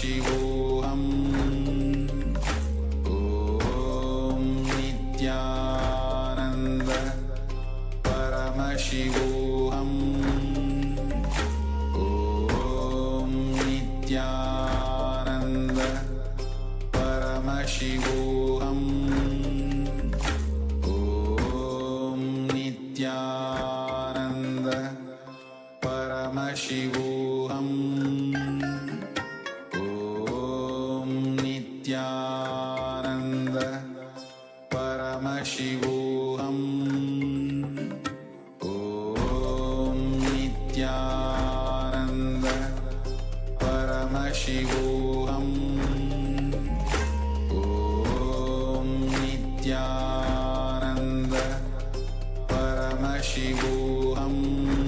Paramashivoham Om Nityananda Paramashivoham Om Nityananda Paramashivoham Om Nityananda Paramashivoham Om Nityananda Paramashivoham Om Nityananda Paramashivoham Om Nityananda Paramashivoham Om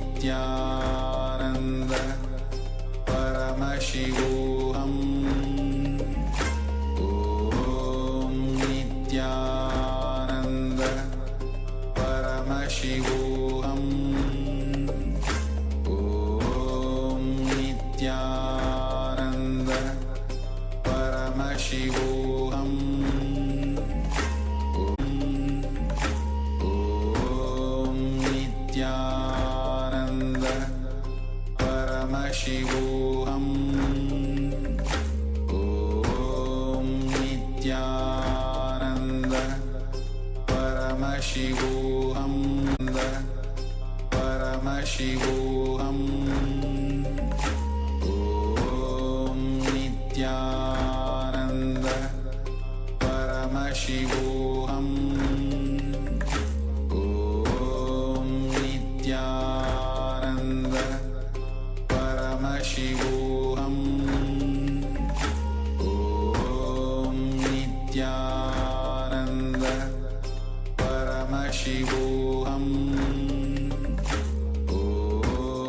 Nityananda Paramashivoham Om Nityananda Paramashivoham Om Nityananda Paramashivoham Om Nityananda Paramashivoham Om Nityananda Paramashivoham Paramashivoham Om Nityananda Paramashivoham Om Nityananda Paramashivoham Om Nityananda Paramashivoham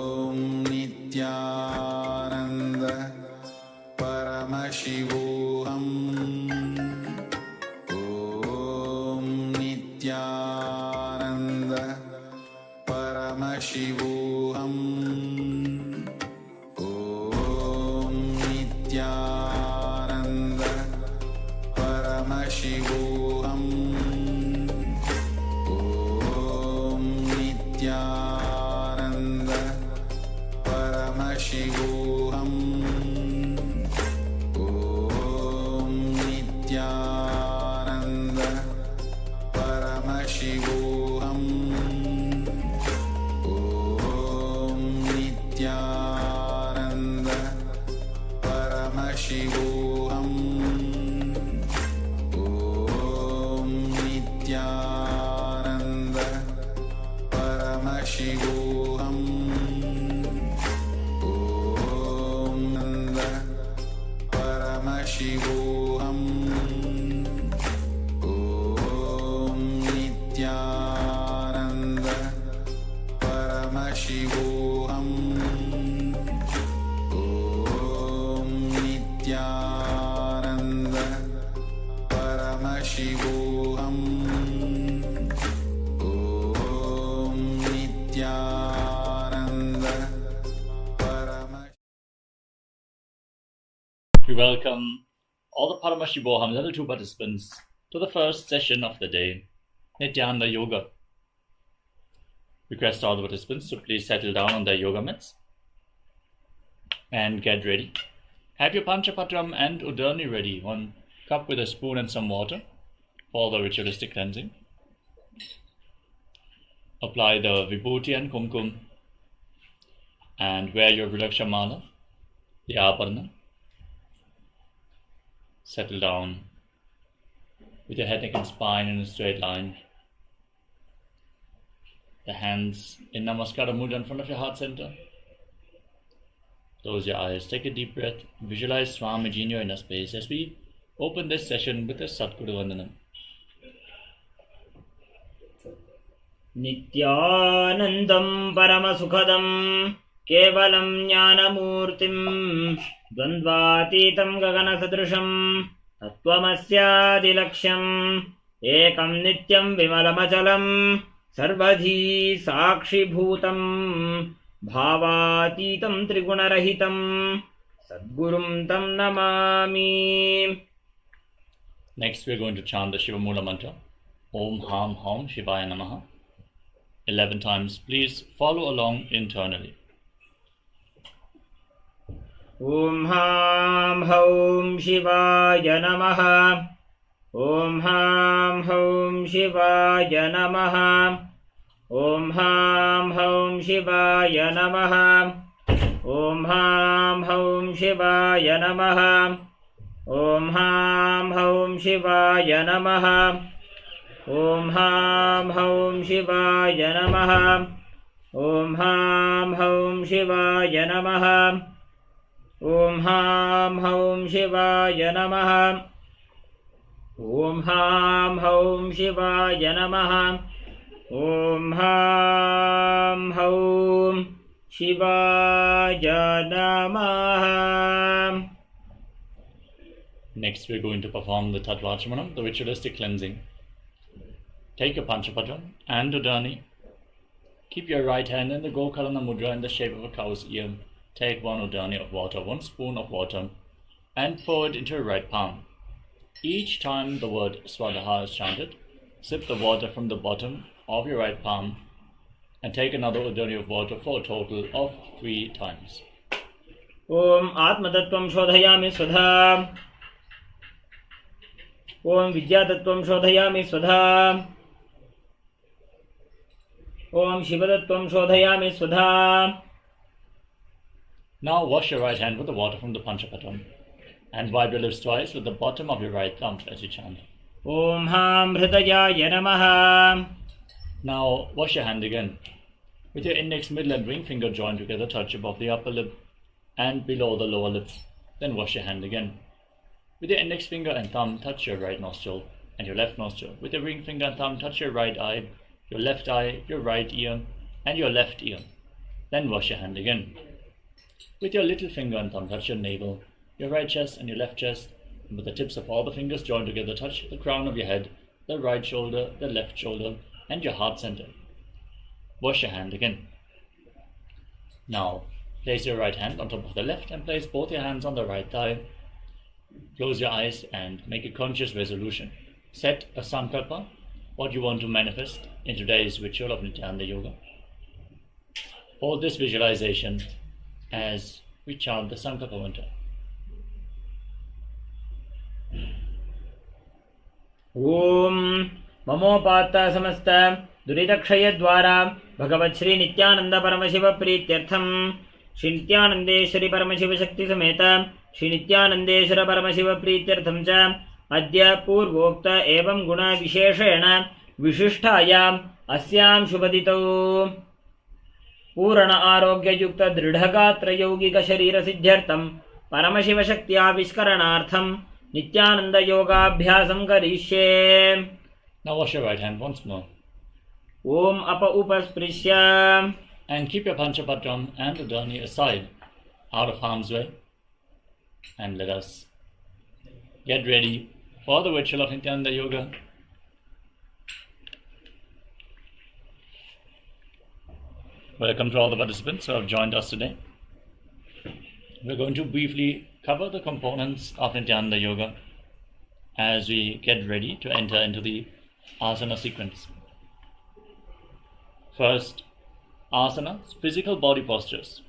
Om Nityananda Paramashivoham Om Nityananda Paramashivoham Om Nityananda Paramashivoham Om Nityananda Paramashivoham Om Nityananda Paramashivoham Om Nityananda Paramashivoham Om Nityananda Paramashivoham Om Nanda Paramashivoham Om Nityananda Paramashivoham Om Nityananda Paramashivoham Om Nityananda Paramashivoham. We welcome all the Paramashivoham Level 2 participants to the first session of the day, Nityananda Yoga. Request all the participants to please settle down on their yoga mats and get ready. Have your Panchapatram and Udani ready, one cup with a spoon and some water for the ritualistic cleansing. Apply the Vibhuti and Kumkum and wear your Rudraksha Mala, the Abharana. Settle down with your head, neck and spine in a straight line. The hands in Namaskara Mudra in front of your heart center. Close your eyes, take a deep breath, visualize Swamiji in your inner space as we open this session with a Satguru Vandanam. Nityanandam Paramasukhadam Kevalam Jnanamurtim Dvandvatitam Gaganasadrusham Tattvamasyaadilaksham Ekam Nityam Vimalamachalam Sarvadhi Sakshi Bhutam भावातीतं त्रिगुणरहितं सद्गुरुं तं Namami. Next, we're going to chant the Shiva Mula mantra, Om Ham Hom Shivaya Namaha, 11 times. Please follow along internally. Om Ham Hom Shivaya Namaha. Om Ham Hom Shivaya Namaha. Om Ham Hom Shivaya Namaha. Om Ham Hom Shivaya Namaha. Om Ham Hom Shivaya Namaha. Om Ham Hom Shivaya Namaha. Om Ham Hom Shivaya Namaha. Om Ham Hom Shivaya Namaha. Om Ham Hom Shivaya Namaha. Om Ham Hom Shivaya Namaha. Next, we're going to perform the Tattvachamanam, the ritualistic cleansing. Take your Panchapadram and Udani. Keep your right hand in the Gokarana Mudra in the shape of a cow's ear. Take 1 Udani of water, 1 spoon of water, and pour it into your right palm. Each time the word Swadaha is chanted, sip the water from the bottom of your right palm and take another Udani of water for a total of 3 times. Om Atmatattvam Shodhayami Swadha. Om Vidyatattvam Shodhayami Swadha. Om Shivatattvam Shodhayami Swadha. Now wash your right hand with the water from the Panchapadram and wipe your lips twice with the bottom of your right thumb as you chant. Om Ham Hridayaya Namaha. Now wash your hand again. With your index, middle and ring finger joined together, touch above the upper lip and below the lower lip. Then wash your hand again. With your index finger and thumb, touch your right nostril and your left nostril. With your ring finger and thumb, touch your right eye, your left eye, your right ear and your left ear. Then wash your hand again. With your little finger and thumb, touch your navel, your right chest and your left chest. And with the tips of all the fingers joined together, touch the crown of your head, the right shoulder, the left shoulder and your heart center. Wash your hand again. Now, place your right hand on top of the left and place both your hands on the right thigh. Close your eyes and make a conscious resolution. Set a sankalpa, what you want to manifest in today's ritual of Nityananda Yoga. Hold this visualization as we chant the sankalpa mantra. Om Mamopata Samasta Duridakshaya Dwara Bhagavat Shri Nityananda Paramashiva Prityartham Shri Nityanandeshwari Paramashiva Shakti Sameta Shri Nityanandeshwara Paramashiva Prityartham Cha Adya Purvokta Evam Guna Visheshena Vishishtayam Asyam Shubhaditau Purana Arogya Yukta Dridhagatra Yogika Sharira Siddhyartham Paramashiva Shakti Aviskaranaartham Nityananda Yoga Abhyasam Karishye. Now wash your right hand once more. Om Apa Upasprishya. And keep your Panchapadram and Udani aside, out of harm's way. And let us get ready for the ritual of Nityananda Yoga. Welcome to all the participants who have joined us today. We're going to briefly cover the components of Nityananda Yoga as we get ready to enter into the Asana sequence. First, asanas, physical body postures,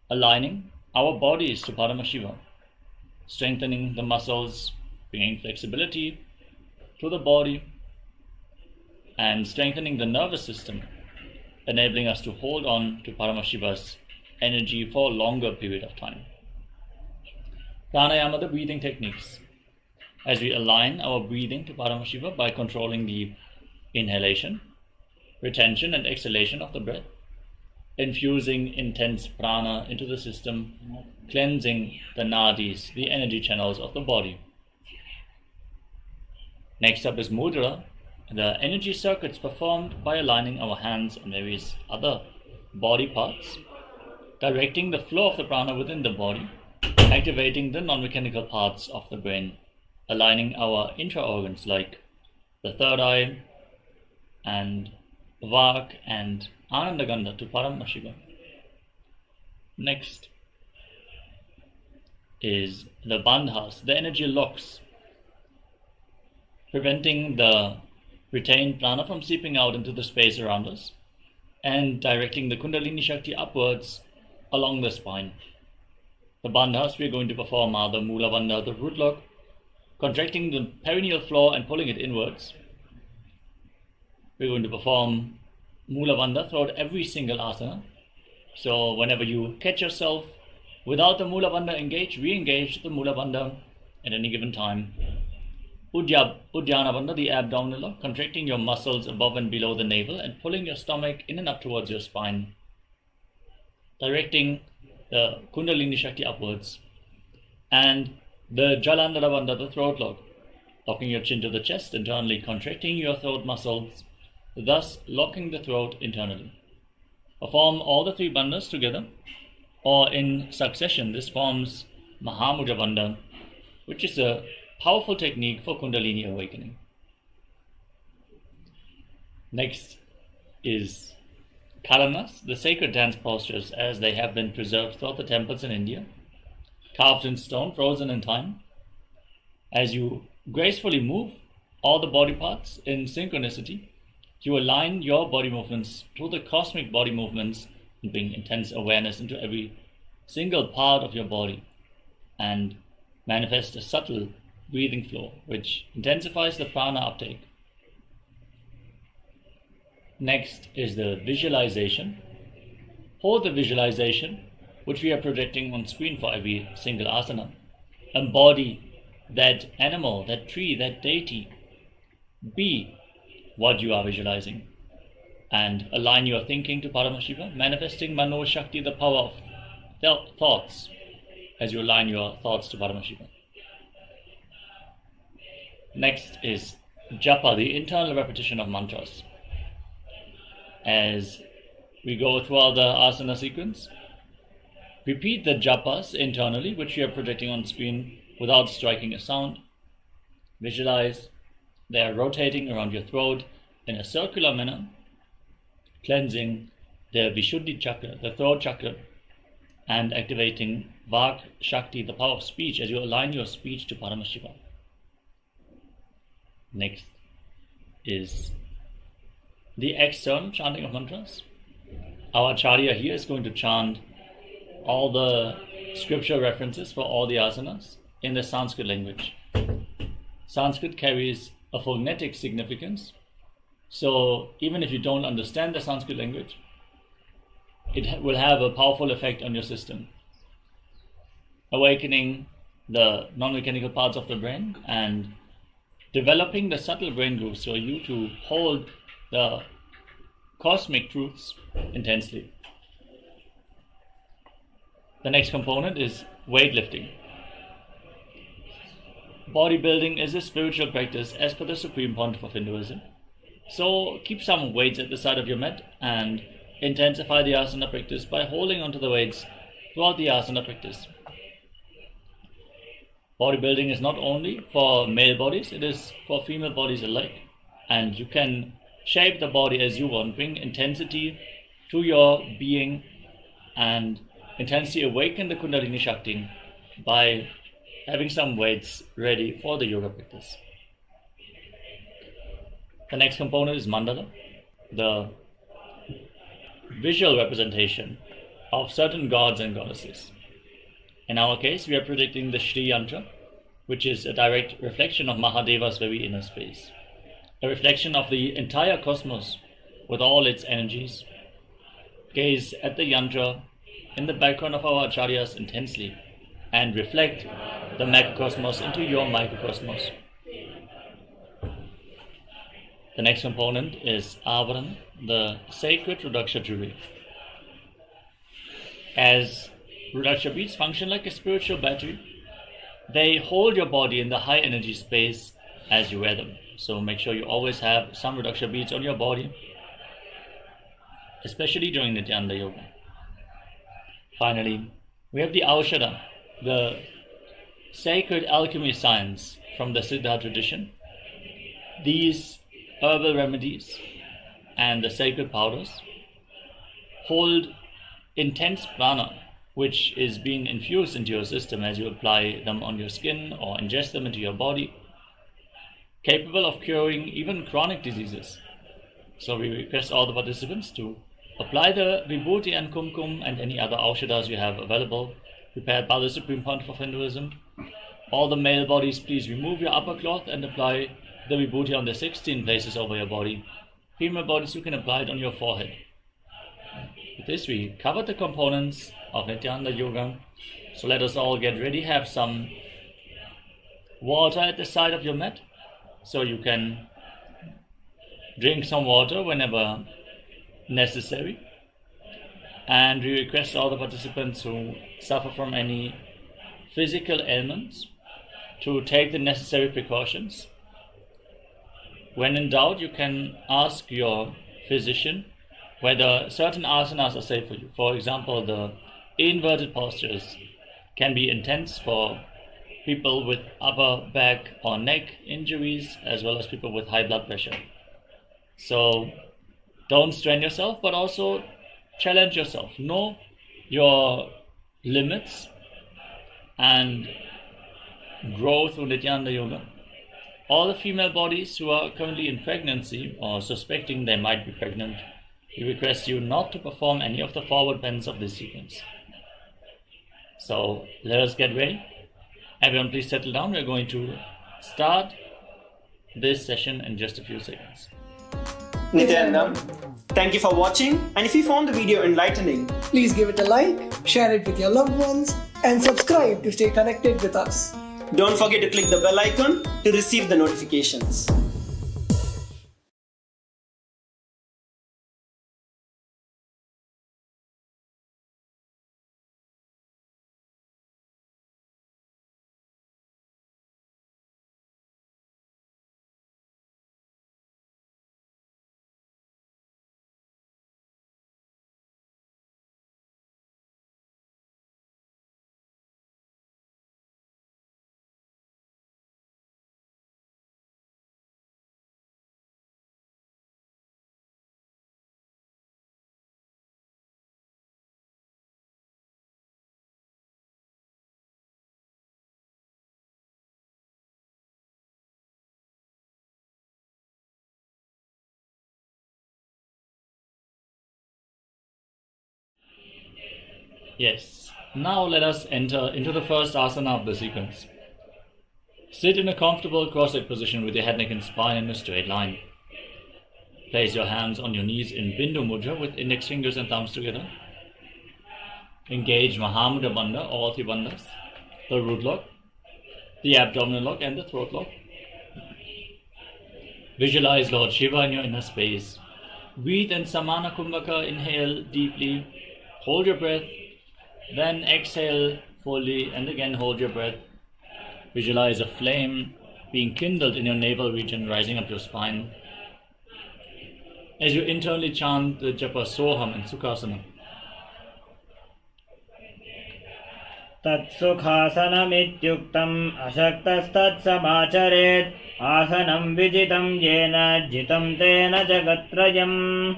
aligning our bodies to Paramashiva, strengthening the muscles, bringing flexibility to the body, and strengthening the nervous system, enabling us to hold on to Paramashiva's energy for a longer period of time. Pranayama, the breathing techniques, as we align our breathing to Paramashiva by controlling the inhalation, retention and exhalation of the breath, infusing intense prana into the system, cleansing the nadis, the energy channels of the body. Next up is mudra, the energy circuits performed by aligning our hands and various other body parts, directing the flow of the prana within the body, activating the non-mechanical parts of the brain, aligning our intra-organs like the third eye and Vak and Anandagandha to Paramashiva, Next is the bandhas, the energy locks, preventing the retained prana from seeping out into the space around us and directing the Kundalini Shakti upwards along the spine. The bandhas we are going to perform are the Mula Bandha, the root lock, contracting the perineal floor and pulling it inwards. We're going to perform Mula Bandha throughout every single asana. So whenever you catch yourself without the Mula Bandha engaged, re-engage the Mula Bandha at any given time. Uddiyana Bandha, the abdominal lock, contracting your muscles above and below the navel and pulling your stomach in and up towards your spine, directing the Kundalini Shakti upwards. And the Jalandhara Bandha, the throat lock, locking your chin to the chest internally, contracting your throat muscles, thus locking the throat internally. Perform all the three bandhas together or in succession. This forms Mahamudra Bandha, which is a powerful technique for Kundalini awakening. Next is Kalanas, the sacred dance postures as they have been preserved throughout the temples in India, carved in stone, frozen in time. As you gracefully move all the body parts in synchronicity, you align your body movements to the cosmic body movements and bring intense awareness into every single part of your body and manifest a subtle breathing flow which intensifies the prana uptake. Next is the visualization. Hold the visualization, which we are projecting on screen for every single asana. Embody that animal, that tree, that deity. Be what you are visualizing. And align your thinking to Paramashiva, manifesting Mano Shakti, the power of thoughts, as you align your thoughts to Paramashiva. Next is Japa, the internal repetition of mantras. As we go throughout the asana sequence, repeat the japas internally, which we are projecting on screen without striking a sound. Visualize they are rotating around your throat in a circular manner, cleansing the Vishuddhi chakra, the throat chakra, and activating Vak Shakti, the power of speech, as you align your speech to Paramashiva. Next is the external chanting of mantras. Our Acharya here is going to chant all the scripture references for all the asanas in the Sanskrit language. Sanskrit carries a phonetic significance, so even if you don't understand the Sanskrit language, it will have a powerful effect on your system, awakening the non-mechanical parts of the brain and developing the subtle brain grooves for you to hold the cosmic truths intensely. The next component is weightlifting. Bodybuilding is a spiritual practice as per the Supreme Pontiff of Hinduism. So keep some weights at the side of your mat and intensify the asana practice by holding onto the weights throughout the asana practice. Bodybuilding is not only for male bodies, it is for female bodies alike. And you can shape the body as you want, bring intensity to your being and intensely awaken the Kundalini Shakti by having some weights ready for the yoga practice. The next component is mandala, the visual representation of certain gods and goddesses. In our case, we are predicting the Shri Yantra, which is a direct reflection of Mahadeva's very inner space, a reflection of the entire cosmos with all its energies. Gaze at the yantra in the background of our acharyas intensely and reflect the macrocosmos into your microcosmos. The next component is Avaran, the sacred Rudraksha jewelry. As Rudraksha beads function like a spiritual battery, they hold your body in the high energy space as you wear them. So make sure you always have some Rudraksha beads on your body, especially during Nityananda Yoga. Finally, we have the Aushadha, the sacred alchemy science from the Siddha tradition. These herbal remedies and the sacred powders hold intense prana which is being infused into your system as you apply them on your skin or ingest them into your body, capable of curing even chronic diseases. So we request all the participants to apply the Vibhuti and Kumkum and any other Aushadas you have available, prepared by the Supreme Pontiff of Hinduism. All the male bodies, please remove your upper cloth and apply the Vibhuti on the 16 places over your body. Female bodies, you can apply it on your forehead. With this, we covered the components of Nityananda Yoga. So let us all get ready. Have some water at the side of your mat, so you can drink some water whenever necessary. And we request all the participants who suffer from any physical ailments to take the necessary precautions. When in doubt, you can ask your physician whether certain asanas are safe for you. For example, the inverted postures can be intense for people with upper back or neck injuries, as well as people with high blood pressure. So don't strain yourself, but also challenge yourself. Know your limits and grow through Nityananda Yoga. All the female bodies who are currently in pregnancy or suspecting they might be pregnant, we request you not to perform any of the forward bends of this sequence. So let us get ready. Everyone please settle down. We're going to start this session in just a few seconds. Nityananda, thank you for watching, and if you found the video enlightening, please give it a like, share it with your loved ones, and subscribe to stay connected with us. don't forget to click the bell icon to receive the notifications. Yes, now let us enter into the first asana of the sequence. Sit in a comfortable cross-legged position with your head, neck and spine in a straight line. Place your hands on your knees in Bindu Mudra with index fingers and thumbs together. Engage Mahamudra Bandha, all three bandhas, the root lock, the abdominal lock and the throat lock. Visualize Lord Shiva in your inner space. Breathe in Samana Kumbhaka, inhale deeply, hold your breath, then exhale fully and again hold your breath. Visualize a flame being kindled in your navel region, rising up your spine. As you internally chant the japa Soham in Sukhasana. Tatsukhasanamityuktam ashaktastatsamacharet asanam vijitam yena jitam tena jagatrayam.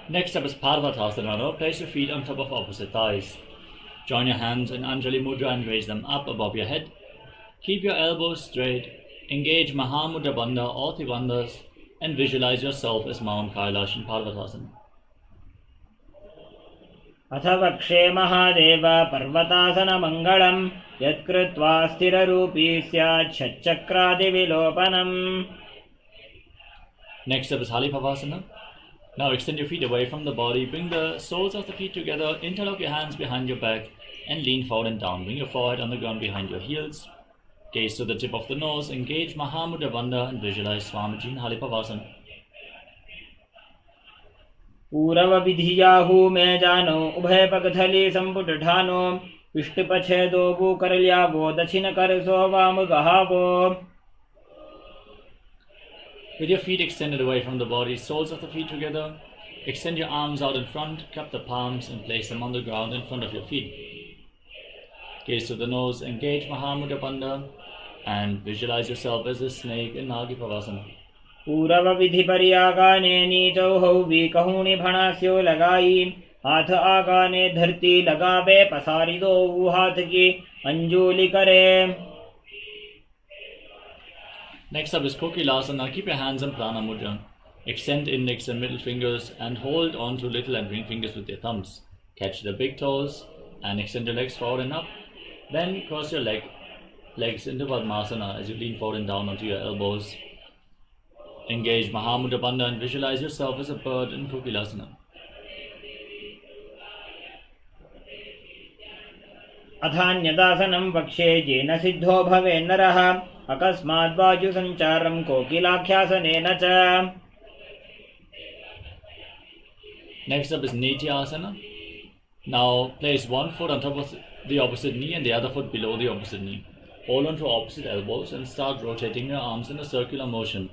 Next up is Parvatasana. Place your feet on top of opposite thighs. Join your hands in Anjali Mudra and raise them up above your head. Keep your elbows straight. Engage Mahamudra Bandha, all three bandhas, and visualize yourself as Mount Kailasa in Parvatasana. अथवक्षे Mahadev पर्वतासनमङ्गलम् यत्कृत्वा स्थिररूपी स्यात् षट्चक्रादिविलोपनम्. Next up is Halipavasana. Now extend your feet away from the body. Bring the soles of the feet together. Interlock your hands behind your back and lean forward and down. Bring your forehead on the ground behind your heels. Gaze to the tip of the nose. Engage Mahamudra Bandha and visualize Swamiji in Halipavasana. पूरवविधियाहु मे जानो उभयपगथली सम्पुटठानो विष्टुपछेदो भूकरल्यावो दक्षिणकरसो वामगहावो. With your feet extended away from the body, soles of the feet together, extend your arms out in front, cup the palms and place them on the ground in front of your feet. Gaze to the nose, engage Mahamudra Bandha and visualize yourself as a snake in Nagipavasana. पूरव विधि परियागाने नीचौ भी कहूनि भणास्यो लगाई हाथ आगाने धरती लगावे पसारी दो हाथ की अंजुली करे. Next up is Kailasa. Keep your hands in Prana Mudra. Extend index and middle fingers and hold on to little and ring fingers with your thumbs. Catch the big toes and extend your legs forward and up. Then cross your legs into Padmasana as you lean forward and down onto your elbows. Engage Mahamudra Bandha and visualize yourself as a bird in Kailasa. अथान्यदासनं वक्ष्ये येन सिद्धो भवे नरः अकस्माद् वायुसञ्चारं कोकिलाख्यासनेन च. Next up is Nityasana. Now place one foot on top of the opposite knee and the other foot below the opposite knee. Hold on to opposite elbows and start rotating your arms in a circular motion.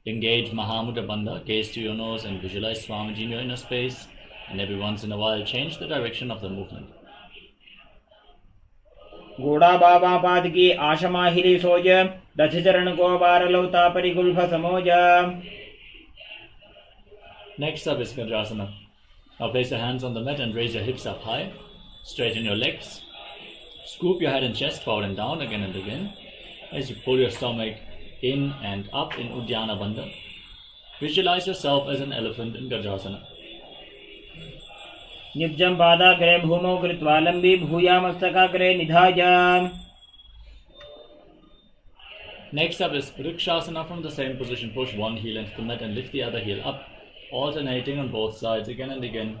Engage Mahamudra Bandha, gaze to your nose and visualize Swamiji in your inner space, and every once in a while change the direction of the movement. घोड़ा बाबा पाद की आशमाहिली सोज दथ चरण को बार लौता परिगुल्फ समोज. Next up is Gajrasana. Now place your hands on the mat and raise your hips up high. Straighten your legs. Scoop your head and chest forward and down again and again as you pull your stomach in and up in Uddiyana Bandha. Visualize yourself as an elephant in Gajrasana. निब्जं पादाग्रे भूमौ कृत्वा लम्बी भूयामस्तकाग्रे निधाय. Next up is Vrikshasana. From the same position, push one heel into the mat and lift the other heel up, alternating on both sides again and again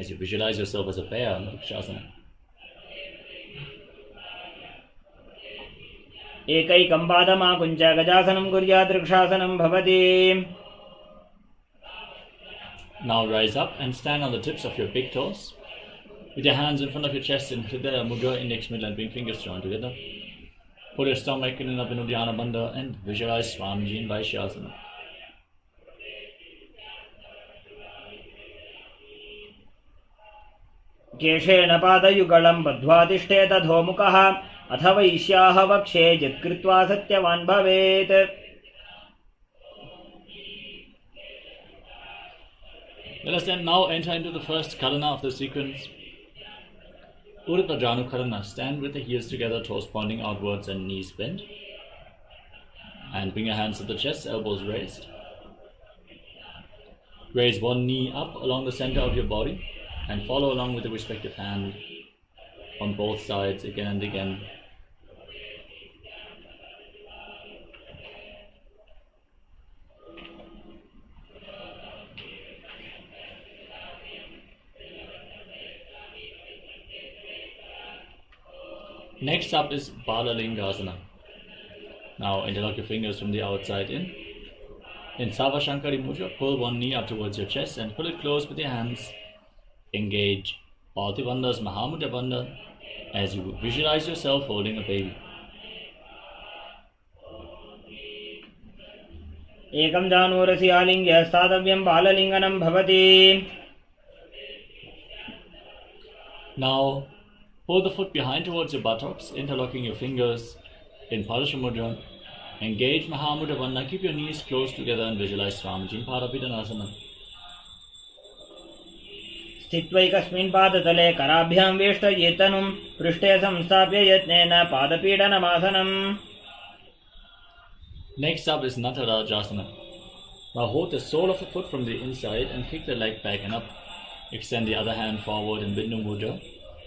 as you visualize yourself as a bear in Vrikshasana. एकैकं पादमाकुञ्च गजासनं कुर्यात् वृक्षासनं भवति. Now rise up and stand on the tips of your big toes. With your hands in front of your chest in Hridaya Mudra, index, middle and ring fingers joined together. Put your stomach in and up in Uddiyana Bandha and visualize Swamiji in Vaishyasana. केशेन पादयुगलं बद्ध्वा तिष्ठेत अधोमुखः अथ वैश्याः वक्षे यत्कृत्वा सत्यवान् भवेत्. Let us then now enter into the first karana of the sequence. Urdhva Janu Karana. Stand with the heels together, toes pointing outwards and knees bent. And bring your hands to the chest, elbows raised. Raise one knee up along the center of your body and follow along with the respective hand on both sides again and again. Next up is Balalingasana. Now interlock your fingers from the outside in. In Savashankari Mudra, pull one knee up towards your chest and pull it close with your hands. Engage Pathibandha's Mahamudra Bandha as you visualize yourself holding a baby. एकं जानूरसि आलिङ्ग्य स्थातव्यं बाललिङ्गनं भवति. Now pull the foot behind towards your buttocks, interlocking your fingers in Parasha Mudra. Engage Mahamudra Bandha. Keep your knees close together and visualize Swamiji in Parapitanasana. स्थित्वैकस्मिन् पादतले कराभ्यां वेष्टयेतनुं पृष्ठे संस्थाप्य यत्नेन पादपीडनमासनम्. Next up is Natarajasana. Now hold the sole of the foot from the inside and kick the leg back and up. Extend the other hand forward in Bindu Mudra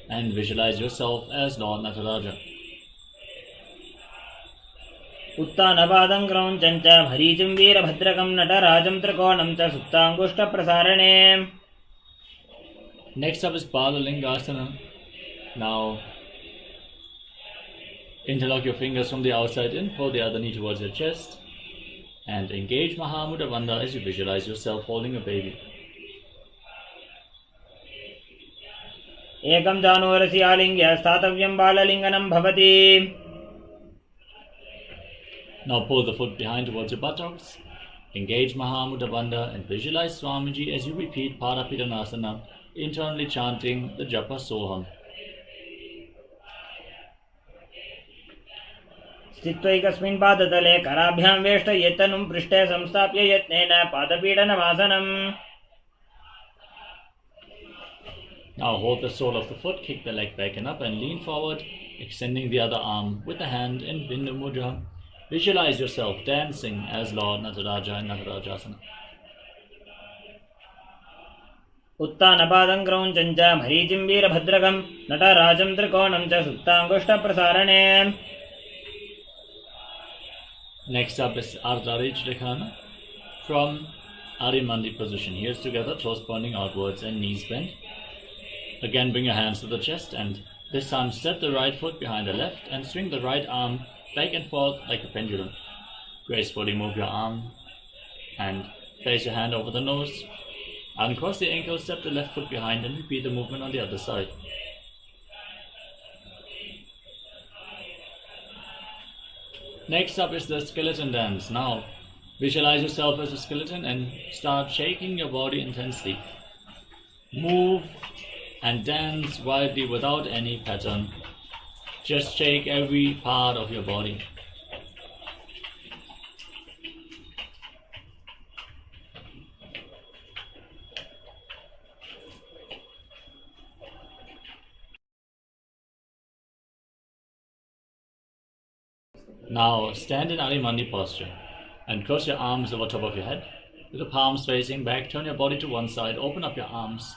and visualize yourself as Lord Nataraja. उत्तानपादं क्रौञ्चं च भरीचं वीरभद्रकं नटराजं त्रिकोणं च सुप्ताङ्गुष्ठप्रसारणे. Next up is Balalingasana. Now interlock your fingers from the outside in, pull the other knee towards your chest and engage Mahamudra Bandha as you visualize yourself holding a baby. एकं जानूरसि आलिङ्ग्य स्थातव्यं बाललिङ्गनं भवति. Now pull the foot behind towards your buttocks, engage Mahamudra Bandha and visualize Swamiji as you repeat Parapitanasana, internally chanting the japa Soham. स्थित्वैकस्मिन् पादतले कराभ्यां वेष्टयेत्तनुं पृष्ठे संस्थाप्य यत्नेन पादपीडनमासनम्. Now hold the sole of the foot, kick the leg back and up and lean forward, extending the other arm with the hand in Bindu Mudra. Visualize yourself dancing as Lord Nataraja in Natarajasana. उत्तानपादं क्रौञ्चं च मरीचिं वीरभद्रकं नटराजं त्रिकोणं च सुप्ताङ्गुष्ठप्रसारणे. Next up is Ardhari Trikhana from Arimandi position. Heels together, toes pointing outwards and knees bent. Again, bring your hands to the chest and this time step the right foot behind the left and swing the right arm back and forth like a pendulum. Gracefully move your arm and place your hand over the nose. Uncross the ankle, step the left foot behind and repeat the movement on the other side. Next up is the skeleton dance. Now, visualize yourself as a skeleton and start shaking your body intensely. Move and dance wildly without any pattern. Just shake every part of your body. Now stand in Arimandi posture and cross your arms over top of your head. With the palms facing back, turn your body to one side, open up your arms,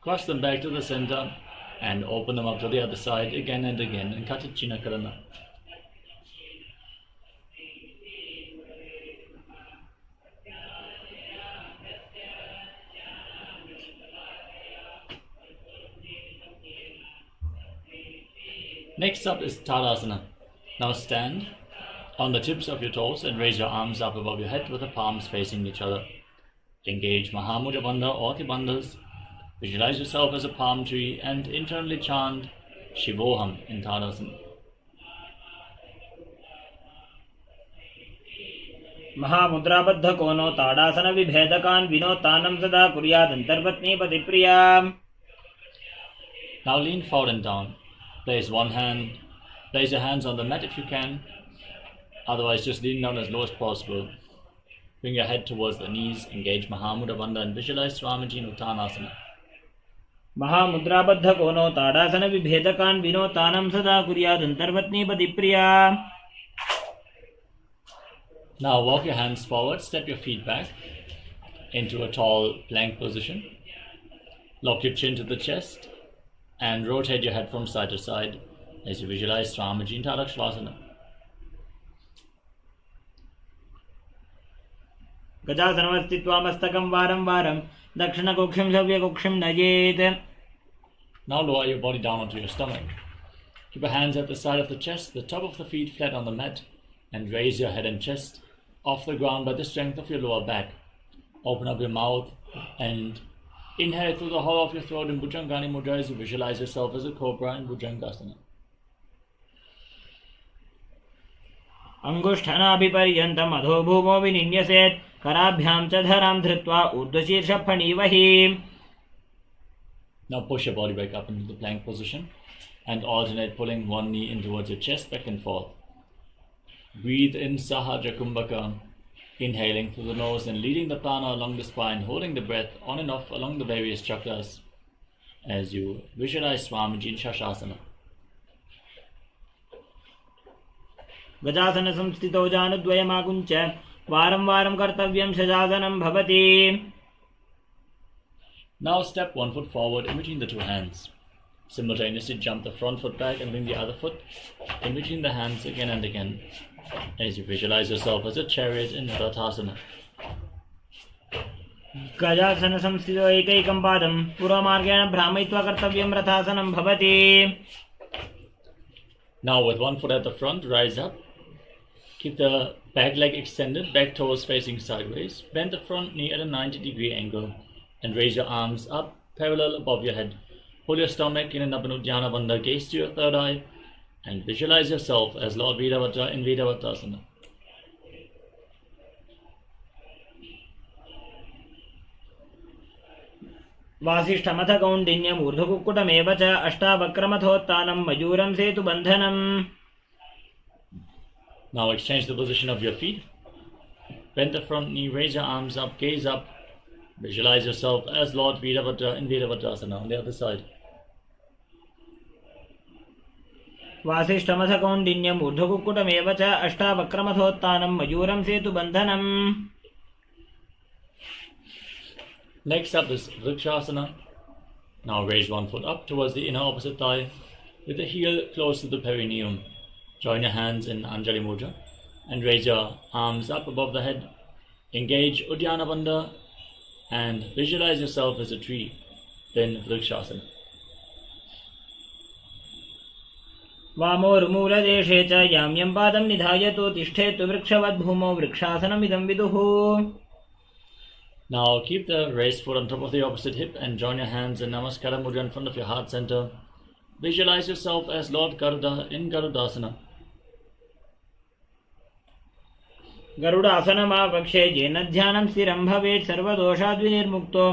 cross them back to the center and open them up to the other side again and again in Katichina Karana. Next up is Tadasana. Now stand on the tips of your toes and raise your arms up above your head with the palms facing each other. Engage Mahamudra Bandha or the bandhas. Visualize yourself as a palm tree and internally chant Shivoham in Tadasana. महामुद्राबद्ध कोनो ताड़ासन विभेदकान् विनोतानं सदा कुर्यात् अंतर्पत्नी पतिप्रिया. Now lean forward and down. Place your hands on the mat if you can. Otherwise, just lean down as low as possible. Bring your head towards the knees. Engage Mahamudra Bandha and visualize Swamiji in Uttanasana. महामुद्राबद्ध कोनो ताड़ासन विभेदकान् विनोतानं सदा कुर्यात् अंतर्पत्नी पतिप्रिया. Now walk your hands forward, step your feet back into a tall plank position. Lock your chin to the chest and rotate your head from side to side as you visualize Swamiji in Tadakshvasana. गजासनमस्थित्वा मस्तकं वारं वारं दक्षिणकुक्षिं सव्यकुक्षिं नयेत्. Now lower your body down onto your stomach. Keep your hands at the side of the chest, the top of the feet flat on the mat, and raise your head and chest off the ground by the strength of your lower back. Open up your mouth and inhale through the hollow of your throat in Bhujangani Mudra as you visualize yourself as a cobra in Bhujangasana. अंगुष्ठनाभिपर्यन्तम् अधो भूमो विनिन्यसेत् कराभ्यां च धरां धृत्वा ऊर्ध्वशीर्षफणीवहि. Now push your body back up into the plank position and alternate pulling one knee in towards your chest back and forth. Breathe in Sahaja Kumbhaka, inhaling through the nose and leading the prana along the spine, holding the breath on and off along the various chakras as you visualize Swamiji in Shashasana. गजासन संस्थितौ जानुद्वयमाकुञ्च वारं वारं कर्तव्यं शजासनं भवति. Now step one foot forward in between the two hands. Simultaneously jump the front foot back and bring the other foot in between the hands again and again as you visualize yourself as a chariot in Rathasana. गजासन संस्थितौ एकैकं पादं पूर्वमार्गेण भ्रामयित्वा कर्तव्यं रथासनं भवति. Now with one foot at the front, rise up. Keep the back leg extended, back toes facing sideways. Bend the front knee at a 90-degree angle and raise your arms up parallel above your head. Pull your stomach in an Abhinudhyana Bandha, gaze to your third eye and visualize yourself as Lord Vedavata in Vedavatasana. वासिष्ठमथ कौण्डिन्यम् ऊर्ध्वकुक्कुटमेव च अष्टावक्रमथोत्थानं मयूरं सेतुबन्धनम्. Now exchange the position of your feet. Bend the front knee, raise your arms up, gaze up. Visualize yourself as Lord Virabhadra in Virabhadrasana on the other side. वासिष्ठमथ कौण्डिन्यम् ऊर्ध्वकुक्कुटमेव च अष्टावक्रमथोत्थानं मयूरं सेतुबन्धनम्. Next up is Vrikshasana. Now raise one foot up towards the inner opposite thigh with the heel close to the perineum. Join your hands in Anjali Mudra and raise your arms up above the head. Engage Uddiyana Bandha and visualize yourself as a tree. Then Vrikshasana. वामोर्मूलदेशे च याम्यं पादं निधायतो तिष्ठेतु वृक्षवद्भूमौ वृक्षासनमिदं विदुः. Now keep the raised foot on top of the opposite hip and join your hands in Namaskara Mudra in front of your heart center. Visualize yourself as Lord Garuda in Garudasana. गरुडासनमापक्षे येन ध्यानं स्थिरं भवेत् सर्वदोषाद्विनिर्मुक्तो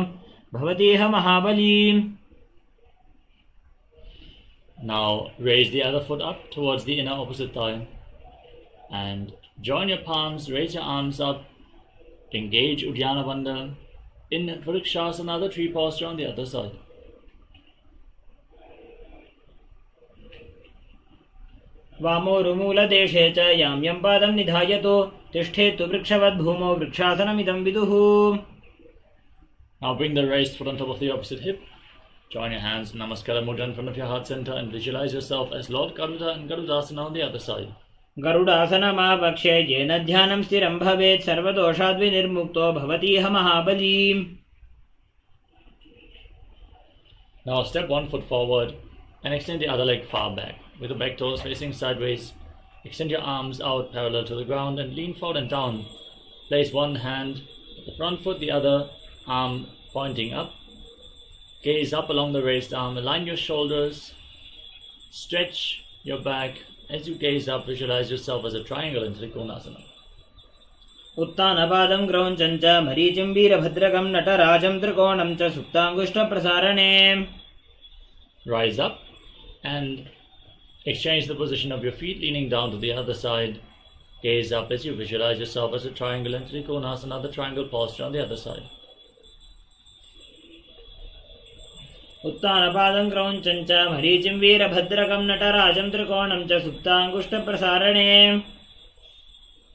भवतीह महाबली. Now raise the other foot up towards the inner opposite thigh and join your palms, raise your arms up, engage Uddiyana Bandha in Vrikshasana, the tree posture on the other side. वामोरुमूलदेशे च याम्यं पादं निधायतो तिष्ठेतु वृक्षवद्भूमौ वृक्षासनमिदं विदुः. Now bring the raised foot on top of the opposite hip. Join your hands in Namaskara Mudra in front of your heart center and visualize yourself as Lord Garuda in Garudasana on the other side. गरुडासनमापक्षे येन ध्यानं स्थिरं भवेत् सर्वदोषाद्विनिर्मुक्तो भवतीह महाबली. Now step one foot forward and extend the other leg far back with the back toes facing sideways. Extend your arms out parallel to the ground and lean forward and down. Place one hand at the front foot, the other arm pointing up. Gaze up along the raised arm, align your shoulders, stretch your back. As you gaze up, visualize yourself as a triangle in Trikonasana. उत्तानपादं क्रौञ्चं च मरीचिं वीरभद्रकं नटराजं त्रिकोणं च सुप्ताङ्गुष्ठप्रसारणे. Rise up and exchange the position of your feet, leaning down to the other side. Gaze up as you visualize yourself as a triangle in Trikonasana, the triangle posture on the other side. उत्तानपादं क्रौञ्चं च मरीचिं वीरभद्रकं नटराजं त्रिकोणं च सुप्ताङ्गुष्ठप्रसारणे.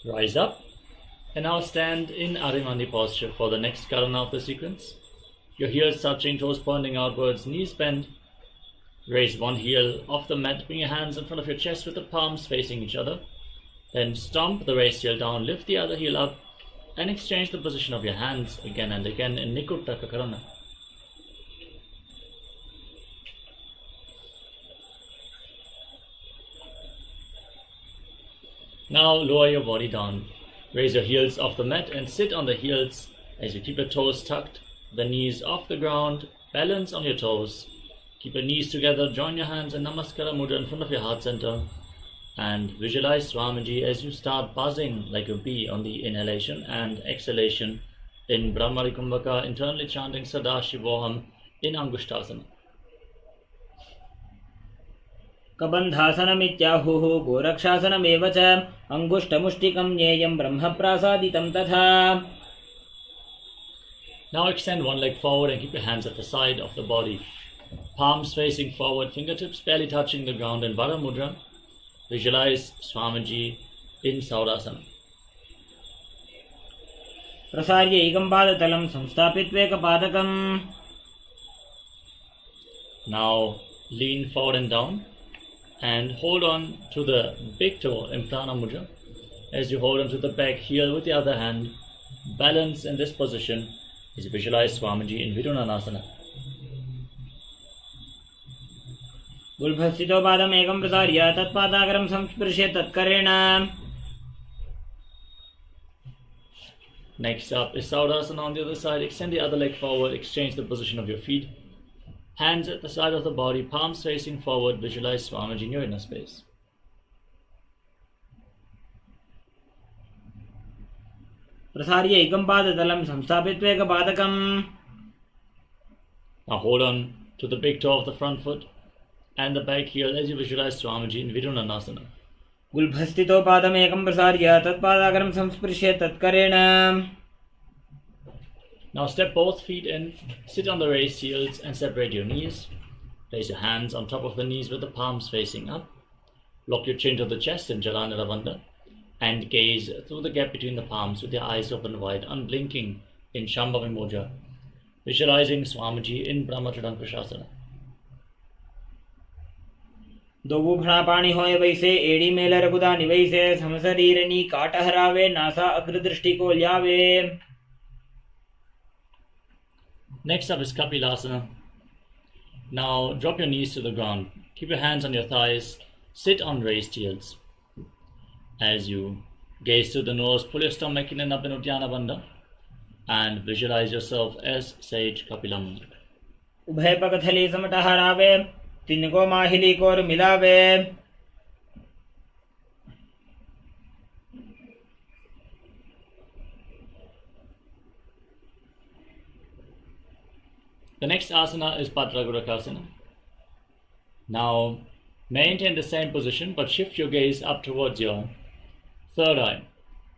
Rise up and now stand in Arimani posture for the next Karana of the sequence. Your heels touching, toes pointing outwards, knees bent. Raise one heel off the mat, bring your hands in front of your chest with the palms facing each other. Then stomp the raised heel down, lift the other heel up and exchange the position of your hands again and again in Nikuttaka Karana. Now lower your body down. Raise your heels off the mat and sit on the heels as you keep your toes tucked, the knees off the ground, balance on your toes. Keep your knees together, join your hands in Namaskara Mudra in front of your heart center and visualize Swamiji as you start buzzing like a bee on the inhalation and exhalation in Brahmari Kumbhaka, internally chanting Sadashivoham in Angushtasana. कबन्धासनमित्याहुः गोरक्षासनमेव च अङ्गुष्ठमुष्टिकं ज्ञेयं ब्रह्मप्रासादितं तथा. Now extend one leg forward and keep your hands at the side of the body. Palms facing forward, fingertips barely touching the ground in Vara Mudra. Visualize Swamiji in Saurasana. प्रसार्य एकं पादतलं संस्थापित्वेकपादकम्. Now lean forward and down and hold on to the big toe in Prana Mudra. As you hold on to the back heel with the other hand, balance in this position as you visualize Swamiji in Vidunanasana. गुल्भस्थितो पादम् एकं प्रसार्य तत्पादाग्रं संस्पृश्य तत्करेण. Next up is Saurasana on the other side. Extend the other leg forward, exchange the position of your feet. Hands at the side of the body, palms facing forward, visualize Swamiji in your inner space. प्रसार्य एकं पादतलं संस्थापित्वेकपादकम्. Now hold on to the big toe of the front foot and the back heel as you visualize Swamiji in Vidunanasana. गुल्फस्थितो पादमेकं प्रसार्य तत्पादाग्रं संस्पृश्य तत्करेण. Now step both feet in, sit on the raised heels and separate your knees. Place your hands on top of the knees with the palms facing up. Lock your chin to the chest in Jalandhara Bandha and gaze through the gap between the palms with your eyes open wide, unblinking in Shambhavi Mudra, visualizing Swamiji in Brahmachadankrasasana. दोबू भणा पाणी होए वैसे एड़ी mail रघुदा निवैसे समशरीरनी काट हरावे NASA अग्रदृष्टि को ल्यावे. Next up is Kailasa. Now drop your knees to the ground. Keep your hands on your thighs. Sit on raised heels. As you gaze through the nose, pull your stomach in and up in Uddiyana Bandha and visualize yourself as Sage Kapilam. उभय पगथली समट हरावे तिनको माहिली core मिलावे. The next asana is Padragurakasana. Now maintain the same position but shift your gaze up towards your third eye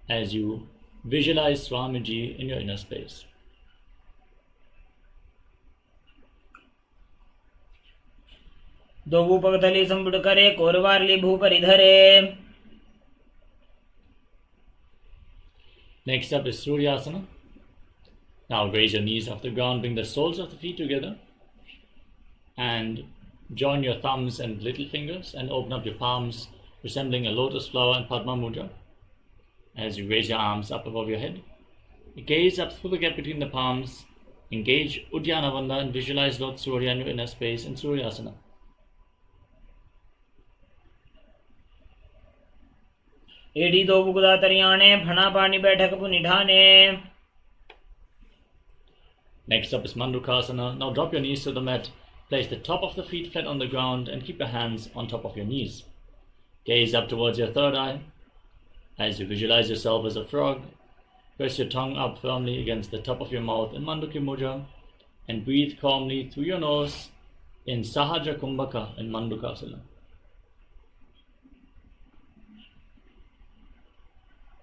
as you visualize Swamiji in your inner space. दोबू पगथली संबुड करे कोरवारली भू परिधरे. Next up is Suryasana. Now raise your knees off the ground, bring the soles of the feet together and join your thumbs and little fingers and open up your palms, resembling a lotus flower in Padma Mudra. As you raise your arms up above your head, gaze up through the gap between the palms, engage Uddiyana Bandha and visualize Lord Surya in your inner space in Suryasana. एड़ी दो बुगदा तरियाने भणा पानी बैठक पुनिठाने. Next up is Mandukasana. Now drop your knees to the mat. Place the top of the feet flat on the ground and keep your hands on top of your knees. Gaze up towards your third eye. As you visualize yourself as a frog, press your tongue up firmly against the top of your mouth in Mandukya Mudra and breathe calmly through your nose in Sahaja Kumbhaka in Mandukasana.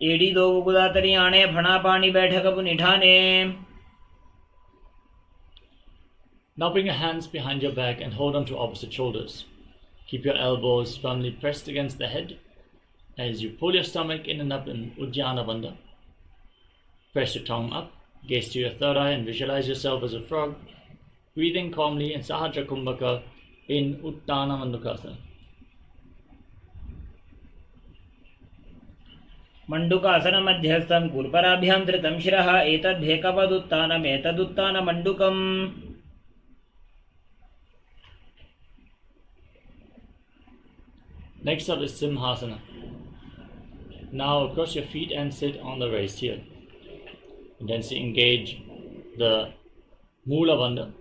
एड़ी दो बुगदा तरियाने भणा पानी बैठक पुनिठाने. Now bring your hands behind your back and hold on to opposite shoulders. Keep your elbows firmly pressed against the head as you pull your stomach in and up in Uddiyana Bandha. Press your tongue up, gaze to your third eye and visualize yourself as a frog, breathing calmly in Sahaja Kumbhaka in Uttana Mandukasana. मंडुकासन मध्यस्थं कुर्पराभ्यां धृतं शिरः एतद्भेकवदुत्तानमेतदुत्तानमण्डुकम्. Next up is Simhasana. Now cross your feet and sit on the raised heel. And then engage the Mula Bandha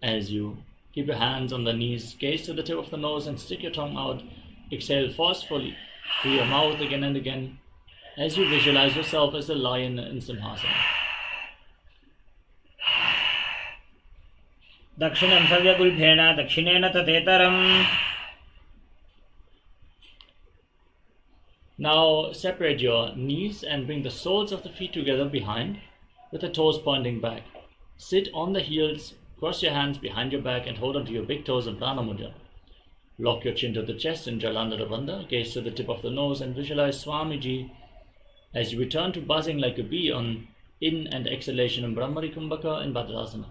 as you keep your hands on the knees, gaze to the tip of the nose and stick your tongue out. Exhale forcefully through your mouth again and again as you visualize yourself as a lion in Simhasana. दक्षिणं सव्यगुल्फेन दक्षिणेन तथेतरम्. Now separate your knees and bring the soles of the feet together behind with the toes pointing back. Sit on the heels, cross your hands behind your back and hold onto your big toes in Prana Mudra. Lock your chin to the chest in Jalandhara Bandha, gaze to the tip of the nose and visualize Swamiji as you return to buzzing like a bee on in and exhalation in Brahmari Kumbhaka and Bhadrasana.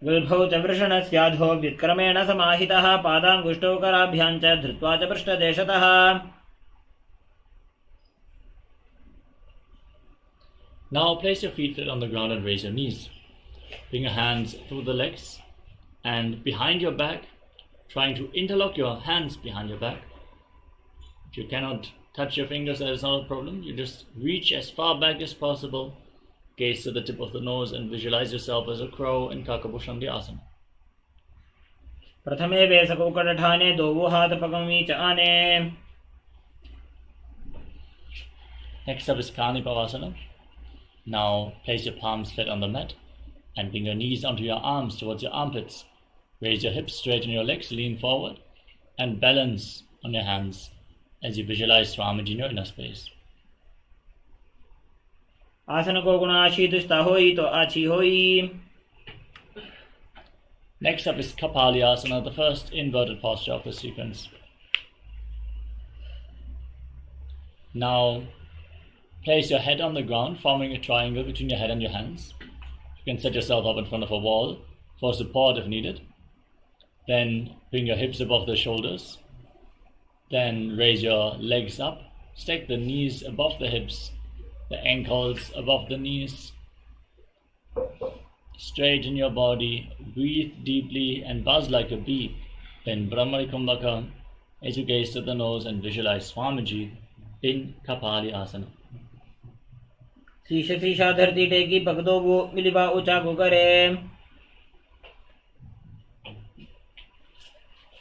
गुल्फौ च वृषणस्याधो व्युत्क्रमेण समाहितः पादाङ्गुष्ठौ कराभ्यां च धृत्वा च पृष्ठदेशतः. Now place your feet flat on the ground and raise your knees. Bring your hands through the legs and behind your back, trying to interlock your hands behind your back. If you cannot touch your fingers, that is not a problem. You just reach as far back as possible. Gaze to the tip of the nose and visualize yourself as a crow in Kakabushamdi Asana. प्रथमे वेसकौकटठाने दोवो हाथ पकमी च आने. Next up is Karnipavasana. Now place your palms flat on the mat and bring your knees onto your arms towards your armpits. Raise your hips, straighten your legs, lean forward and balance on your hands as you visualize Swamiji in your inner space. आसन को गुण शीतुष्टा होई तो आछी होई. Next up is Kapalyasana, the first inverted posture of the sequence. Now, place your head on the ground, forming a triangle between your head and your hands. You can set yourself up in front of a wall for support if needed. Then bring your hips above the shoulders. Then raise your legs up. Stack the knees above the hips, the ankles above the knees. Straighten your body, breathe deeply and buzz like a bee in Brahmari Kumbhaka as you gaze to the nose and visualize Swamiji in Kapalyasana. शीश शीशा धरती टेकी पकदो वो मिलिबा ऊंचा को करे.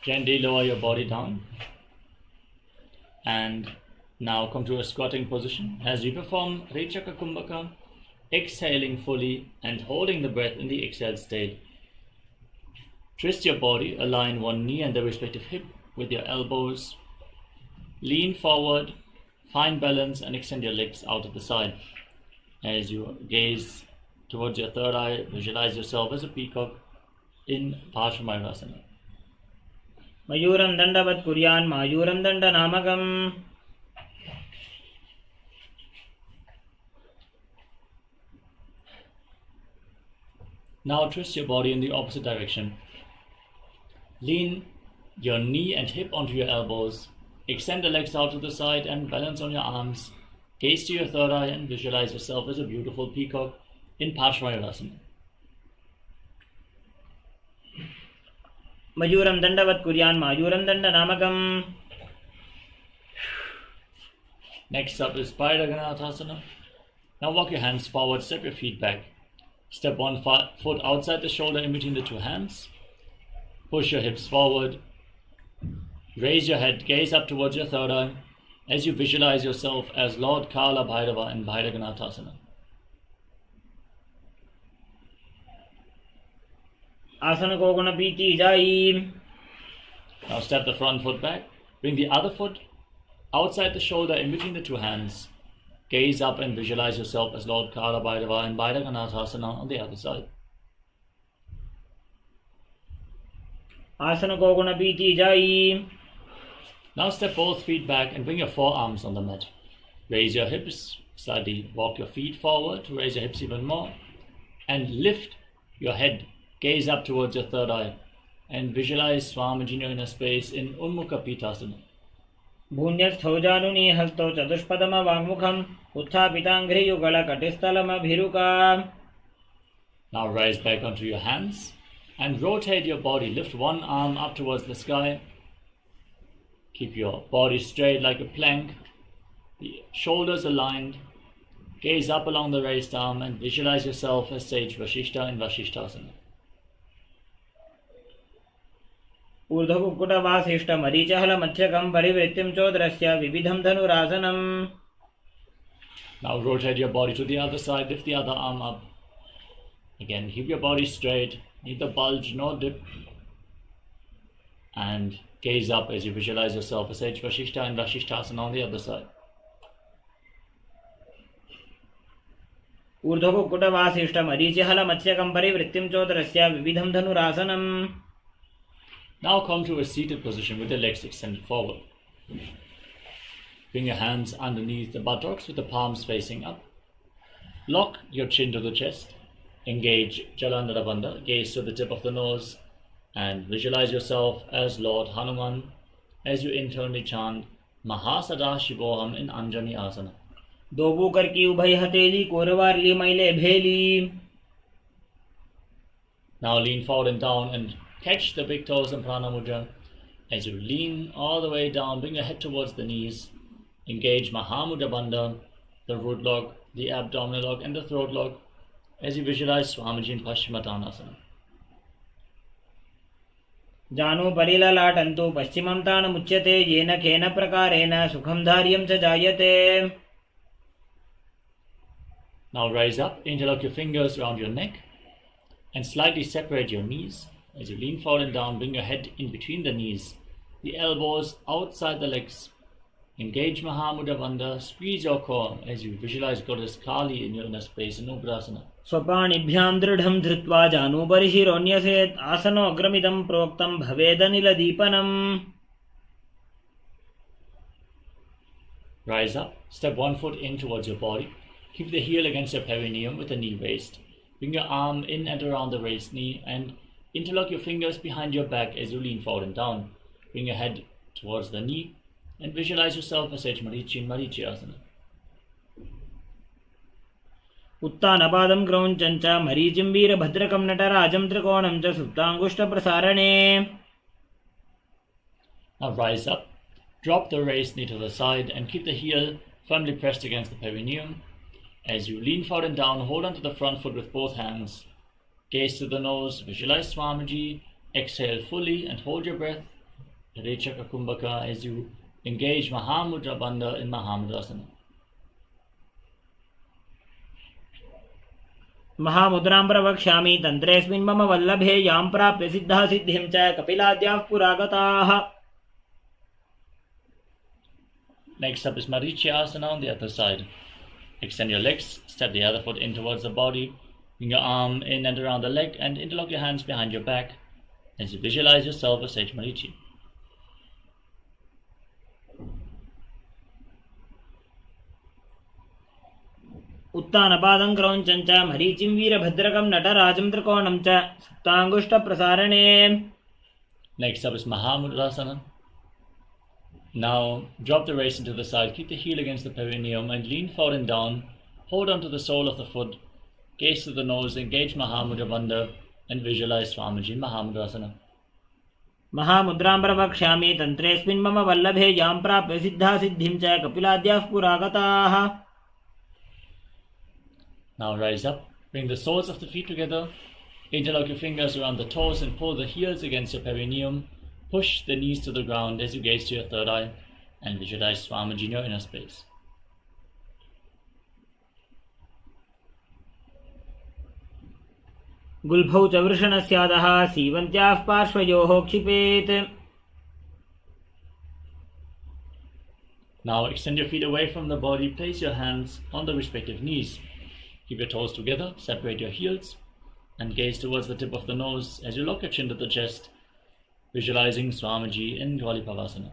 Gently lower your body down. And now come to a squatting position as we perform Rechaka Kumbhaka, exhaling fully and holding the breath in the exhaled state. Twist your body, align one knee and the respective hip with your elbows. Lean forward, find balance and extend your legs out to the side. As you gaze towards your third eye, visualize yourself as a peacock in Paramashivoham. मयूरं दंडवत् कुर्यान् मायूरं दंडनामकम्. Now twist your body in the opposite direction. Lean your knee and hip onto your elbows. Extend the legs out to the side and balance on your arms. Gaze to your third eye and visualize yourself as a beautiful peacock in Paramashivoham. मयूरं दंडवत् कुर्यान् मायूरं दंडनामकम्. Next up is Asana. Now walk your hands forward, step your feet back. Step one foot outside the shoulder in between the two hands. Push your hips forward. Raise your head, gaze up towards your third eye as you visualize yourself as Lord Kala Bhairava in Asana. आसन को गुण पीती जाई. Now step the front foot back. Bring the other foot outside the shoulder in between the two hands. Gaze up and visualize yourself as Lord Kala Bhairava in Asana on the other side. आसन को गुण पीती जाई. Now step both feet back and bring your forearms on the mat. Raise your hips slightly. Walk your feet forward to raise your hips even more. And lift your head. Gaze up towards your third eye. And visualize Swamiji in a space in Unmukha Pitasana. भून्यस्थौ जानुनी हस्तौ चतुष्पदम वाङ्मुखम् उत्थापिताङ्घ्रियुगलकटिस्थलमभिरुका. Now rise back onto your hands and rotate your body. Lift one arm up towards the sky. Keep your body straight like a plank. The shoulders aligned. Gaze up along the raised arm and visualize yourself as Sage Vashishta in Vashishtasana. ऊर्ध्वकुक्कुटवासिष्ठ मरीचहल मध्यकं परिवृत्तिं चोदरस्य विविधं धनुरासनम्. Now rotate your body to the other side. Lift the other arm up. Again, keep your body straight. Neither bulge nor dip. And gaze up as you visualize yourself as Sage Vashishta and Vashishtasana on the other side. ऊर्ध्वकुक्कुटवासिष्ठ मरीचहल मध्यकं परिवृत्तिं चोदरस्य विविधं धनुरासनम्. Now come to a seated position with your legs extended forward. Bring your hands underneath the buttocks with the palms facing up. Lock your chin to the chest. Engage Jalandhara Bandha. Gaze to the tip of the nose and visualize yourself as Lord Hanuman as you internally chant Mahasada-shivoham in Anjani Asana. दोबू कर की उभय हथेली कोरवारली मैले भेली. Now lean forward and down and catch the big toes in Prana Mudra. As you lean all the way down, bring your head towards the knees. Engage Mahamudra Bandha, the root lock, the abdominal lock and the throat lock as you visualize Swamiji in Paschimottanasana. जानु परिललाटन्तु पश्चिमं तानमुच्यते येन केन प्रकारेण सुखं धार्यं च जायते. Now rise up, interlock your fingers around your neck and slightly separate your knees. As you lean forward and down, bring your head in between the knees. the elbows outside the legs. Engage Mahamudra Bandha, squeeze your core as you visualize Goddess Kali in your inner space in Ugrasana. स्वपाणिभ्यां दृढं धृत्वा जानुभरि शिरोन्यसेत् आसनोऽग्रमिदं प्रोक्तं भवेदनिलदीपनम्. Rise up, step one foot in towards your body. Keep the heel against your perineum with the knee raised. Bring your arm in and around the raised knee and interlock your fingers behind your back as you lean forward and down. Bring your head towards the knee and visualize yourself as Marichi in Marichi Asana. उत्तानपादं क्रौञ्चं च मरीचिं वीरभद्रकं नटराजं त्रिकोणं च सुप्ताङ्गुष्ठप्रसारणे. Now rise up, drop the raised knee to the side and keep the heel firmly pressed against the perineum. As you lean forward and down, hold onto the front foot with both hands. Gaze to the nose, visualize Swamiji, exhale fully and hold your breath. Rechaka Kumbhaka as you engage Mahamudra Bandha in Mahamudrasana. महामुद्रां प्रवक्ष्यामि तन्त्रेऽस्मिन् मम वल्लभे यां प्राप्य सिद्धा सिद्धिं च कपिलाद्याः पुरागताः. Next up is Marichi Asana on the other side. Extend your legs, step the other foot in towards the body, bring your arm in and around the leg and interlock your hands behind your back as you visualize yourself as Sage Marichi. उत्तानपादं क्रौञ्चं च मरीचिं वीरभद्रकं नटराजं त्रिकोणं च सुप्ताङ्गुष्ठप्रसारणे. Next up is Mahamudrasana. Now drop the waist into the side, keep the heel against the perineum and lean forward and down. Hold on to the sole of the foot, gaze to the nose, engage Mahamudra Bandha and visualize Swamiji in Mahamudrasana. महामुद्रां प्रवक्ष्यामि तन्त्रेऽस्मिन् मम वल्लभे यां प्राप्य सिद्धा सिद्धिं च कपिलाद्याः पुरागताः. Now rise up, bring the soles of the feet together, interlock your fingers around the toes and pull the heels against your perineum. Push the knees to the ground as you gaze to your third eye and visualize Swamiji in your inner space. गुल्फौ च वृषणस्यादः सीवन्त्याः पार्श्वयोः क्षिपेत्. Now extend your feet away from the body, place your hands on the respective knees. Keep your toes together, separate your heels and gaze towards the tip of the nose as you lock your chin to the chest, visualizing Swamiji in Dvalipavasana.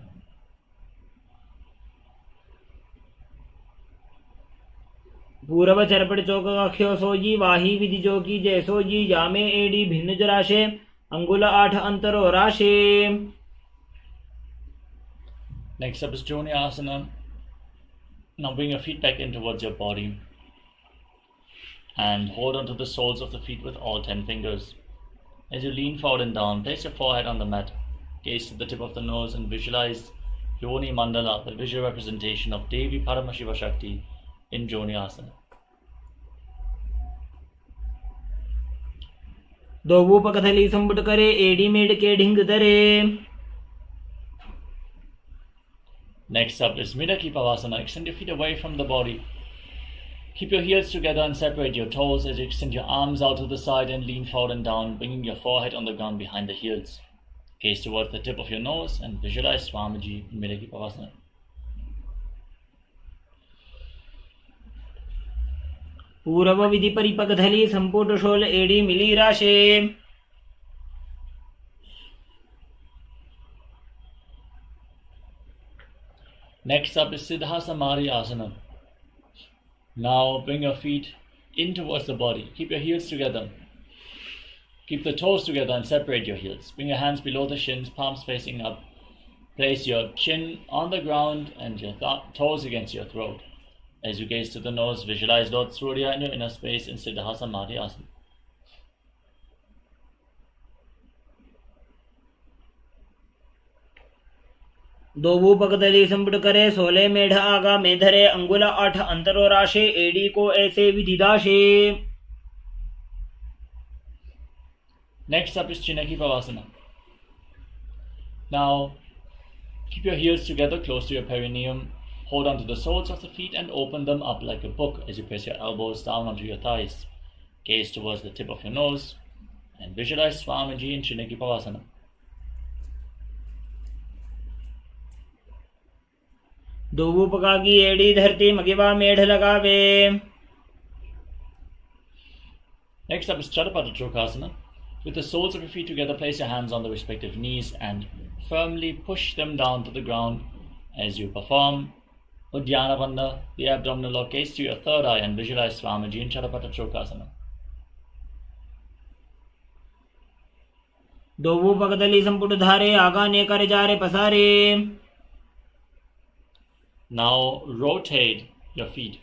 पूरव चरपट चौक अख्यो सोजी वाही विधि जोगी जैसो जी जामे AD भिन्न जराशे अंगुल 8 अंतरो राशे. Next up is Joni Asana. Now bring your feet back in towards your body and hold onto the soles of the feet with all 10 fingers. As you lean forward and down, place your forehead on the mat, gaze to the tip of the nose and visualize Yoni Mandala, the visual representation of Devi Paramashiva Shakti in Joni Asana. दोवूपकथली संपुट करे AD made के ढिंग दरे. Next up is Midaki Pavasana. Extend your feet away from the body. Keep your heels together and separate your toes as you extend your arms out to the side and lean forward and down, bringing your forehead on the ground behind the heels. Gaze towards the tip of your nose and visualize Swamiji in Midaki Pavasana. पूरव विधि परिपकथली संपुट शोल एडी मिली राशे. Next up is Siddhasamari Asana. Now bring your feet in towards the body. Keep your heels together. Keep the toes together and separate your heels. Bring your hands below the shins, palms facing up. Place your chin on the ground and your toes against your throat. As you gaze to the nose, visualize Lord Surya in your inner space in Siddhasamari Asana. दोवूपकथली संपुट करे 16 मेढ आगा में धरे अंगुल 8 अंतरो राशे AD को ऐसे विधिदाशे. Next up is Chinaki Pavasana. Now keep your heels together close to your perineum. Hold on to the soles of the feet and open them up like a book as you press your elbows down onto your thighs. Gaze towards the tip of your nose and visualize Swamiji in Chinaki Pavasana. दोवु पकागी एड़ी धरती मगिवा मेढ़ लगावे. Next up is Chatupartachokasana. With the soles of your feet together, place your hands on the respective knees and firmly push them down to the ground as you perform Uddiyana Bandha, the abdominal lock. Gaze to your third eye and visualize Swamiji in Chatupartachokasana. दोवु पगदली संपुट धारे आगाने करे जारे पसारे. Now rotate your feet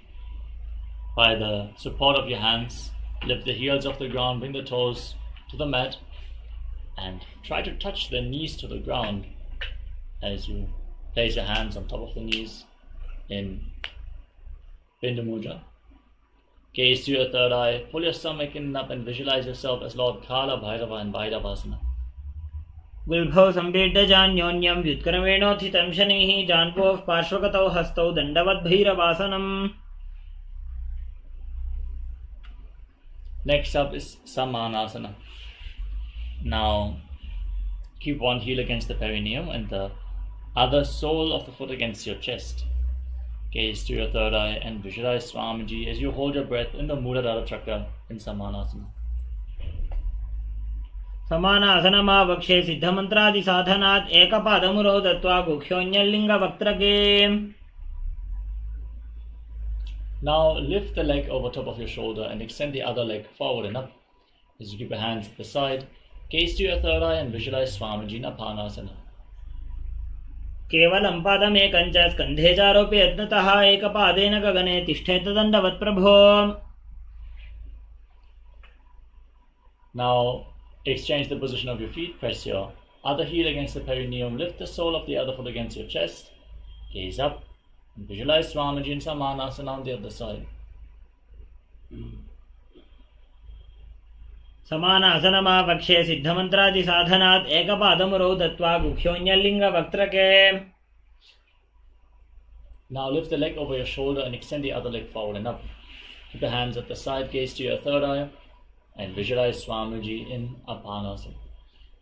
by the support of your hands. Lift the heels off the ground, bring the toes to the mat, and try to touch the knees to the ground as you place your hands on top of the knees in Bindu Mudra. Gaze to your third eye, pull your stomach in and up, and visualize yourself as Lord Kala Bhairava in Bhairavasana. गुल्भौ संवेद्य जान्योन्यं व्युत्क्रमेणोत्थितं शनैः जान्वोः पार्श्वगतौ हस्तौ दण्डवद्भैरवासनम्. Next up is Samanasana. Now keep one heel against the perineum and the other sole of the foot against your chest. Gaze to your third eye and visualize Swamiji as you hold your breath in the Muladhara Chakra in Samanasana. समानासनमावक्षे सिद्धमन्त्रादिसाधनात् एकपादमुरौ दत्त्वा गुह्योऽन्यलिङ्गवक्त्रके. Now lift the leg over top of your shoulder and extend the other leg forward and up. As you keep your hands at the side, gaze to your third eye and visualize Swamiji in Apanasana. केवलं पादमेकं च स्कन्धे चारोपि यत्नतः एकपादेन गगने तिष्ठेत दण्डवत्प्रभो. Now exchange the position of your feet, press your other heel against the perineum, lift the sole of the other foot against your chest, gaze up, and visualize Swamiji in Samanasana on the other side. समानासनमावक्षे सिद्धमन्त्रादिसाधनात् एकपादमुरौ दत्त्वा गुह्योऽन्यलिङ्गवक्त्रके. Now lift the leg over your shoulder and extend the other leg forward and up. Keep your hands at the side, gaze to your third eye, and visualize Swamiji in Apanasana.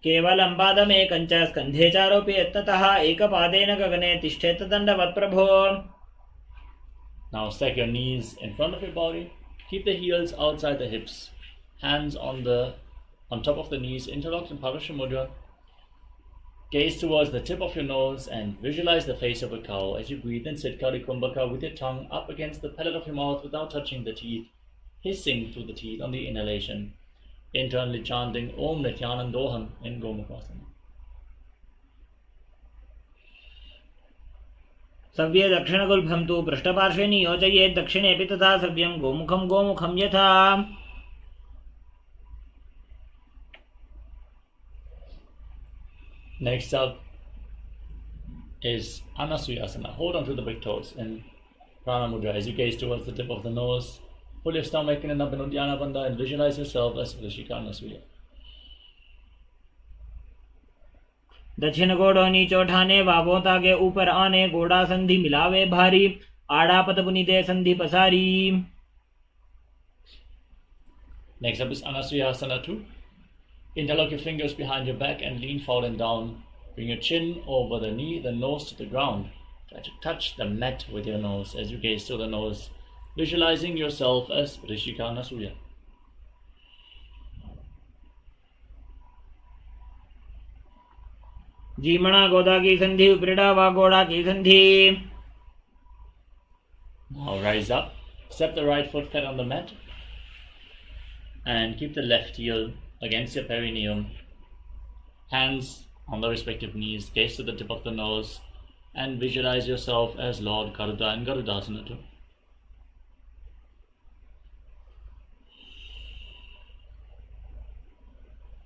केवलं पादमेकं च स्कन्धे चारोपि यत्नतः एकपादेन गगने तिष्ठेत दण्डवत्प्रभो. Now stack your knees in front of your body. Keep the heels outside the hips. Hands on top of the knees, interlocked in Paramashivoham. Gaze towards the tip of your nose and visualize the face of a cow as you breathe in Siddhkari Kumbhaka with your tongue up against the palate of your mouth without touching the teeth, hissing through the teeth on the inhalation, internally chanting Om Nityanandoham in Gomukhasana. सव्ये दक्षिणगुल्भं तु पृष्ठपार्श्वे नियोजयेत् दक्षिणेऽपि तथा सव्यं गोमुखं गोमुखं यथा. Next up is Anasuyasana. Hold on to the big toes in Prana Mudra as you gaze towards the tip of the nose. Pull your stomach in and up in Uddiyana Bandha and visualize yourself as Rishika Anasuya. दक्षिण गोड़ो नीचो ठाने वाबों तागे ऊपर आने गोड़ा संधि मिलावे भारी आड़ा पत पुनि दे संधि पसारी. Next up is Anasuyasana 2. Interlock your fingers behind your back and lean forward and down. Bring your chin over the knee, the nose to the ground. Try to touch the mat with your nose as you gaze to the nose, visualizing yourself as Rishika Anasuya. जीमणा गोदा की संधि उपरिड़ा वा गोड़ा की संधि. Now rise up, step the right foot flat on the mat, and keep the left heel against your perineum. Hands on the respective knees, gaze to the tip of the nose, and visualize yourself as Lord Garuda in Garudasana 2.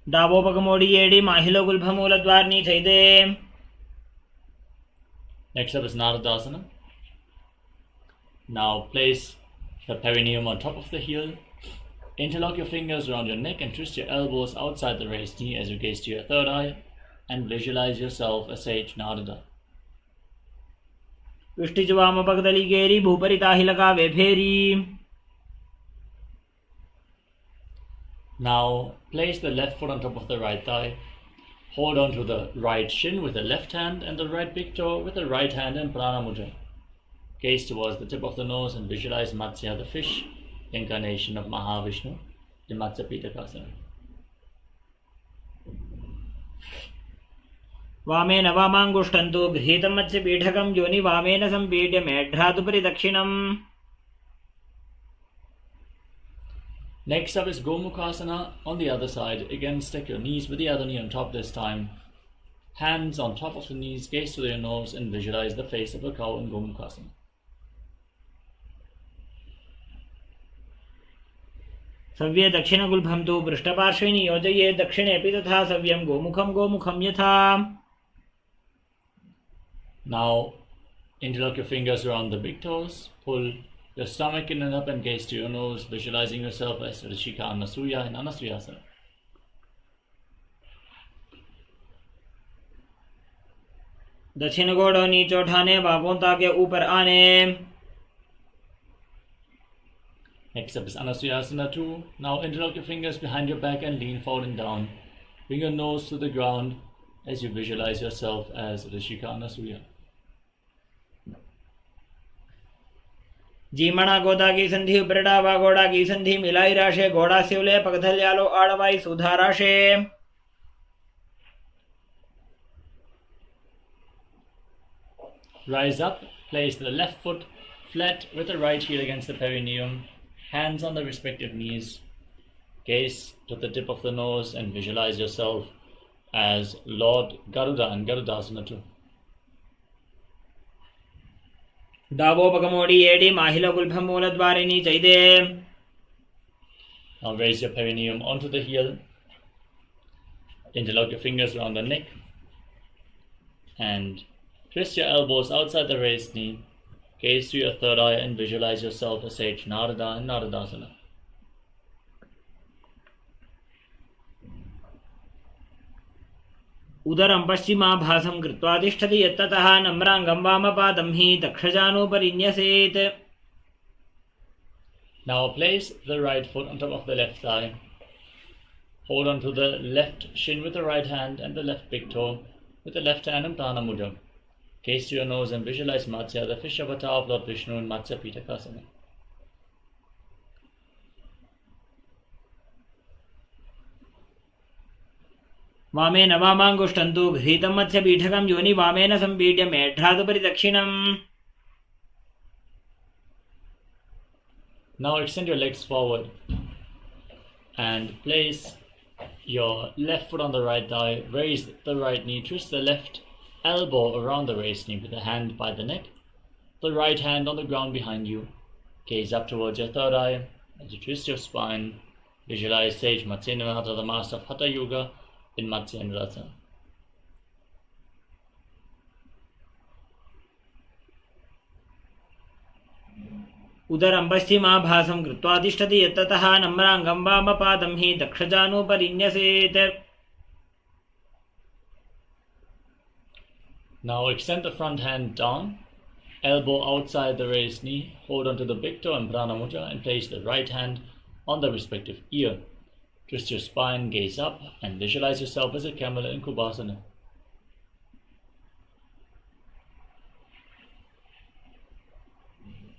डाबो पग मोड़ी एड़ी माहिलो गुल्भमूल द्वारनी छैदे. Next up is Naradasana. Now place the perineum on top of the heel. Interlock your fingers around your neck and twist your elbows outside the raised knee as you gaze to your third eye and visualize yourself as Sage Narada. Vishti वाम पगदली गेरी भूपरि ताहि लगावे फेरी. Now place the left foot on top of the right thigh. Hold on to the right shin with the left hand and the right big toe with the right hand in Prana Mudra. Gaze towards the tip of the nose and visualize Matsya, the fish, incarnation of Mahavishnu, in Matsya Pitakasana. वामेन वामाङ्गुष्ठन्तु गृहीतं मत्स्यपीठकं योनि वामेन सम्पीड्य मेढ्रादुपरि दक्षिणम्. Next up is Gomukhasana on the other side. Again, stack your knees with the other knee on top this time. Hands on top of the knees, gaze to your nose and visualize the face of a cow in Gomukhasana. सव्ये दक्षिणगुल्भं तु पृष्ठपार्श्वे नियोजये दक्षिणेऽपि तथा सव्यं गोमुखं यथा. Now, interlock your fingers around the big toes. Pull your stomach in and up and gaze to your nose, visualizing yourself as Rishika Anasuya in Anasuyasana. दक्षिण गोड़ नीचे उठाने बाहों ताके ऊपर आने. Next up is Anasuyasana 2. Now interlock your fingers behind your back and lean forward and down. Bring your nose to the ground as you visualize yourself as Rishika Anasuya. जीमणा गोदा की संधि उपरडावा गोड़ा की संधि मिलाई राशे घोड़ा सिवले पगथल्यालो आड़वाई सुधा राशे. Rise up, place the left foot flat with the right heel against the perineum, hands on the respective knees. Gaze to the tip of the nose and visualize yourself as Lord Garuda in Garudasana 2. डाबो पगमोड़ी एडी माहिला गुल्भम मूलद्वारिणी चैदे. Now raise your perineum onto the heel. Interlock your fingers around the neck and twist your elbows outside the raised knee. Gaze to your third eye and visualize yourself as Sage Narada in Naradasana. उदरं पश्चिमाभासं कृत्वा तिष्ठति यत्ततः नम्राङ्गं वामपादं हि दक्षजानुपरिन्यसेत्. Now place the right foot on top of the left thigh. Hold on to the left shin with the right hand and the left big toe with the left hand in Prana Mudra. Gaze to your nose and visualize Matsya, the fish avatar of Lord Vishnu in Matsya Pitakasana. वामेन वामाङ्गुष्ठन्तु गृहीतं मत्स्यपीठकं योनि वामेन सम्पीड्य मेढ्रादुपरि दक्षिणम्. Now extend your legs forward and place your left foot on the right thigh, raise the right knee, twist the left elbow around the raised knee with the hand by the neck, the right hand on the ground behind you. Gaze up towards your third eye as you twist your spine. Visualize Sage Matsyendranath, the master of Hatha Yoga, in Matsyendrasana. उदरं पश्चिमाभासं कृत्वा तिष्ठति यत्ततः नम्राङ्गं वामपादं हि दक्षजानुपरिन्यसेत्. Now extend the front hand down, elbow outside the raised knee, hold onto the big toe in Prana Mudra and place the right hand on the respective ear. Twist your spine, gaze up and visualize yourself as a camel in Kubhasana.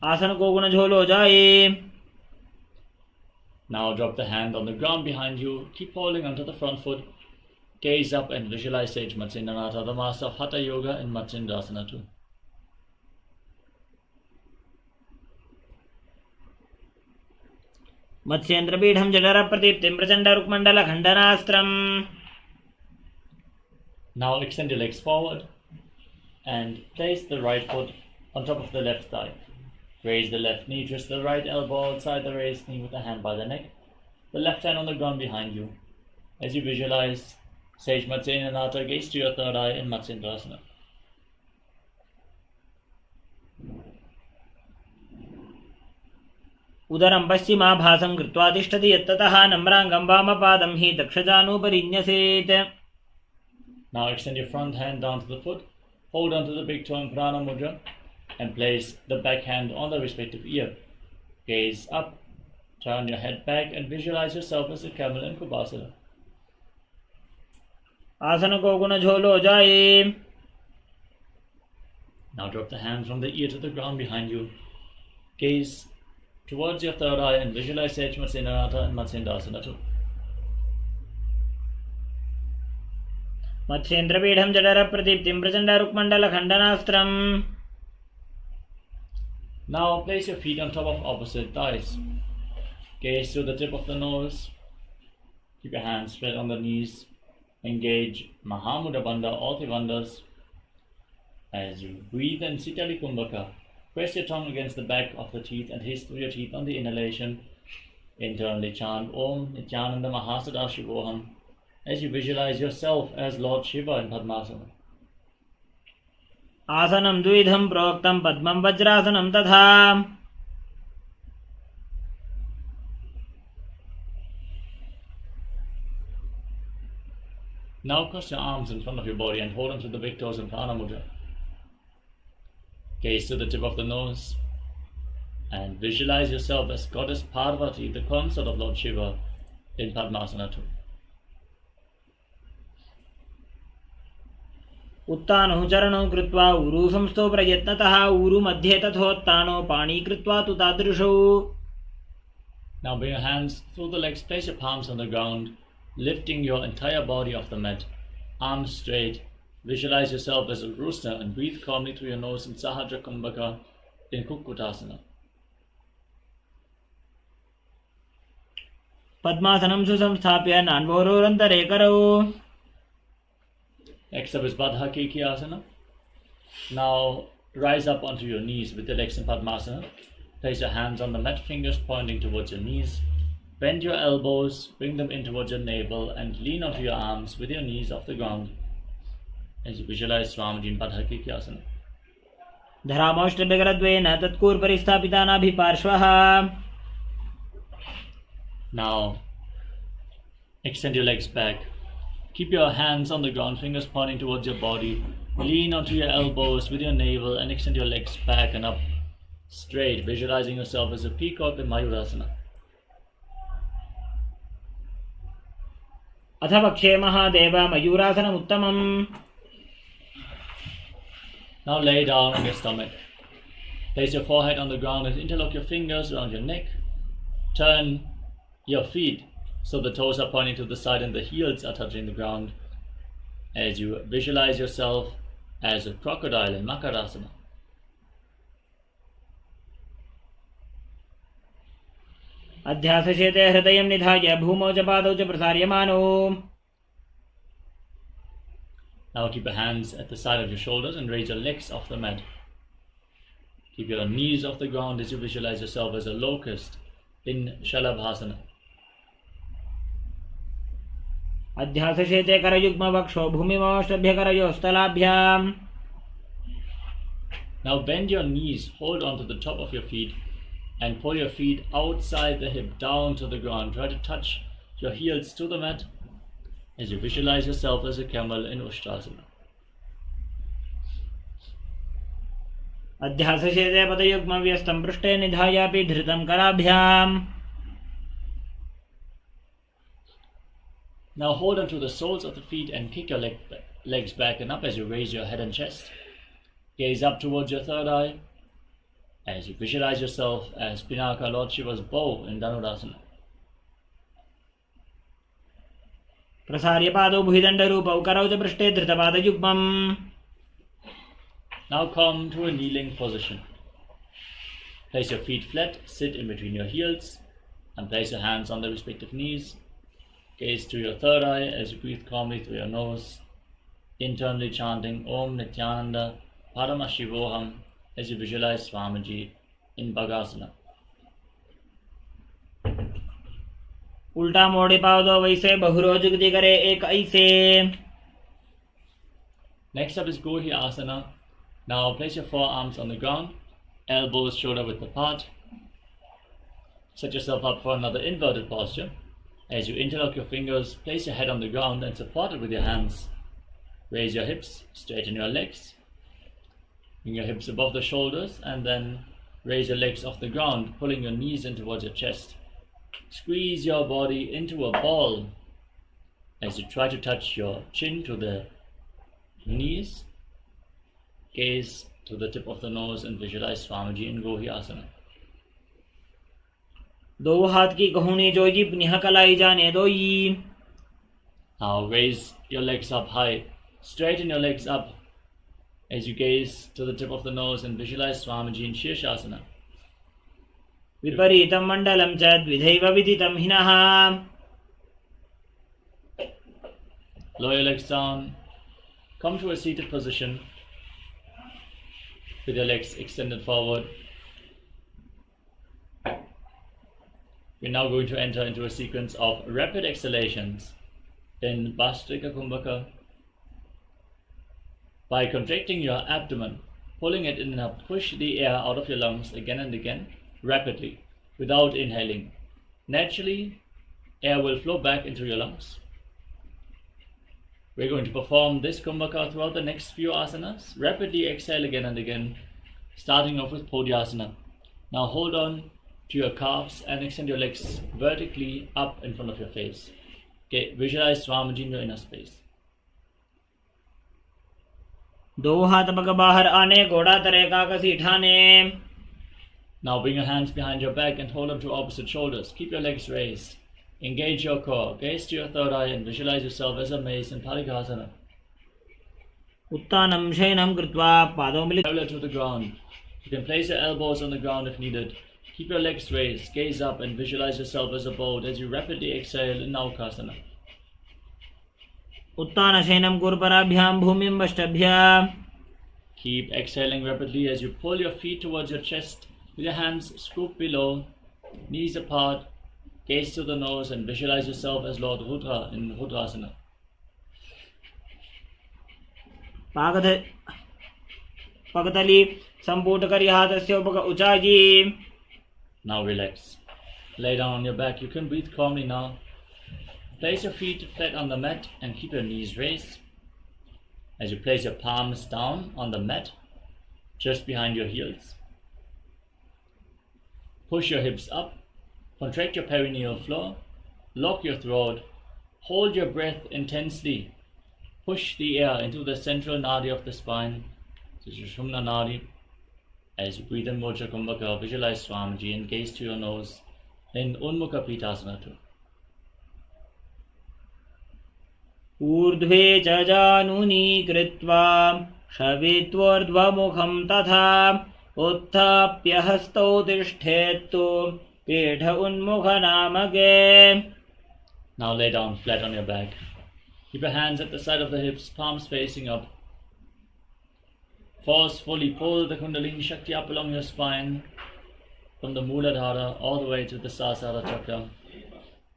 आसन को गुण झोलो जाए. Now drop the hand on the ground behind you, keep holding onto the front foot, gaze up and visualize Sage Matsyendranath, the master of Hatha Yoga in Matsyendrasana 2. मत्स्येन्द्रपीठं जठरप्रदीप्तिं प्रचण्डरुक्मण्डलखण्डनास्त्रम्. Now extend your legs forward and place the right foot on top of the left thigh. Raise the left knee, twist the right elbow outside the raised knee with the hand by the neck, the left hand on the ground behind you. As you visualize Sage Matsyendranath, gaze to your third eye in Matsyendrasana. उदरं पश्चिमाभासं कृत्वा तिष्ठति यत्ततः नम्राङ्गं वामपादं हि दक्षजानुपरिन्यसेत्. Now extend your front hand down to the foot, hold on to the big toe in Prana Mudra and place the back hand on the respective ear. Gaze up, turn your head back and visualize yourself as a camel in Kubhasana. आसन को गुण झोलो जाए. Now drop the hands from the ear to the ground behind you. Gaze towards your third eye and visualize Sage Matsyendranath and Matsyendasana too. मत्स्येन्द्रपीठं जठरप्रदीप्तिं प्रचण्डरुक्मण्डलखण्डनास्त्रम्. Now place your feet on top of opposite thighs. Gaze to the tip of the nose. Keep your hands spread on the knees. Engage Mahamudra Bandha, all three bandhas. As you breathe in Sitali Kumbhaka, press your tongue against the back of the teeth and hiss through your teeth on the inhalation. Internally chant Om Nityananda Mahasadashivoham as you visualize yourself as Lord Shiva in Padmasana. आसनं द्विधं प्रोक्तं पद्मं वज्रासनं तथा. Now cross your arms in front of your body and hold onto the big toes in Prana Mudra. Gaze to the tip of the nose and visualize yourself as Goddess Parvati, the consort of Lord Shiva, in Padmasana too. उत्तानो चरणौ कृत्वा ऊरु संस्थो प्रयत्नतः ऊरु मध्ये तथोत्तानो पाणी कृत्वा तु तादृशौ. Now bring your hands through the legs, place your palms on the ground, lifting your entire body off the mat, arms straight. Visualize yourself as a rooster and breathe calmly through your nose in Sahajra Kumbhaka in Kukkutasana. पद्मासनं सुसंस्थाप्य नान्वोरोरन्तरे करौ. Next up is Baddha Keki Asana. Now rise up onto your knees with your legs in Padmasana. Place your hands on the mat, fingers pointing towards your knees. Bend your elbows, bring them in towards your navel and lean onto your arms with your knees off the ground as you visualize Swamiji in Baddha Keki Asana. धरामौष्टभिकरद्वेन तत्कूर्परिस्थापितानाभिपार्श्वः. Now extend your legs back. Keep your hands on the ground, fingers pointing towards your body. Lean onto your elbows with your navel and extend your legs back and up straight, visualizing yourself as a peacock in Mayurasana. अथ पक्षे महादेव मयूरासनम् उत्तमम्. Now lay down on your stomach. Place your forehead on the ground and interlock your fingers around your neck. Turn your feet so the toes are pointing to the side and the heels are touching the ground as you visualize yourself as a crocodile in Makarasana. अध्यासशेते हृदयं निधाय भूमौ च पादौ च प्रसार्यमानो. Now keep your hands at the side of your shoulders and raise your legs off the mat. Keep your knees off the ground as you visualize yourself as a locust in Shalabhasana. अध्यासशेते करयुग्मवक्षो भूमिमौष्टभ्यकरयोस्तलाभ्याम्. Now bend your knees, hold onto the top of your feet and pull your feet outside the hip down to the ground. Try to touch your heels to the mat as you visualize yourself as a camel in Ushtrasana. अध्यासशेते पदयुग्मव्यस्तं पृष्ठे निधायापि धृतं कराभ्याम्. Now hold onto the soles of the feet and kick your legs back and up as you raise your head and chest. Gaze up towards your third eye as you visualize yourself as Pinaka, Lord Shiva's bow in Dhanurasana. प्रसार्य पादौ भुजदण्डरूपौ करौ च पृष्ठे धृतपादयुग्मम्. Now come to a kneeling position. Place your feet flat, sit in between your heels and place your hands on the respective knees. Gaze to your third eye as you breathe calmly through your nose, internally chanting Om Nityananda Paramashivoham as you visualize Swamiji in Bhagasana. उल्टा मोड़े पादौ वैसे बहुरोजुगति करे एक ऐसे. Next up is Gohi Asana. Now place your forearms on the ground, elbows shoulder width apart. Set yourself up for another inverted posture. As you interlock your fingers, place your head on the ground and support it with your hands. Raise your hips, straighten your legs. Bring your hips above the shoulders and then raise your legs off the ground, pulling your knees in towards your chest. Squeeze your body into a ball as you try to touch your chin to the knees. Gaze to the tip of the nose and visualize Swamiji in Gohi Asana. दो हाथ की कहुनी जोजी पुनः कलाई जाने दोई. Now raise your legs up high, straighten your legs up as you gaze to the tip of the nose and visualize Swamiji in Shirshasana. विपरीतं मण्डलं च द्विधैव विदितं हिनः. Lower your legs down, come to a seated position with your legs extended forward. We're now going to enter into a sequence of rapid exhalations in Bhastrika Kumbhaka. By contracting your abdomen, pulling it in and up, push the air out of your lungs again and again, rapidly, without inhaling. Naturally, air will flow back into your lungs. We're going to perform this Kumbhaka throughout the next few asanas. Rapidly exhale again and again, starting off with Podyasana. Now hold on to your calves and extend your legs vertically up in front of your face. Okay, visualize Swamiji in your inner space. दो हाथ पग बाहर आने घोड़ा तरे का कसी ठाने. Now bring your hands behind your back and hold on to opposite shoulders. Keep your legs raised. Engage your core. Gaze to your third eye and visualize yourself as a mace in Parikasana. उत्तानं शयनं कृत्वा पादौ मिलित. Parallel to the ground. You can place your elbows on the ground if needed. Keep your legs raised. Gaze up and visualize yourself as a boat as you rapidly exhale in Naukasana. उत्तान शयनं कुर्पराभ्यां भूमिं वष्टभ्य. Keep exhaling rapidly as you pull your feet towards your chest with your hands scooped below, knees apart. Gaze to the nose and visualize yourself as Lord Rudra in Rudrasana. पगतली संपूट करी हाथस्य उपक उचाजी. Now relax. Lay down on your back. You can breathe calmly now. Place your feet flat on the mat and keep your knees raised. As you place your palms down on the mat, just behind your heels. Push your hips up. Contract your perineal floor. Lock your throat. Hold your breath intensely. Push the air into the central nadi of the spine, Sushumna nadi. As you breathe in Mocha Kumbhaka, visualize Swamiji and gaze to your nose in Unmukha Pitasana 2. ऊर्ध्वे च जानुनी कृत्वा शवित्वोर्ध्वमुखं तथा उत्थाप्य हस्तौ तिष्ठेत्तु पीठ उन्मुखनामके. Now lay down flat on your back. Keep your hands at the side of the hips, palms facing up. Forcefully pull the Kundalini Shakti up along your spine from the Mooladhara all the way to the Sahasrara Chakra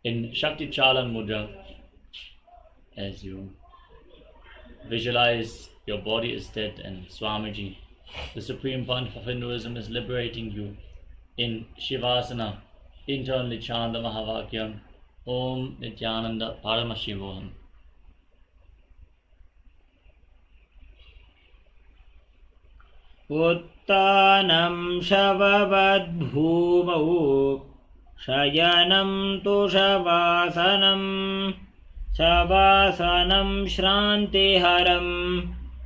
in Shakti Chalan Mudra. As you visualize your body is dead and Swamiji, the supreme point of Hinduism, is liberating you in Shivasana. Internally chant the Mahavakya Om Nityananda Paramashivoham. उत्तानं शववद्भूमौ शयनं तुषवासनं शवासनं श्रान्तिहरं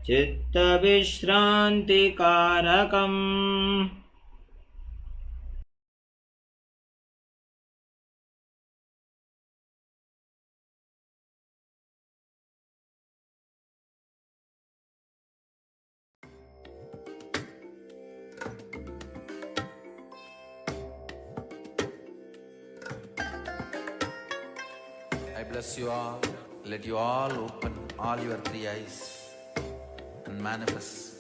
चित्तविश्रान्तिकारकम्. I bless you all. Let you all open all your three eyes and manifest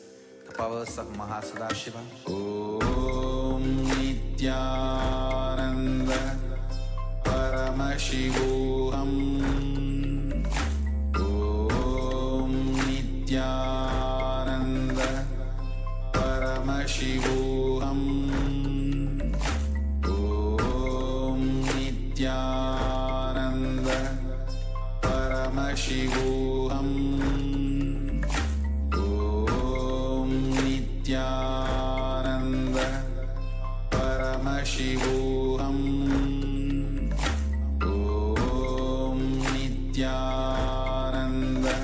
the powers of Mahasadashiva. Om Nityananda Paramashivoham. Om Nityananda Paramashivoham. Om Nityananda Paramashivoham. Om Nityananda Paramashivoham. Om Nityananda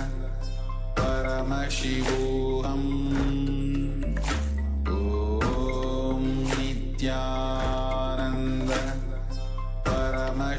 Paramashivoham.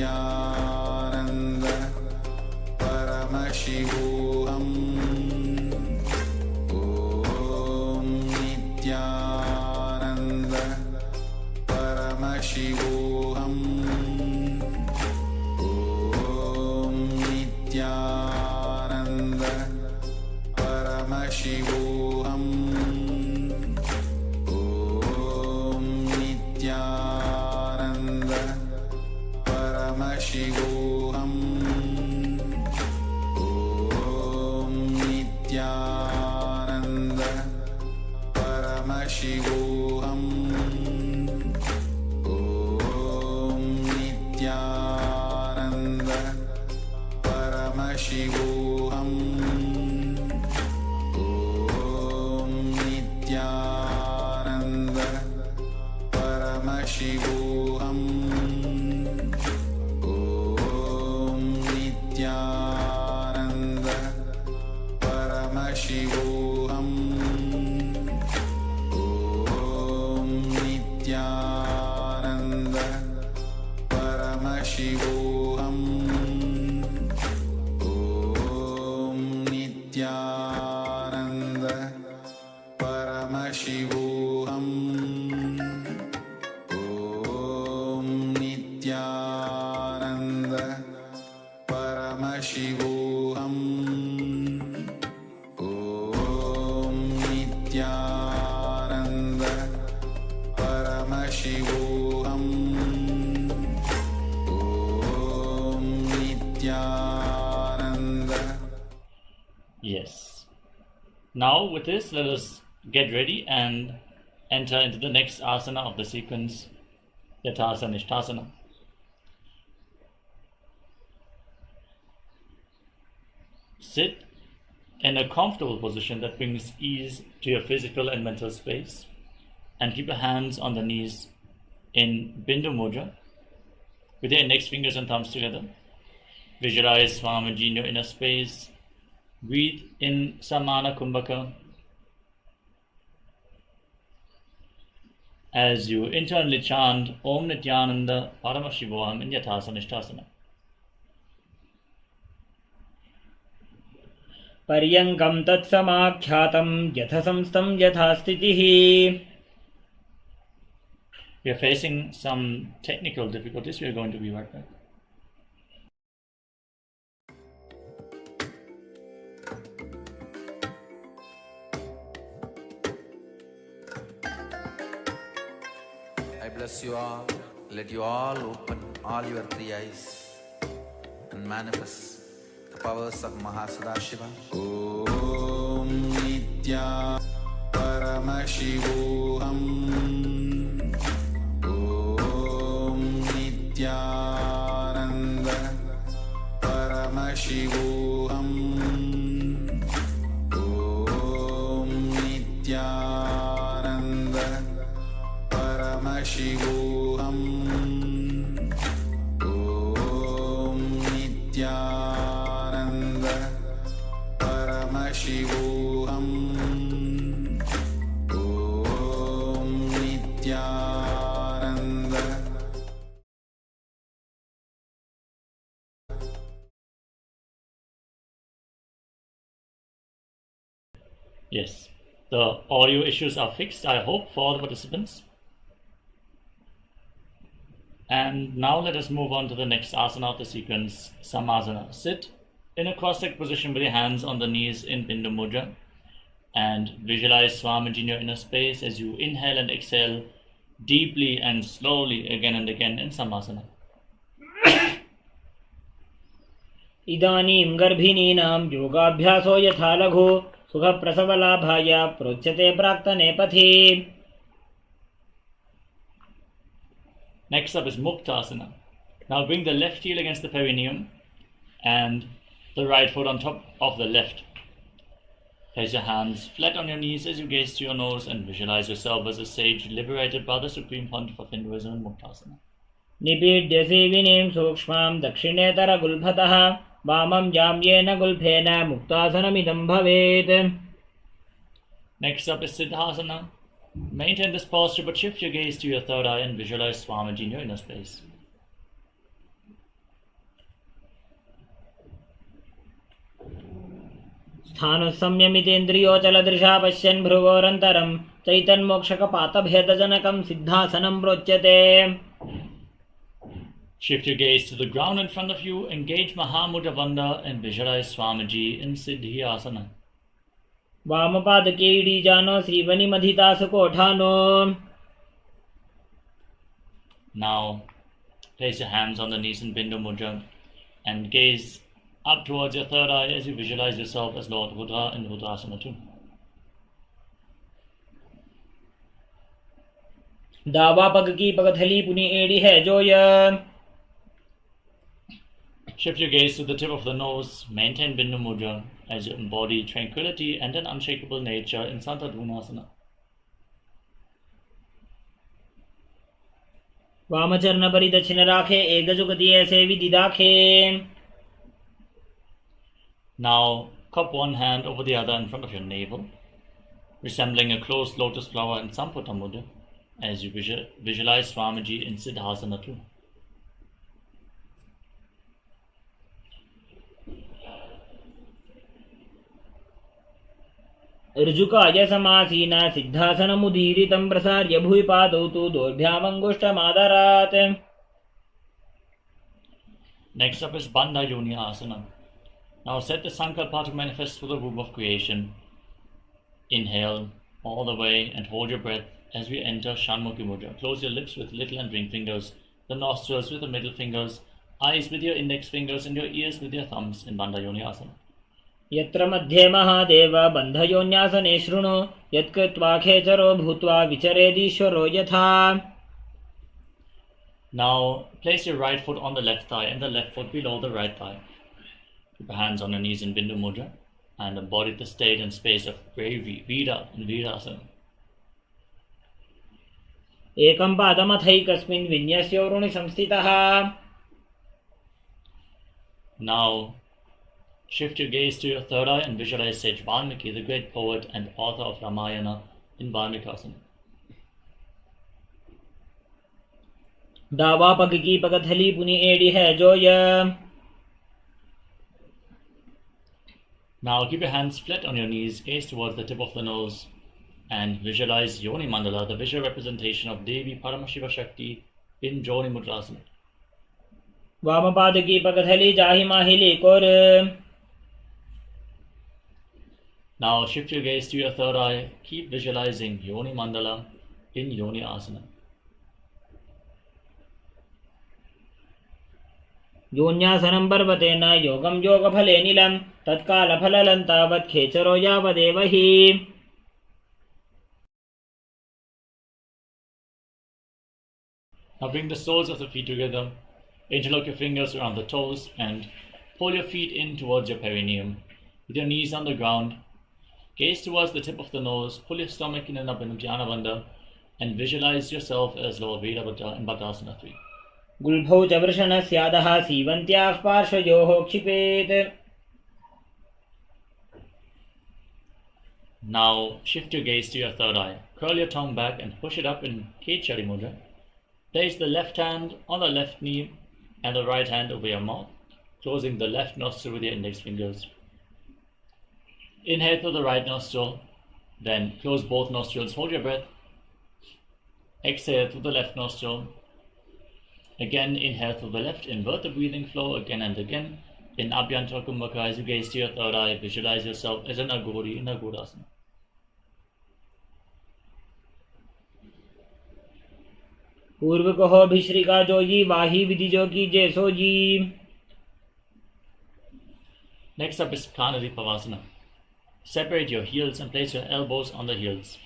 Nityananda Paramashivoham Om Nityananda Paramashivoham Om Nityananda Paramashivoham Om Nityananda Paramashivoham Om Nityananda Paramashivoham Om Nityananda Paramashivoham Om Nityananda Paramashivoham Om Nityananda Paramashivoham Om Nityananda Paramashivoham Om Nityananda Paramashivoham Om Nityananda Paramashivoham Om Nityananda Paramashivoham Om Nityananda. Yes. Now with this, let us get ready and enter into the next asana of the sequence, Yathasana Ishtasana. Sit in a comfortable position that brings ease to your physical and mental space, and keep your hands on the knees in Bindu Mudra with your index fingers and thumbs together. Visualize Swamiji in your inner space. Breathe in Samana Kumbhaka as you internally chant Om Nityananda Paramashivoham in Yathasana Ishtasana. पर्यङ्कं तत्समाख्यातं यथसंस्थं यथास्थितिः. We are facing some technical difficulties. We are going to be right back. I bless you all. Let you all open all your three eyes and manifest the powers of Mahasadashiva. Om Nitya Paramashivoham Om Nityananda Paramashivoham Om Nityananda Paramashivoham Om Nityananda Paramashivoham Om Nityananda. Yes, the audio issues are fixed, I hope, for all the participants. And now let us move on to the next asana of the sequence, Samasana. Sit in a cross-legged position with your hands on the knees in Bindu Mudra, and visualize Swamiji in your inner space as you inhale and exhale deeply and slowly again and again in Samasana. इदानीं गर्भिणीनां योगाभ्यासो यथा लघु सुखप्रसवलाभाय प्रोच्यते प्राक्तने पथि. Next up is Muktasana. Now bring the left heel against the perineum and the right foot on top of the left. Place your hands flat on your knees as you gaze to your nose and visualize yourself as a sage liberated by the Supreme Pontiff of Hinduism in Muktasana. निपीड्य सेविनीं सूक्ष्मां दक्षिणेतरगुल्फतः वामं जाम्येन गुल्फेन मुक्तासनमिदं भवेत्. Next up is Siddhasana. Maintain this posture but shift your gaze to your third eye and visualize Swamiji in your inner space. स्थानुसंयमितेन्द्रियोचलदृशा पश्यन् भ्रुवोरन्तरं चैतन्मोक्षकपातभेदजनकं सिद्धासनं प्रोच्यते. Shift your gaze to the ground in front of you, engage Mahamudra Bandha and visualize Swamiji in Siddhi Asana. वामपादके इडीजानो श्रीवनिमधितासुकोठानो. Now, place your hands on the knees in Bindu Mudra and gaze up towards your third eye as you visualize yourself as Lord Rudra in Rudrasana 2. दावा पग की पगथली पुनि एड़ी है जोय. Shift your gaze to the tip of the nose, maintain Bindu Mudra as you embody tranquility and an unshakable nature in Santadhunasana. वामचरण परि दक्षिण राखे एक जुगति ऐसे विधि दाखे. Now, cup one hand over the other in front of your navel, resembling a closed lotus flower in Samputta Mudra as you visualize Swamiji in Siddhasana 2. ऋजुकाय समासीना सिद्धासनमुदीरितं प्रसार्य भूय पादौ तु दोर्भ्यामङ्गुष्ठमादरात्. Next up is Bandha Yoni Asana. Now set the sankalpa to manifest through the womb of creation. Inhale all the way and hold your breath as we enter Shanmukhi Mudra. Close your lips with little and ring fingers, the nostrils with the middle fingers, eyes with your index fingers and your ears with your thumbs in Bandha Yoni Asana. यत्र मध्ये महादेव बन्धयोन्यासने शृणु यत्कृत्वा खेचरो भूत्वा विचरेदीश्वरो यथा. Now place your right foot on the left thigh and the left foot below the right thigh. Keep your hands on your knees in Bindu Mudra and embody the state and space of bravery, Vira in Virasana. एकं पादमथैकस्मिन् विन्यस्योरुणि संस्थितः. Now shift your gaze to your third eye and visualize sage Valmiki, the great poet and author of Ramayana, in Valmikasana. दावा पग की पगथली पुनि एड़ी है जोय. Now keep your hands flat on your knees, gaze towards the tip of the nose, and visualize Yoni Mandala, the visual representation of Devi Paramashiva Shakti in Joni Mudrasana. वामपाद की पगथली जाहि माहिली core. Now shift your gaze to your third eye, keep visualizing Yoni Mandala in Yoni Asana. योन्यासनं पर्वतेन योगं योगफले नीलं तत्कालफललं तावत् खेचरो यावदेव हि. Now bring the soles of the feet together, interlock your fingers around the toes and pull your feet in towards your perineum. With your knees on the ground, gaze towards the tip of the nose, pull your stomach in and up in Uddiyana Bandha and visualize yourself as Lord Veerabhadra in Bhadrasana 3. गुल्भौ च वृषणस्यादः सीवन्त्याः पार्श्वयोः क्षिपेत्. Now shift your gaze to your third eye. Curl your tongue back and push it up in Kechari Mudra. Place the left hand on the left knee and the right hand over your mouth, closing the left nostril with your index fingers. Inhale through the right nostril, then close both nostrils, hold your breath. Exhale through the left nostril. Again, inhale through the left, invert the breathing flow again and again. In Abhyantara Kumbhaka, as you gaze to your third eye, visualize yourself as an Agori in Agorasana. पूर्व कहो भिश्रिका जोजी वाही विधि जो कीजे sooji. Next up is Kanadi Pavasana. Separate your heels and place your elbows on the heels.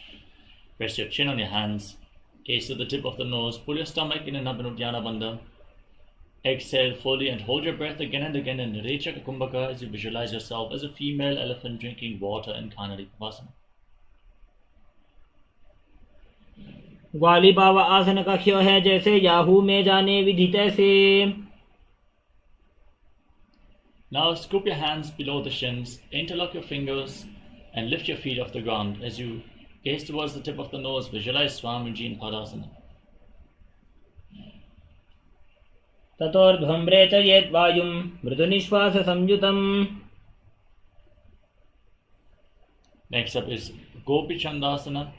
Press your chin on your hands. Gaze to the tip of the nose. Pull your stomach in and up in Uddiyana Bandha. Exhale fully and hold your breath again and again in Rechaka Kumbhaka as you visualize yourself as a female elephant drinking water in Kanadi Pavasana. ग्वाली बावा आसन कख्यो है जैसे Yahoo में जाने विधि तैसे. Now scoop your hands below the shins, interlock your fingers and lift your feet off the ground as you gaze towards the tip of the nose. Visualize Swamiji in Padasana. ततोर्ध्वम्रे च येत् वायुं मृदुनिश्वास संयुतम्. Next up is Gopi Chandasana.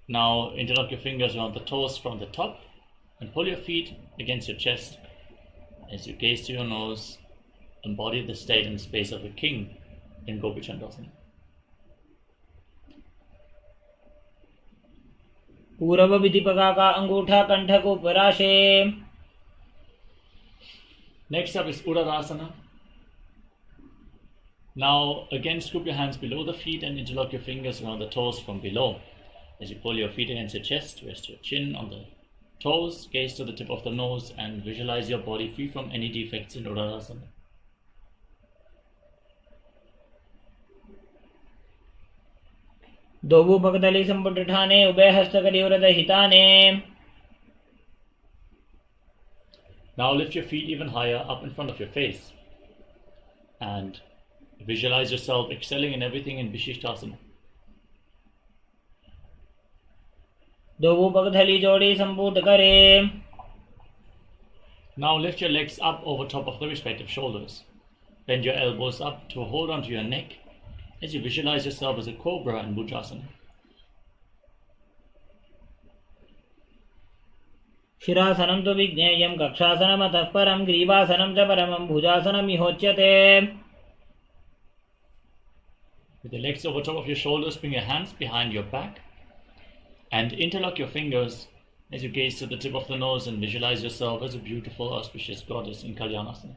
Now interlock your fingers around the toes from the top and pull your feet against your chest as you gaze to your nose. Embody the state and space of a king in Gopi Chandasana. पूर्व विधिपका का अंगूठा कंठ को पराशे. Next up is Uddarasana. Now again scoop your hands below the feet and interlock your fingers around the toes from below. As you pull your feet against your chest, rest your chin on the toes, gaze to the tip of the nose and visualize your body free from any defects in Uddarasana. दोबू पगदली संपुट ठाने उभय हस्त करी वृद हिताने. Now lift your feet even higher up in front of your face and visualize yourself excelling in everything in Vishishtasana. दोबू पगदली जोड़ी संपुट करे. Now lift your legs up over top of the respective shoulders. Bend your elbows up to hold onto your neck as you visualize yourself as a cobra in Bhujasana. शिरासनं तु विज्ञेयं कक्षासनमतः परं ग्रीवासनं च परमं भुजासनमिहोच्यते. With the legs over top of your shoulders, bring your hands behind your back and interlock your fingers as you gaze to the tip of the nose and visualize yourself as a beautiful, auspicious goddess in Kalyanasana.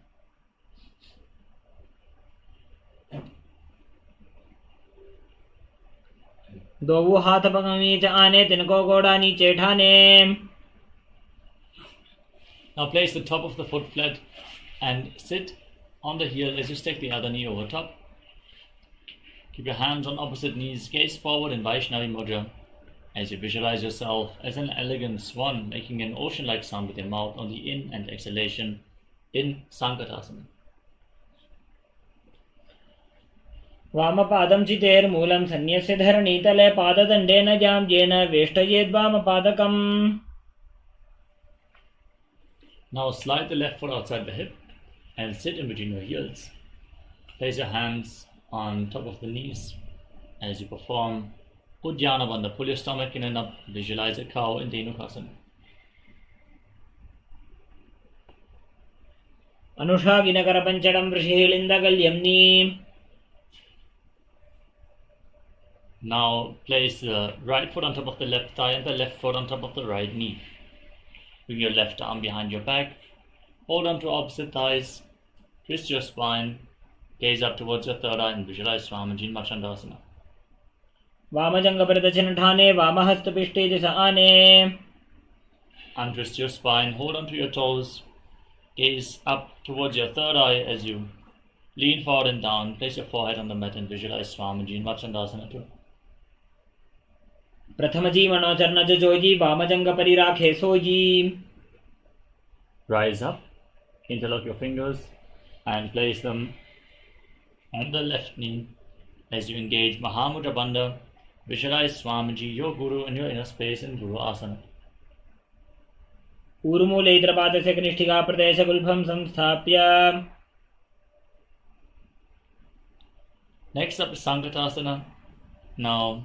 दोबू हाथ पगमी च आने तिनको गोड़ा नीचे ठाने. Now place the top of the foot flat and sit on the heel as you stick the other knee over top. Keep your hands on opposite knees, gaze forward in Vaishnavi Mudra as you visualize yourself as an elegant swan making an ocean-like sound with your mouth on the in and exhalation in Sankatasana. वामपादं चितेर्मूलं सन्न्यस्य धरणीतले पाददण्डेन जाम्येन वेष्टयेद्वामपादकम्. Now slide the left foot outside the hip and sit in between your heels. Place your hands on top of the knees as you perform Uddiyana Bandha. Pull your stomach in and up. Visualize a cow in Dhenukasana. अनुषागिनकरपञ्चडं वृषिलिन्दगल्यम्नि. Now place the right foot on top of the left thigh and the left foot on top of the right knee. Bring your left arm behind your back. Hold on to opposite thighs. Twist your spine. Gaze up towards your third eye and visualize Swamiji in Machandasana. वामजङ्गप्रदक्षिण ठाने वामहस्तपिष्टे दिश आने. Untwist your spine. Hold on to your toes. Gaze up towards your third eye as you lean forward and down. Place your forehead on the mat and visualize Swamiji in Machandasana too. प्रथमजी मनोचरण Joji वामजंग परिराखे sooji. Rise up, interlock your fingers and place them on the left knee as you engage Mahamudra Bandha. Visualize Swamiji, your Guru, in your inner space in Guru Asana. ऊर्मूले इतरपादस्य कनिष्ठिका प्रदेशगुल्भं संस्थाप्य. Next up is Sankatasana. Now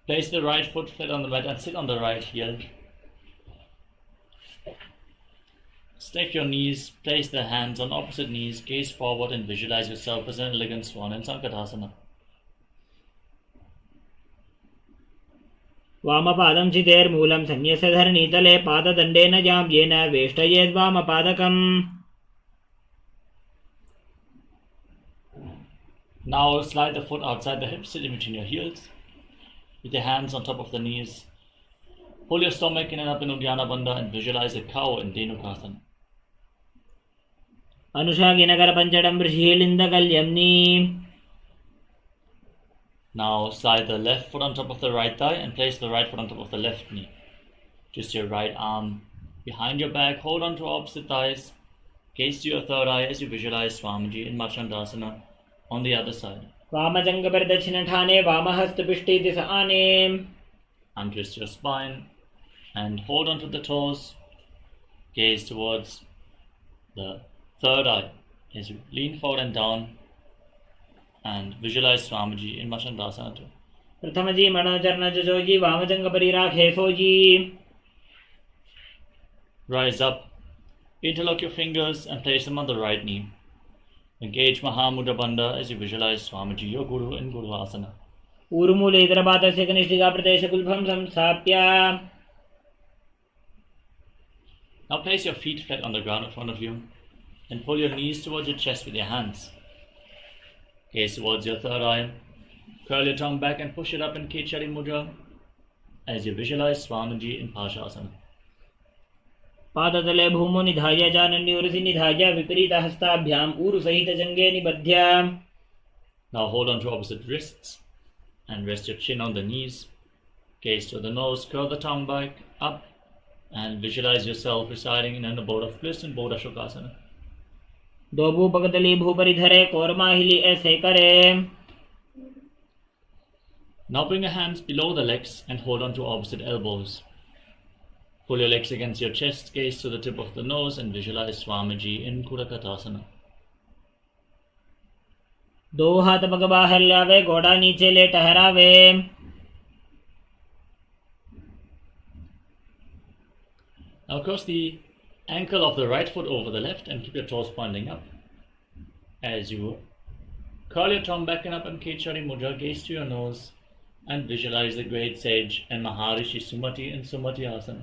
place the right foot flat on the mat and sit on the right heel. Stack your knees, place the hands on opposite knees, gaze forward and visualize yourself as an elegant swan in Sankatasana. वामपादं चितेर्मूलं सन्न्यस्य धरणीतले पाददण्डेन जाम्येन वेष्टयेद्वामपादकम्. Now slide the foot outside the hips, sit in between your heels. With your hands on top of the knees. Pull your stomach in and up in Uddiyana Bandha and visualize a cow in Dhenukasana. अनुषागिनकरपञ्चडं वृषिलिन्दगल्यम्नि. Now slide the left foot on top of the right thigh and place the right foot on top of the left knee. Twist your right arm behind your back, hold on to opposite thighs. Gaze to your third eye as you visualize Swamiji in Machandasana on the other side. वामजङ्गप्रदक्षिण ठाने वामहस्तपिष्टे दिश आने. Untwist your spine and hold on to the toes. Gaze towards the third eye as you lean forward and down. and visualize Swamiji in Machandasana too. प्रथम जी मनो चरण जजो जी वामजंग परिराखे सो जी. Rise up, interlock your fingers and place them on the right knee. Engage Mahamudra Bandha as you visualize Swamiji, your Guru, in Guru Asana. ऊर्मूले इतरपातस्य कनिष्ठिका प्रदेशकुल्भं संस्थाप्य. Now place your feet flat on the ground in front of you and pull your knees towards your chest with your hands. Gaze towards your third eye. Curl your tongue back and push it up in Kechari Mudra as you visualize Swamiji in Pashasana. पादतले भूमो निधाय जानन्योरसि निधाय विपरीत हस्ताभ्याम ऊरु सहित जंगे निबध्य. Now hold on to opposite wrists and rest your chin on the knees. Gaze to the nose, curl the tongue back up and visualize yourself residing in an abode of bliss in Bodha Shukasana. दो भूपगतली भूपरिधरे कोरमाहिली ऐसे करे. Now bring your hands below the legs and hold on to opposite elbows. Pull your legs against your chest, gaze to the tip of the nose and visualize Swamiji in Kudakatasana. दो हाथ पग बाहर लावे घोड़ा नीचे ले ठहरावे. Now cross the ankle of the right foot over the left and keep your toes pointing up. As you curl your tongue back and up in Kechari Mudra, gaze to your nose and visualize the great sage and Maharishi Sumati in Sumati Asana.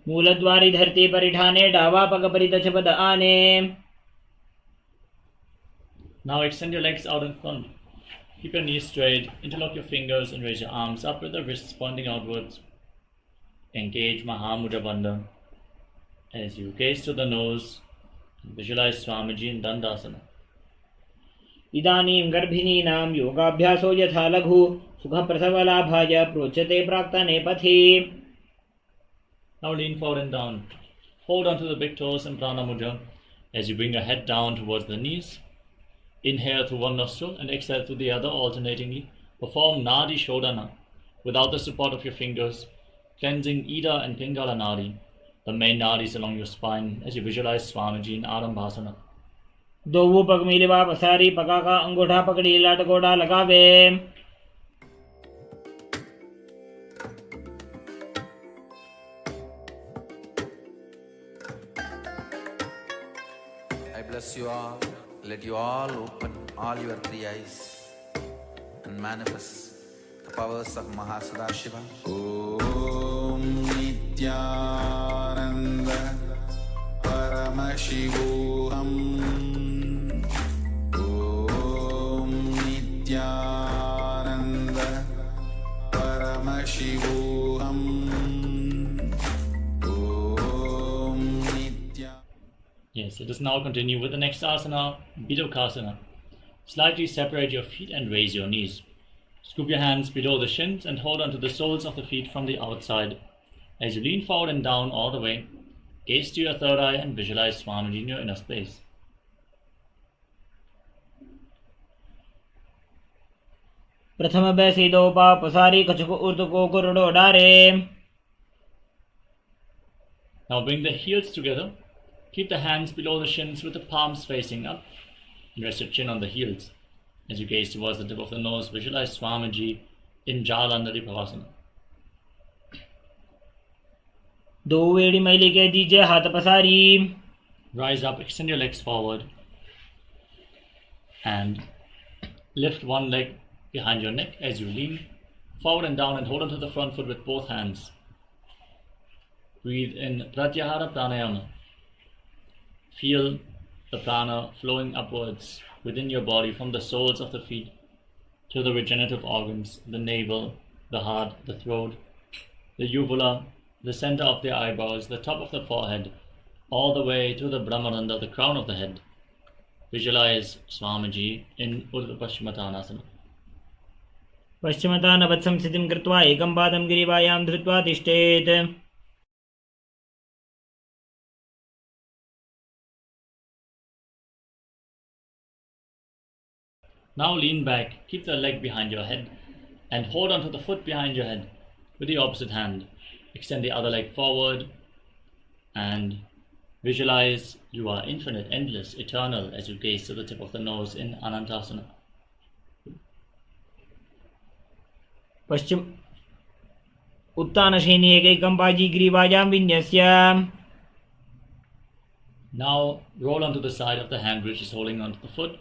मूलद्वारी धरती परिठाने डावा पग परिदच पद आने. Now extend your legs out in front. Keep your knees straight, interlock your fingers and raise your arms up with the wrists pointing outwards. Engage Mahamudra Bandha as you gaze to the nose and visualize Swamiji in Dandasana. इदानीं गर्भिणीनां योगाभ्यासो यथा लघु सुखप्रसवलाभाय प्रोच्यते प्राक्तने पथि. Now lean forward and down. Hold on to the big toes in Prana Mudra as you bring your head down towards the knees. Inhale through one nostril and exhale through the other alternatingly. Perform Nadi Shodhana without the support of your fingers, cleansing Ida and Pingala Nadi, the main nadis along your spine, as you visualize Swamiji in Arambhasana. दो पग मिलवा पसारी पका का अंगूठा पकड़ी लट गोड़ा लगावे. I bless you all. Let you all open all your three eyes and manifest the powers of Mahasadashiva. Om Nityananda Paramashivoham. Om Nityananda Paramashivoham. Yes, let us now continue with the next asana, Bidokasana. Slightly separate your feet and raise your knees. Scoop your hands below the shins and hold on to the soles of the feet from the outside. As you lean forward and down all the way, gaze to your third eye and visualize Swamiji in your inner space. प्रथम बैसी दो पा पसारी कछुक उर्द को गुरुडो डारे. Now bring the heels together. Keep the hands below the shins with the palms facing up and rest your chin on the heels. As you gaze towards the tip of the nose, visualize Swamiji in Jalandhari Bhavasana. दो वेड़ी मैली के दीजिए हाथ पसारी. Rise up, extend your legs forward and lift one leg behind your neck as you lean forward and down and hold onto the front foot with both hands. Breathe in Pratyahara Pranayama. Feel the prana flowing upwards within your body from the soles of the feet to the regenerative organs, the navel, the heart, the throat, the uvula, the center of the eyebrows, the top of the forehead, all the way to the Brahmaranda, the crown of the head. Visualize Swamiji in Urdhva Paschimottanasana. पश्चिमता नवत्सं स्थितिं कृत्वा एकं पादं गिरिवायां धृत्वा तिष्ठेत्. Now lean back, keep the leg behind your head and hold onto the foot behind your head with the opposite hand. Extend the other leg forward and Visualize you are infinite, endless, eternal as you gaze to the tip of the nose in Anantasana. पश्चिम उत्तानशयने एकैकं पाजीग्रीवायां विन्यस्य. Now roll onto the side of the hand which is holding onto the foot.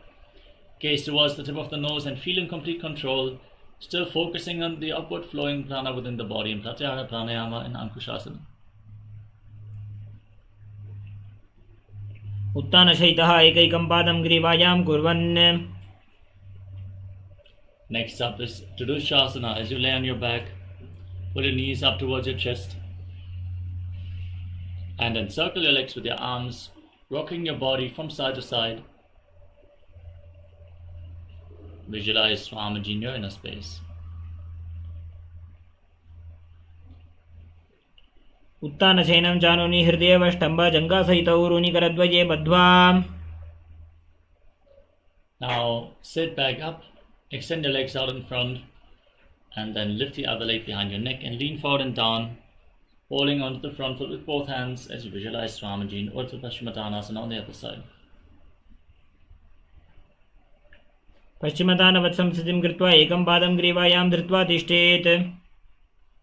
Gaze towards the tip of the nose and feel in complete control, still focusing on the upward flowing prana within the body in Pratyahara Pranayama in Ankushasana. उत्तानशयितः एकैकं पादं ग्रीवायां कुर्वन्. Next up is Tridushasana. As you lay on your back, put your knees up towards your chest and then circle your legs with your arms, rocking your body from side to side. Visualize Swamiji in your inner space. उत्तानशयनं जानोनि हृदयवष्टम्भ जङ्घासहितौ ऊरुनिकरद्वये बद्ध्वा. Now sit back up, extend your legs out in front, and then lift the other leg behind your neck and lean forward and down, holding onto the front foot with both hands as you visualize Swamiji in Urdhva Paschimottanasana on the other side. पश्चिमतानवत् संस्थितिं कृत्वा एकं पादं ग्रीवायां धृत्वा तिष्ठेत्.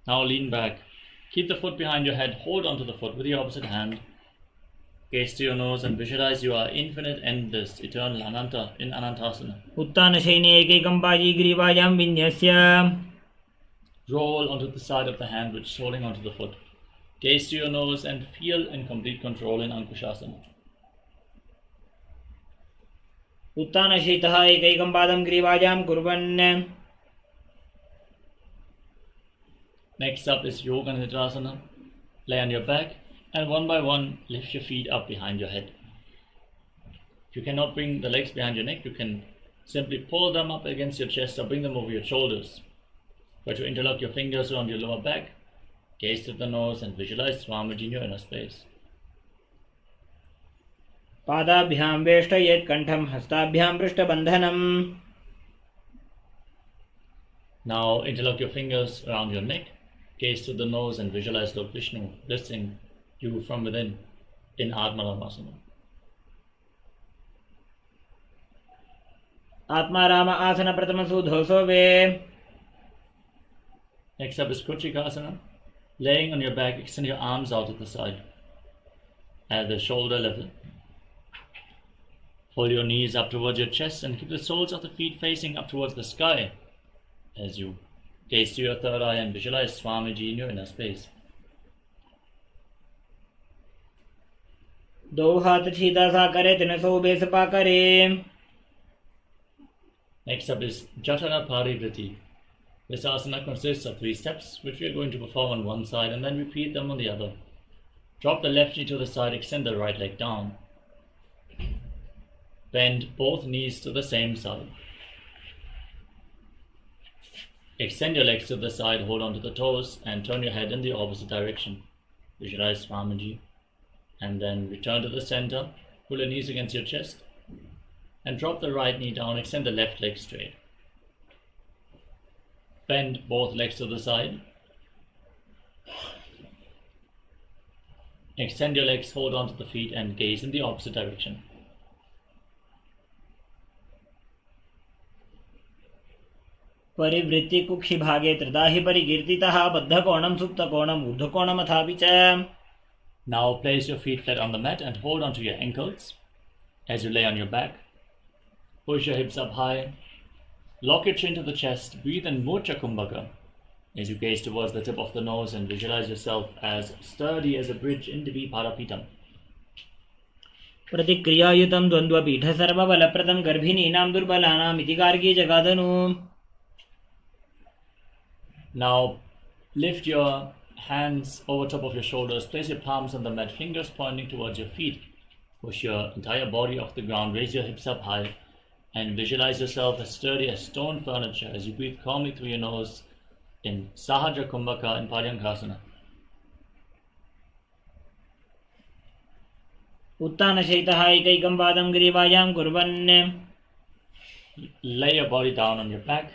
Now lean back. Keep the foot behind your head. Hold onto the foot with the opposite hand. Gaze to your nose and visualize you are infinite, endless, eternal, Ananta in Anantasana. उत्तानशयने एकैकं पाजीग्रीवायां विन्यस्य. Roll onto the side of the hand which is holding onto the foot. Gaze to your nose and feel in complete control in Ankushasana. उत्तानशयितः एकैकं पादं ग्रीवायां कुर्वन्. Next up is Yoga Nidrasana. Lay on your back and one by one lift your feet up behind your head. If you cannot bring the legs behind your neck, you can simply pull them up against your chest or bring them over your shoulders. Try to interlock your fingers around your lower back, gaze to the nose and visualize Swamiji in your inner space. पादाभ्यां वेष्टयेत् कण्ठं हस्ताभ्यां पृष्ठबन्धनम्. Now interlock your fingers around your neck, gaze to the nose and visualize Lord Vishnu blessing you from within in Atmaramasana. Atmaram आसन प्रथमसुधोषो वे. Next up is Kuchikasana. Laying on your back, extend your arms out at the side at the shoulder level. Hold your knees up towards your chest and keep the soles of the feet facing up towards the sky as you gaze to your third eye and visualize Swamiji in your inner space. दो हाथ सीधा सा करे तिनसो बेसपा करे. Next up is Jatana Parivriti. This asana consists of 3 steps, which we are going to perform on one side and then repeat them on the other. Drop the left knee to the side, extend the right leg down. Bend both knees to the same side. Extend your legs to the side, hold on to the toes, and turn your head in the opposite direction. Visualize Swamiji. And then return to the center, pull your knees against your chest, and drop the right knee down, extend the left leg straight. Bend both legs to the side. Extend your legs, hold on to the feet, and gaze in the opposite direction. परिवृत्ति कुक्षि भागे त्रिदाहि परिकीर्तितः बद्धकोणं सुप्तकोणं ऊर्ध्वकोणमथापि च. Now place your feet flat on the mat and hold on to your ankles as you lay on your back. Push your hips up high. Lock your chin to the chest. Breathe in Mocha Kumbhaka as you gaze towards the tip of the nose and visualize yourself as sturdy as a bridge in Divi Parapitam. प्रतिक्रियायुतं द्वन्द्वपीठ सर्वबलप्रदं गर्भिणीनां दुर्बलानाम् इति Gargi जगादनु. Now lift your hands over top of your shoulders. Place your palms on the mat, fingers pointing towards your feet. Push your entire body off the ground. Raise your hips up high and visualize yourself as sturdy as stone furniture as you breathe calmly through your nose in Sahaja Kumbhaka in Paryankasana. उत्तानशयितः एकैकं पादं ग्रीवायां कुर्वन्. Lay your body down on your back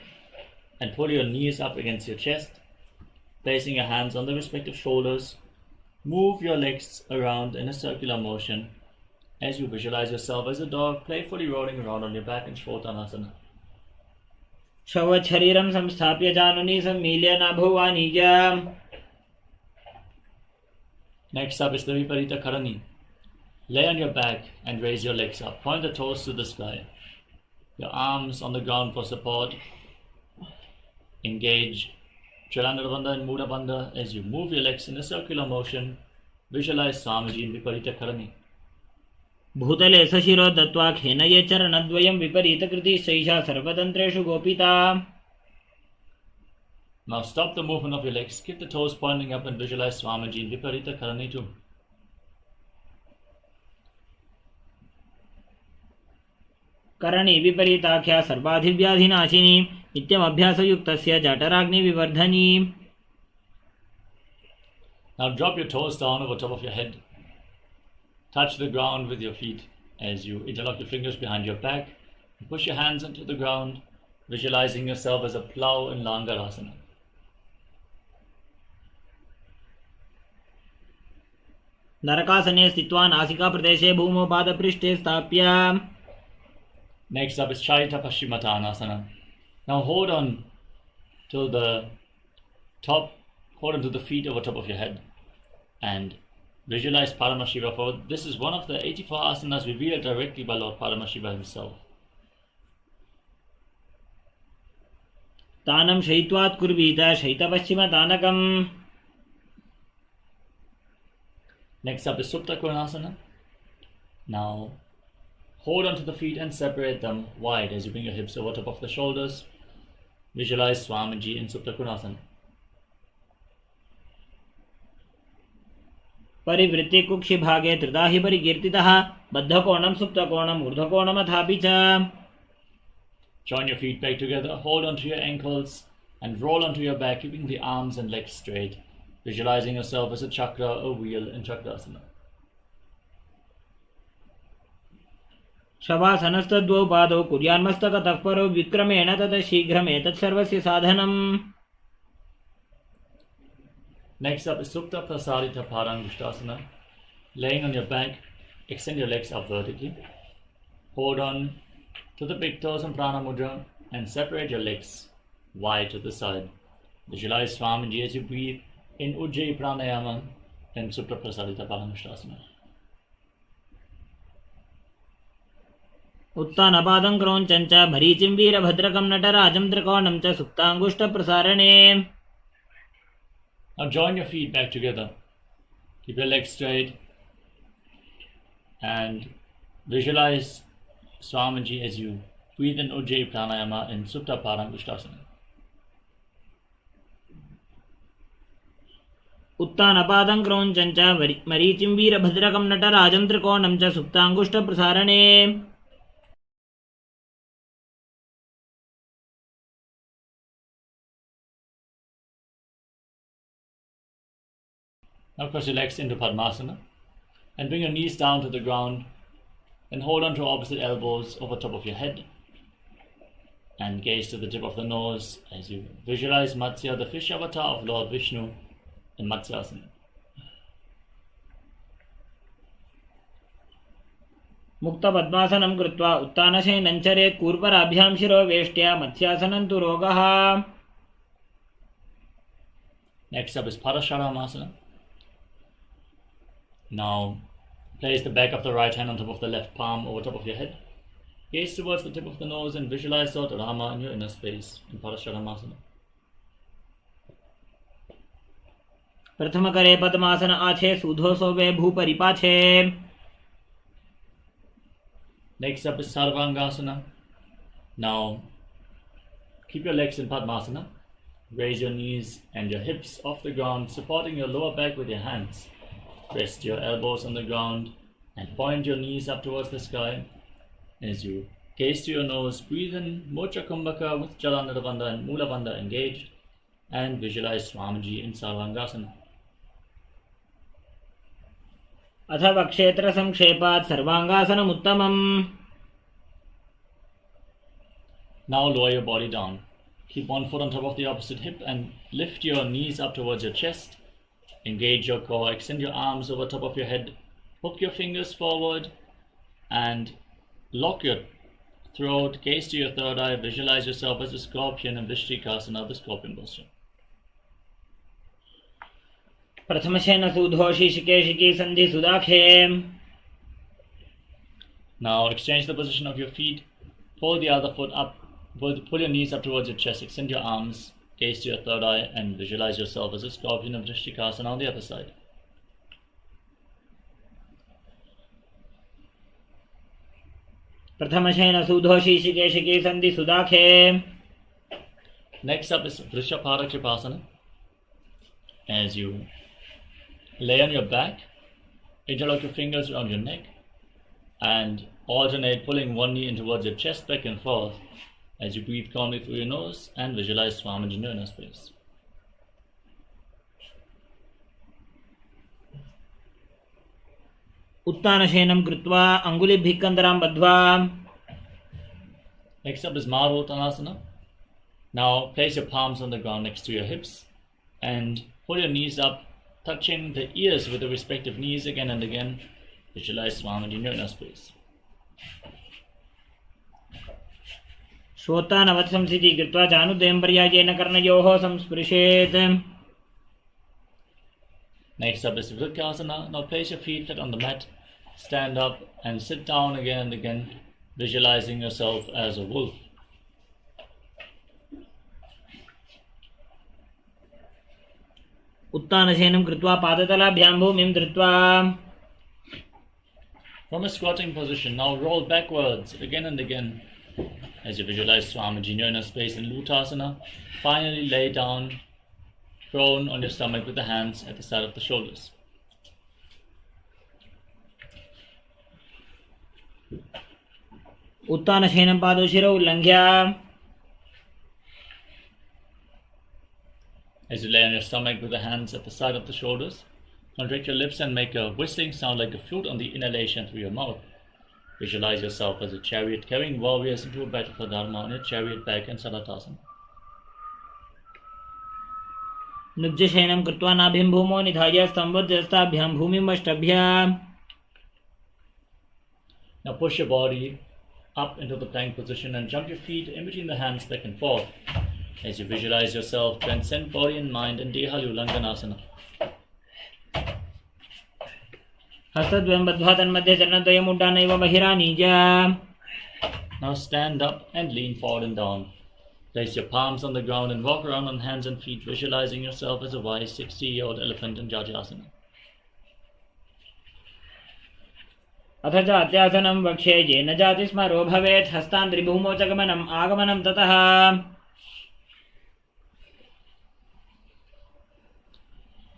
and pull your knees up against your chest, placing your hands on the respective shoulders Move your legs around in a circular motion as you visualize yourself as a dog playfully rolling around on your back in Shvotanasana. शवत् शरीरं संस्थाप्य जानुनी सम्मील्य नाभुवानिजम्. Next up is the Viparita Karani. Lay on your back and raise your legs up. Point the toes to the sky. Your arms on the ground for support. Engage Chalandra Bandha and Mula Bandha as you move your legs in a circular motion. Visualize Swamiji in Viparita Karani. भूतले सशिरो दत्त्वा खेनये चरणद्वयं विपरीतकृति शैषा सर्वतन्त्रेषु गोपिता. Now stop the movement of your legs. Keep the toes pointing up and visualize Swamiji in Viparita Karani too. Karni विपरीताख्या सर्वाधिव्याधिनाशिनी नित्यमभ्यासयुक्तस्य जठराग्नि विवर्धनी. Now drop your toes down over top of your head. Touch the ground with your feet as you interlock your fingers behind your back and push your hands into the ground, visualizing yourself as a plow in Langarasana. नरकासने स्थित्वा नासिका प्रदेशे भूमौ पादपृष्ठे स्थाप्य. Next up is Charita Paschimottanasana. Now hold on to the feet over top of your head and visualize Paramashivoham. This is one of the 84 asanas revealed directly by Lord Paramashiva himself. तानं शयित्वात् कुर्वीत शयितपश्चिमतानकम्. Next up is Supta Konasana. Now hold on to the feet and separate them wide as you bring your hips over top of the shoulders. Visualize Swamiji in Supta Konasana. परिवृत्ति कुक्षि भागे त्रिधा हि परिकीर्तितः बद्धकोणं सुप्तकोणम् ऊर्ध्वकोणमथापि च. Join your feet back together, hold onto your ankles and roll onto your back, keeping the arms and legs straight, visualizing yourself as a chakra, a wheel in Chakrasana. शवासनस्तद्वौ पादौ कुर्यान्मस्तकतः परो विक्रमेण ततः शीघ्रमेतत् सर्वस्य साधनम्. Next up is Supta Prasarita Padangushtasana. Laying on your back, extend your legs up vertically. Hold on to the big toes and Prana Mudra and separate your legs wide to the side. Visualize Swamiji as you breathe in Ujjayi Pranayama and Supta Prasarita Padangushtasana. उत्तानपादं क्रौञ्चं च भरीचिं वीरभद्रकं नटराजं त्रिकोणं च सुप्ताङ्गुष्ठप्रसारणे. Now join your feet back together. Keep your legs straight and visualize Swamiji as you breathe in Ujjayi Pranayama in Supta Padangushtasana. उत्तानपादं क्रौञ्चं च मरीचिं वीरभद्रकं नटराजं त्रिकोणं च सुप्ताङ्गुष्ठप्रसारणे. Now cross your legs into Padmasana and bring your knees down to the ground and hold on to opposite elbows over top of your head and gaze to the tip of the nose as you visualize Matsya, the fish avatar of Lord Vishnu in Matsyasana. मुक्तपद्मासनं कृत्वा उत्तानशयनं चरेत् कूर्पराभ्यां शिरो वेष्ट्या मत्स्यासनं तु रोगः. Next up is Parasharamasana. Now place the back of the right hand on top of the left palm over top of your head. Gaze towards the tip of the nose and visualize Lord Rama in your inner space in Parasharamasana. प्रथमकरे पद्मासन आछे सूधो सोवे भूपरिपाछे. Next up is Sarvangasana. Now keep your legs in Padmasana. Raise your knees and your hips off the ground, supporting your lower back with your hands. Rest your elbows on the ground and point your knees up towards the sky. As you gaze to your nose, breathe in Mocha Kumbhaka with Jalandhara Bandha and Mula Bandha engaged and visualize Swamiji in Sarvangasana. अथ क्षेत्र संक्षेपात् सर्वांगासनमुत्तमम्. Now lower your body down. Keep one foot on top of the opposite hip and lift your knees up towards your chest Engage your core, extend your arms over top of your head, hook your fingers forward and lock your throat, gaze to your third eye, visualize yourself as a scorpion in Vrishtikasana, the scorpion posture. प्रथमशेन सुधोषिशिकेशिकी सन्धि सुदाखे. Now exchange the position of your feet, pull the other foot up, pull your knees up towards your chest, extend your arms, gaze to your third eye and visualize yourself as a scorpion of Vrishtikasana on the other side. प्रथमशेन सुधोषिशिकेशिकी सन्धि सुदाखे. Next up is Vrishaparakripasana. As you lay on your back, interlock your fingers around your neck and alternate pulling one knee in towards your chest back and forth as you breathe calmly through your nose and visualize Swamijino in a space. उत्तानशयनं कृत्वा अङ्गुलिभिः कन्दरां बद्ध्वा. Next up is Maruttanasana. Now place your palms on the ground next to your hips and pull your knees up, touching the ears with the respective knees again and again. Visualize Swamijino in a space. श्रोतानवत्संसिति कृत्वा चानुदयं पर्यायेन कर्णयोः संस्पृशेत्. Next up is Vritkasana. Now place your feet flat on the mat, stand up and sit down again and again, visualizing yourself as a wolf. उत्तानशयनं कृत्वा पादतलाभ्यां भूमिं धृत्वा. From a squatting position, now roll backwards again and again as you visualize Swamijino in a space in Lutasana. Finally lay down prone on your stomach with the hands at the side of the shoulders. उत्तानशयनं पादौ शिरौ उल्लङ्घ्य. As you lay on your stomach with the hands at the side of the shoulders, contract your lips and make a whistling sound like a flute on the inhalation through your mouth. Visualize yourself as a chariot carrying warriors into a battle for Dharma on your chariot back in Salatasana. नुज्जशयनं कृत्वा नाभिं भूमौ निधाय स्तम्भोदस्ताभ्यां भूमिमष्टभ्य. Now push your body up into the plank position and jump your feet in between the hands back and forth. As you visualize yourself, transcend body and mind in Dehalulanganasana. हस्तद्वयं बद्ध्वा तन्मध्ये चरणद्वयम् उड्डानैव बहिरानीय. Now stand up and lean forward and down. Place your palms on the ground and walk around on hands and feet, visualizing yourself as a wise 60-year-old elephant in Jajasana. अथ च अत्यासनं वक्ष्ये येन जाति स्मरो भवेत्. हस्तान्त्रिभूमौ च गमनम् आगमनं ततः.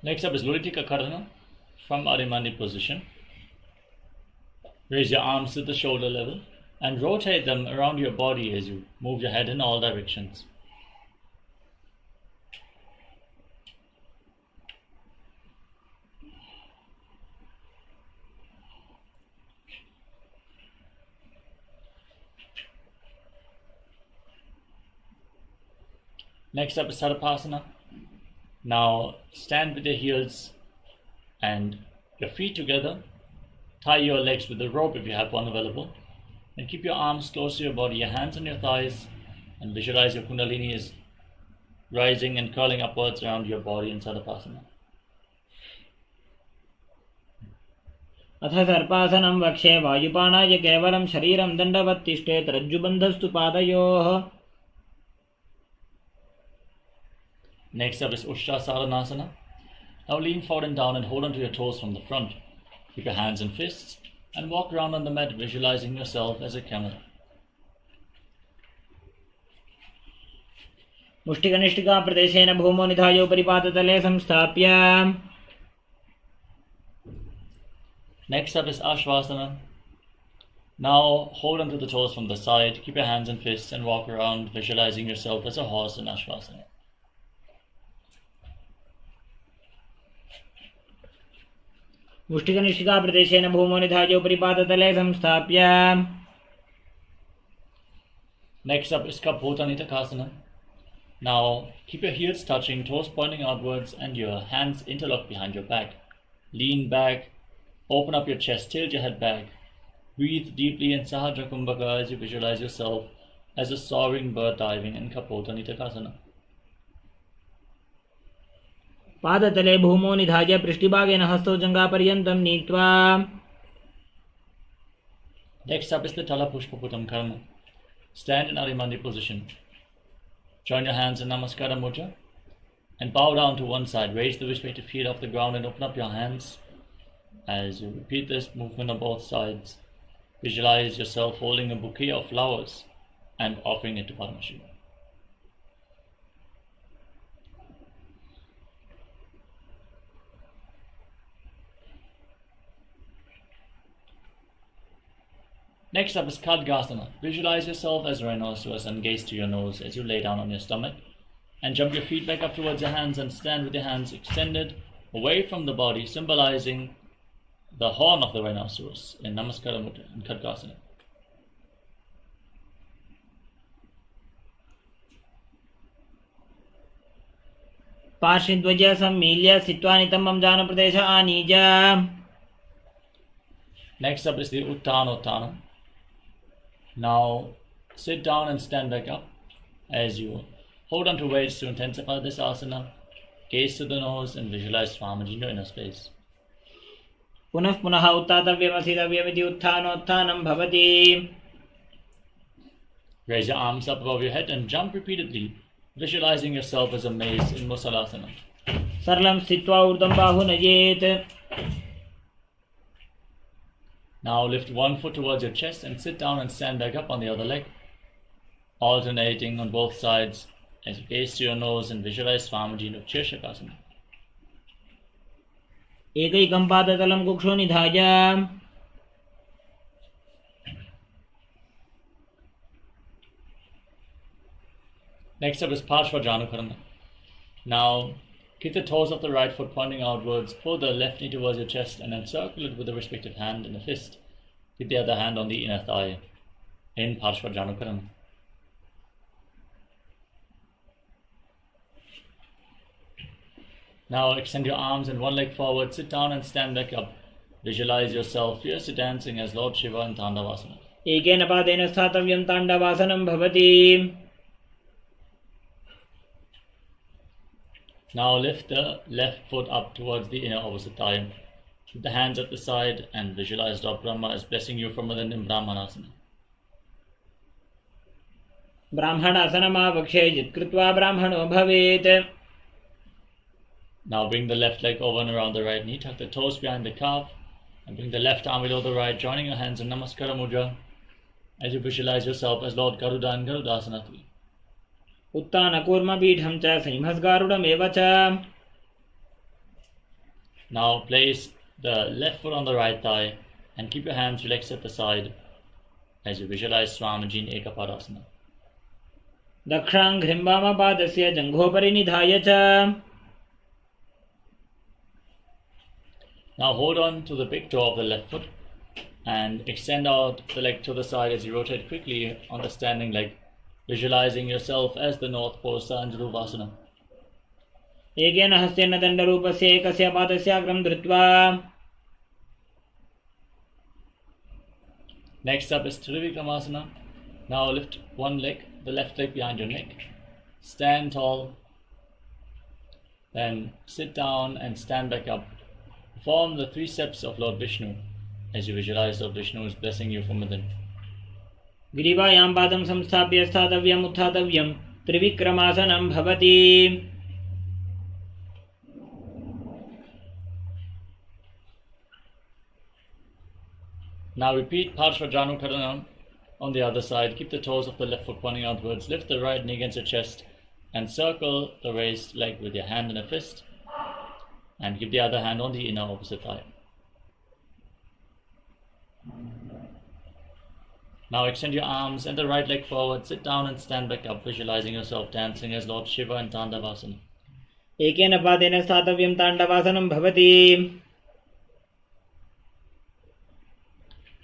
Next up is Lulitika Karana from Arimani position. Raise your arms to the shoulder level and rotate them around your body as you move your head in all directions. Next up is Sarapasana. Now stand with your heels and your feet together. Tie your legs with a rope if you have one available. And keep your arms close to your body, your hands on your thighs, and visualize your Kundalini is rising and curling upwards around your body in Sarapasana. अथ सर्पासनं वक्ष्ये वायुपाणाय केवलं शरीरं दण्डवत् तिष्ठेत्. रज्जुबन्धस्तु पादयोः. Next up is Ushtrasaranasana. Now lean forward and down and hold onto your toes from the front. Keep your hands in fists and walk around on the mat, visualizing yourself as a camel. मुष्टिकनिष्ठिका प्रदेशेन भूमौ निधाय परिपाततले संस्थाप्य. Next up is Ashvasana. Now hold onto the toes from the side, keep your hands in fists and walk around, visualizing yourself as a horse in Ashvasana. मुष्टिकनिष्ठिका प्रदेशेन भूमौ निधाय परिपाततले संस्थाप्य. Next up is Kaphotanita Kasana. Now keep your heels touching, toes pointing outwards, and your hands interlocked behind your back. Lean back, open up your chest, tilt your head back. Breathe deeply in Sahaja Kumbhaka as you visualize yourself as a soaring bird diving in Kapota Nitakasana. पादतले भूमौ निधाय पृष्ठभागेन हस्तौ जङ्घापर्यन्तं नीत्वा. Next up is the Tala Pushpaputam Karma. Stand in Arimandi position. Join your hands in Namaskara Mudra and bow down to one side. Raise the respective feet off the ground and open up your hands. As you repeat this movement on both sides, visualize yourself holding a bouquet of flowers and offering it to Paramashivoham. Next up is Khadgasana. Visualize yourself as a rhinoceros and gaze to your nose as you lay down on your stomach. And jump your feet back up towards your hands and stand with your hands extended away from the body, symbolizing the horn of the rhinoceros in Namaskara Mudra and Khadgasana. पार्श्वध्वज सम्मील्य स्थित्वा नितम्बं जानप्रदेश आनीय. Next up is the Uttanottanam. Now sit down and stand back up as you hold on to weights to intensify this asana. Gaze to the nose and visualize Swamiji in your inner space. पुनः पुनः उत्थातव्यमसितव्यमिति उत्थानोत्थानं भवति. Raise your arms up above your head and jump repeatedly, visualizing yourself as a mace in Musalasana. सरलं स्थित्वा ऊर्ध्वं बाहु नयेत्. Now lift one foot towards your chest and sit down and stand back up on the other leg, alternating on both sides as you gaze to your nose and visualize Swamiji in Shirshakasana. एकैकं पादतलं कुक्षौ निधाय. Next up is Parshvajanukarana. Now keep the toes of the right foot pointing outwards, pull the left knee towards your chest and encircle it with the respective hand in a fist. Keep the other hand on the inner thigh in Parshvajanukarana. Now extend your arms and one leg forward, sit down and stand back up. Visualize yourself fiercely dancing as Lord Shiva in Tandavasana. एकेन पादेन स्थातव्यं ताण्डवासनं भवति. Now lift the left foot up towards the inner opposite thigh. Keep the hands at the side and visualize Lord Brahma as blessing you from within in Brahmanasana. ब्राह्मणासनमावक्षे यत्कृत्वा ब्राह्मणो भवेत्. Now bring the left leg over and around the right knee, tuck the toes behind the calf, and bring the left arm below the right, joining your hands in Namaskara Mudra as you visualize yourself as Lord Garuda in Garudasana. उत्तानकूर्मपीठं च सिंहस्गारुडमेव च. Now place the left foot on the right thigh and keep your hands relaxed at the side as you visualize Swamiji in Ekapadasana. दक्षाङ्घ्रिं वामपादस्य जङ्घोपरि निधाय च. Now hold on to the big toe of the left foot and extend out the leg to the side as you rotate quickly on the standing leg, visualizing yourself as the North Pole Sanjaruvasana. एकेन हस्तेन दण्डरूपस्य एकस्य पादस्याग्रं धृत्वा. Next up is Trivikramasana. Now lift one leg, the left leg behind your neck. Stand tall. Then sit down and stand back up. Perform the 3 steps of Lord Vishnu as you visualize Lord Vishnu is blessing you from within. ग्रीवायां पादं संस्थाप्य स्थातव्यम् उत्थातव्यं त्रिविक्रमासनं भवति. Now repeat Parshvajanukarana on the other side. Keep the toes of the left foot pointing outwards. Lift the right knee against your chest and circle the raised leg with your hand in a fist. And keep the other hand on the inner opposite thigh. Now extend your arms and the right leg forward. Sit down and stand back up, visualizing yourself dancing as Lord Shiva in Tandavasana. एकेन पादेन स्थातव्यं ताण्डवासनं भवति.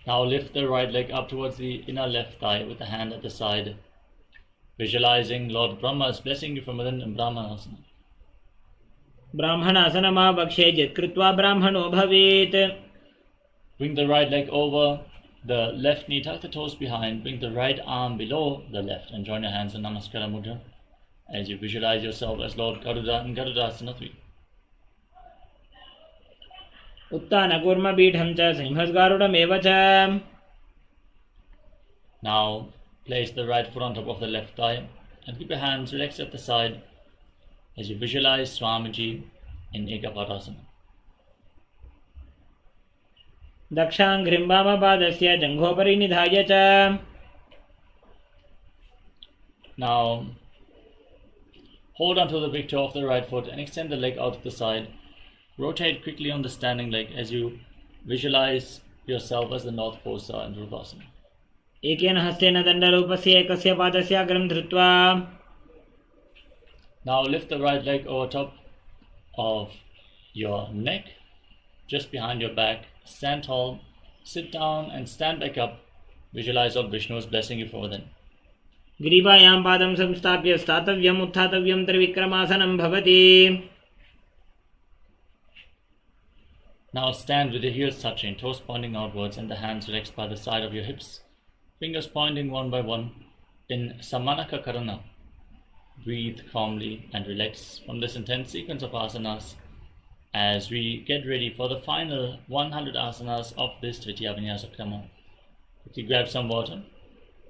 Now lift the right leg up towards the inner left thigh with the hand at the side visualizing Lord Brahma is blessing you from within in Brahmanasana. ब्राह्मणासनमावक्षेजित् कृत्वा ब्राह्मणो भवेत्. Bring the right leg over the left knee, tuck the toes behind, bring the right arm below the left and join your hands in Namaskara Mudra as you visualize yourself as Lord Garuda in Garudasana 3. उत्तानकूर्मपीठं च सिंहस्गारुडमेव च. Now place the right foot on top of the left thigh and keep your hands relaxed at the side as you visualize Swamiji in Ekapadasana. दक्षाङ्घ्रिं वामपादस्य जङ्घोपरि निधाय च. Now hold onto the big toe of the right foot and extend the leg out to the side. Rotate quickly on the standing leg as you visualize yourself as the North Posa in Rudasana. एकेन हस्तेन दण्डरूपस्य एकस्य पादस्य अग्रं धृत्वा. Now lift the right leg over top of your neck, just behind your back. Stand tall, sit down and stand back up. Visualize Lord Vishnu is blessing you from within. ग्रीवायां पादं संस्थाप्य स्थातव्यम् उत्थातव्यं त्रिविक्रमासनं भवति. Now stand with your heels touching, toes pointing outwards and the hands relaxed by the side of your hips. Fingers pointing one by one in Samanaka Karana. Breathe calmly and relax from this intense sequence of asanas as we get ready for the final 100 asanas of this Tritiya Vinyasa Krama. Quickly grab some water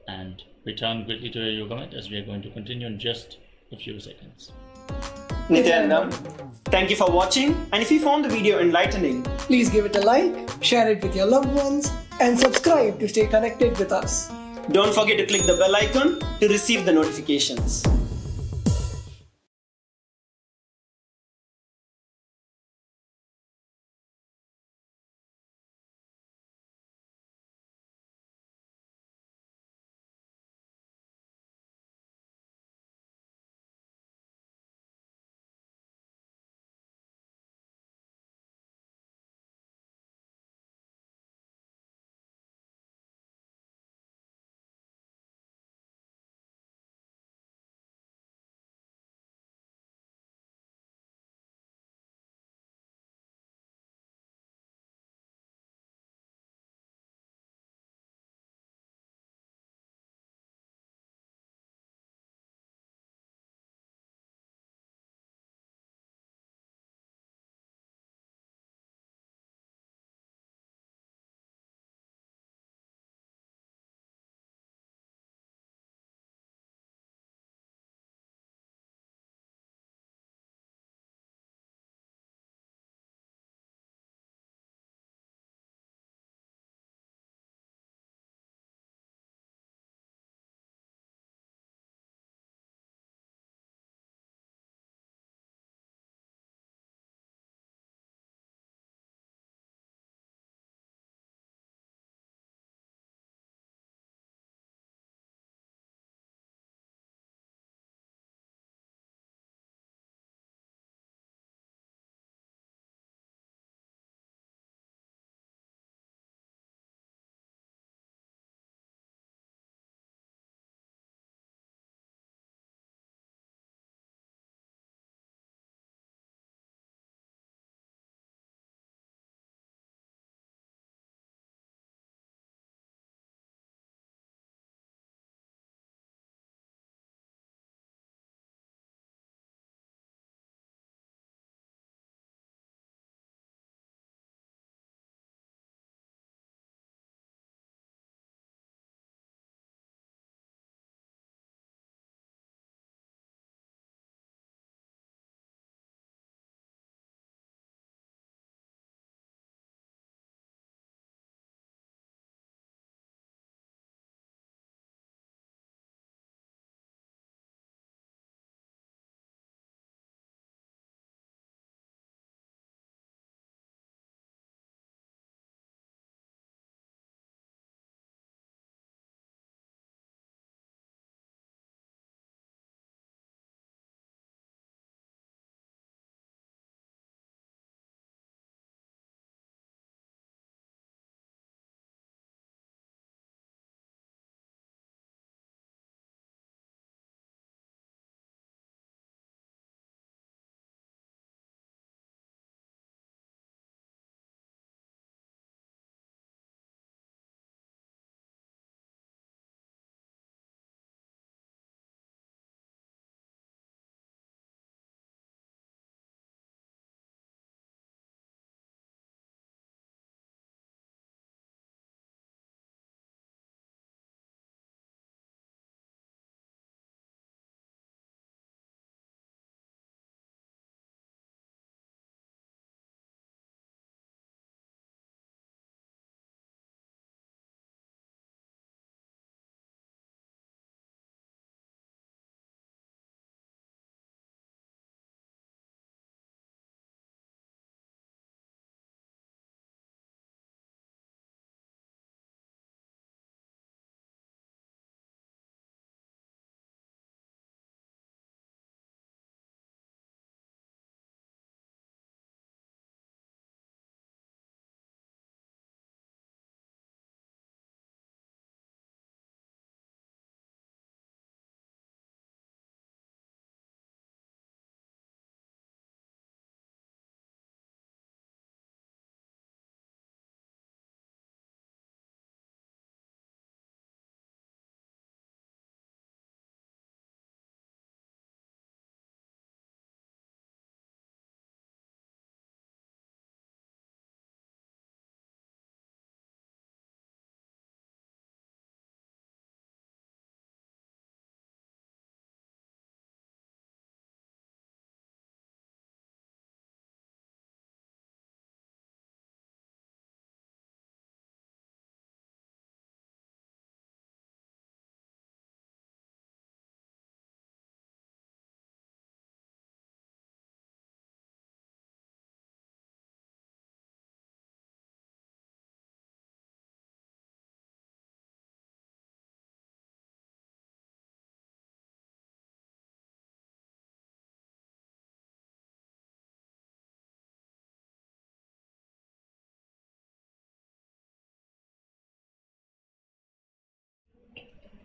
and return quickly to your yoga mat as we are going to continue in just a few seconds. Nityanandam, thank you for watching, and if you found the video enlightening, Please give it a like, share it with your loved ones, and subscribe to stay connected with us. don't forget to click the bell icon to receive the notifications.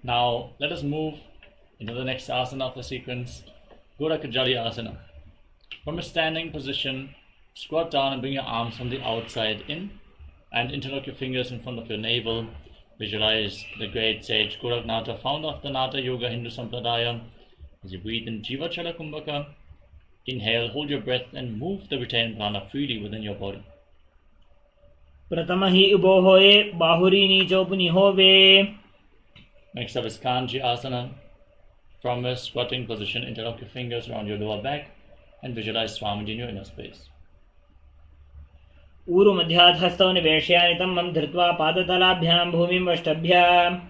Now let us move into the next asana of the sequence, Gorakajali Asana. From a standing position, squat down and bring your arms from the outside in and interlock your fingers in front of your navel. Visualize the great sage Goraknath, founder of the Nata Yoga Hindu Sampradaya. As you breathe in Jivachala Kumbhaka, inhale, hold your breath and move the retained prana freely within your body. प्रथम ही उबो होए बाहुरी नीचो पुनि होवे. Next up is Kanji Asana. From a squatting position, interlock your fingers around your lower back and visualize Swamiji in your inner space. ऊरु मध्यात् हस्तौ निवेशयामि तम् धृत्वा पादतलाभ्यां भूमिं वष्टभ्याम्.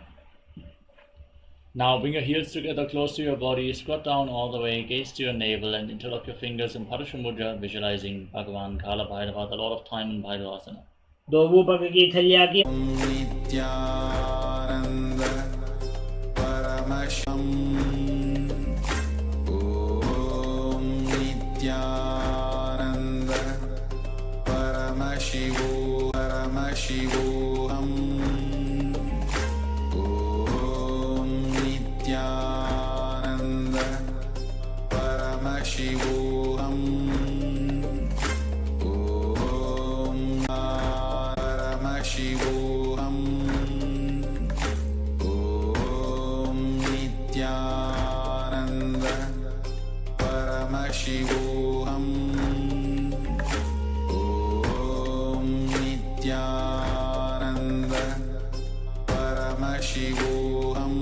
Now bring your heels together close to your body, squat down all the way, gaze to your navel and interlock your fingers in Parashu Mudra, visualizing Bhagavan Kala Bhairava, the Lord of Time in Bhairavasana. दो पग की थलिया की नित्यानंद परमशं ओम नित्यानंद परमशिवोहम ओम नित्यानंद परमशिवोहम शिवोहम ओम नित्यानंद परमशिवोहम ओम नित्यानंद परमशिवोहम ओम Nityanand परमशिवोहम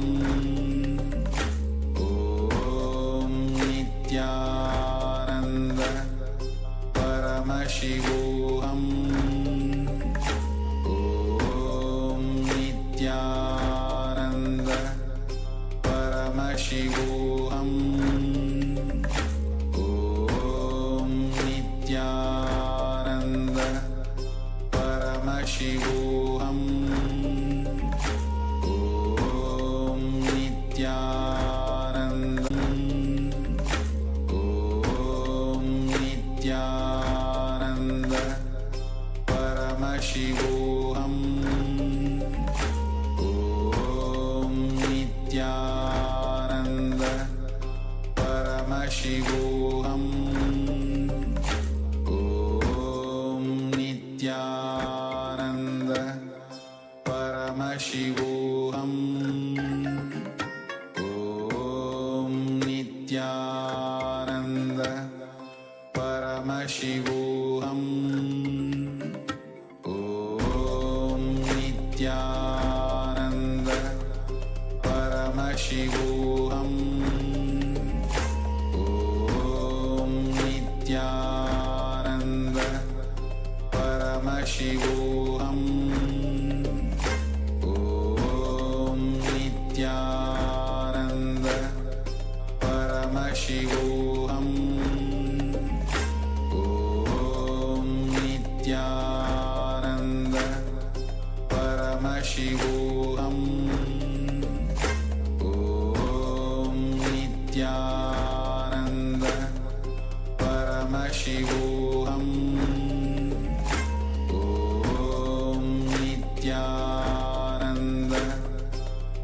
Paramashivoham Om Nityananda Paramashivoham Om Nityananda Om Nityananda Paramashivoham Om Nityananda Paramashivoham Om Nityananda Paramashivoham Om Nityananda Paramashivoham Om Nityananda Paramashivoham Om Nityananda Paramashivoham Om Nityananda Paramashivoham Om Nityananda Paramashivoham Om Nityananda Paramashivoham Om Nityananda Paramashivoham Om Nityananda Paramashivoham Om Nityananda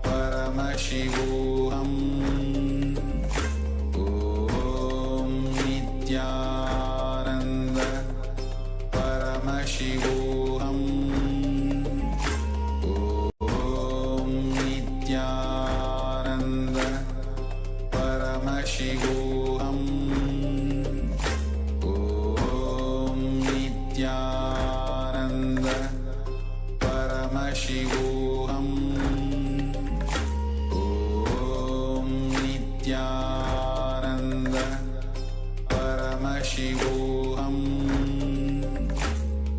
Paramashivoham Om Nityananda Paramashivoham Om Nityananda Paramashivoham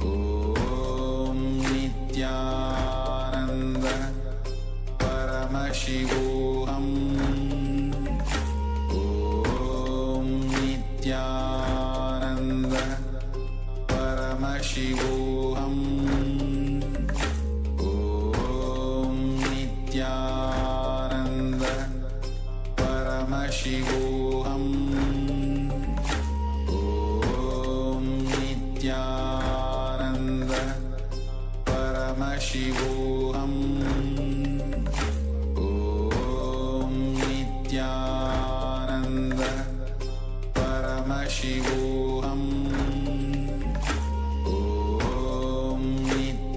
Om Nityananda Paramashivoham Om Nityananda Paramashivoham Om Nityananda Paramashivoham Om Nityananda Paramashivoham Om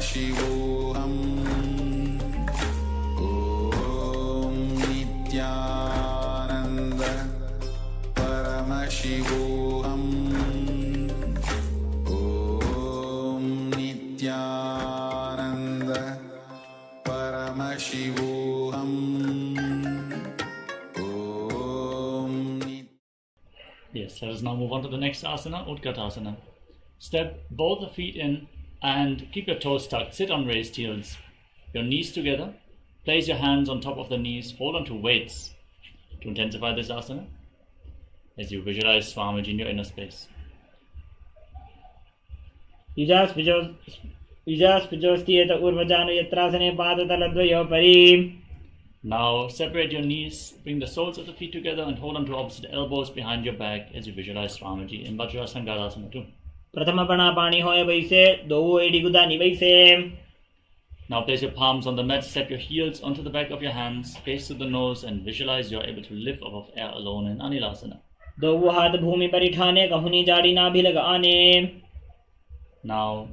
Paramashivoham Om Nityananda Paramashivoham Om Nityananda Paramashivoham Om Yes, let us now move on to the next asana, Utkatasana. Step both the feet in and keep your toes tucked. Sit on raised heels. Your knees together. Place your hands on top of the knees. Hold on to weights to intensify this asana as you visualize Swamiji in your inner space. युजास्पिजोस्तियत ऊर्वजानु यत्रासने पादतलद्वयोपरि. Now separate your knees, bring the soles of the feet together and hold on to opposite elbows behind your back as you visualize Swamiji in Vajrasangalasana too. प्रथमपणा पाणी होय वैसे दो AD गुदानी वैसे. Now place your palms on the mat, step your heels onto the back of your hands, face to the nose and visualize you're able to live above air alone in Anilasana. दो हाथ भूमि पर ठाने कहुनी जाड़ी नाभि लगाने. Now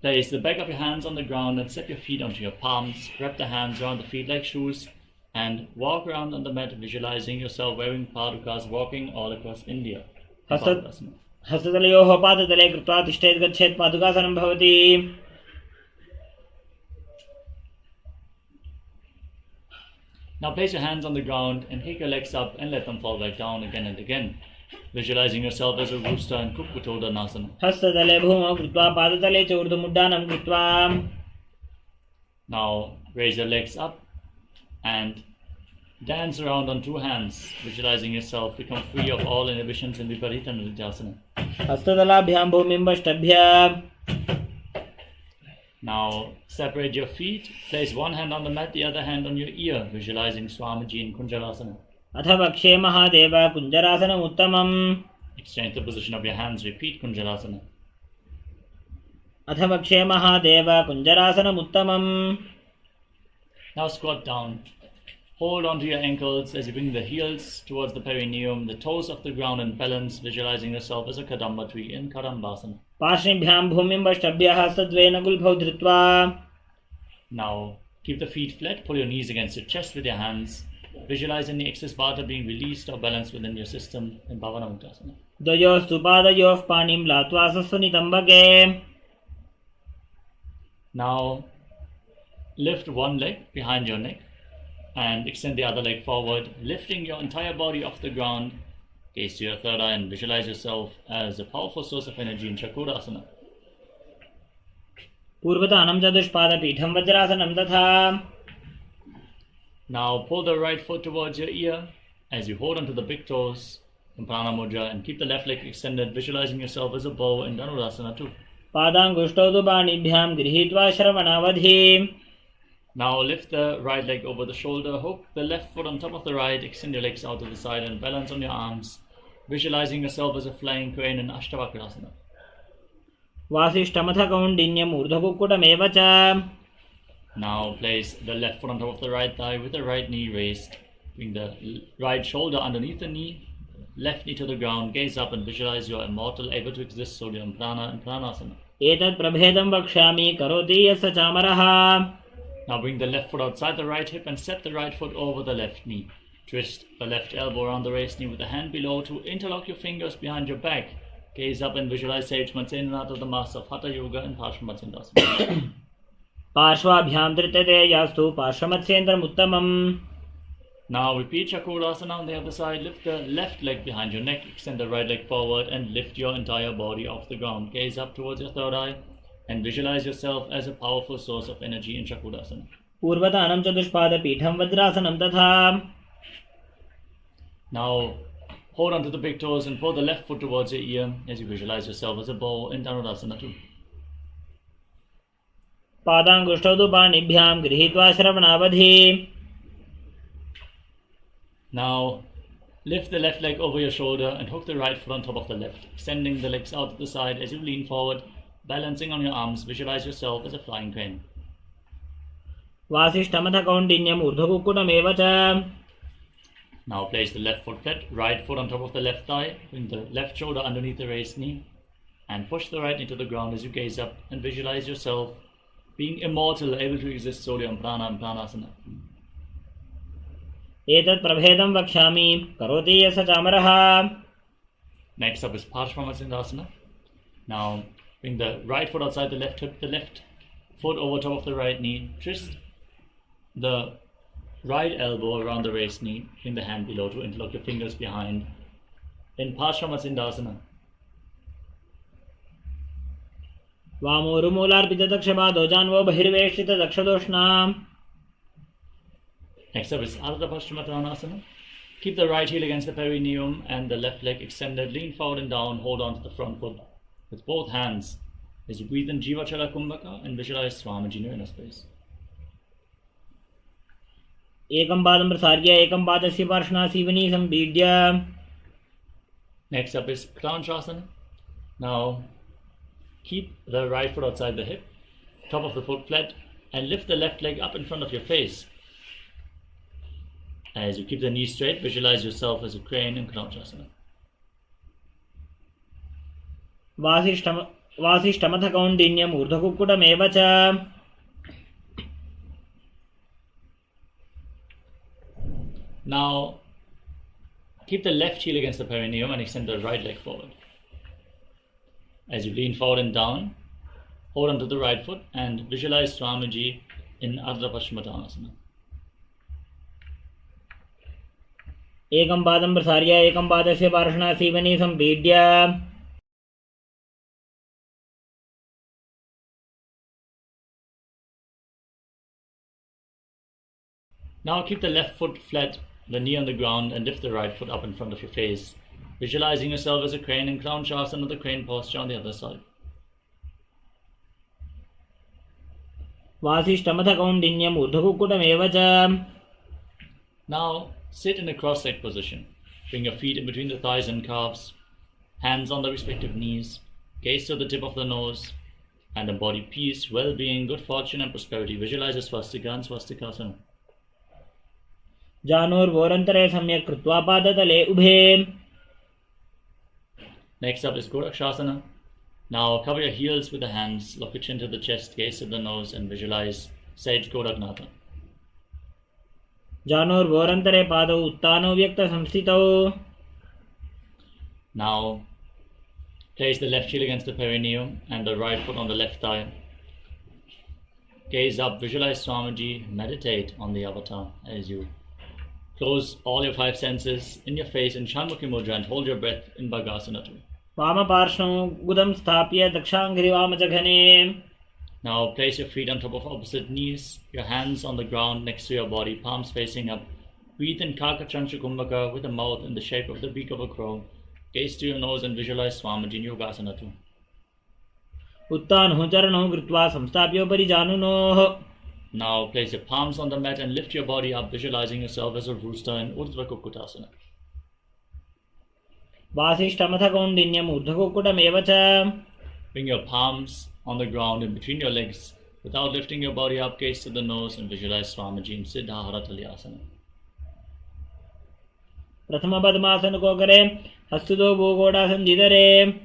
place the back of your hands on the ground and step your feet onto your palms, wrap the hands around the feet like shoes and walk around on the mat visualizing yourself wearing padukas walking all across India. हस्ततलयोः पादतले कृत्वा तिष्ठेत् गच्छेत् पादुकासनं भवति. Now place your hands on the ground and kick your legs up and let them fall back down again and again, visualizing yourself as a rooster in Kukkutodhanasana. हस्ततले भूमौ कृत्वा पादतले च ऊर्ध्वमुड्डानं कृत्वा. Now raise your legs up and dance around on two hands, visualizing yourself become free of all inhibitions in Viparita Nrityasana. हस्ततलाभ्यां भूमिं वष्टभ्य. Now separate your feet, place one hand on the mat, the other hand on your ear, visualizing Swamiji in Kunjalasana. अथ वक्षे महादेव कुञ्जरासनम् उत्तमम्. Exchange the position of your hands, repeat Kunjalasana. अथ वक्षे महादेव कुञ्जरासनम् उत्तमम्. Now squat down. Hold onto your ankles as you bring the heels towards the perineum, the toes off the ground in balance, visualizing yourself as a kadamba tree in Kadambasana. पार्श्वभ्यां भूमिं वष्टभ्य हस्तद्वयेन गुल्फौ धृत्वा. Now keep the feet flat, pull your knees against your chest with your hands. Visualize any excess vata being released or balanced within your system in Bhavana Muktasana. द्वयोस्तु पादयोः पाणिं लात्वा सस्वनितम्बके. Now lift one leg behind your neck and extend the other leg forward, lifting your entire body off the ground. Gaze to your third eye and visualize yourself as a powerful source of energy in Chakrasana. पूर्वतानं चतुष्पादपीठं वज्रासनं तथा. Now pull the right foot towards your ear as you hold onto the big toes in Prana Mudra and keep the left leg extended, visualizing yourself as a bow in Dhanurasana too. पादाङ्गुष्ठौ तु पाणिभ्यां गृहीत्वा श्रवणावधि. Now lift the right leg over the shoulder, hook the left foot on top of the right, extend your legs out to the side and balance on your arms, visualizing yourself as a flying crane in Ashtavakrasana. वासिष्ठमथ कौण्डिन्यम् ऊर्ध्वकुक्कुटमेव च. Now place the left foot on top of the right thigh with the right knee raised. Bring the right shoulder underneath the knee, left knee to the ground, gaze up and visualize you are immortal, able to exist solely on prana and pranasana. एतत् प्रभेदं वक्ष्यामि करोति यस्य चामरः. Now bring the left foot outside the right hip and step the right foot over the left knee. Twist the left elbow around the raised knee with the hand below to interlock your fingers behind your back. Gaze up and visualize Sage Matsendranath, the master of Hatha Yoga and Parshvamatsyendrasana. पार्श्वाभ्यां धृत्यते यास्तु पार्श्वमत्स्येन्द्रम् उत्तमम्. Now repeat Chakrasana on the other side. Lift the left leg behind your neck, extend the right leg forward and lift your entire body off the ground. Gaze up towards your third eye and visualize yourself as a powerful source of energy in Chakrasana. पूर्वतानं चतुष्पादपीठं वज्रासनं तथा. Now hold onto the big toes and pull the left foot towards your ear as you visualize yourself as a bow in Dhanurasana too. पादाङ्गुष्ठौ तु पाणिभ्यां गृहीत्वा श्रवणावधि. Now lift the left leg over your shoulder and hook the right foot on top of the left, extending the legs out to the side as you lean forward, balancing on your arms. Visualize yourself as a flying crane. वासिष्ठमथ कौण्डिन्यम् ऊर्ध्वकुक्कुटमेव च. Now place the left foot flat, right foot on top of the left thigh, bring the left shoulder underneath the raised knee. and push the right knee to the ground as you gaze up and visualize yourself being immortal, able to exist solely on prana and pranasana. एतत् प्रभेदं वक्ष्यामि करोति यः स चामरः. Next up is Paramashivoham. Now bring the right foot outside the left hip, the left foot over top of the right knee. Twist the right elbow around the raised knee. Bring the hand below to interlock your fingers behind. In Paramashivoham. वामोरुमूलार्पितदक्षपादो जान्वो बहिर्वेष्टितदक्षदोष्णाम्. Next up is Ardha Paschimottanasana. Keep the right heel against the perineum and the left leg extended. Lean forward and down. Hold on to the front foot with both hands as you breathe in Jivachala Kumbhaka and visualize Swamiji in your inner space. एकं पादं प्रसार्य एकं पादस्य पार्श्वनासीवनी सम्पीड्य. Next up is Kranchasana. Now keep the right foot outside the hip, top of the foot flat, and lift the left leg up in front of your face. As you keep the knees straight, visualize yourself as a crane in Kranchasana. वासिष्ठमथ कौण्डिन्यम् ऊर्ध्वकुक्कुटमेव च. Now keep the left heel against the perineum and extend the right leg forward. As you lean forward and down, hold on to the right foot and visualize Swamiji in Ardha Paschimottanasana. एकं पादं प्रसार्य एकं पादस्य पार्श्वनासीवनी सम्पीड्य. Now keep the left foot flat, the knee on the ground, and lift the right foot up in front of your face, visualizing yourself as a crane in Kranchasana, the crane posture on the other side. वासिष्ठमथ कौण्डिन्यम् ऊर्ध्वकुक्कुटमेव च. Now sit in a cross-legged position. Bring your feet in between the thighs and calves, hands on the respective knees, gaze to the tip of the nose, and embody peace, well-being, good fortune, and prosperity. Visualize a swastika and swastikasana. जानोर्वोरन्तरे सम्यक् कृत्वा पादतले उभे. Next up is Gorakshasana. Now cover your heels with the hands, lock your chin to the chest, gaze to the nose, and visualize Sage Goraknatha. जानोर्वोरन्तरे पादौ उत्तानौ व्यक्तसंस्थितौ. Now place the left heel against the perineum and the right foot on the left thigh. Gaze up, visualize Swamiji, meditate on the avatar as you close all your five senses in your face in Shanmukhi Mudra and hold your breath in Bhagasana 2. वामपार्श्वं गुदं स्थाप्य दक्षाङ्घ्रिवामजघने. Now place your feet on top of opposite knees, your hands on the ground next to your body, palms facing up. Breathe in Kakachancha Kumbhaka with a mouth in the shape of the beak of a crow. Gaze to your nose and visualize Swamiji in Yogasana 2. उत्तानौ चरणौ कृत्वा संस्थाप्योपरि जानुनोः. Now place your palms on the mat and lift your body up, visualizing yourself as a rooster in Urdhva Kukkutasana. वासिष्ठमथ कौण्डिन्यम् ऊर्ध्वकुक्कुटमेव च. Bring your palms on the ground in between your legs. Without lifting your body up, gaze to the nose and visualize Swamiji in Siddhahara Talyasana. प्रथम पद्मासन को करे हस्तुदो भूगोडासन जिधरे.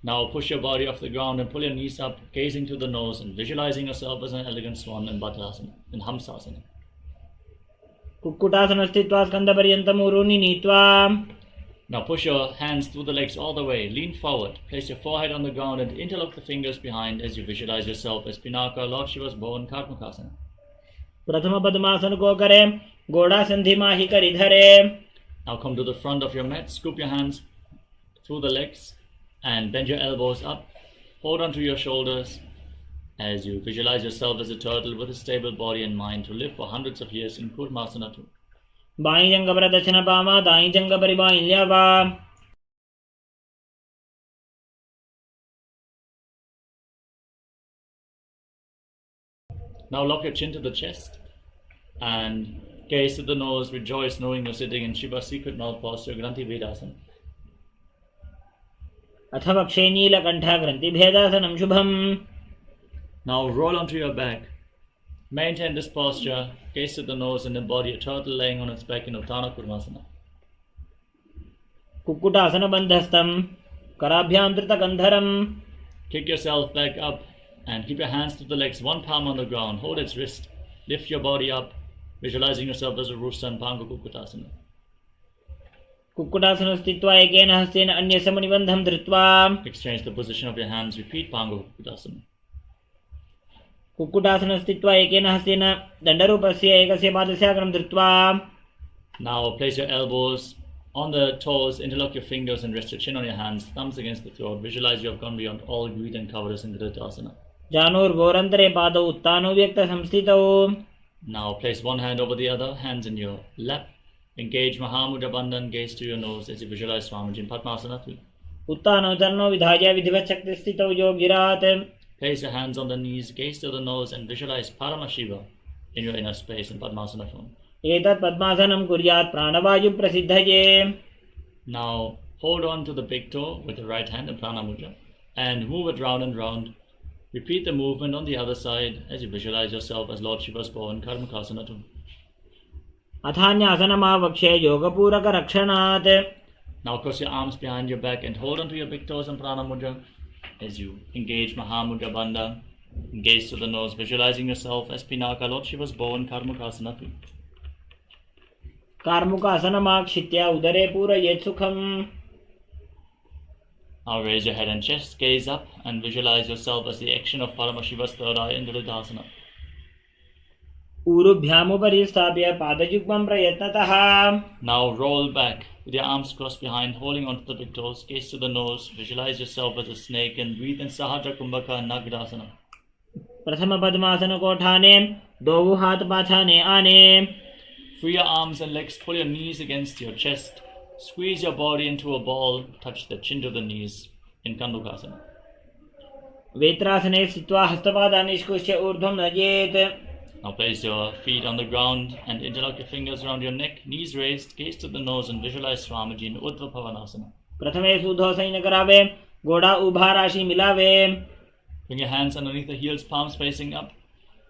Now push your body off the ground and pull your knees up, gazing to the nose and visualizing yourself as an elegant swan in Bhattasana, in Hamsasana. Kukkutasana स्थित्वा स्कन्धपर्यन्तम् ऊरूनि नीत्वा. Now push your hands through the legs all the way, lean forward, place your forehead on the ground and interlock the fingers behind as you visualize yourself as Pinaka, Lord Shiva's bow in Karmakasana. प्रथम पद्मासन को करे गोडासन धीमाहि करि धरे. Now come to the front of your mat, scoop your hands through the legs and bend your elbows up. Hold onto your shoulders as you visualize yourself as a turtle with a stable body and mind to live for hundreds of years in Kurmasana 2. By जंग पर दक्षिण पामा दाई जंग पर by ल्यावा. Now lock your chin to the chest and gaze to the nose. Rejoice knowing you're sitting in Shiva's secret mouth posture, Granthi Vedasana. अथ वक्षे नीलकण्ठा ग्रन्थिभेदासनं शुभम्. Now roll onto your back. Maintain this posture, gaze to the nose and embody a turtle laying on its back in Uttana Kurmasana. Kukkutasana बन्धस्थं कराभ्यां धृतकन्धरम्. Kick yourself back up and keep your hands to the legs, one palm on the ground. Hold its wrist. Lift your body up, visualizing yourself as a rooster and Panga Kukutasana. कुक्कुटासनं स्थित्वा एकेन हस्तेन अन्यसमनिबन्धं धृत्वा Exchange the position of your hands. Repeat Panga Kukutasana. कुक्कुटासनं स्थित्वा एकेन हस्तेन दण्डरूपस्य एकस्य पादस्य अग्रं धृत्वा Now place your elbows on the toes, interlock your fingers and rest your chin on your hands, thumbs against the throat. Visualize you have gone beyond all greed and cowardice in Asana. जानुर्गोरन्तरे पादौ उत्तानौ व्यक्तसंस्थितौ. Now place one hand over the other, hands in your lap. Engage Mahamudra Bandhan, gaze to your nose as you visualize Swamiji in Padmasana 3. उत्तानौ चरणौ विधाय विधिवच्छक्तिस्थितौ योगिरात्. Place your hands on the knees, gaze to the nose and visualize Paramashiva in your inner space in Padmasana form. एतत् पद्मासनं कुर्यात् प्राणवायुप्रसिद्धये. Now hold on to the big toe with the right hand in Prana Mudra and move it round and round. Repeat the movement on the other side as you visualize yourself as Lord Shiva's bow in Karmikasana 2. अथान्यासनमावक्ष्य योगपूरकरक्षणात्. Now cross your arms behind your back and hold on to your big toes in Prana Mudra as you engage Mahamudra Bandha. Gaze to the nose, visualizing yourself as Pinaka, Lord Shiva's bow in Karmikasana 3. कार्मुकासनमाक्षित्य उदरे पूरयेत् सुखम्. Now raise your head and chest, gaze up and visualize yourself as the action of Paramashiva's third eye in Viruddhasana. ऊरुभ्यामुपरि स्थाप्य पादयुग्मं प्रयत्नतः. Now roll back with your arms crossed behind, holding onto the big toes, gaze to the nose, visualize yourself as a snake and breathe in Sahadra Kumbhaka and Nagradasana. प्रथम पद्मासन को ठाने, दो हाथ पाछाने आने. Free your arms and legs, pull your knees against your chest, squeeze your body into a ball, touch the chin to the knees in Kandukasana. वेत्रासने स्थित्वा हस्तपादान् निष्कुष्य ऊर्ध्वं नयेत्. Now place your feet on the ground and interlock your fingers around your neck, knees raised, gaze to the nose and visualize Swamiji in Urdhva Bhavanasana. प्रथमे सूधो San करावे, घोड़ा उभा राशि मिलावे. Bring your hands underneath the heels, palms facing up.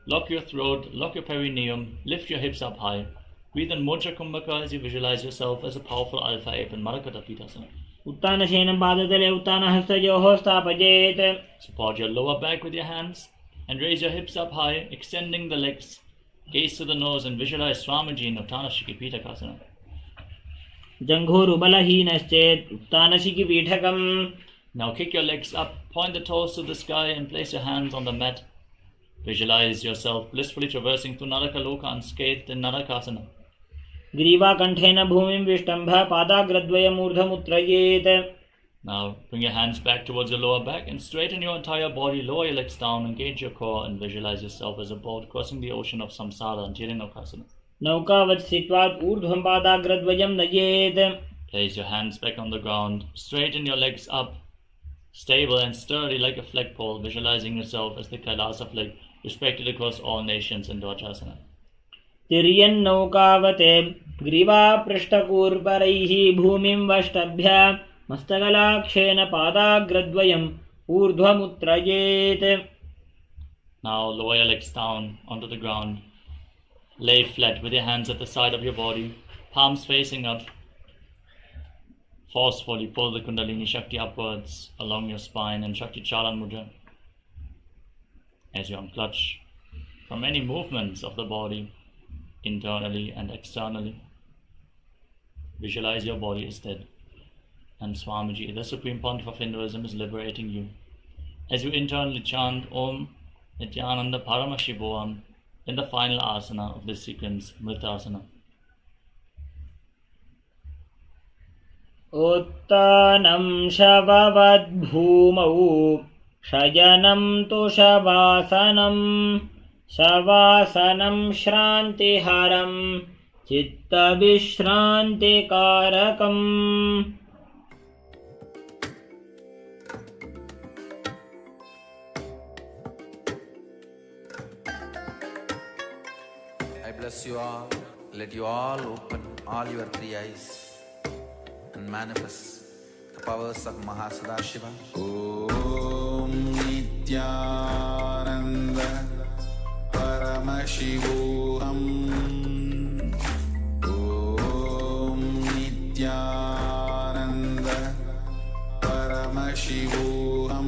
Lock your throat, lock your perineum, lift your hips up high. Breathe in Mudra Kumbhaka as you visualize yourself as a powerful alpha ape in Marakata Pitasana. उत्तानशयनं पादतले उत्तानहस्तयोः स्थापयेत्. Support your lower back with your hands and raise your hips up high, extending the legs. Gaze to the nose and visualize Swamiji in Uttanashiki Pitakasana. जङ्घूरुबलहीनश्चेत् उत्तानशिखिपीठकम्. Now kick your legs up, point the toes to the sky and place your hands on the mat. Visualize yourself blissfully traversing through Narakaloka unscathed in Narakasana. ग्रीवाकण्ठेन भूमिं विष्टम्भ पादाग्रद्वयमूर्धमुत्रयेत्. Now bring your hands back towards your lower back and straighten your entire body, lower your legs down, engage your core and visualize yourself as a boat crossing the ocean of samsara in Jirinokasana. नौकावत् स्थित्वात् ऊर्ध्वं पादाग्रद्वयं नयेत्. Place your hands back on the ground, straighten your legs up, stable and sturdy like a flagpole, visualizing yourself as the Kailasa flag, respected across all nations in Dvajasana. तिर्यन्नौकावते ग्रीवापृष्ठकूर्परैः भूमिं वष्टभ्य मस्तकलाक्षेन पादाग्रद्वयम् ऊर्ध्वमुत्रयेत्. Now lower your legs down onto the ground. Lay flat with your hands at the side of your body, palms facing up. Forcefully pull the Kundalini Shakti upwards along your spine and Shakti Chalan Mudra. As you unclutch from any movements of the body, internally and externally, visualize your body is dead. And Swamiji, the Supreme Pontiff of Hinduism, is liberating you. As you internally chant Om Nityananda Paramashivoham in the final asana of this sequence, Mritasana. उत्तानं शववद्भूमौ शयनं तु शवासनं शवासनं श्रान्तिहरं चित्तविश्रान्तिकारकम्. I bless you all. Let you all open all your three eyes and manifest the powers of Mahasadashiva. Om Nityananda Paramashivoham. Om Nityananda Paramashivoham.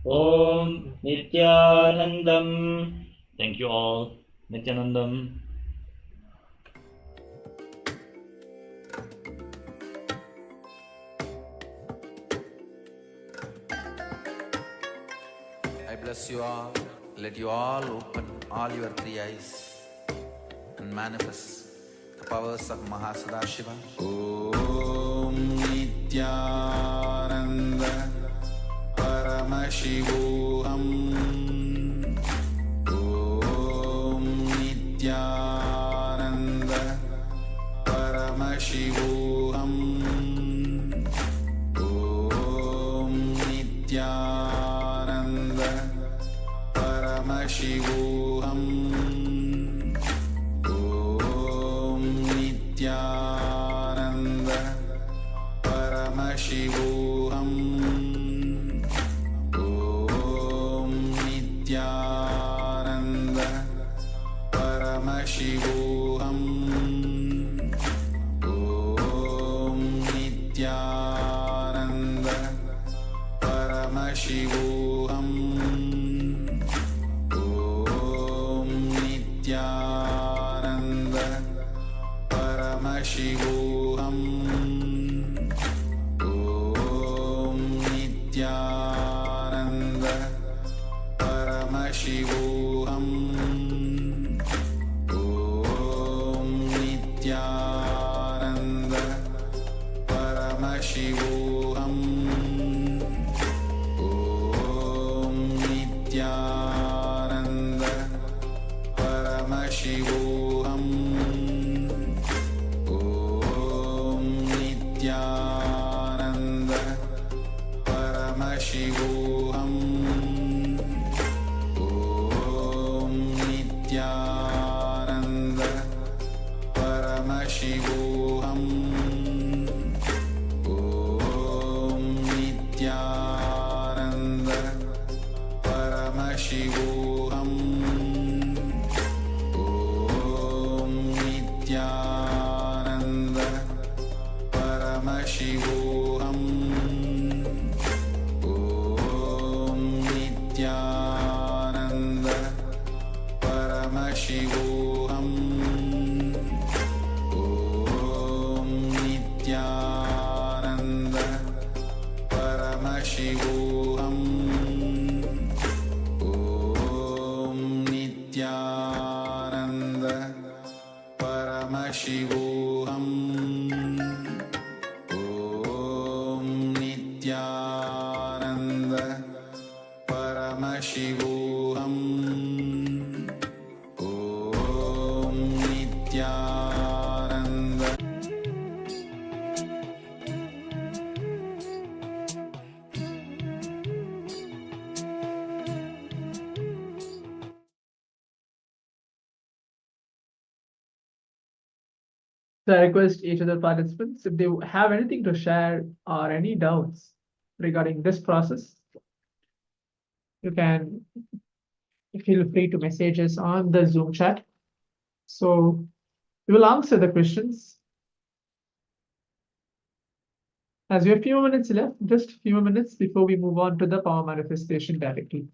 Om Nityanandam. Thank you all. Nityanandam. I bless you all. Let you all open all your three eyes and manifest the powers of Mahasadashiva. Om Nityananda Paramashivoham. Om Nityananda Paramashivoham. Om Nityananda Paramashivoham. Om Nityananda Paramashivoham. Om Nityananda Paramashivoham. Om Nityananda Paramashivoham. Om Nityananda Paramashivoham. Om Nityananda Paramashivoham. Om Nityananda Paramashivoham. Om Nityananda Paramashivoham. Om Nityananda Paramashivoham. Om Nityananda Paramashivoham. Om Nityananda Paramashivoham. Om Nityananda Paramashivoham. Om Nityananda Paramashivoham. Om Nityananda Paramashivoham. Om Nityananda Paramashivoham. Om Nityananda Paramashivoham. Om Nityananda. So I request each of the participants if they have anything to share or any doubts regarding this process, you can feel free to message us on the Zoom chat. So we will answer the questions. As we have few minutes left, just few minutes before we move on to the power manifestation directly.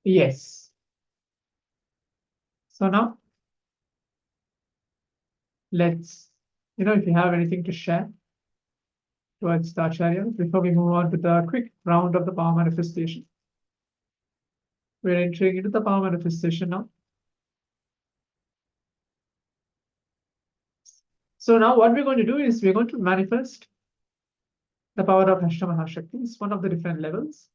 Yes. So now let's, if you have anything to share towards the Acharya before we move on to the quick round of the power manifestation. We're entering into the power manifestation now. So now what we're going to do is we're going to manifest the power of Ashtamahashakti. It's one of the different levels.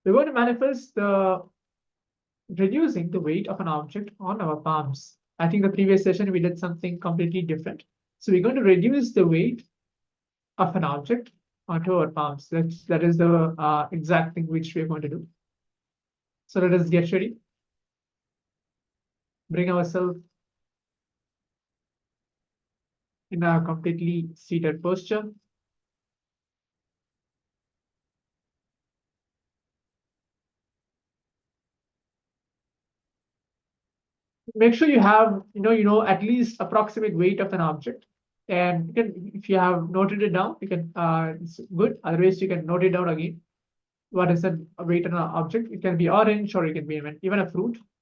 We're going to manifest reducing the weight of an object on our palms. I think the previous session we did something completely different. So we're going to reduce the weight of an object onto our palms. That is the exact thing which we're going to do. So let us get ready. Bring ourselves in a completely seated posture. Make sure you have, at least approximate weight of an object. And you can, if you have noted it down, you can, it's good. Otherwise, you can note it down again. What is the weight of an object? It can be orange or it can be even a fruit.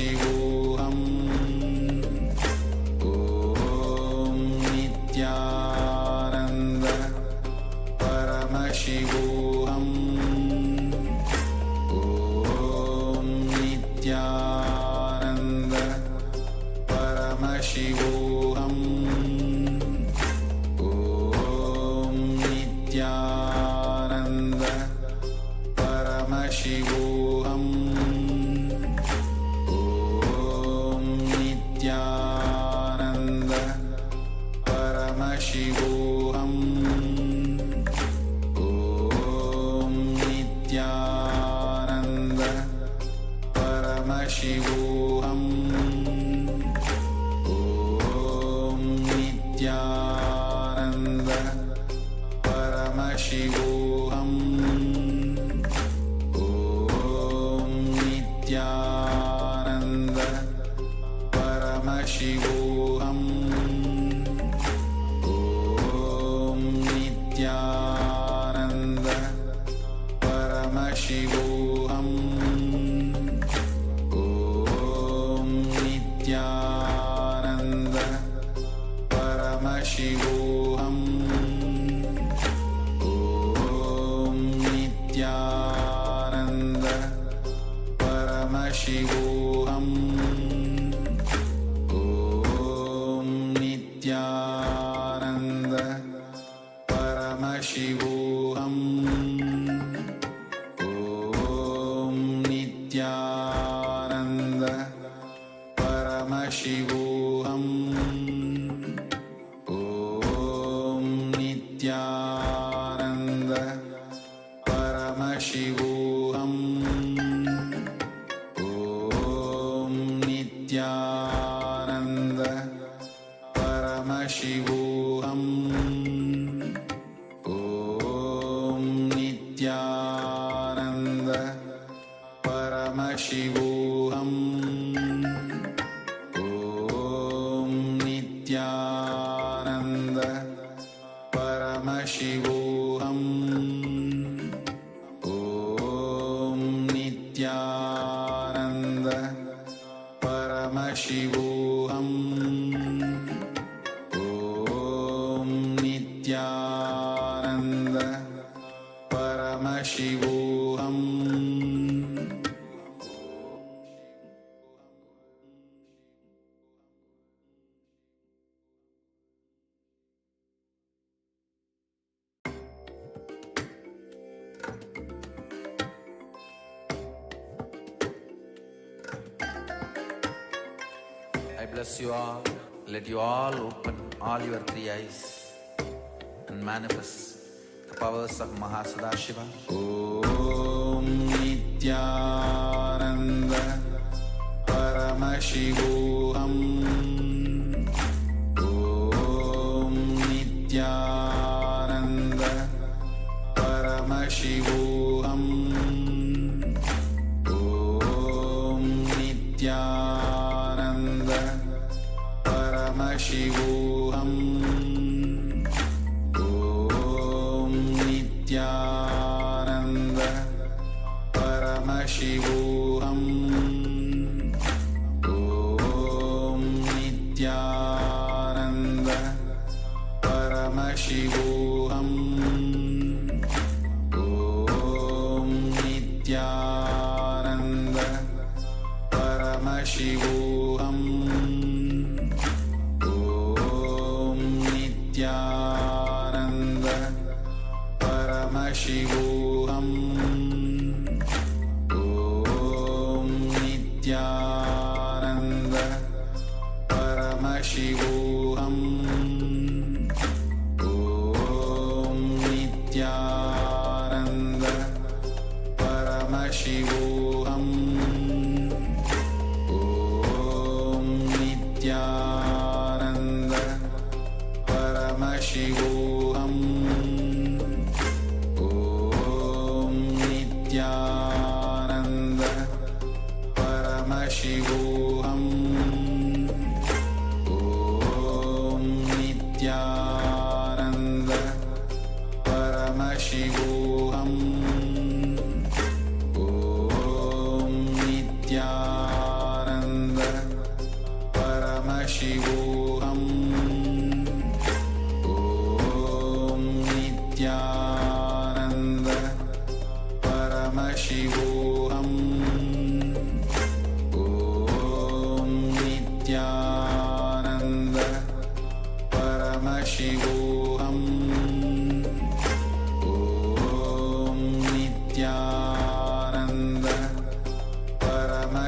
Paramashivoham Om Nityananda Paramashivoham Om Nityananda Paramashivoham Om Nityananda Paramashivoham Om Nityananda Paramashivoham Om Nityananda Paramashivoham Om Nityananda Paramashivoham Om Nityananda Paramashivoham Om Nityananda Paramashivoham Om Nityananda Paramashivoham Om Nityananda Paramashivoham Om Nityananda Paramashivoham Om Nityananda Paramashivoham Om Nityananda Paramashivoham Om Nityananda Paramashivoham Om Nityananda Paramashivoham Om Nityananda Paramashivoham Om Nityananda Paramashivoham Om Nityananda Paramashivoham I bless you all. Let you all open all your three eyes and manifest the powers of Mahasadashiva. Om Nityananda Paramashivoham Om Nityananda Paramashivoham Om Nityananda Paramashivoham Om Nityananda Paramashivoham Om Nityananda Paramashivoham Om Nityananda Paramashivoham Om Nityananda Paramashivoham Om Nityananda Paramashivoham Om Nityananda Paramashivoham Om Nityananda Paramashivoham Om Nityananda Paramashivoham Om Nityananda Paramashivoham Om Nityananda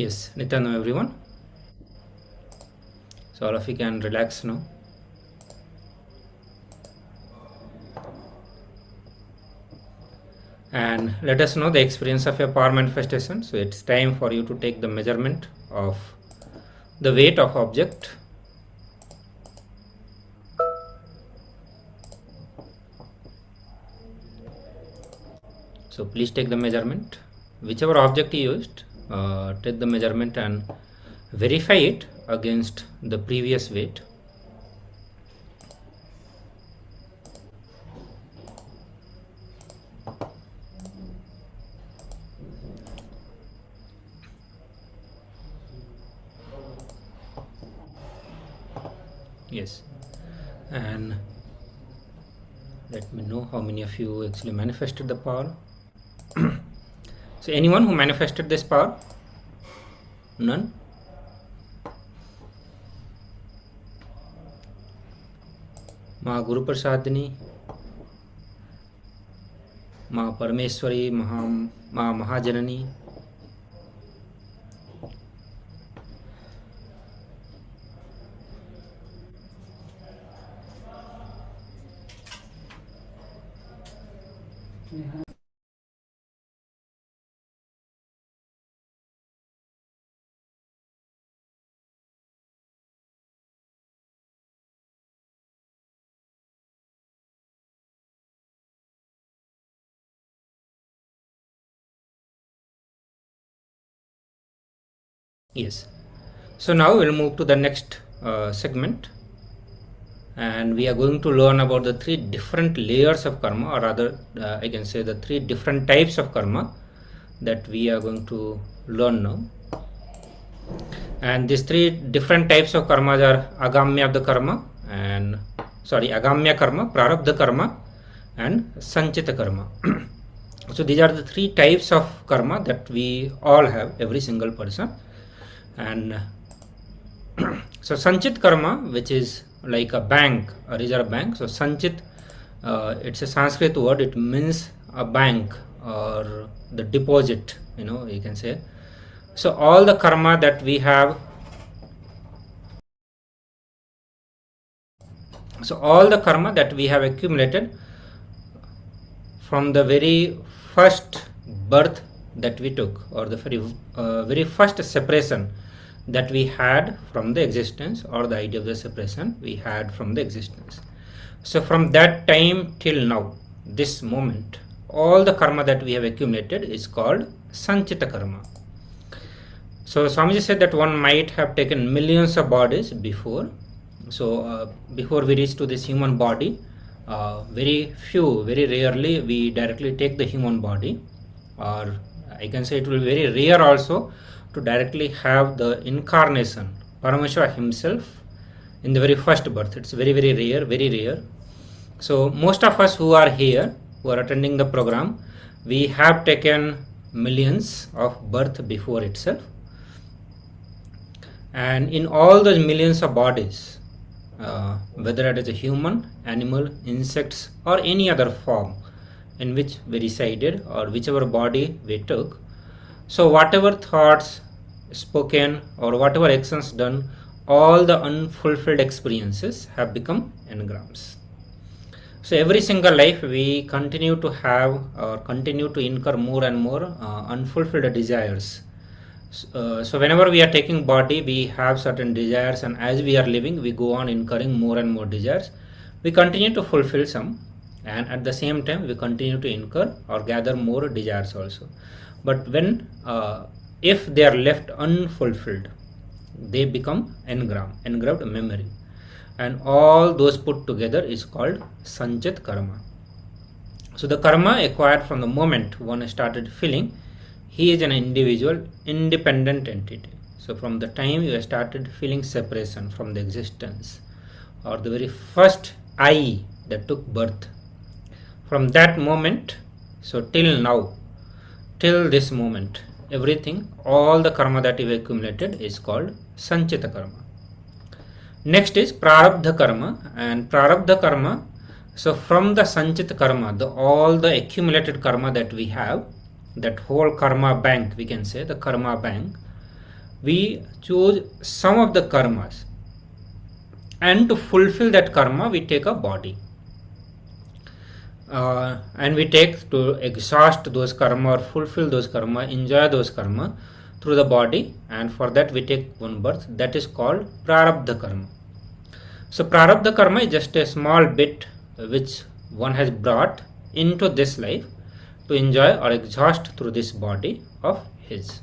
Yes, Nityanam everyone. So all of you can relax now. And let us know the experience of your power manifestation. So it's time for you to take the measurement of the weight of object. So please take the measurement. Whichever object you used, take the measurement and verify it against the previous weight. Yes, and let me know how many of you actually manifested the power. So anyone who manifested this power? None? Ma Guru Prasadini, Ma Parameshwari, Ma Mahajanani. Yes. So now we'll move to the next segment, and we are going to learn about the three different layers of karma, or rather I can say the three different types of karma that we are going to learn now. And these three different types of karmas are agamya karma, prarabdha karma, and sanchita karma. So these are the three types of karma that we all have, every single person. And so sanchit karma, which is like a bank, a reserve bank. So sanchit, it's a Sanskrit word. It means a bank or the deposit, you can say. So all the karma that we have, accumulated from the very first birth that we took, or the very first separation that we had from the existence, or the idea of the separation we had from the existence. So from that time till now, this moment, all the karma that we have accumulated is called sanchita karma. So Swamiji said that one might have taken millions of bodies before. So before we reach to this human body, very rarely we directly take the human body, or I can say it will be very rare also to directly have the incarnation, Paramashivoham himself, in the very first birth. It's very rare. So most of us who are here, who are attending the program, we have taken millions of birth before itself. And in all those millions of bodies, whether it is a human, animal, insects, or any other form in which we resided, or whichever body we took, so whatever thoughts spoken or whatever actions done, all the unfulfilled experiences have become engrams. So every single life we continue to have, or continue to incur more and more unfulfilled desires. So whenever we are taking body, we have certain desires, and as we are living, we go on incurring more and more desires. We continue to fulfill some, and at the same time we continue to incur or gather more desires also. But when if they are left unfulfilled, they become engraved memory, and all those put together is called sanchit karma. So the karma acquired from the moment one started feeling he is an individual, independent entity. So from the time you started feeling separation from the existence, or the very first I that took birth, from that moment, so till now, till this moment, everything, all the karma that you accumulated is called sanchita karma. Next is prarabdha karma, and prarabdha karma, so from the sanchita karma, all the accumulated karma that we have, that whole karma bank, we can say the karma bank, we choose some of the karmas, and to fulfill that karma we take a body, and we take to exhaust those karma or fulfill those karma, enjoy those karma through the body, and for that we take one birth. That is called prarabdha karma. So prarabdha karma is just a small bit which one has brought into this life to enjoy or exhaust through this body of his.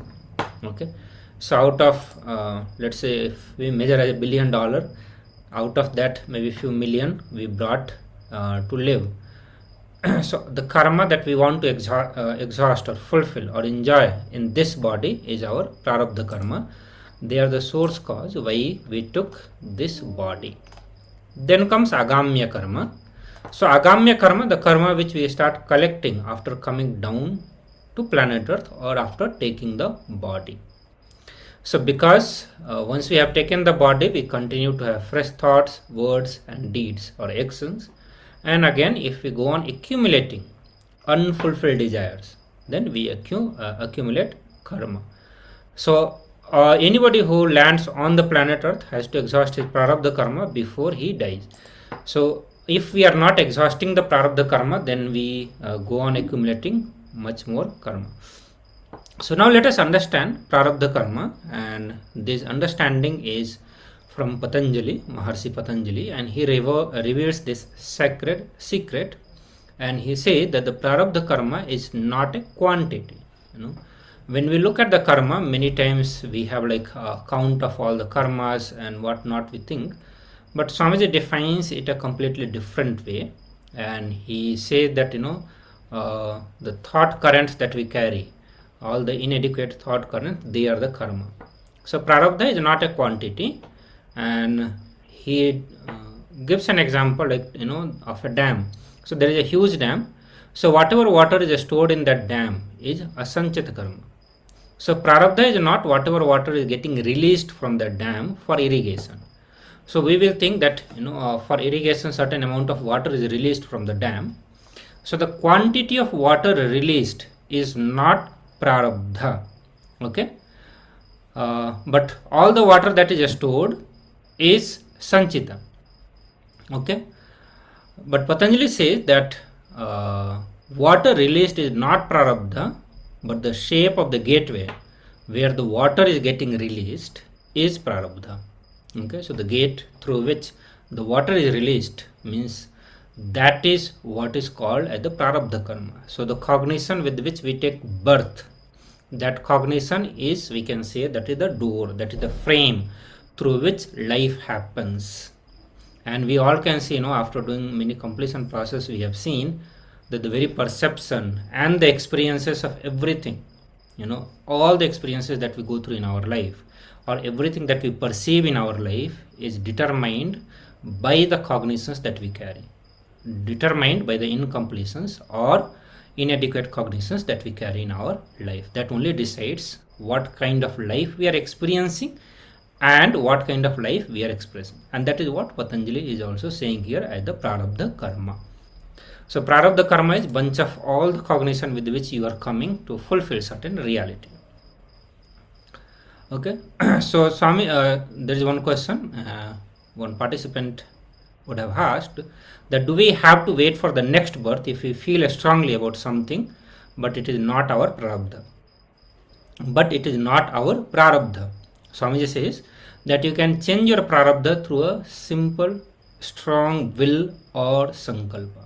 Okay, so out of let's say if we measure as $1 billion, out of that maybe few million we brought to live. So the karma that we want to exhaust or fulfill or enjoy in this body is our prarabdha karma. They are the source cause why we took this body. Then comes agamya karma. So agamya karma, the karma which we start collecting after coming down to planet Earth or after taking the body. So because once we have taken the body, we continue to have fresh thoughts, words and deeds or actions. And again, if we go on accumulating unfulfilled desires, then we accumulate karma. So anybody who lands on the planet Earth has to exhaust his prarabdha karma before he dies. So if we are not exhausting the prarabdha karma, then we go on accumulating much more karma. So now let us understand prarabdha karma, and this understanding is from Patanjali, Maharshi Patanjali, and he reveals this sacred secret, and he says that the prarabdha karma is not a quantity. When we look at the karma, many times we have like a count of all the karmas and whatnot we think, but Swamiji defines it a completely different way, and he says that the thought currents that we carry, all the inadequate thought currents, they are the karma. So prarabdha is not a quantity, and he gives an example like of a dam. So there is a huge dam. So whatever water is stored in that dam is asanchita karma. So prarabdha is not whatever water is getting released from the dam for irrigation. So we will think that for irrigation certain amount of water is released from the dam. So the quantity of water released is not prarabdha. Okay, but all the water that is stored is sanchita. Okay, but Patanjali says that water released is not prarabdha, but the shape of the gateway where the water is getting released is prarabdha. Okay, so the gate through which the water is released means that is what is called as the prarabdha karma. So the cognition with which we take birth, that cognition is, we can say, that is the door, that is the frame through which life happens. And we all can see, after doing many completion process, we have seen that the very perception and the experiences of everything, all the experiences that we go through in our life or everything that we perceive in our life is determined by the cognitions that we carry, determined by the incompletions or inadequate cognitions that we carry in our life. That only decides what kind of life we are experiencing and what kind of life we are expressing. And that is what Patanjali is also saying here as the prarabdha karma. So prarabdha karma is bunch of all the cognition with which you are coming to fulfill certain reality. Okay, so Swami, there is one question, one participant would have asked that do we have to wait for the next birth if we feel strongly about something, but it is not our prarabdha. But it is not our prarabdha. Swamiji says that you can change your prarabdha through a simple, strong will or sankalpa.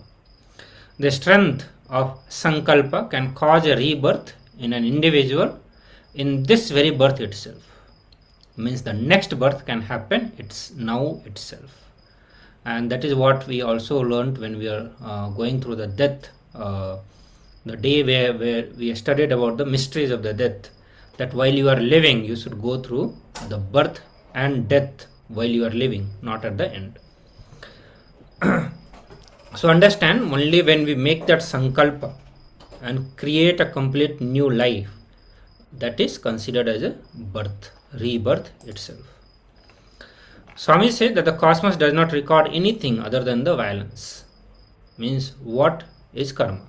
The strength of sankalpa can cause a rebirth in an individual in this very birth itself. Means the next birth can happen now itself. And that is what we also learned when we are going through the death, the day where we studied about the mysteries of the death, that while you are living you should go through the birth and death while you are living, not at the end. So understand, only when we make that sankalpa and create a complete new life, that is considered as a birth, rebirth itself. Swami said that the cosmos does not record anything other than the violence. Means what is karma?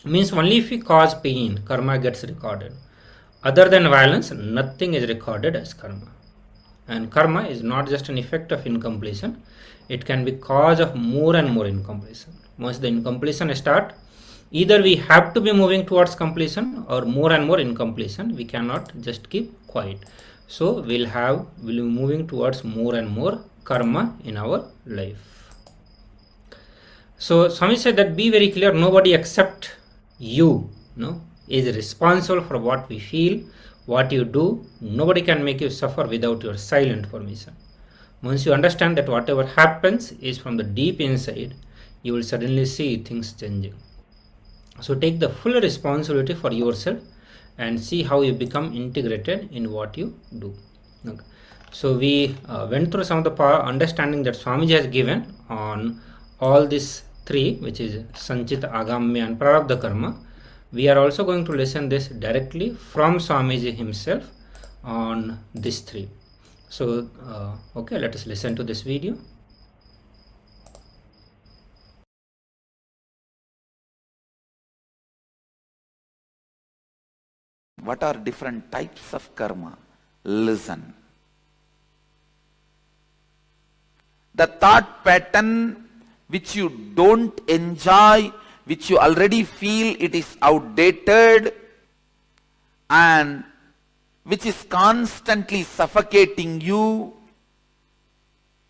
Means only if we cause pain, karma gets recorded. Other than violence, nothing is recorded as karma. And karma is not just an effect of incompletion, it can be cause of more and more incompletion. Once the incompletion start, either we have to be moving towards completion or more and more incompletion. We cannot just keep quiet. So we'll be moving towards more and more karma in our life. So Swami said that be very clear, nobody except you, is responsible for what we feel, what you do. Nobody can make you suffer without your silent permission. Once you understand that whatever happens is from the deep inside, you will suddenly see things changing. So take the full responsibility for yourself and see how you become integrated in what you do. Okay. So we went through some of the understanding that Swamiji has given on all these three, which is Sanchita, Agamya and Prarabdha Karma. We are also going to listen this directly from Swamiji himself on these three. So, okay, let us listen to this video. What are different types of karma? Listen. The thought pattern which you don't enjoy, which you already feel it is outdated and which is constantly suffocating you,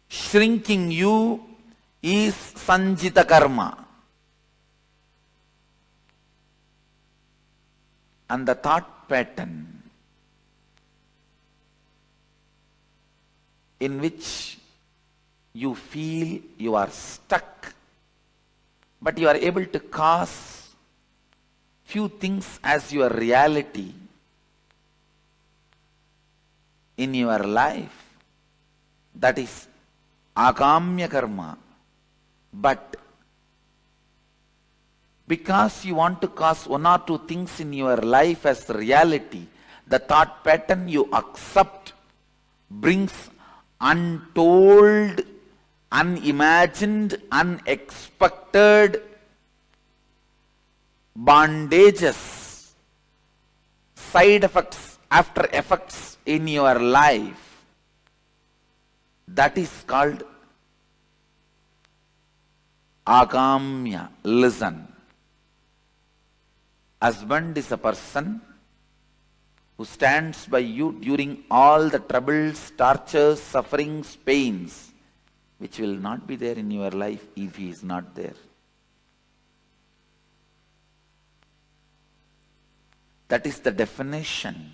shrinking you, is Sanjita karma. And the thought pattern in which you feel you are stuck, but you are able to cause few things as your reality in your life, that is agamya karma. But because you want to cause one or two things in your life as reality, the thought pattern you accept brings untold, unimagined, unexpected bondages, side effects, after effects in your life. That is called agamya. Listen. Husband is a person who stands by you during all the troubles, tortures, sufferings, pains, which will not be there in your life if he is not there. That is the definition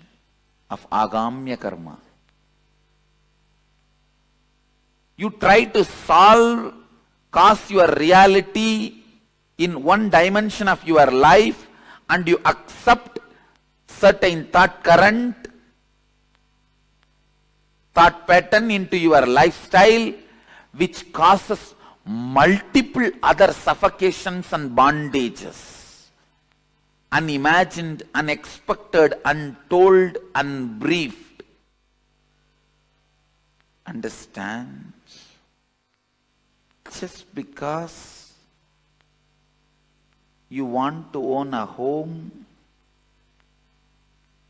of agamya karma. You try to cause your reality in one dimension of your life, and you accept certain thought current, thought pattern into your lifestyle, which causes multiple other suffocations and bondages, unimagined, unexpected, untold, unbriefed. Understand? Just because you want to own a home,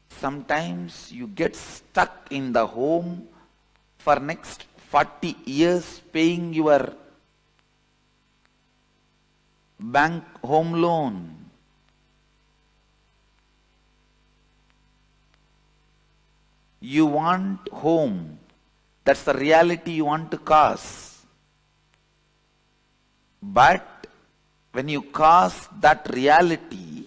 sometimes you get stuck in the home for next 40 years paying your bank home loan. You want home. That's the reality you want to cause. But when you cause that reality,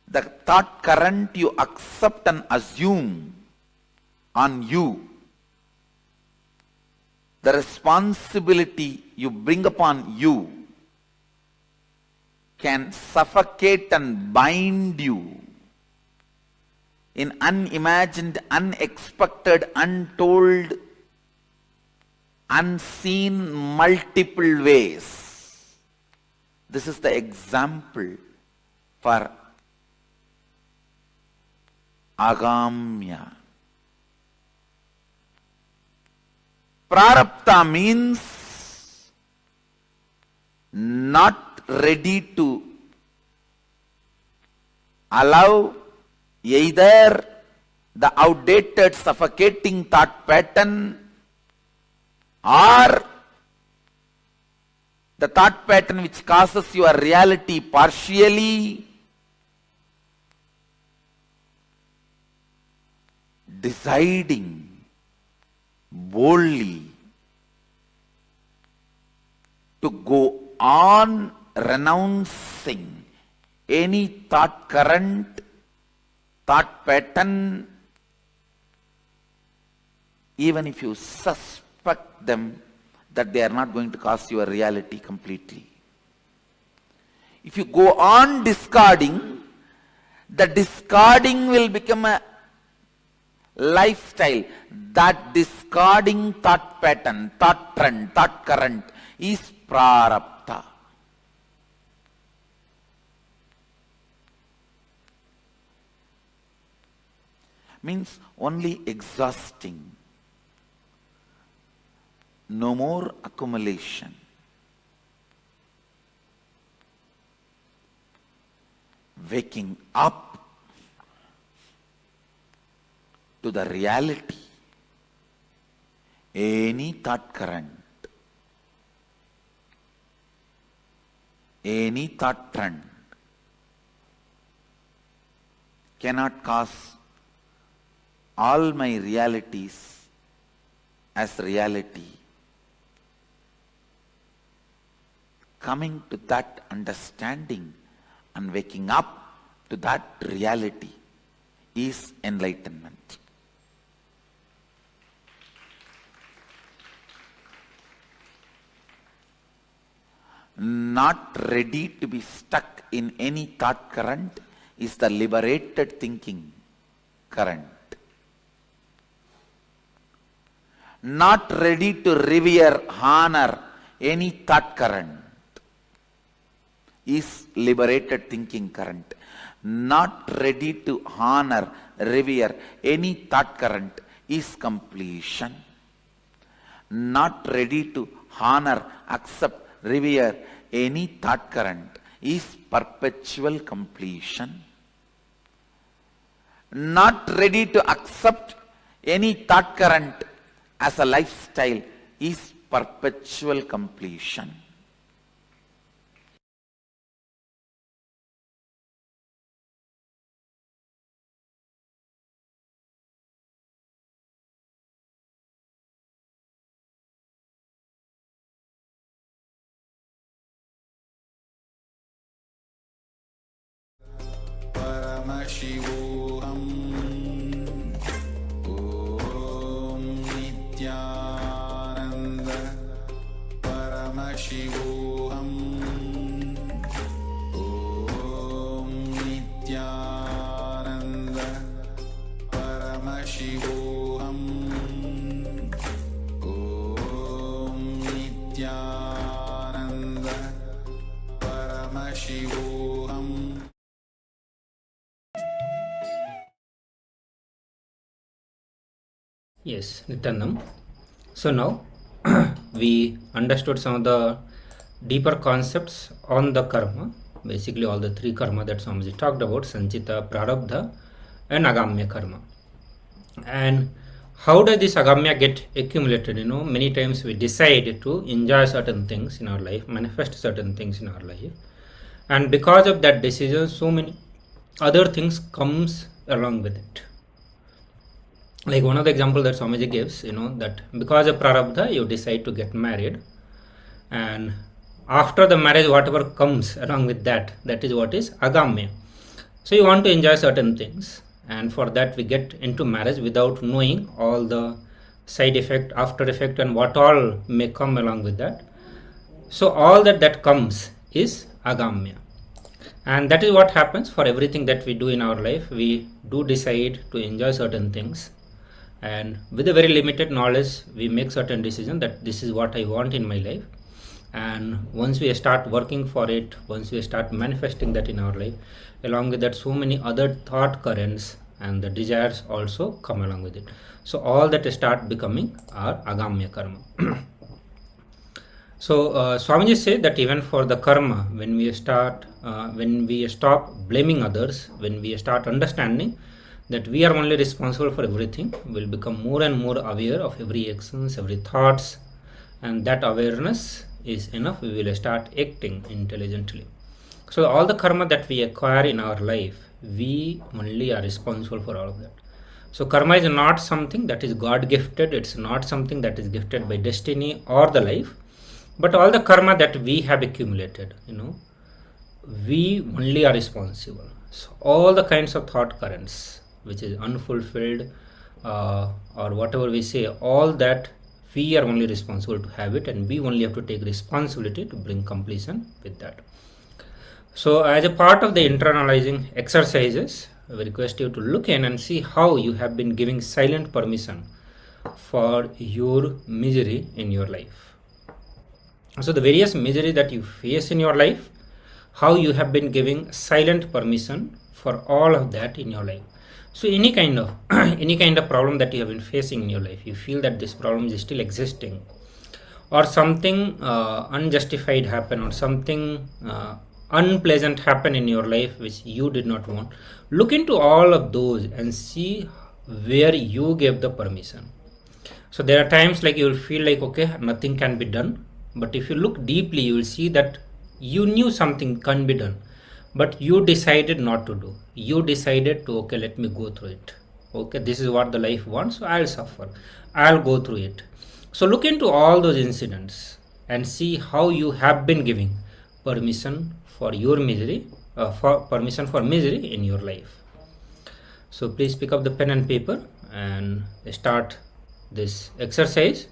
the thought current you accept and assume on you, the responsibility you bring upon you, can suffocate and bind you in unimagined, unexpected, untold, unseen, multiple ways. This is the example for agamya. Prarabdha means not ready to allow either the outdated, suffocating thought pattern or the thought pattern which causes your reality partially, deciding boldly to go on renouncing any thought current, thought pattern, even if you suspect them that they are not going to cause your reality completely. If you go on discarding, the discarding will become a lifestyle. That discarding thought pattern, thought trend, thought current is prarabdha. Means only exhausting. No more accumulation. Waking up to the reality. Any thought current, any thought trend cannot cause all my realities as reality. Coming to that understanding and waking up to that reality is enlightenment. Not ready to be stuck in any thought current is the liberated thinking current. Not ready to revere, honor any thought current is liberated thinking current. Not ready to honor, revere any thought current is completion. Not ready to honor, accept, revere any thought current is perpetual completion. Not ready to accept any thought current as a lifestyle is perpetual completion. Paramashivoham Om Nityananda Paramashivoham Om Nityananda Paramashivoham Om Nityananda Paramashivoham. Yes, Nityanam. So now we understood some of the deeper concepts on the karma, basically all the three karma that Swamiji talked about, Sanchita, Prarabdha and Agamya karma. And how does this Agamya get accumulated? Many times we decide to enjoy certain things in our life, manifest certain things in our life. And because of that decision, so many other things comes along with it. Like one of the example that Swamiji gives, that because of Prarabdha, you decide to get married. And after the marriage, whatever comes along with that, that is what is Agamya. So you want to enjoy certain things. And for that, we get into marriage without knowing all the side effect, after effect, and what all may come along with that. So all that comes is Agamya. And that is what happens for everything that we do in our life. We do decide to enjoy certain things. And with a very limited knowledge, we make certain decisions that this is what I want in my life. And once we start working for it, once we start manifesting that in our life, along with that, so many other thought currents and the desires also come along with it. So all that start becoming our Agamya karma. So Swamiji said that even for the karma, when we stop blaming others, when we start understanding that we are only responsible for everything, we'll become more and more aware of every actions, every thoughts, and that awareness is enough. We will start acting intelligently. So all the karma that we acquire in our life, we only are responsible for all of that. So karma is not something that is God gifted. It's not something that is gifted by destiny or the life, but all the karma that we have accumulated, we only are responsible. So all the kinds of thought currents, which is unfulfilled, or whatever we say, all that we are only responsible to have it, and we only have to take responsibility to bring completion with that. So as a part of the internalizing exercises, I will request you to look in and see how you have been giving silent permission for your misery in your life. So the various misery that you face in your life, how you have been giving silent permission for all of that in your life. So any kind of any kind of problem that you have been facing in your life, you feel that this problem is still existing, or something unjustified happen, or something unpleasant happen in your life which you did not want. Look into all of those and see where you gave the permission. So there are times like you will feel like, okay, nothing can be done, but if you look deeply, you will see that you knew something can be done, but you decided not to do. You decided to, okay, let me go through it. Okay, this is what the life wants, so I'll suffer, I'll go through it. So look into all those incidents and see how you have been giving permission for your misery, for permission for misery in your life. So please pick up the pen and paper and start this exercise.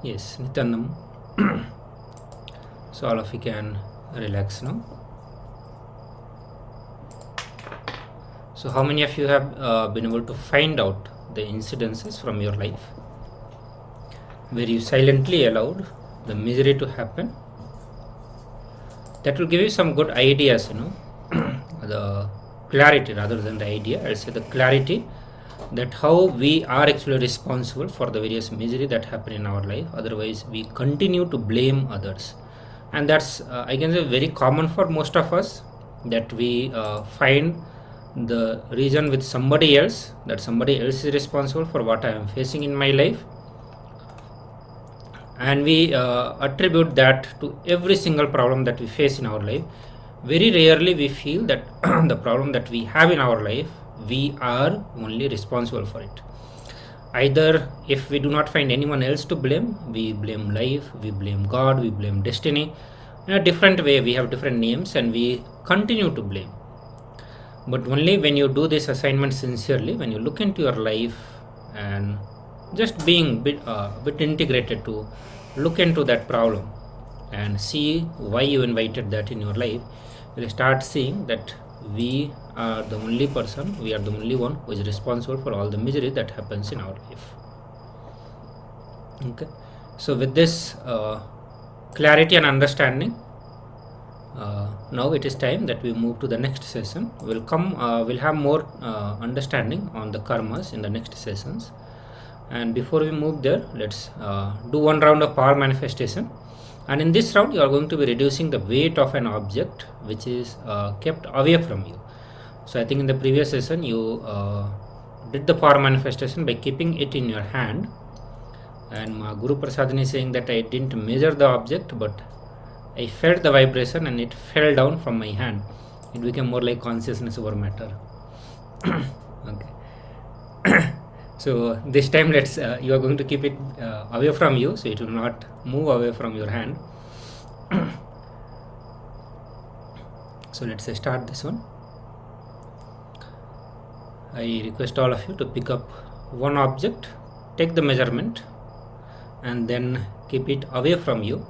Yes, Nityanam. So all of you can relax now. So how many of you have been able to find out the incidences from your life where you silently allowed the misery to happen? That will give you some good ideas, the clarity rather than the idea. I'll say the clarity that how we are actually responsible for the various misery that happen in our life. Otherwise, we continue to blame others, and that's I can say very common for most of us, that we find the reason with somebody else, that somebody else is responsible for what I am facing in my life, and we attribute that to every single problem that we face in our life. Very rarely we feel that the problem that we have in our life, we are only responsible for it. Either if we do not find anyone else to blame, we blame life, we blame God, we blame destiny. In a different way, we have different names and we continue to blame. But only when you do this assignment sincerely, when you look into your life and just being bit integrated to look into that problem and see why you invited that in your life, you'll start seeing that we are the only person, we are the only one who is responsible for all the misery that happens in our life. Okay, so with this clarity and understanding, now it is time that we move to the next session. We'll have more understanding on the karmas in the next sessions. And before we move there, let's do one round of power manifestation. And in this round, you are going to be reducing the weight of an object which is kept away from you. So I think in the previous session, you did the power manifestation by keeping it in your hand. And Guru Prasadini is saying that I didn't measure the object, but I felt the vibration and it fell down from my hand. It became more like consciousness over matter. Okay. So this time you are going to keep it away from you, so it will not move away from your hand. So let's start this one. I request all of you to pick up one object, take the measurement, and then keep it away from you.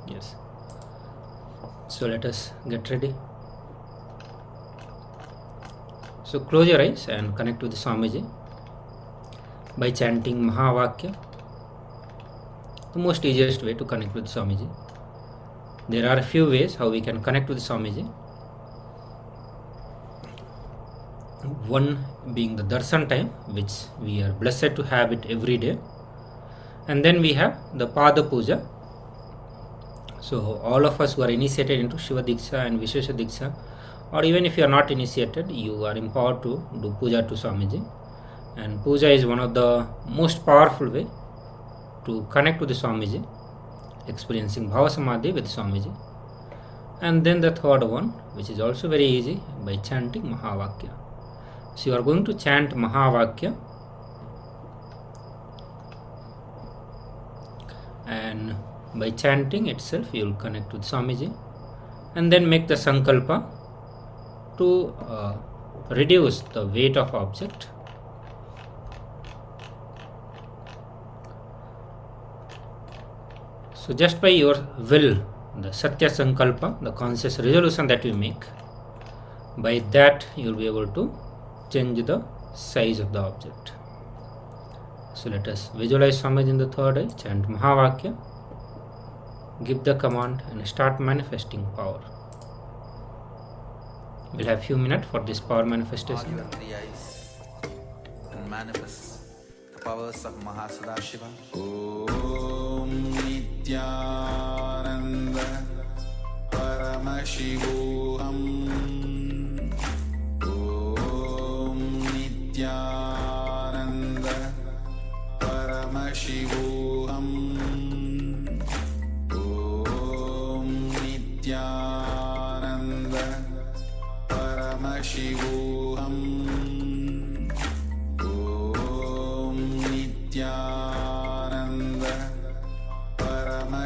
Yes. So let us get ready. So close your eyes and connect with the Swamiji by chanting Mahavakya. The most easiest way to connect with Swamiji. There are a few ways how we can connect with Swamiji. One being the darshan time, which we are blessed to have it every day. And then we have the Pada Puja. So all of us who are initiated into Shiva Diksha and Vishesha Diksha, or even if you are not initiated, you are empowered to do puja to Swamiji. And puja is one of the most powerful way to connect with the Swamiji, experiencing Bhava Samadhi with Swamiji. And then the third one, which is also very easy, by chanting Mahavakya. So you are going to chant Mahavakya, and by chanting itself you will connect with Swamiji, and then make the sankalpa to reduce the weight of object. So just by your will, the Satya Sankalpa, the conscious resolution that you make, by that you will be able to change the size of the object. So let us visualize Swamiji in the third eye, chant Mahavakya, give the command and start manifesting power. We'll have few minutes for this power All manifestation. your three eyes and manifest the powers of Mahasadashiva. Om Nityananda Paramashivoham. Om Nityananda Paramashivoham. Om Nityananda Paramashivoham. Om Nityananda Paramashivoham.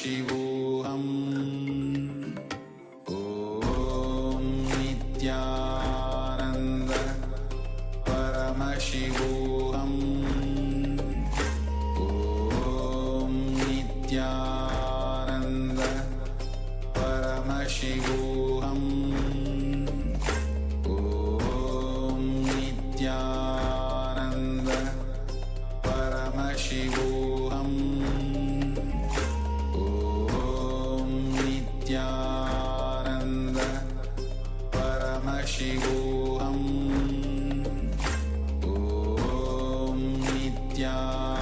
Paramashivoham Om Nityananda Paramashivoham Om Nityananda Paramashivoham Om Nityananda Paramashivoham Om Nityananda Paramashivoham Om Nityananda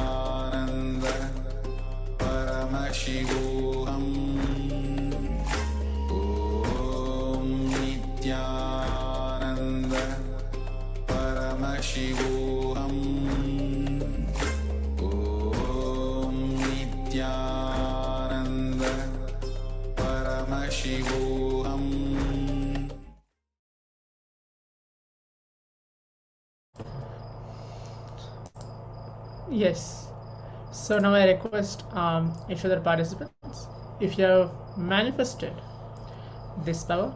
Paramashivoham Om Nityananda Paramashivoham Om Nityananda Paramashivoham. Yes. So now I request each other participants, if you have manifested this power,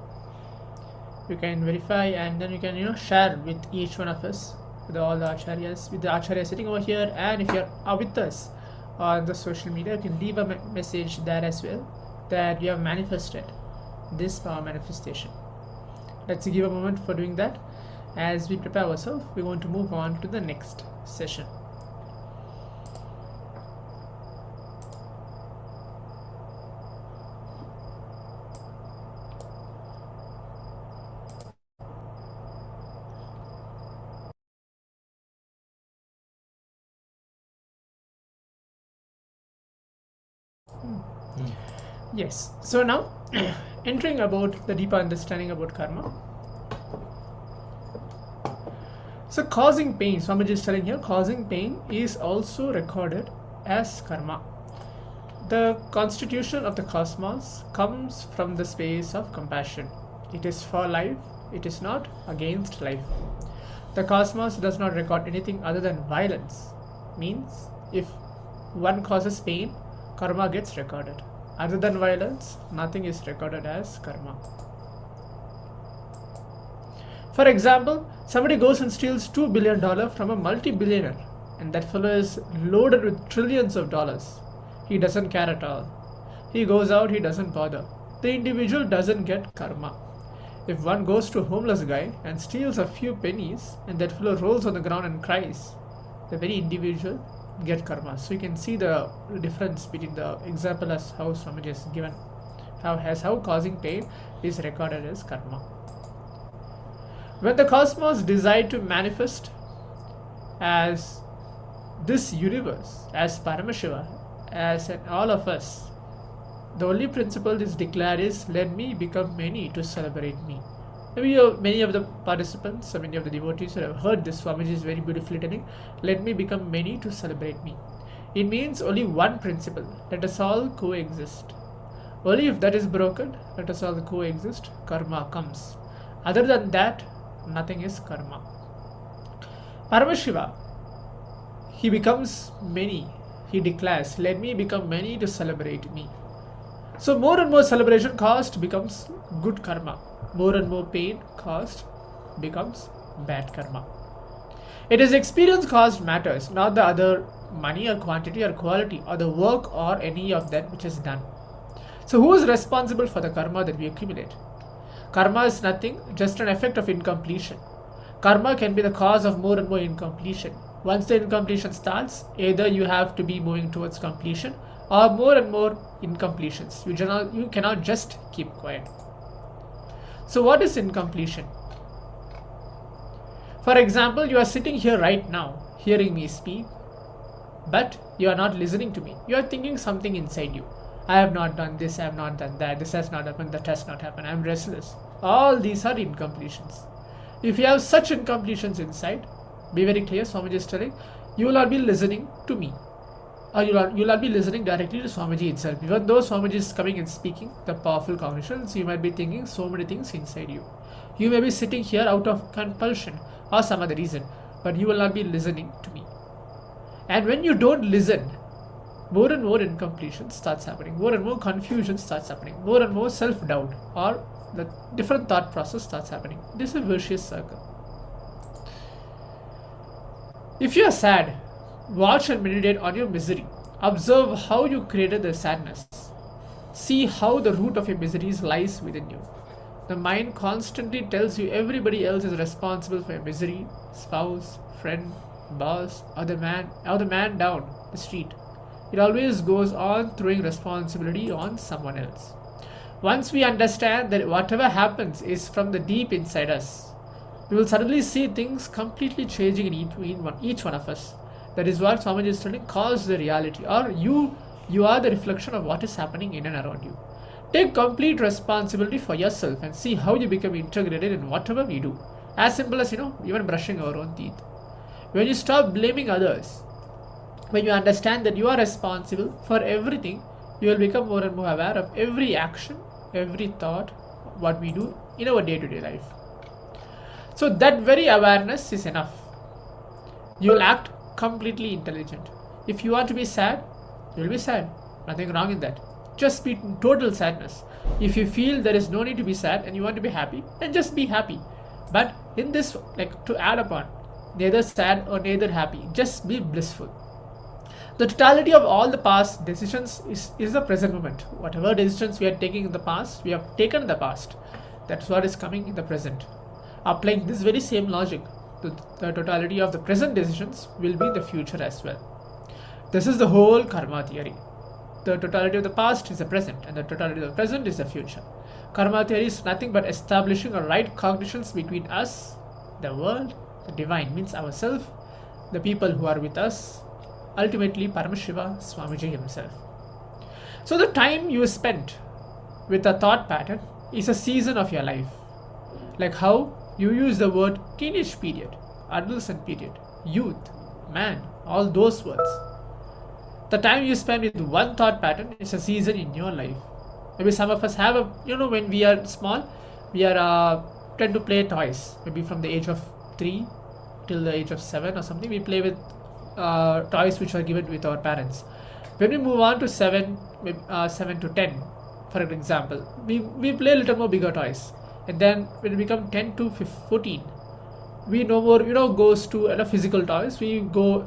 you can verify and then you can share with each one of us, with all the acharyas, with the acharya sitting over here, and if you're with us on the social media, you can leave a message there as well that you have manifested this power manifestation. Let's give a moment for doing that. As we prepare ourselves, we want to move on to the next session. Yes, so now entering about the deeper understanding about karma. So causing pain, Swamiji is telling here, causing pain is also recorded as karma. The constitution of the cosmos comes from the space of compassion. It is for life, it is not against life. The cosmos does not record anything other than violence. Means if one causes pain, karma gets recorded. Other than violence, nothing is recorded as karma. For example, somebody goes and steals $2 billion from a multi-billionaire, and that fellow is loaded with trillions of dollars. He doesn't care at all. He goes out, he doesn't bother. The individual doesn't get karma. If one goes to a homeless guy and steals a few pennies, and that fellow rolls on the ground and cries, the very individual get karma. So you can see the difference between the example as how Swamiji has given, how causing pain is recorded as karma. When the cosmos decide to manifest as this universe, as Paramashiva, as all of us, the only principle is declared is, let me become many to celebrate me. Maybe many of the participants, many of the devotees have heard this. Swamiji is very beautifully telling, let me become many to celebrate me. It means only one principle, let us all coexist. Only if that is broken, let us all coexist, karma comes. Other than that, nothing is karma. Paramashiva, he becomes many. He declares, let me become many to celebrate me. So more and more celebration caused becomes good karma. More and more pain caused becomes bad karma. It is experience caused matters, not the other money or quantity or quality or the work or any of that which is done. So who is responsible for the karma that we accumulate? Karma is nothing, just an effect of incompletion. Karma can be the cause of more and more incompletion. Once the incompletion starts, either you have to be moving towards completion or more and more incompletions. You cannot just keep quiet. So what is incompletion? For example, you are sitting here right now, hearing me speak, but you are not listening to me. You are thinking something inside you. I have not done this, I have not done that, this has not happened, that has not happened, I am restless. All these are incompletions. If you have such incompletions inside, be very clear, Swamiji is telling, you will not be listening to me. Or you will not be listening directly to Swamiji itself. Even though Swamiji is coming and speaking the powerful cognitions, you might be thinking so many things inside you. You may be sitting here out of compulsion or some other reason, but you will not be listening to me. And when you don't listen, more and more incompletion starts happening, more and more confusion starts happening, more and more self-doubt, or the different thought process starts happening. It is a vicious circle. If you are sad, watch and meditate on your misery. Observe how you created the sadness. See how the root of your miseries lies within you. The mind constantly tells you everybody else is responsible for your misery: spouse, friend, boss, or the man down the street. It always goes on throwing responsibility on someone else. Once we understand that whatever happens is from the deep inside us, we will suddenly see things completely changing in each one of us. That is what Swamiji is telling, cause the reality, or you are the reflection of what is happening in and around you. Take complete responsibility for yourself and see how you become integrated in whatever we do. As simple as, even brushing our own teeth. When you stop blaming others, when you understand that you are responsible for everything, you will become more and more aware of every action, every thought, what we do in our day-to-day life. So that very awareness is enough. You will act completely intelligent. If you want to be sad, you will be sad. Nothing wrong in that. Just be in total sadness. If you feel there is no need to be sad and you want to be happy, then just be happy. But in this, to add upon, neither sad or neither happy, just be blissful. The totality of all the past decisions is the present moment. Whatever decisions we are taking in the past, we have taken in the past. That's what is coming in the present. Applying this very same logic to the totality of the present decisions will be the future as well. This is the whole karma theory. The totality of the past is the present, and the totality of the present is the future. Karma theory is nothing but establishing a right cognitions between us, the world, the divine, means ourselves, the people who are with us, ultimately Paramashiva Swamiji himself. So the time you spent with a thought pattern is a season of your life. Like how you use the word teenage period, adolescent period, youth, man, all those words. The time you spend with one thought pattern is a season in your life. Maybe some of us have when we are small, we are tend to play toys. Maybe from the age of 3 till the age of 7 or something, we play with toys which are given with our parents. When we move on to 7 to 10, for example, we play a little more bigger toys. And then when we become 10 to 14, we no more goes to physical toys. We go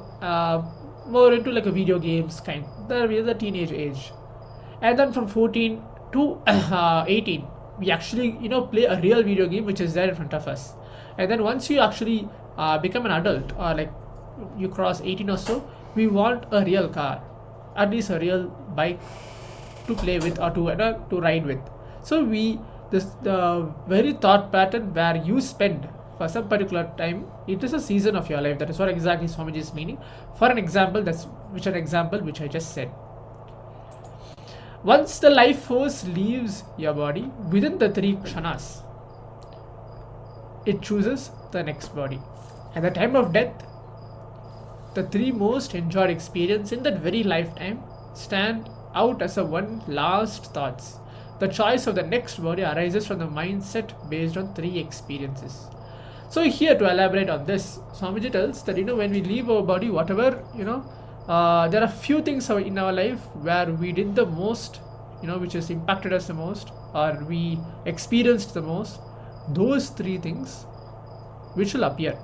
more into like a video games kind. There we are the teenage age, and then from 14 to 18, we actually play a real video game which is there in front of us. And then once you actually become an adult, or like you cross 18 or so, we want a real car, at least a real bike to play with or to ride with. So the very thought pattern where you spend for some particular time, it is a season of your life. That is what exactly Swamiji is meaning. For an example, which I just said. Once the life force leaves your body, within the 3 kshanas, it chooses the next body. At the time of death, the 3 most enjoyed experience in that very lifetime stand out as a one last thoughts. The choice of the next body arises from the mindset based on 3 experiences. So here, to elaborate on this, Swamiji tells that when we leave our body, whatever there are few things in our life where we did the most, which has impacted us the most, or we experienced the most. Those 3 things which will appear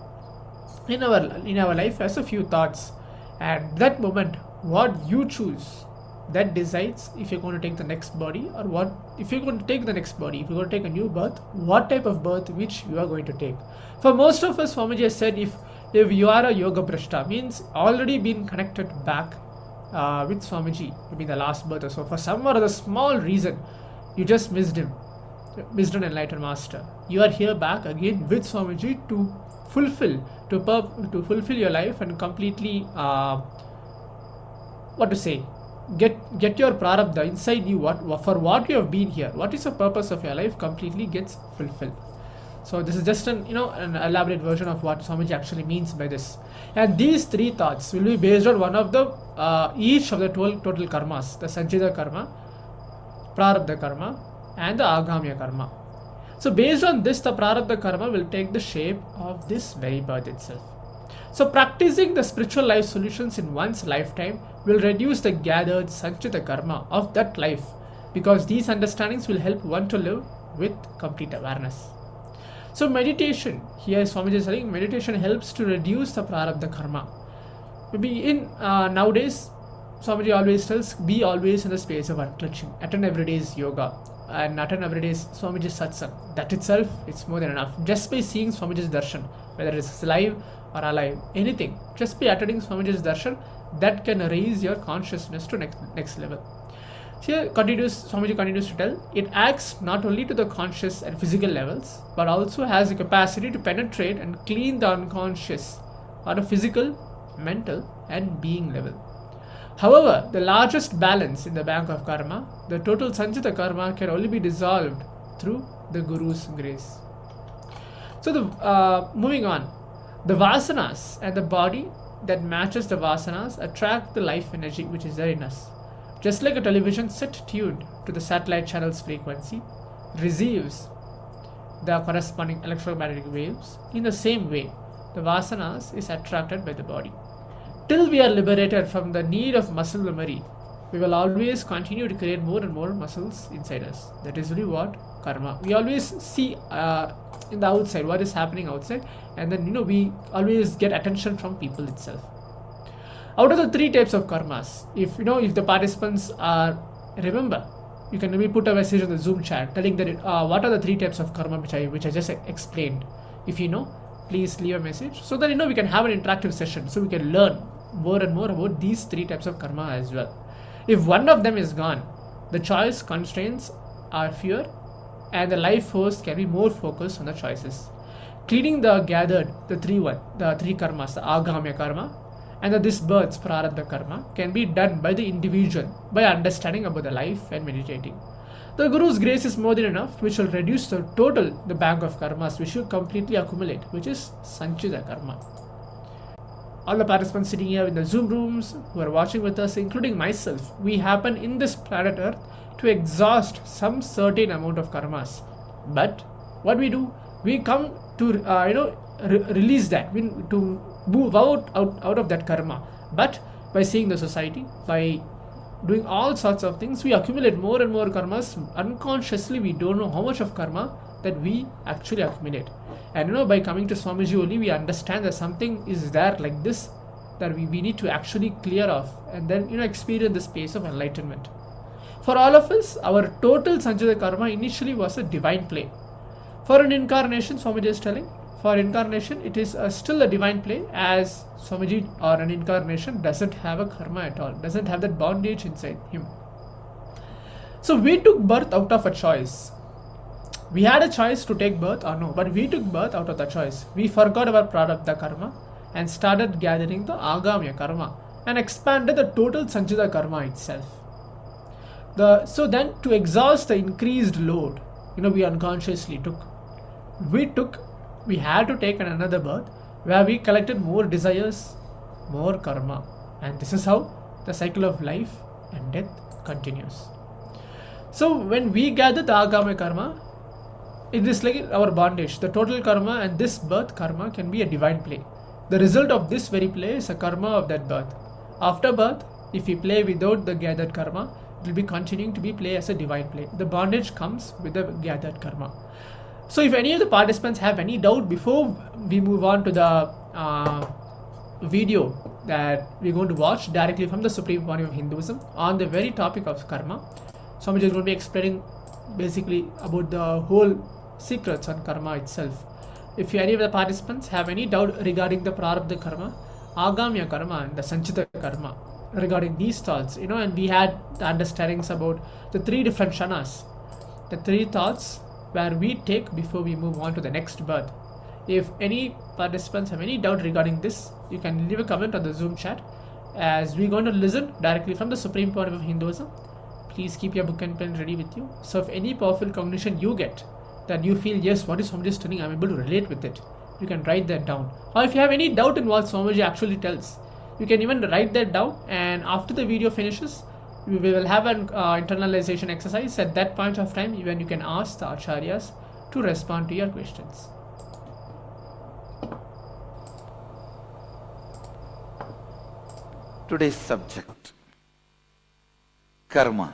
in our life as a few thoughts, and that moment what you choose, that decides if you're going to take the next body, or if you're going to take the next body, if you're going to take a new birth, what type of birth which you are going to take. For most of us, Swamiji has said, if you are a yoga brashta, means already been connected back with Swamiji, maybe the last birth or so, for some or other small reason, you just missed him, missed an enlightened master. You are here back again with Swamiji to fulfill your life and completely get your prarabdha inside you, for what you have been here, what is the purpose of your life, completely gets fulfilled. So this is just an elaborate version of what Swamiji actually means by this. And these 3 thoughts will be based on one of the each of the total karmas: the sanchita karma, prarabdha karma, and the agamya karma. So based on this, the prarabdha karma will take the shape of this very birth itself. So practicing the spiritual life solutions in one's lifetime will reduce the gathered sanchita karma of that life, because these understandings will help one to live with complete awareness. So meditation, here Swamiji is saying, meditation helps to reduce the prarabdha karma. Maybe in nowadays, Swamiji always tells, be always in the space of unclenching. Attend every day's yoga and attend every day's Swamiji's satsang. That itself, it's more than enough. Just by seeing Swamiji's darshan, whether it's live or alive, anything, just by attending Swamiji's darshan, that can raise your consciousness to next level. Here Swamiji continues to tell, it acts not only to the conscious and physical levels, but also has the capacity to penetrate and clean the unconscious on a physical, mental and being level. However, the largest balance in the bank of karma, the total sanchita karma, can only be dissolved through the Guru's grace. So moving on, the vasanas and the body that matches the vasanas attract the life energy which is there in us. Just like a television set tuned to the satellite channel's frequency receives the corresponding electromagnetic waves, in the same way, the vasanas is attracted by the body. Till we are liberated from the need of muscle memory, we will always continue to create more and more muscles inside us. That is really what karma. We always see in the outside what is happening outside, and then we always get attention from people itself. Out of the three types of karmas, if the participants are remember, you can maybe put a message on the Zoom chat telling that what are the three types of karma which I just explained. If you know, please leave a message so that we can have an interactive session, so we can learn more and more about these three types of karma as well. If one of them is gone, the choice constraints are fewer, and the life force can be more focused on the choices. Cleaning the gathered, the three karmas, the agamya karma and the this birth's prarabdha karma, can be done by the individual by understanding about the life and meditating. The Guru's grace is more than enough, which will reduce the bank of karmas which will completely accumulate, which is sanchita karma. All the participants sitting here in the Zoom rooms who are watching with us, including myself, we happen in this planet Earth to exhaust some certain amount of karmas. But what we do, we come to release that, to move out of that karma. But by seeing the society, by doing all sorts of things, we accumulate more and more karmas. Unconsciously, we don't know how much of karma that we actually accumulate. And by coming to Swamiji only, we understand that something is there like this that we need to actually clear off, and then experience the space of enlightenment. For all of us, our total sanchita karma initially was a divine play. For an incarnation, Swamiji is telling, for incarnation it is still a divine play, as Swamiji or an incarnation doesn't have a karma at all, doesn't have that bondage inside him. So we took birth out of a choice. We had a choice to take birth or no, but we took birth out of the choice. We forgot our prarabdha karma and started gathering the agamya karma and expanded the total sanchita karma itself. So then, to exhaust the increased load, we unconsciously took. We had to take another birth where we collected more desires, more karma, and this is how the cycle of life and death continues. So when we gather the agamya karma, it is like our bondage. The total karma and this birth karma can be a divine play. The result of this very play is a karma of that birth. After birth, if we play without the gathered karma, it will be continuing to be play as a divine play. The bondage comes with the gathered karma. So if any of the participants have any doubt before we move on to the video that we're going to watch directly from the Supreme Body of Hinduism on the very topic of karma, Swamiji is going to be explaining basically about the whole secrets on karma itself. If any of the participants have any doubt regarding the prarabdha karma, agamya karma and the sanchita karma, regarding these thoughts, and we had the understandings about the three different shanas, the three thoughts where we take before we move on to the next birth. If any participants have any doubt regarding this, you can leave a comment on the Zoom chat, as we're going to listen directly from the Supreme Body of Hinduism. Please keep your book and pen ready with you. So if any powerful cognition you get, that you feel, yes, what is Swamiji telling, I'm able to relate with it, you can write that down. Or if you have any doubt in what Swamiji actually tells, you can even write that down, and after the video finishes, we will have an internalization exercise. At that point of time, even you can ask the acharyas to respond to your questions. Today's subject, karma.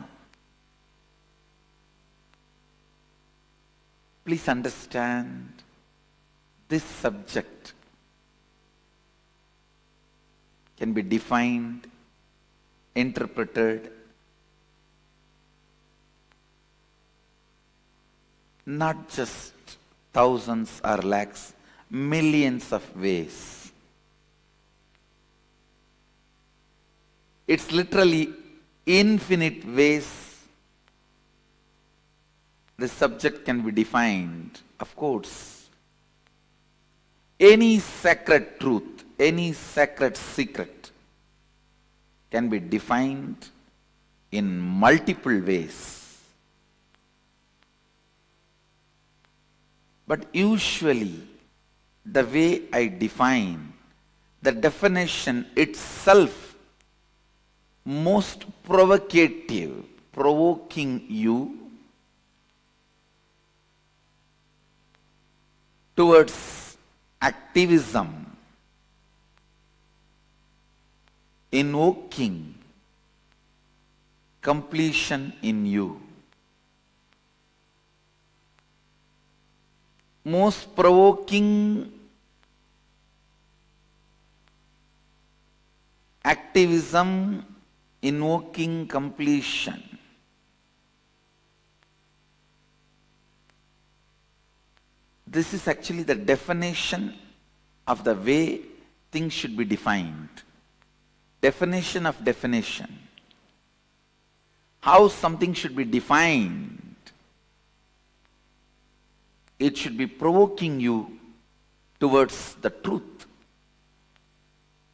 Please understand this subject can be defined, interpreted, not just thousands or lakhs, millions of ways. It's literally infinite ways the subject can be defined. Of course, any sacred truth, any sacred secret can be defined in multiple ways. But usually, the way I define, the definition itself most provocative, provoking you towards activism, invoking completion in you. Most provoking activism, invoking completion. This is actually the definition of the way things should be defined. Definition of definition. How something should be defined. It should be provoking you towards the truth.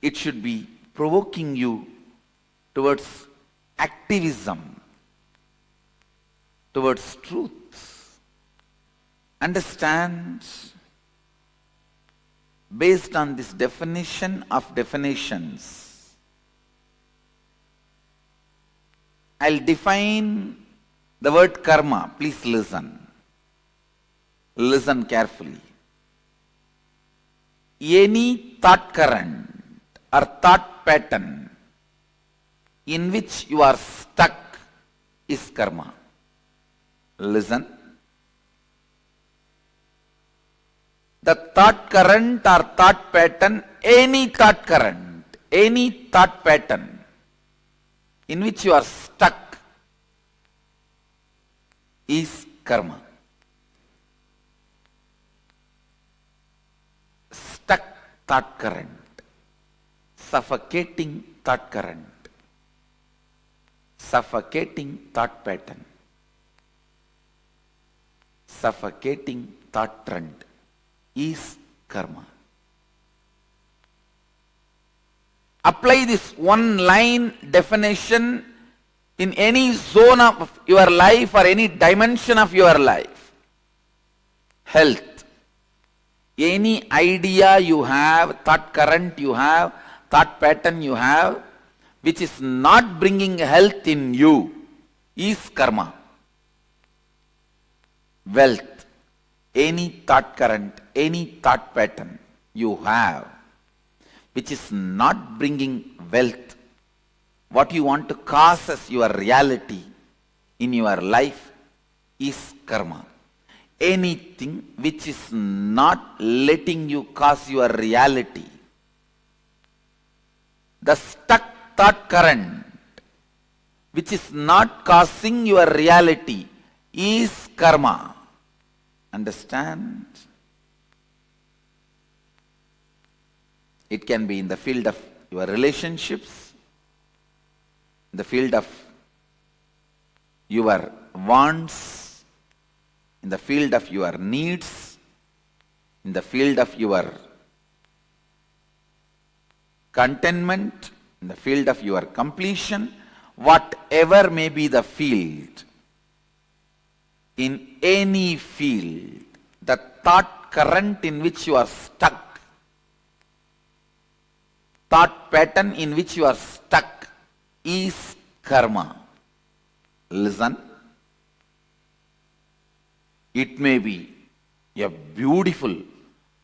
It should be provoking you towards activism, towards truth. Understand, based on this definition of definitions, I'll define the word karma. Please listen. Listen carefully. Any thought current or thought pattern in which you are stuck is karma. Listen. The thought current or thought pattern, any thought current, any thought pattern in which you are stuck is karma. Stuck thought current, suffocating thought current, suffocating thought pattern, suffocating thought trend is karma. Apply this one line definition in any zone of your life or any dimension of your life. Health. Any idea you have, thought current you have, thought pattern you have, which is not bringing health in you, is karma. Wealth. Any thought current, any thought pattern you have, which is not bringing wealth, what you want to cause as your reality in your life is karma. Anything which is not letting you cause your reality, the stuck thought current which is not causing your reality is karma. Understand? It can be in the field of your relationships, in the field of your wants, in the field of your needs, in the field of your contentment, in the field of your completion, whatever may be the field, in any field, the thought current in which you are stuck, thought pattern in which you are stuck is karma. Listen. It may be a beautiful,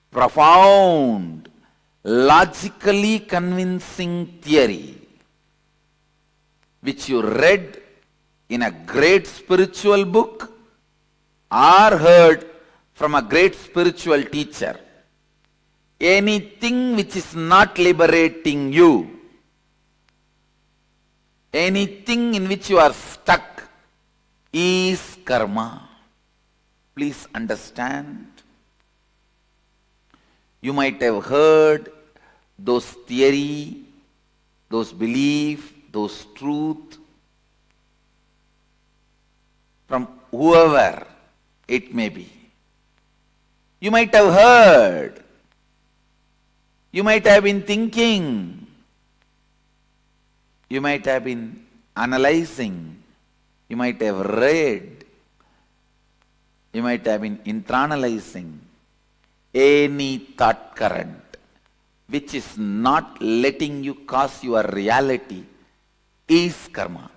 profound, logically convincing theory. which you read in a great spiritual book or heard from a great spiritual teacher, anything which is not liberating you, anything in which you are stuck, is karma. Please understand. You might have heard those theory, those belief, those truth from whoever it may be. You might have heard. You might have been thinking. You might have been analyzing. You might have read. You might have been internalizing. Any thought current which is not letting you cause your reality is karma.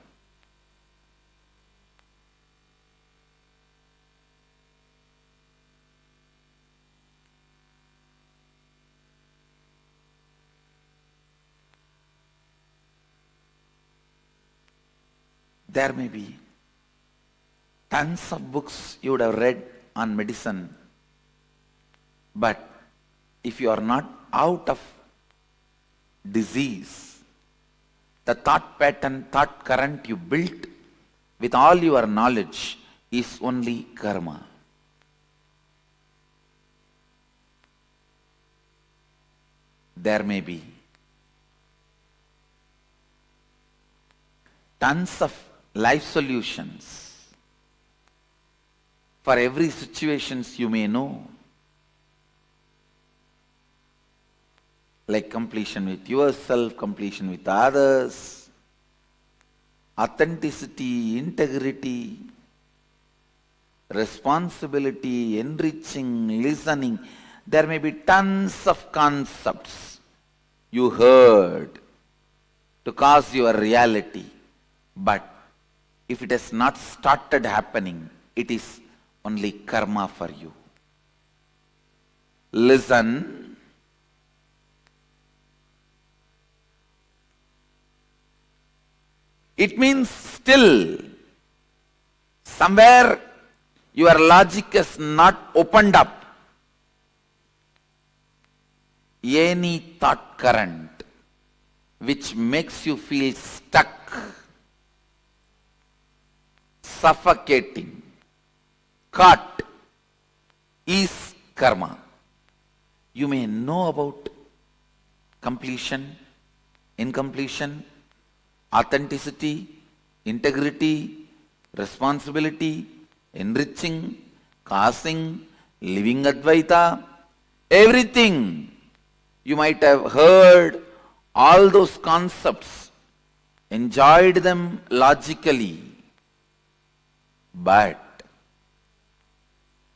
There may be tons of books you would have read on medicine, but if you are not out of disease, the thought pattern, thought current you built with all your knowledge is only karma. There may be tons of life solutions for every situations you may know, like completion with yourself, completion with others, authenticity, integrity, responsibility, enriching, listening. There may be tons of concepts you heard to cause your reality, but if it has not started happening, it is only karma for you. Listen. It means still somewhere your logic is not opened up. Any thought current which makes you feel stuck, suffocating, caught, is karma. You may know about completion, incompletion, authenticity, integrity, responsibility, enriching, causing, living Advaita, everything. You might have heard all those concepts, enjoyed them logically, but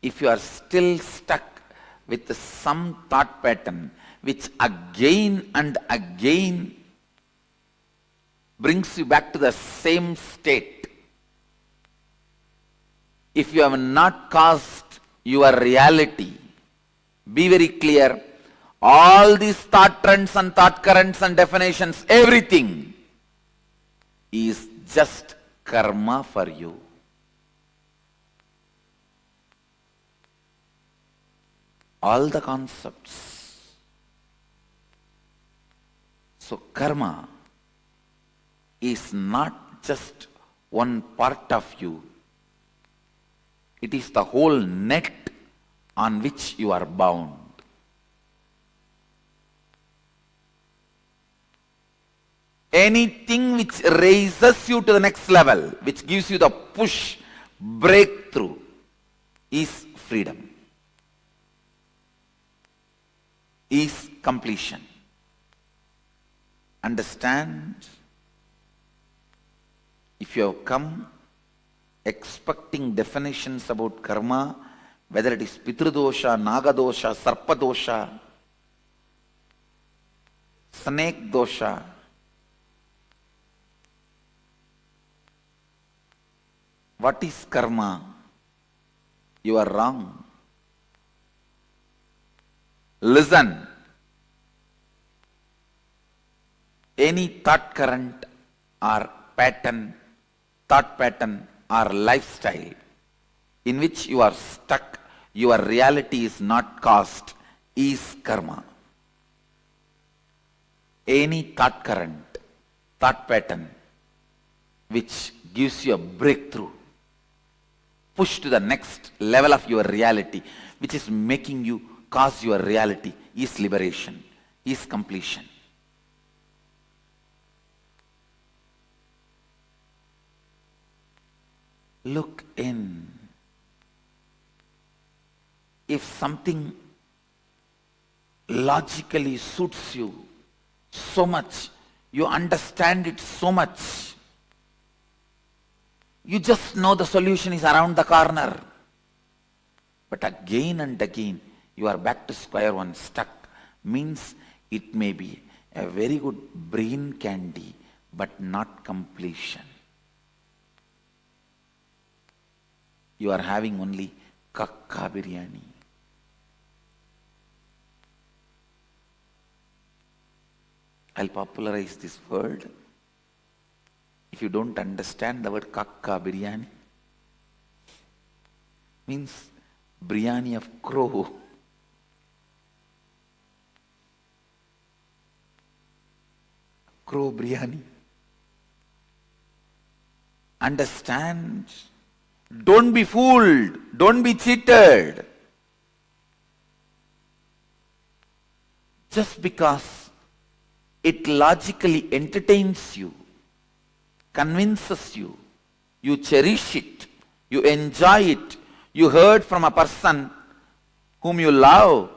if you are still stuck with some thought pattern which again and again brings you back to the same state, if you have not caused your reality, be very clear, all these thought trends and thought currents and definitions, everything is just karma for you. All the concepts. So karma is not just one part of you. It is the whole net on which you are bound. Anything which raises you to the next level, which gives you the push, breakthrough, is freedom, is completion. Understand? If you have come expecting definitions about karma, whether it is Pitru-dosha, Naga-dosha, Sarpa-dosha, Snake-dosha, what is karma? You are wrong. Listen. Any thought current or pattern, thought pattern or lifestyle in which you are stuck, your reality is not caused, is karma. Any thought current, thought pattern which gives you a breakthrough, push to the next level of your reality, which is making you cause your reality, is liberation, is completion. Look in. If something logically suits you so much, you understand it so much, you just know the solution is around the corner. But again and again, you are back to square one, stuck. Means it may be a very good brain candy, but not completion. You are having only kakka biryani. I'll popularize this word. If you don't understand the word kakka biryani, means biryani of crow. Crow biryani. Understand? Don't be fooled. Don't be cheated. Just because it logically entertains you, convinces you, you cherish it, you enjoy it, you heard from a person whom you love,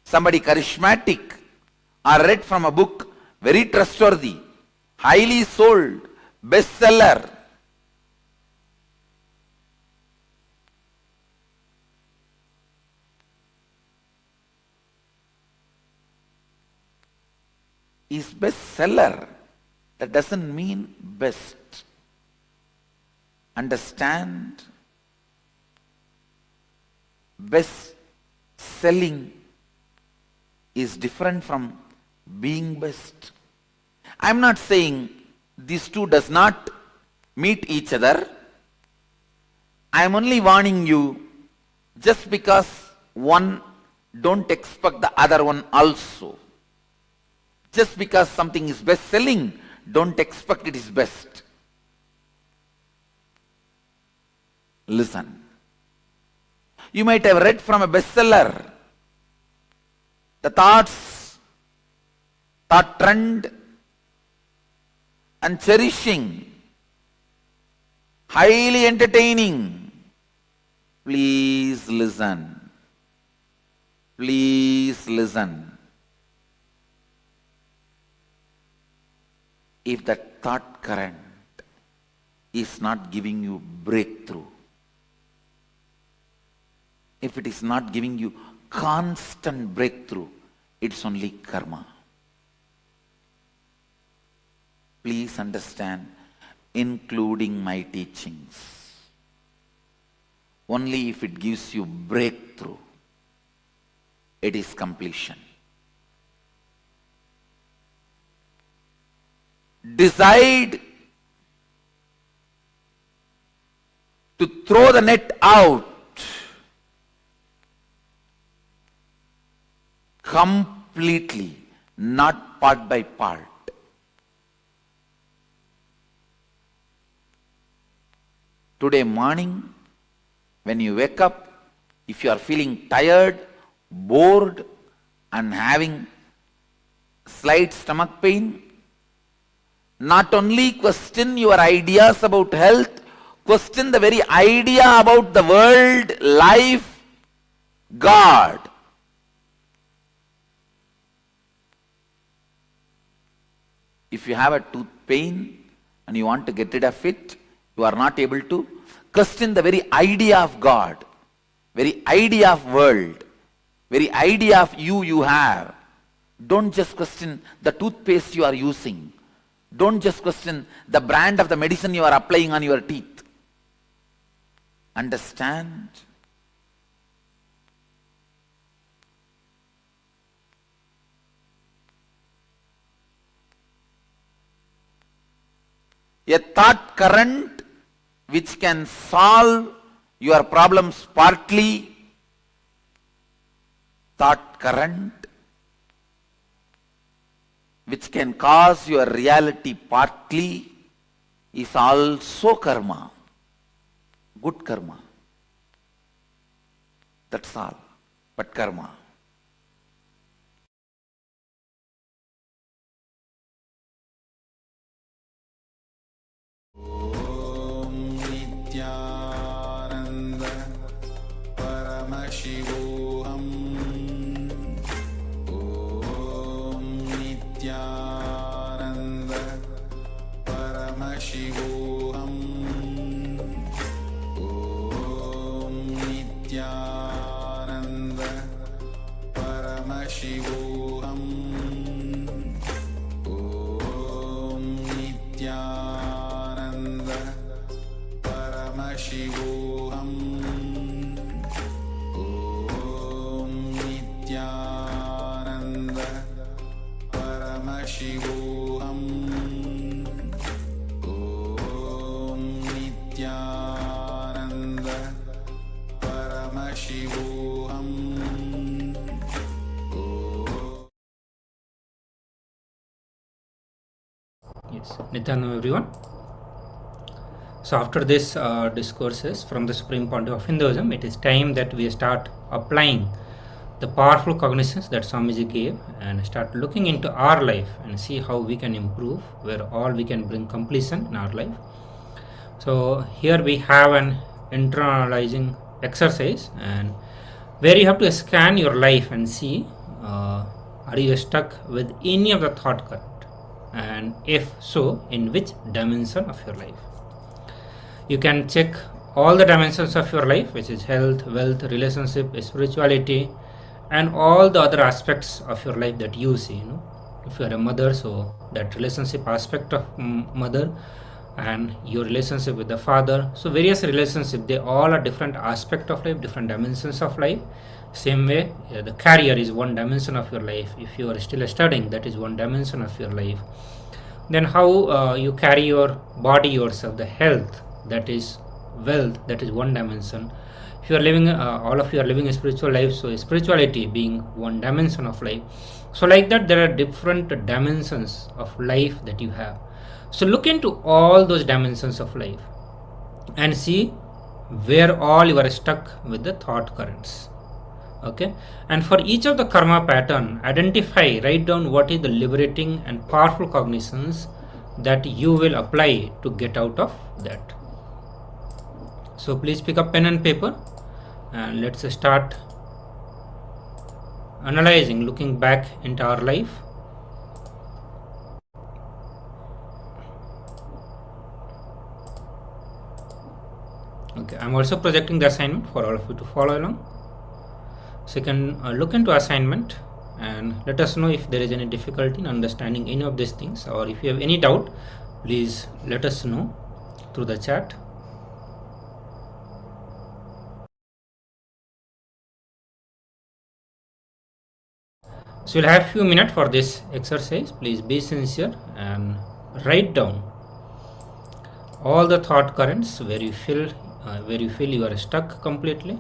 somebody charismatic, or read from a book, very trustworthy, highly sold, bestseller. Is bestseller. That doesn't mean best. Understand? Best selling is different from being best. I'm not saying these two does not meet each other. I'm only warning you, just because one, don't expect the other one also. Just because something is best selling, don't expect it is best. Listen. You might have read from a bestseller the thoughts, thought trend, and cherishing, highly entertaining. Please listen. Please listen. If that thought current is not giving you breakthrough, if it is not giving you constant breakthrough, it's only karma. Please understand, including my teachings, only if it gives you breakthrough, it is completion. Decide to throw the net out completely, not part by part. Today morning, when you wake up, if you are feeling tired, bored, and having slight stomach pain, not only question your ideas about health, question the very idea about the world, life, God. If you have a tooth pain and you want to get rid of it, you are not able to, question the very idea of God, very idea of world, very idea of you have. Don't just question the toothpaste you are using. Don't just question the brand of the medicine you are applying on your teeth. Understand? a thought current which can solve your problems partly, thought current which can cause your reality partly is also karma, good karma. That's all, but karma. Om Nityananda Paramashivoham. Om Nityananda Paramashivoham. Om Nityananda Paramashivoham. Om Nityananda Paramashivoham. Om Nityananda Paramashivoham. Om Nityananda Paramashivoham. Yes, Nityanam everyone. So after this discourses from the supreme point of Hinduism, it is time that we start applying the powerful cognitions that Swamiji gave and start looking into our life and see how we can improve, where all we can bring completion in our life. So here we have an internalizing exercise, and where you have to scan your life and see are you stuck with any of the thought current, and if so, in which dimension of your life. You can check all the dimensions of your life, which is health, wealth, relationship, spirituality, and all the other aspects of your life that you see. If you are a mother, so that relationship aspect of mother, and your relationship with the father. So various relationships, they all are different aspect of life, different dimensions of life. Same way, the career is one dimension of your life. If you are still studying, that is one dimension of your life. Then how you carry your body yourself, the health, that is wealth, that is one dimension. If you are living, all of you are living a spiritual life, so spirituality being one dimension of life. So like that, there are different dimensions of life that you have. So look into all those dimensions of life and see where all you are stuck with the thought currents. Okay, and for each of the karma pattern, identify, write down what is the liberating and powerful cognitions that you will apply to get out of that. So please pick up pen and paper and let's start analyzing, looking back into our life. Okay, I'm also projecting the assignment for all of you to follow along. So you can look into assignment and let us know if there is any difficulty in understanding any of these things, or if you have any doubt, please let us know through the chat. So you'll have few minutes for this exercise. Please be sincere and write down all the thought currents where you feel you are stuck completely.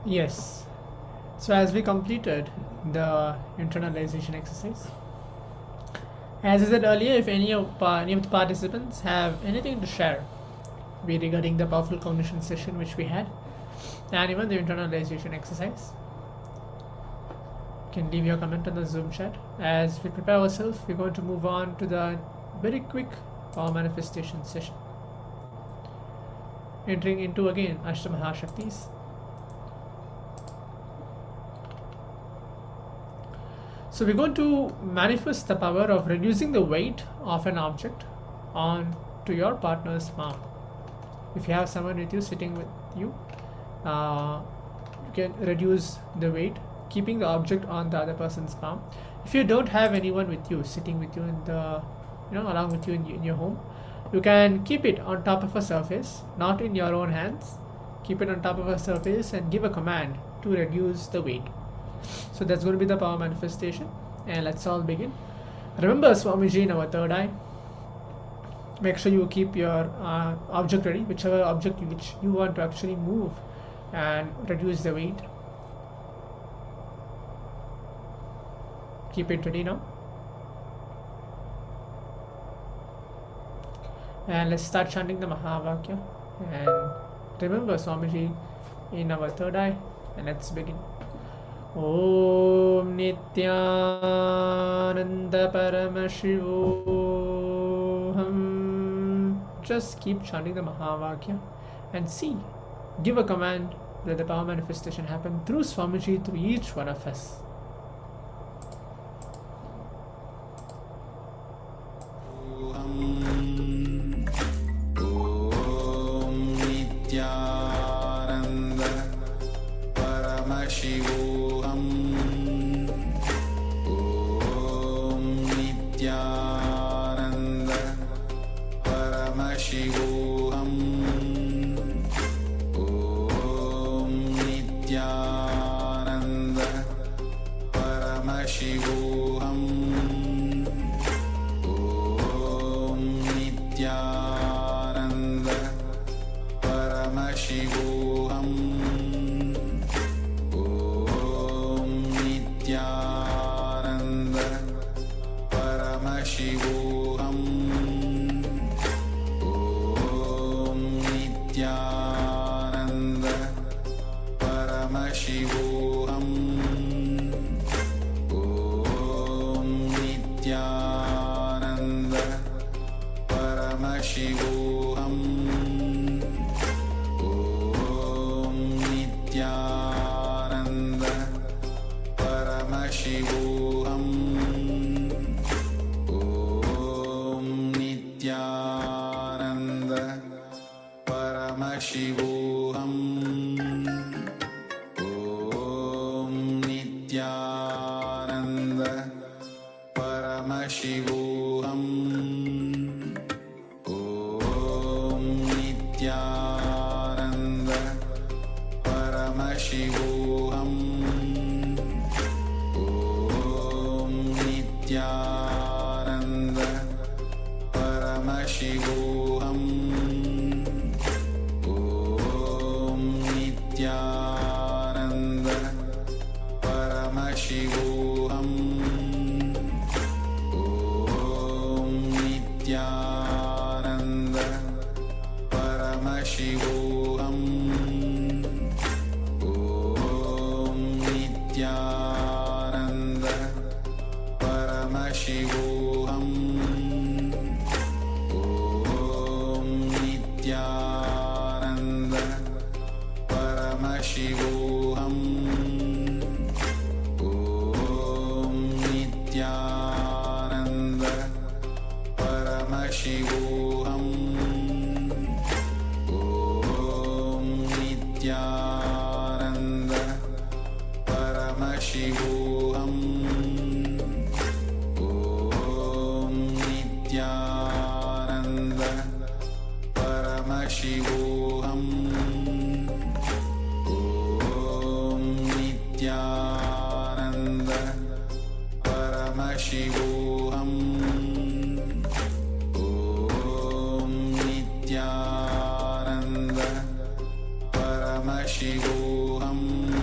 Yes. So as we completed the internalization exercise, as I said earlier, if any of the participants have anything to share, be regarding the powerful cognition session which we had, and even the internalization exercise, you can leave your comment on the Zoom chat. As we prepare ourselves, we're going to move on to the very quick power manifestation session, entering into again Ashtamahashaktis. So we're going to manifest the power of reducing the weight of an object on to your partner's palm. If you have someone with you sitting with you, you can reduce the weight, keeping the object on the other person's palm. If you don't have anyone with you, sitting with you in the, along with you in your home, you can keep it on top of a surface, not in your own hands. Keep it on top of a surface and give a command to reduce the weight. So that's going to be the power manifestation, and let's all begin. Remember Swamiji in our third eye. Make sure you keep your object ready, whichever object which you want to actually move and reduce the weight. Keep it ready now. And let's start chanting the Mahavakya. And remember Swamiji in our third eye, and let's begin. Om Nityananda Paramashivoham. Just keep chanting the Mahavakya and see. Give a command, let the power manifestation happen through Swamiji, through each one of us. Paramashivoham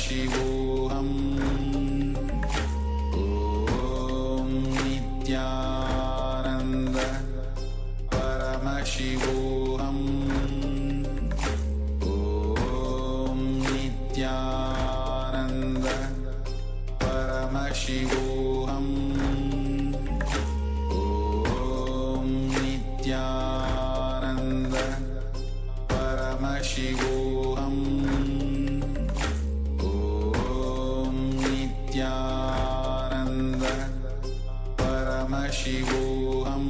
Paramashivoham Om Nityananda Paramashivoham Om Nityananda Paramashivoham Om Nityananda Paramashivoham Om Nityananda Paramashivoham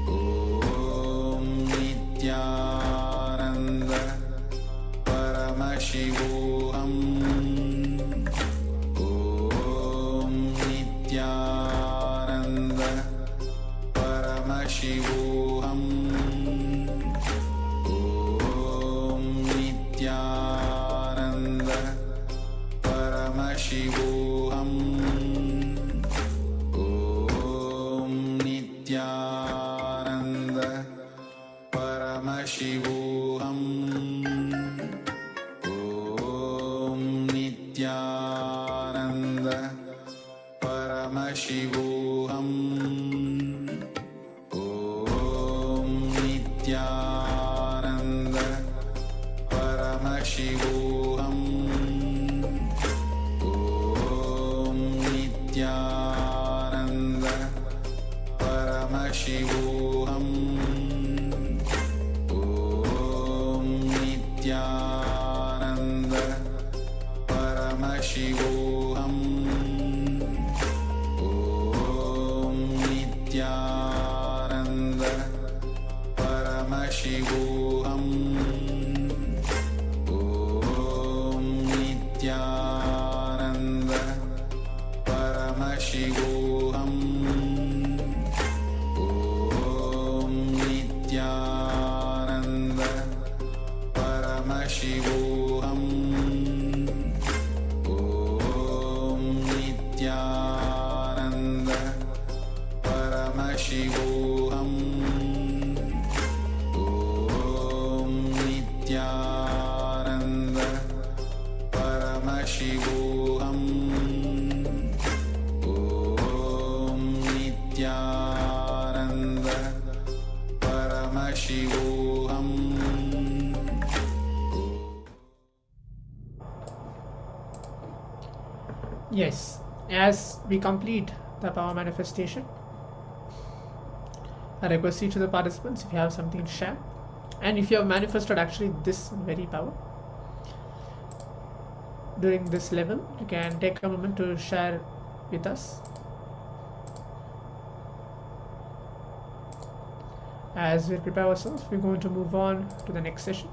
Om Nityananda Paramashivoham Om Nityananda Paramashivoham Om Nityananda Paramashivoham Om Nityananda Paramashivoham Om Nityananda Paramashivoham Om Nityananda Paramashivoham Om Nityananda Paramashivoham Om Nityananda Paramashivoham Om Nityananda Paramashivoham Om Nityananda Paramashivoham Om Nityananda Paramashivoham Om Nityananda Paramashivoham Om Nityananda Paramashivoham Om Nityananda Paramashivoham. Yes, as we complete the power manifestation, I request each of the participants, if you have something to share, and if you have manifested actually this very power during this level, you can take a moment to share with us. As we prepare ourselves, we're going to move on to the next session.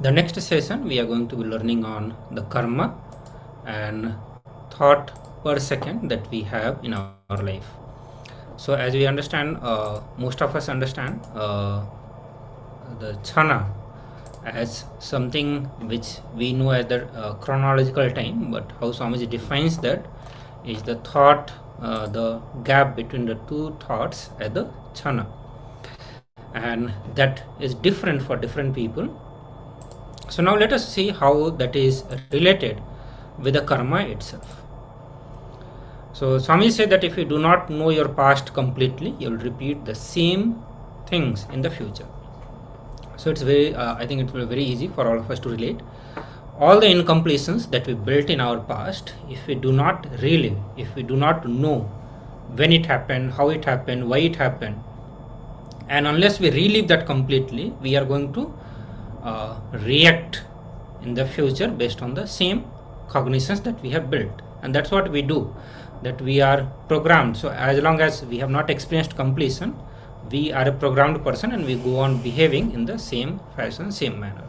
The next session we are going to be learning on the karma and thought per second that we have in our life. So as we understand, most of us understand the chana as something which we know as the chronological time, but how Swamiji defines that is the thought, the gap between the two thoughts as the chana, and that is different for different people. So now let us see how that is related with the karma itself. So Swami said that if you do not know your past completely, you will repeat the same things in the future. So it's very, I think it will be very easy for all of us to relate. All the incompletions that we built in our past, if we do not relive, if we do not know when it happened, how it happened, why it happened, and unless we relive that completely, we are going to react in the future based on the same cognitions that we have built. And that's what we do, that we are programmed. So as long as we have not experienced completion, we are a programmed person and we go on behaving in the same fashion, same manner.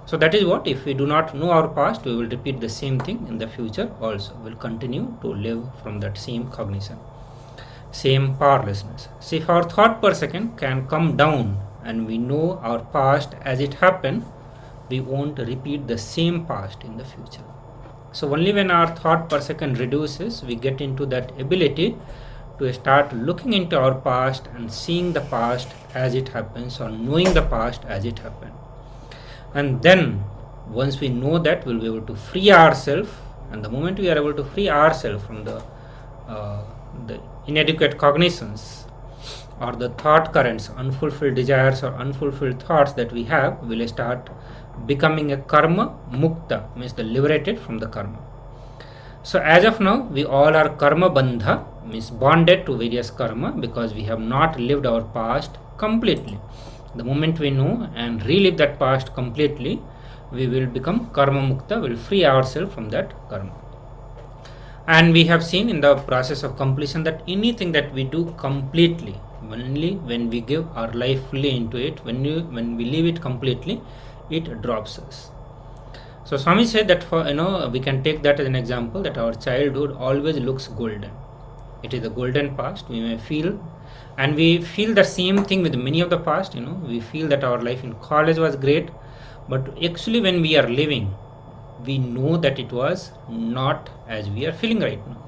So that is what, if we do not know our past, we will repeat the same thing in the future also. We'll continue to live from that same cognition, same powerlessness. See, if our thought per second can come down and we know our past as it happened, we won't repeat the same past in the future. So only when our thought per second reduces, we get into that ability to start looking into our past and seeing the past as it happens, or knowing the past as it happened. And then once we know that, we'll be able to free ourselves. And the moment we are able to free ourselves from the inadequate cognitions or the thought currents, unfulfilled desires or unfulfilled thoughts that we have, will start becoming a karma mukta, means the liberated from the karma. So as of now, we all are karma bandha, means bonded to various karma, because we have not lived our past completely. The moment we know and relive that past completely, we will become karma mukta, will free ourselves from that karma. And we have seen in the process of completion that anything that we do completely, only when we give our life fully into it, when we leave it completely, it drops us. So Swami said that we can take that as an example, that our childhood always looks golden. It is the golden past. We may feel, and we feel the same thing with many of the past. We feel that our life in college was great, but actually when we are living, we know that it was not as we are feeling right now.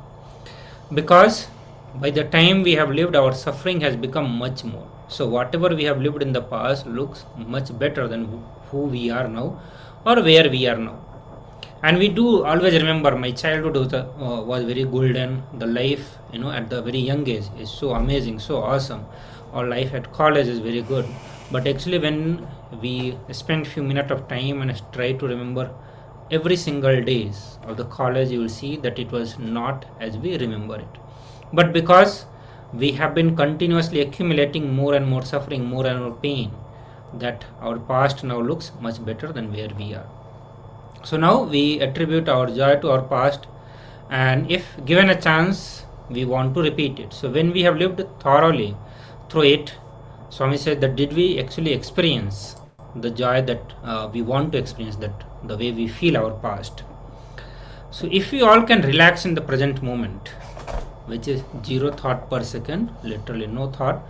Because by the time we have lived, our suffering has become much more. So whatever we have lived in the past looks much better than who we are now or where we are now. And we do always remember, my childhood was very golden. The life, at the very young age is so amazing, so awesome. Our life at college is very good. But actually when we spend few minutes of time and try to remember every single days of the college, you will see that it was not as we remember it. But because we have been continuously accumulating more and more suffering, more and more pain, that our past now looks much better than where we are. So now we attribute our joy to our past, and if given a chance, we want to repeat it. So when we have lived thoroughly through it, Swami said that did we actually experience the joy that we want to experience, that the way we feel our past. So if we all can relax in the present moment, which is 0 thought per second, literally no thought,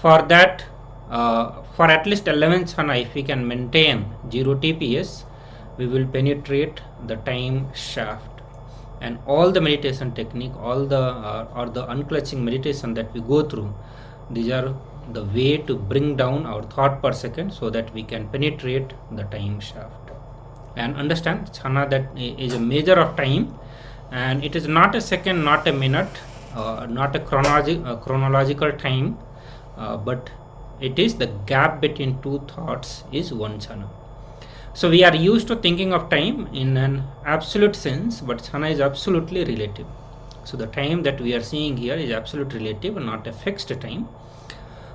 for that, for at least 11 chana, if we can maintain 0 TPS, we will penetrate the time shaft. And all the meditation technique, all the or the unclutching meditation that we go through, these are the way to bring down our thought per second so that we can penetrate the time shaft. And understand, chana that is a measure of time, and it is not a second, not a minute, not a chronological time, but it is the gap between two thoughts is one chana. So we are used to thinking of time in an absolute sense, but chana is absolutely relative. So the time that we are seeing here is absolute relative, not a fixed time.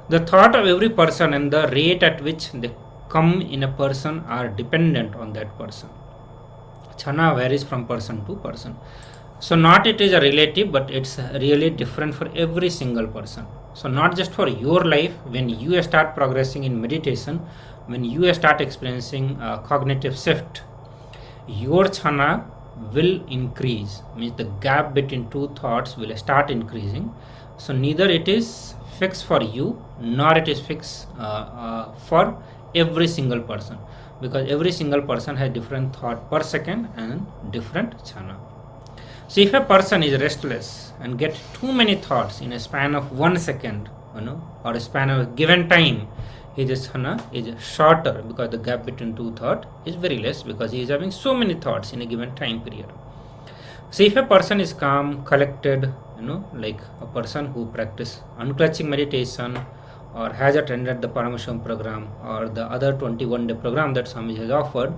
The thought of every person and the rate at which they come in a person are dependent on that person. Chana varies from person to person. So not it is a relative, but it's really different for every single person. So not just for your life, when you start progressing in meditation, when you start experiencing a cognitive shift, your chana will increase, means the gap between two thoughts will start increasing. So neither it is fixed for you, nor it is fixed for every single person, because every single person has different thought per second and different chana. So if a person is restless and get too many thoughts in a span of 1 second, or a span of a given time, his chana is shorter, because the gap between two thoughts is very less, because he is having so many thoughts in a given time period. So if a person is calm, collected, like a person who practice unclutching meditation or has attended the Paramashivoham program or the other 21-day program that Swami has offered,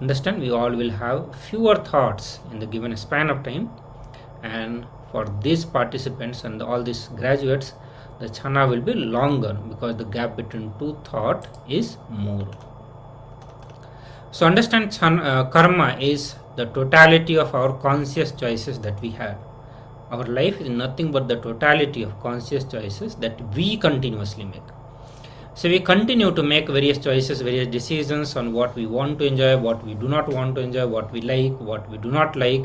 understand, we all will have fewer thoughts in the given span of time. And for these participants and all these graduates, the chana will be longer, because the gap between two thoughts is more. So understand, karma is the totality of our conscious choices that we had. Our life is nothing but the totality of conscious choices that we continuously make. So we continue to make various choices, various decisions on what we want to enjoy, what we do not want to enjoy, what we like, what we do not like,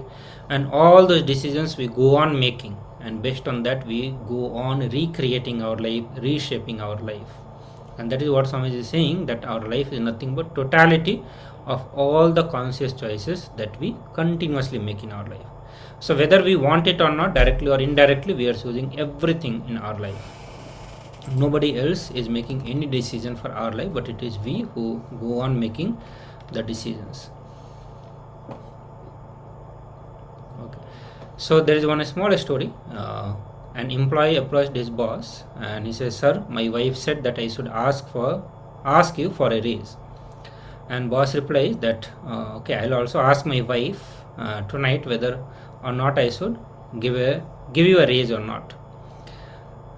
and all those decisions we go on making, and based on that we go on recreating our life, reshaping our life. And that is what Swami is saying, that our life is nothing but totality of all the conscious choices that we continuously make in our life. So whether we want it or not, directly or indirectly, we are choosing everything in our life. Nobody else is making any decision for our life, but it is we who go on making the decisions. Okay. So there is one small story. An employee approached his boss and he says, "Sir, my wife said that I should ask you for a raise." And boss replies that, "Okay, I'll also ask my wife tonight whether or not I should give you a raise or not."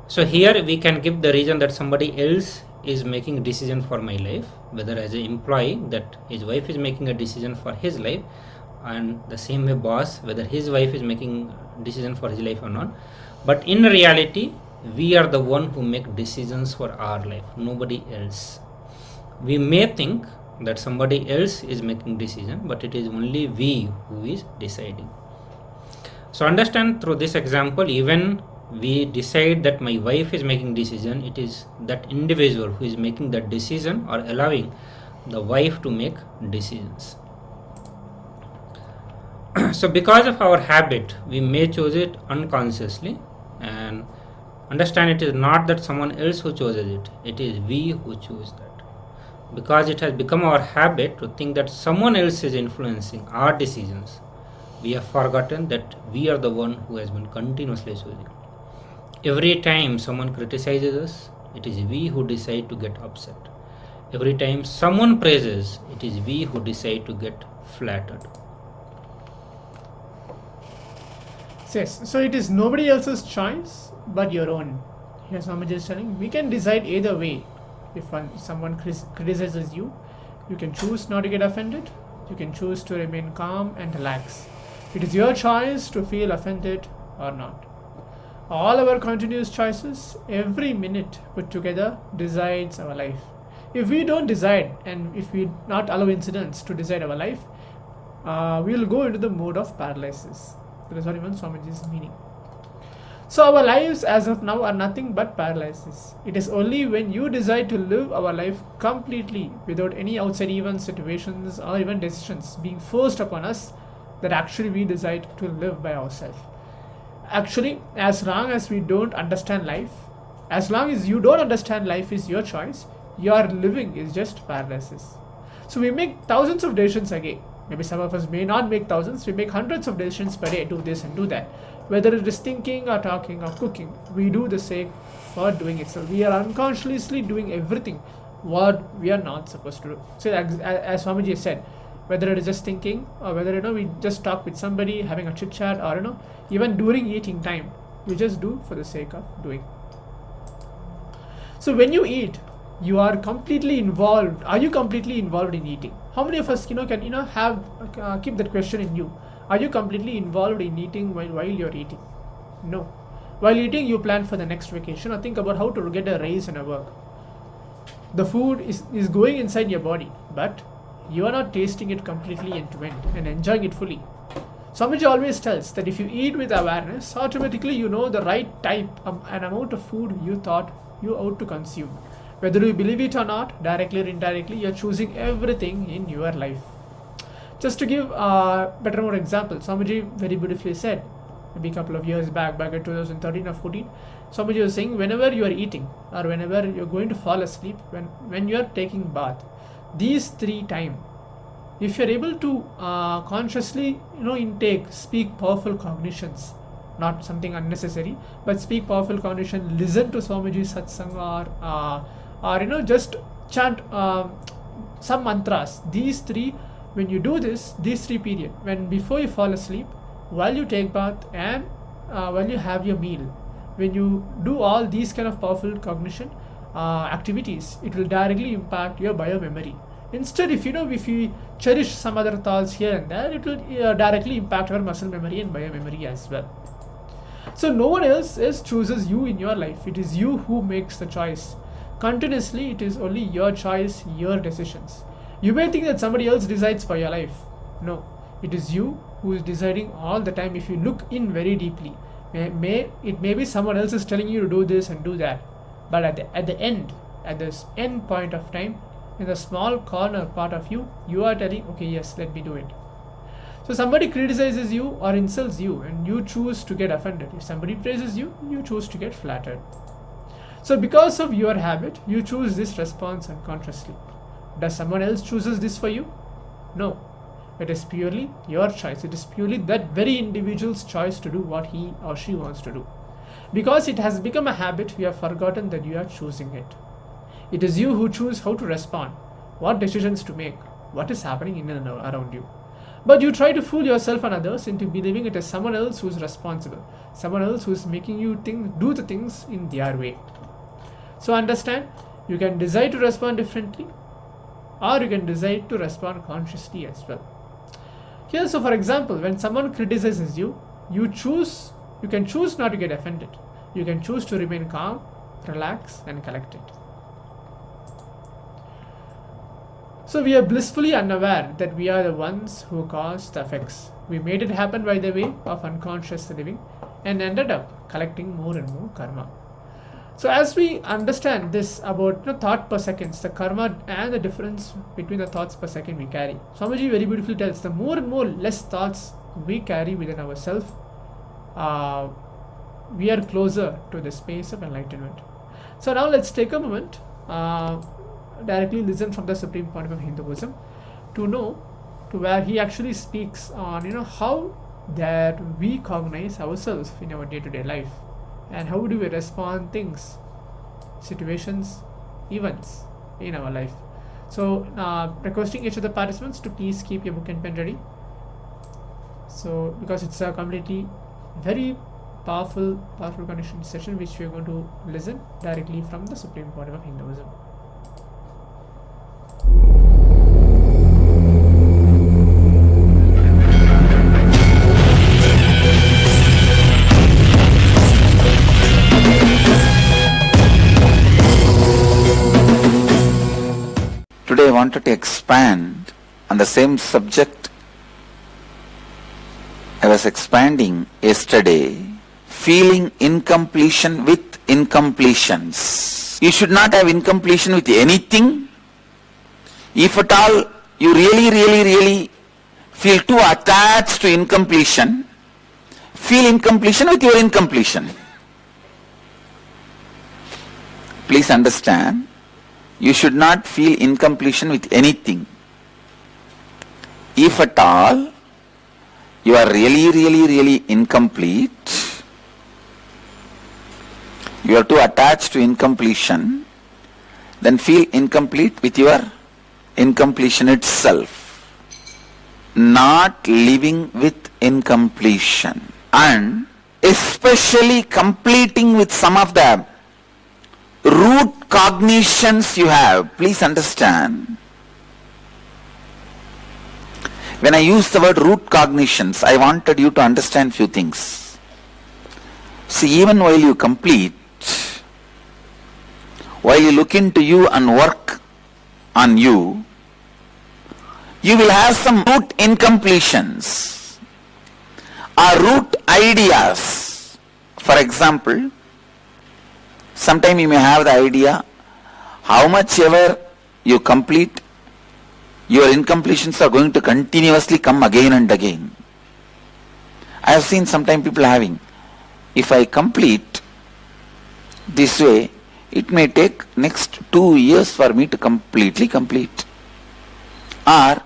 So here we can give the reason that somebody else is making a decision for my life, whether as an employee that his wife is making a decision for his life, and the same way boss, whether his wife is making a decision for his life or not. But in reality, we are the one who make decisions for our life, nobody else. We may think that somebody else is making decision, but it is only we who is deciding. So understand through this example, even we decide that my wife is making decision, it is that individual who is making that decision or allowing the wife to make decisions. So because of our habit, we may choose it unconsciously, and understand it is not that someone else who chooses it, it is we who choose that. Because it has become our habit to think that someone else is influencing our decisions, we have forgotten that we are the one who has been continuously choosing. Every time someone criticizes us, it is we who decide to get upset. Every time someone praises, it is we who decide to get flattered. Yes, so it is nobody else's choice but your own. Here Swamiji is telling, we can decide either way. If someone criticizes you, you can choose not to get offended, you can choose to remain calm and relax. It is your choice to feel offended or not. All our continuous choices, every minute put together, decides our life. If we don't decide, and if we not allow incidents to decide our life, we will go into the mode of paralysis. That is what even Swamiji is meaning. So our lives as of now are nothing but paralysis. It is only when you decide to live our life completely without any outside events, situations, or even decisions being forced upon us that actually we decide to live by ourselves. Actually, as long as we don't understand life, as long as you don't understand life is your choice, your living is just paralysis. So we make thousands of decisions a day. Maybe some of us may not make thousands, we make hundreds of decisions per day, do this and do that. Whether it is thinking or talking or cooking, we do the same for doing it. So we are unconsciously doing everything what we are not supposed to do. So as Swamiji said, whether it is just thinking or whether we just talk with somebody, having a chit chat, or even during eating time, we just do for the sake of doing. So when you eat, you are completely involved. Are you completely involved in eating? How many of us can have keep that question in you? Are you completely involved in eating while you're eating? No. While eating, you plan for the next vacation or think about how to get a raise in a work. The food is going inside your body, but you are not tasting it completely end to end and enjoying it fully. Swamiji always tells that if you eat with awareness, automatically you know the right type and amount of food you thought you ought to consume. Whether you believe it or not, directly or indirectly, you are choosing everything in your life. Just to give a better more example, Swamiji very beautifully said, maybe a couple of years back in 2013 or 14, Swamiji was saying, whenever you are eating or whenever you are going to fall asleep, when you are taking bath, these 3 times, if you are able to consciously intake, speak powerful cognitions, not something unnecessary, but speak powerful cognition, listen to Swamiji's satsang or just chant some mantras. These 3, when you do this, these 3 periods, when before you fall asleep, while you take bath, and while you have your meal, when you do all these kind of powerful cognition activities, it will directly impact your biomemory. Instead, if we cherish some other thoughts here and there, it will directly impact our muscle memory and biomemory as well. So no one else chooses you in your life. It is you who makes the choice. Continuously, it is only your choice, your decisions. You may think that somebody else decides for your life. No, it is you who is deciding all the time. If you look in very deeply, it may be someone else is telling you to do this and do that, but at the end point of time, in the small corner part of you, you are telling, okay, yes, let me do it. So somebody criticizes you or insults you and you choose to get offended. If somebody praises you, you choose to get flattered. So because of your habit, you choose this response unconsciously. Does someone else chooses this for you? No. It is purely your choice. It is purely that very individual's choice to do what he or she wants to do. Because it has become a habit, you have forgotten that you are choosing it. It is you who choose how to respond, what decisions to make, what is happening in and around you. But you try to fool yourself and others into believing it is someone else who is responsible, someone else who is making you do the things in their way. So understand, you can decide to respond differently, or you can decide to respond consciously as well. Here, so for example, when someone criticizes you, you can choose not to get offended. You can choose to remain calm, relax, and collected. So we are blissfully unaware that we are the ones who caused the effects. We made it happen by the way of unconscious living and ended up collecting more and more karma. So as we understand this about thought per seconds, the karma and the difference between the thoughts per second we carry. Swamiji very beautifully tells, the more and more less thoughts we carry within ourselves, we are closer to the space of enlightenment. So now let's take a moment, directly listen from the supreme point of Hinduism to where he actually speaks on how that we cognize ourselves in our day-to-day life. And how do we respond things, situations, events in our life. So requesting each of the participants to please keep your book and pen ready. So because it's a completely very powerful condition session which we are going to listen directly from the supreme point of Hinduism. Today I wanted to expand on the same subject I was expanding yesterday, feeling incompletion with incompletions. You should not have incompletion with anything. If at all you really feel too attached to incompletion, feel incompletion with your incompletion. Please understand, you should not feel incompletion with anything. If at all you are really incomplete, you are too attached to incompletion, then feel incomplete with your incompletion itself. Not living with incompletion, and especially completing with some of the root cognitions you have. Please understand, when I use the word root cognitions, I wanted you to understand few things. See, even while you complete, while you look into you and work on you, you will have some root incompletions or root ideas. For example, sometime you may have the idea, how much ever you complete, your incompletions are going to continuously come again and again. I have seen sometime people having, if I complete this way, it may take next 2 years for me to completely complete. Or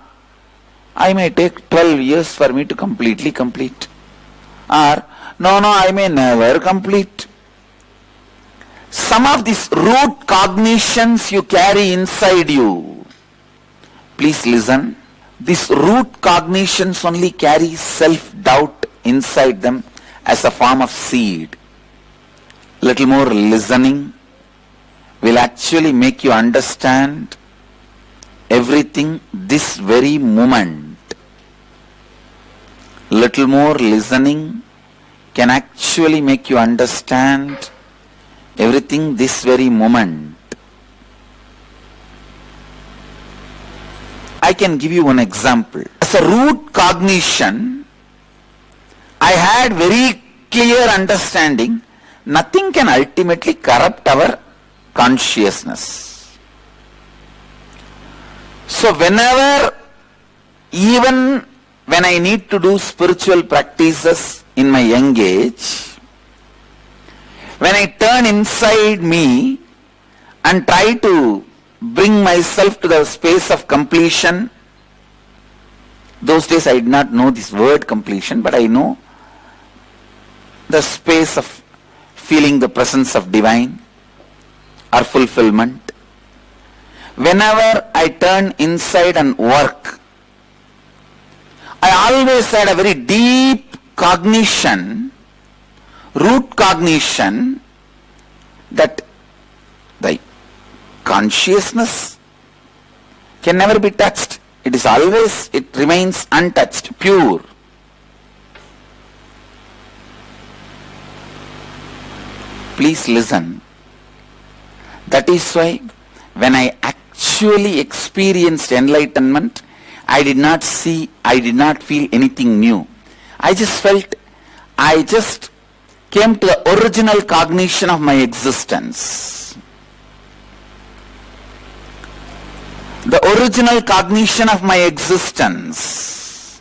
I may take 12 years for me to completely complete. Or no, I may never complete. Some of these root cognitions you carry inside you. Please listen. These root cognitions only carry self-doubt inside them as a form of seed. Little more listening will actually make you understand everything this very moment. Little more listening can actually make you understand everything this very moment. I can give you one example. As a root cognition, I had very clear understanding, nothing can ultimately corrupt our consciousness. So whenever, even when I need to do spiritual practices in my young age, when I turn inside me and try to bring myself to the space of completion, those days I did not know this word completion, but I know the space of feeling the presence of divine or fulfillment. Whenever I turn inside and work, I always had a very deep cognition, root cognition, that the consciousness can never be touched. It remains untouched, pure. Please listen. That is why when I actually experienced enlightenment, I did not feel anything new. I just came to the original cognition of my existence. The original cognition of my existence.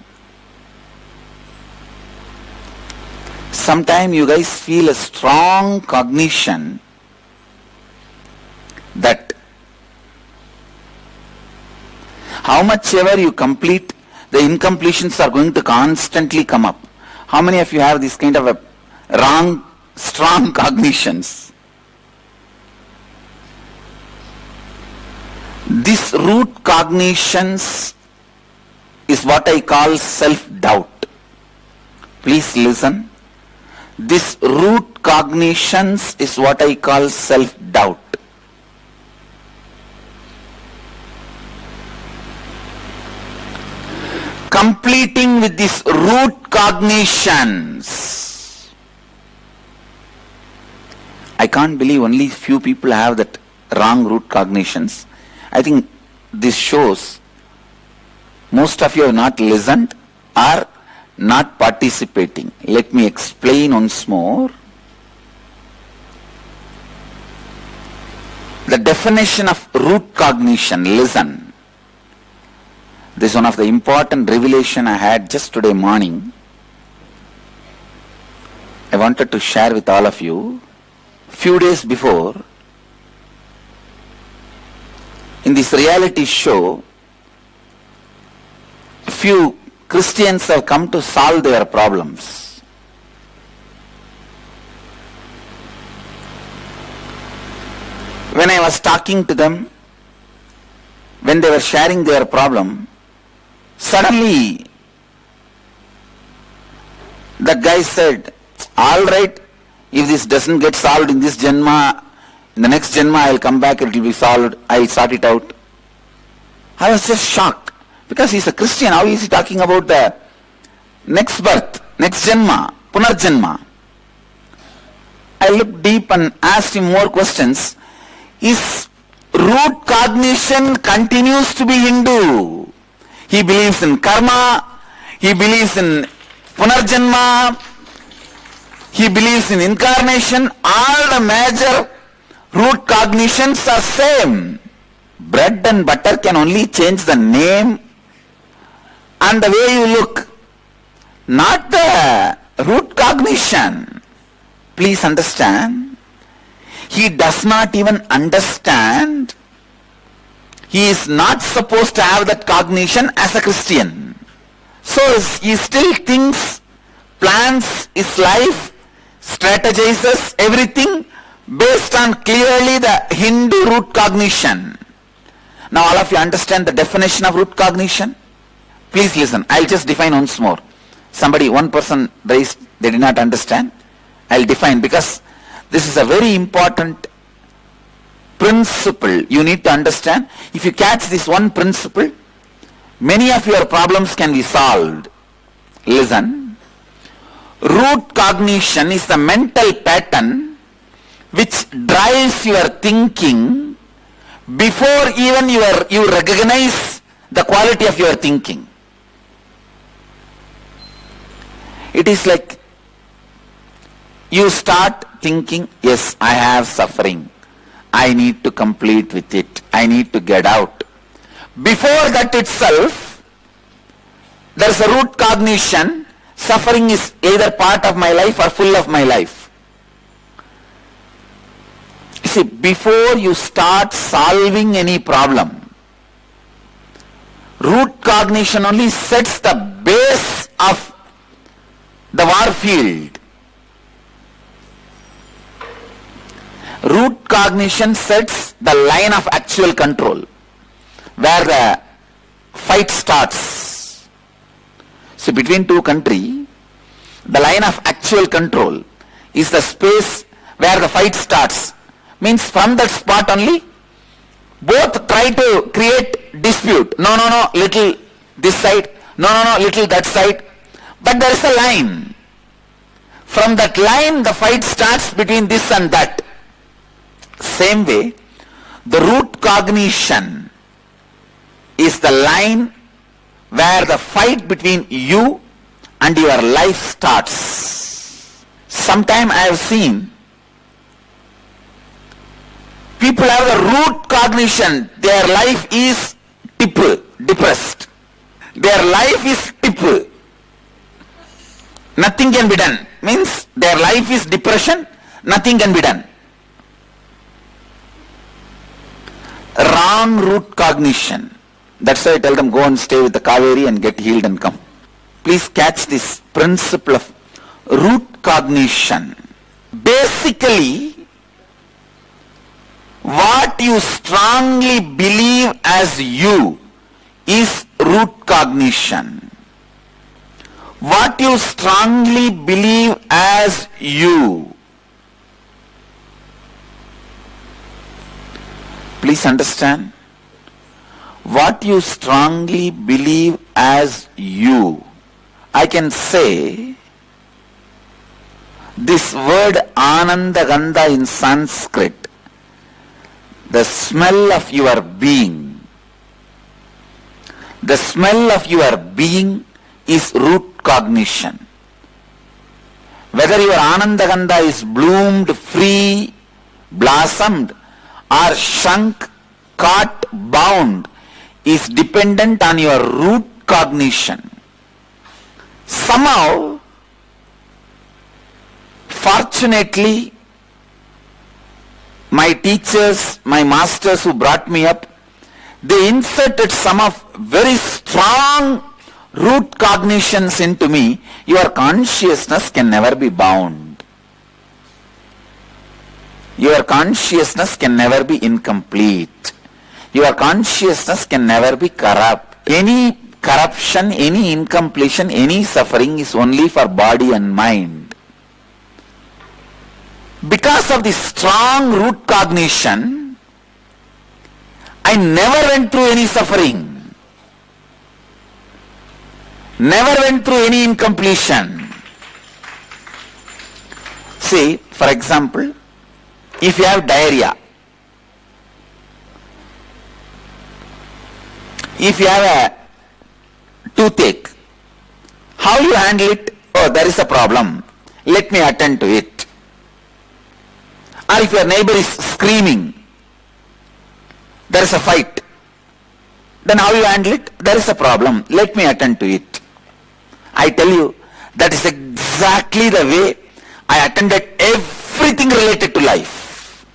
Sometimes you guys feel a strong cognition that how much ever you complete, the incompletions are going to constantly come up. How many of you have this kind of a wrong, strong cognitions? This root cognitions is what I call self-doubt. Please listen. This root cognitions is what I call self-doubt. Completing with these root cognitions. I can't believe only few people have that wrong root cognitions. I think this shows most of you have not listened or not participating. Let me explain once more. The definition of root cognition, listen. This is one of the important revelation I had just today morning. I wanted to share with all of you. Few days before, in this reality show, few Christians have come to solve their problems. When I was talking to them, when they were sharing their problem, suddenly the guy said, all right, if this doesn't get solved in this janma, in the next janma I'll come back, it will be solved, I'll sort it out. I was just shocked, because he's a Christian. How is he talking about the next birth, next janma, punarjanma? I looked deep and asked him more questions. His root cognition continues to be Hindu. He believes in karma, he believes in punarjanma, he believes in incarnation. All the major root cognitions are same. Bread and butter can only change the name and the way you look, not the root cognition. Please understand. He does not even understand. He is not supposed to have that cognition as a Christian. So he still thinks, plans his life, strategizes everything based on clearly the Hindu root cognition. Now all of you understand the definition of root cognition? Please listen. I'll just define once more. One person raised, they did not understand. I'll define, because this is a very important principle you need to understand. If you catch this one principle, many of your problems can be solved. Listen. Root cognition is the mental pattern which drives your thinking before even you recognize the quality of your thinking. It is like you start thinking, yes, I have suffering. I need to complete with it. I need to get out. Before that itself, There is a root cognition. Suffering is either part of my life or full of my life. You see, before you start solving any problem, root cognition only sets the base of the war field. Root cognition sets the line of actual control, where the fight starts. So between two countries, the line of actual control is the space where the fight starts. Means from that spot only, both try to create dispute. No, little this side. No, little that side. But there is a line. From that line, the fight starts between this and that. Same way, the root cognition is the line where the fight between you and your life starts. Sometime I have seen people have the root cognition, their life is depressed. Their life is nothing can be done. Means their life is depression, nothing can be done. Wrong root cognition. That's why I tell them, go and stay with the Kaveri and get healed and come. Please catch this principle of root cognition. Basically, what you strongly believe as you is root cognition. What you strongly believe as you. Please understand. What you strongly believe as you. I can say this word Ananda Gandha in Sanskrit, the smell of your being. The smell of your being is root cognition. Whether your Ananda Gandha is bloomed, free, blossomed, or shrunk, caught, bound, is dependent on your root cognition. Somehow, fortunately, my teachers, my masters who brought me up, they inserted some of very strong root cognitions into me. Your consciousness can never be bound. Your consciousness can never be incomplete. Your consciousness can never be corrupt. Any corruption, any incompletion, any suffering is only for body and mind. Because of this strong root cognition, I never went through any suffering. Never went through any incompletion. See, for example, if you have diarrhea, if you have a toothache, how you handle it? Oh, there is a problem. Let me attend to it. Or if your neighbor is screaming, there is a fight. Then how you handle it? There is a problem. Let me attend to it. I tell you, that is exactly the way I attended everything related to life.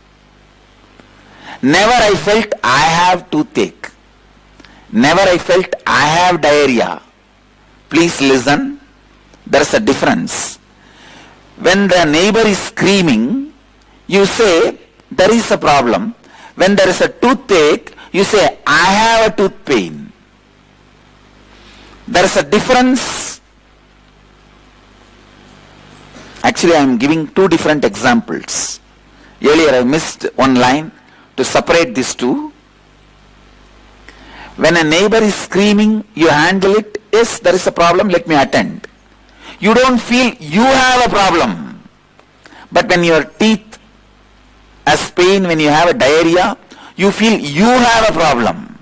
Never I felt I have toothache. Never I felt I have diarrhea. Please listen. There is a difference. When the neighbor is screaming, you say there is a problem. When there is a toothache, you say I have a tooth pain. There is a difference. Actually, I am giving two different examples. Earlier I missed one line to separate these two. When a neighbor is screaming, you handle it. Yes, there is a problem, let me attend. You don't feel you have a problem. But when your teeth has pain, when you have a diarrhea, you feel you have a problem.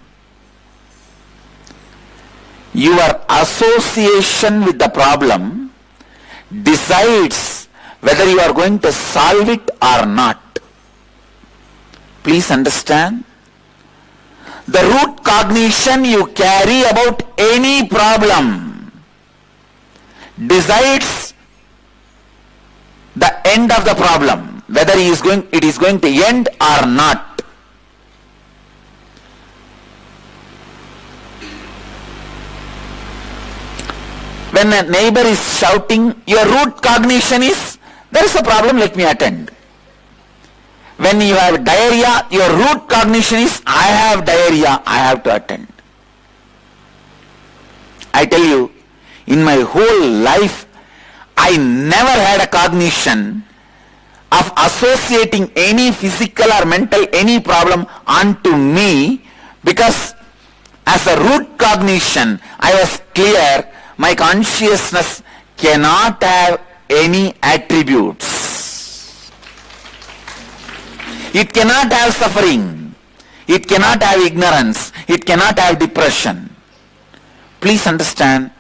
Your association with the problem decides whether you are going to solve it or not. Please understand. The root cognition you carry about any problem decides the end of the problem, whether it is going to end or not. When a neighbor is shouting, your root cognition is, there is a problem, let me attend. When you have diarrhea, your root cognition is, I have diarrhea, I have to attend. I tell you, in my whole life, I never had a cognition of associating any physical or mental, any problem onto me, because as a root cognition, I was clear, my consciousness cannot have any attributes. It cannot have suffering. It cannot have ignorance. It cannot have depression. Please understand,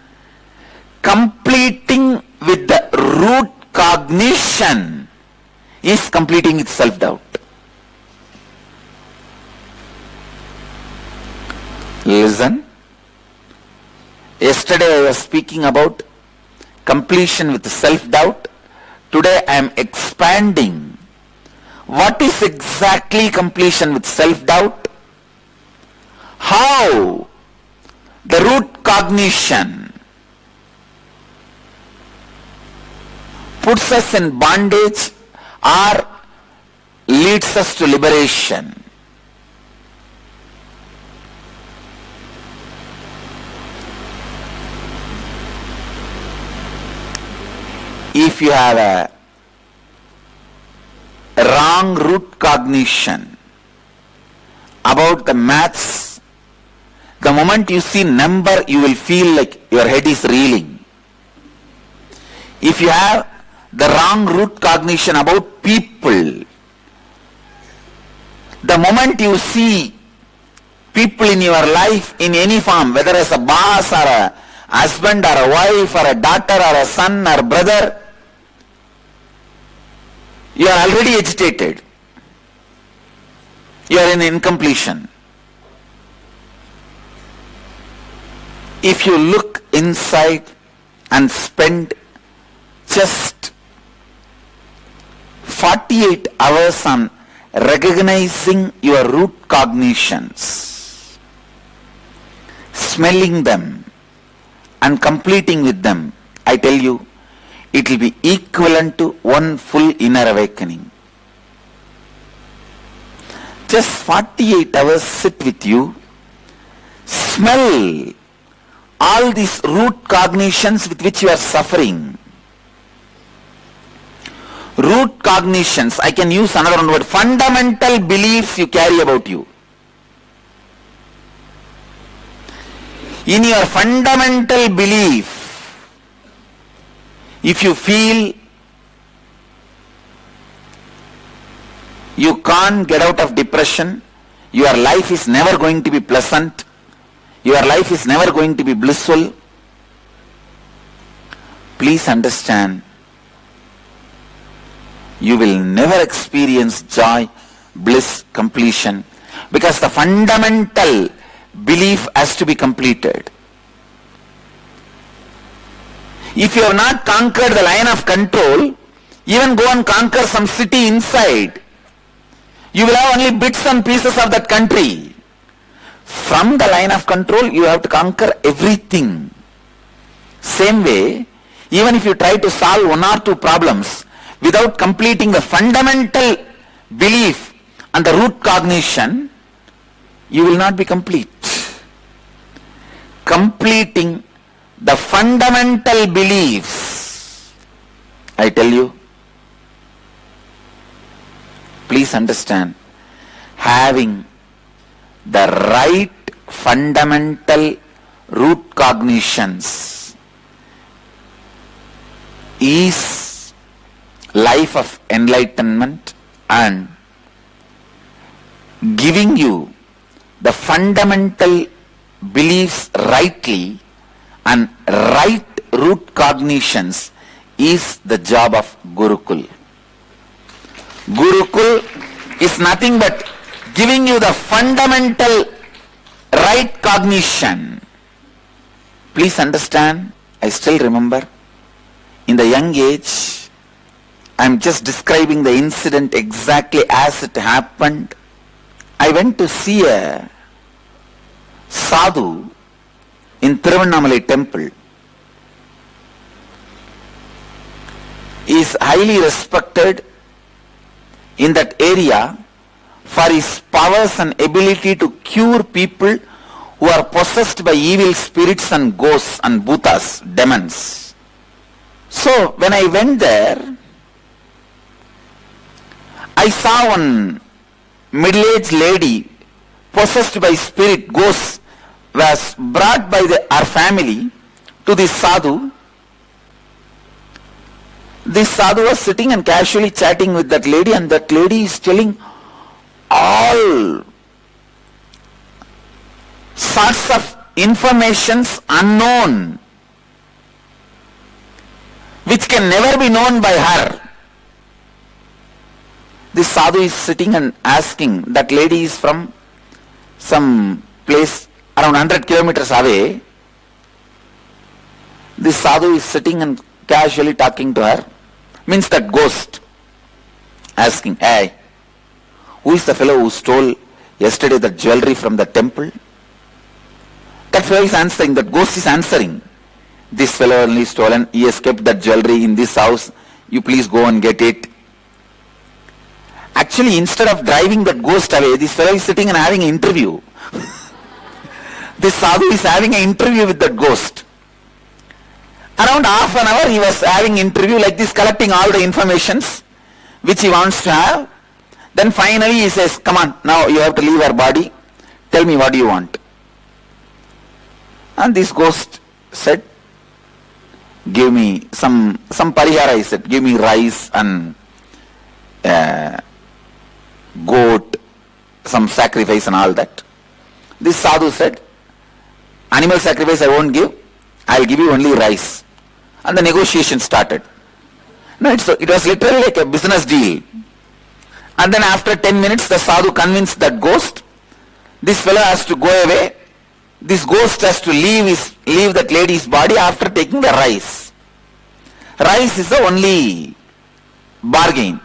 completing with the root cognition is completing with self-doubt. Listen. Yesterday I was speaking about completion with self-doubt. Today I am expanding. What is exactly completion with self-doubt? How the root cognition puts us in bondage or leads us to liberation. If you have a wrong root cognition about the maths, the moment you see number, you will feel like your head is reeling. If you have the wrong root cognition about people, the moment you see people in your life in any form, whether as a boss or a husband or a wife or a daughter or a son or brother, you are already agitated. You are in incompletion. If you look inside and spend just 48 hours on recognizing your root cognitions, smelling them and completing with them, I tell you, it will be equivalent to one full inner awakening. Just 48 hours sit with you, smell all these root cognitions with which you are suffering. Root cognitions, I can use another word, fundamental beliefs you carry about you. In your fundamental belief, if you feel you can't get out of depression, your life is never going to be pleasant, your life is never going to be blissful, please understand, you will never experience joy, bliss, completion, because the fundamental belief has to be completed. If you have not conquered the line of control, even go and conquer some city inside, you will have only bits and pieces of that country. From the line of control, you have to conquer everything. Same way, even if you try to solve one or two problems without completing the fundamental belief and the root cognition, you will not be complete. Completing the fundamental beliefs, I tell you, please understand, having the right fundamental root cognitions is life of enlightenment, and giving you the fundamental beliefs rightly and right root cognitions is the job of Gurukul. Gurukul is nothing but giving you the fundamental right cognition. Please understand, I still remember in the young age, I'm just describing the incident exactly as it happened. I went to see a sadhu in Tiruvannamalai temple. He is highly respected in that area for his powers and ability to cure people who are possessed by evil spirits and ghosts and bhutas, demons. So when I went there, I saw one middle-aged lady possessed by spirit, ghosts, was brought by our family to this sadhu. This sadhu was sitting and casually chatting with that lady, and that lady is telling all sorts of informations unknown, which can never be known by her. This sadhu is sitting and asking, that lady is from some place around 100 kilometers away. This sadhu is sitting and casually talking to her. Means that ghost asking, hey, who is the fellow who stole yesterday the jewelry from the temple? That fellow is answering, that ghost is answering. This fellow only stolen, he has kept that jewelry in this house, you please go and get it. Actually, instead of driving that ghost away, this fellow is sitting and having an interview. This sadhu is having an interview with that ghost. Around half an hour he was having interview like this, collecting all the informations which he wants to have. Then finally he says, come on, now you have to leave our body. Tell me what do you want. And this ghost said, give me some parihara, he said, give me rice and goat, some sacrifice and all that. This sadhu said, animal sacrifice I won't give, I'll give you only rice. And the negotiation started. No, it was literally like a business deal. And then after 10 minutes, the sadhu convinced that ghost, this fellow has to go away. This ghost has to leave that lady's body after taking the rice. Rice is the only bargain.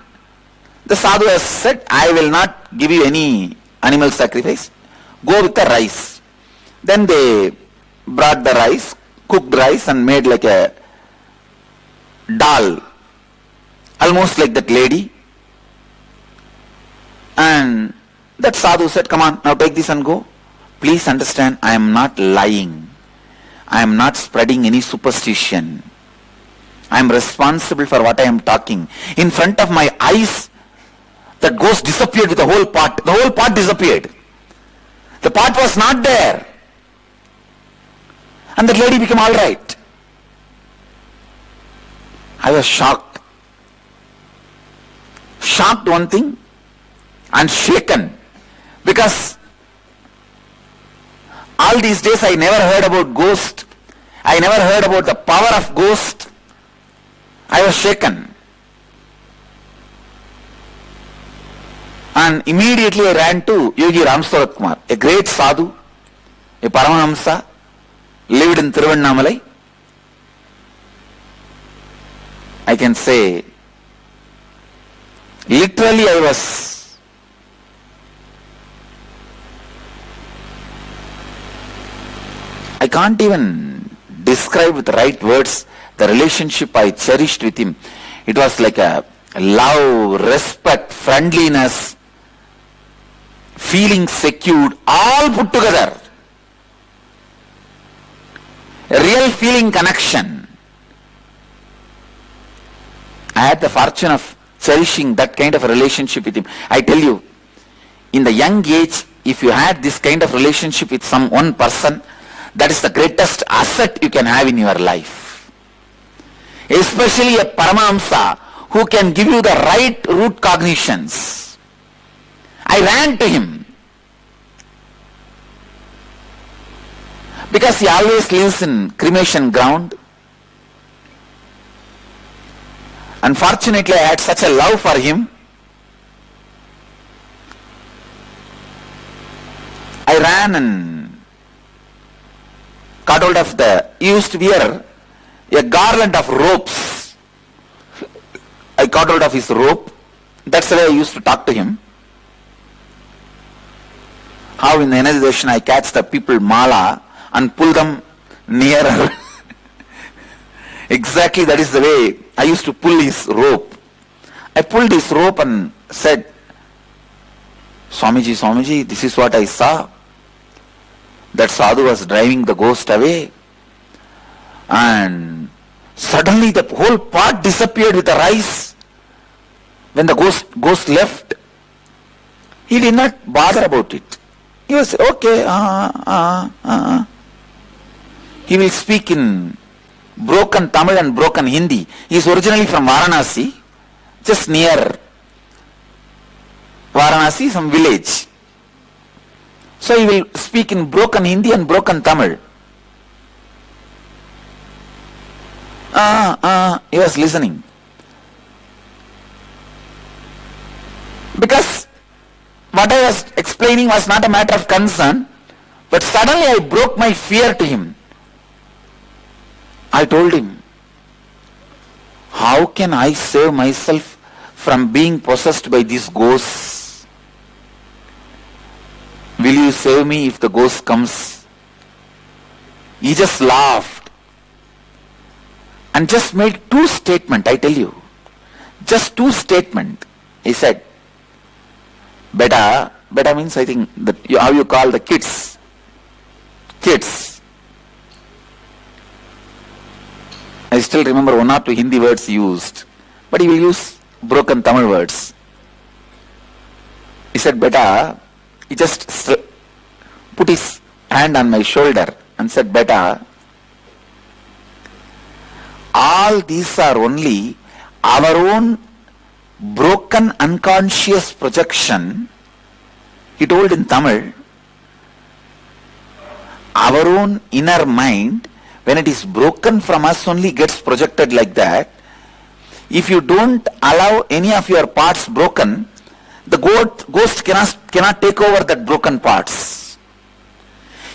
The sadhu has said, I will not give you any animal sacrifice. Go with the rice. Then they brought the rice, cooked rice and made like a dal, almost like that lady. And that sadhu said, come on, now take this and go. Please understand, I am not lying. I am not spreading any superstition. I am responsible for what I am talking. In front of my eyes, that ghost disappeared with the whole pot. The whole pot disappeared. The pot was not there. And that lady became all right. I was shocked. Shocked one thing and shaken, because all these days I never heard about ghost. I never heard about the power of ghost. I was shaken. And immediately I ran to Yogi Ramsurat Kumar, a great sadhu, a Paramahamsa, lived in Tiruvannamalai. I can say, literally I can't even describe with the right words the relationship I cherished with him. It was like a love, respect, friendliness, feeling secured, all put together. A real feeling connection. I had the fortune of cherishing that kind of a relationship with him. I tell you, in the young age, if you had this kind of relationship with some one person, that is the greatest asset you can have in your life. Especially a Paramahamsa who can give you the right root cognitions. I ran to him because he always lives in cremation ground. Unfortunately, I had such a love for him. I ran and got hold of he used to wear a garland of ropes. I caught hold of his rope. That's the way I used to talk to him. How in the energy darshan I catch the people mala and pull them nearer. Exactly that is the way I used to pull his rope. I pulled his rope and said, Swamiji, this is what I saw. That sadhu was driving the ghost away. And suddenly the whole pot disappeared with the rice. When the ghost left, he did not bother about it. He was okay. He will speak in broken Tamil and broken Hindi. He is originally from Varanasi, just near Varanasi, some village. So he will speak in broken Hindi and broken Tamil. He was listening. Because what I was explaining was not a matter of concern, but suddenly I broke my fear to him. I told him, how can I save myself from being possessed by these ghosts? Will you save me if the ghost comes? He just laughed and just made two statements, I tell you. Just two statements. He said, Beta means I think that how you call the kids. Kids. I still remember one or two Hindi words he used, but he will use broken Tamil words. He said, Beta, he just put his hand on my shoulder and said, Beta, all these are only our own broken unconscious projection. He told in Tamil, our own inner mind, when it is broken from us, only gets projected like that. If you don't allow any of your parts broken, the ghost cannot take over that broken parts.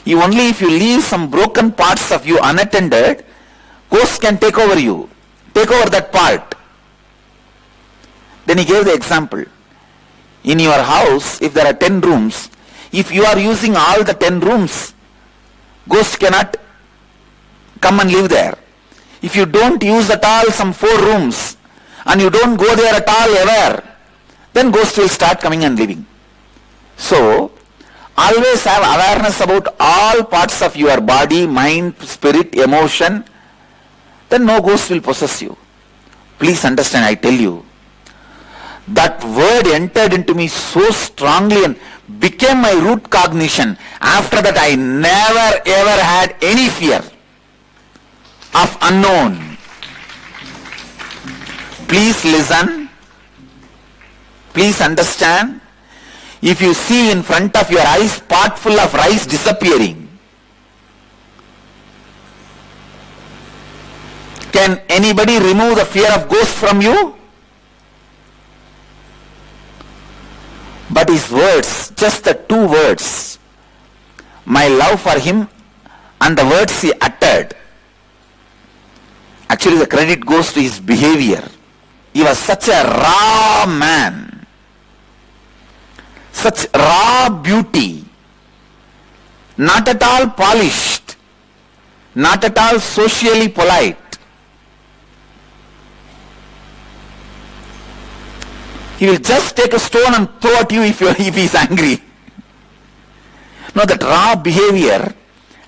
Only if you leave some broken parts of you unattended, ghost can take over you, take over that part. Then he gave the example. In your house, if there are 10 rooms, if you are using all the 10 rooms, ghost cannot come and live there. If you don't use at all some 4 rooms, and you don't go there at all ever, then ghost will start coming and living. So, always have awareness about all parts of your body, mind, spirit, emotion, then no ghost will possess you. Please understand, I tell you, that word entered into me so strongly and became my root cognition. After that, I never ever had any fear of unknown. Please listen. Please understand. If you see in front of your eyes pot full of rice disappearing, can anybody remove the fear of ghost from you? But his words, just the 2 words, my love for him and the words he uttered, actually the credit goes to his behavior. He was such a raw man, such raw beauty, not at all polished, not at all socially polite. He will just take a stone and throw at you if he is angry. No, that raw behavior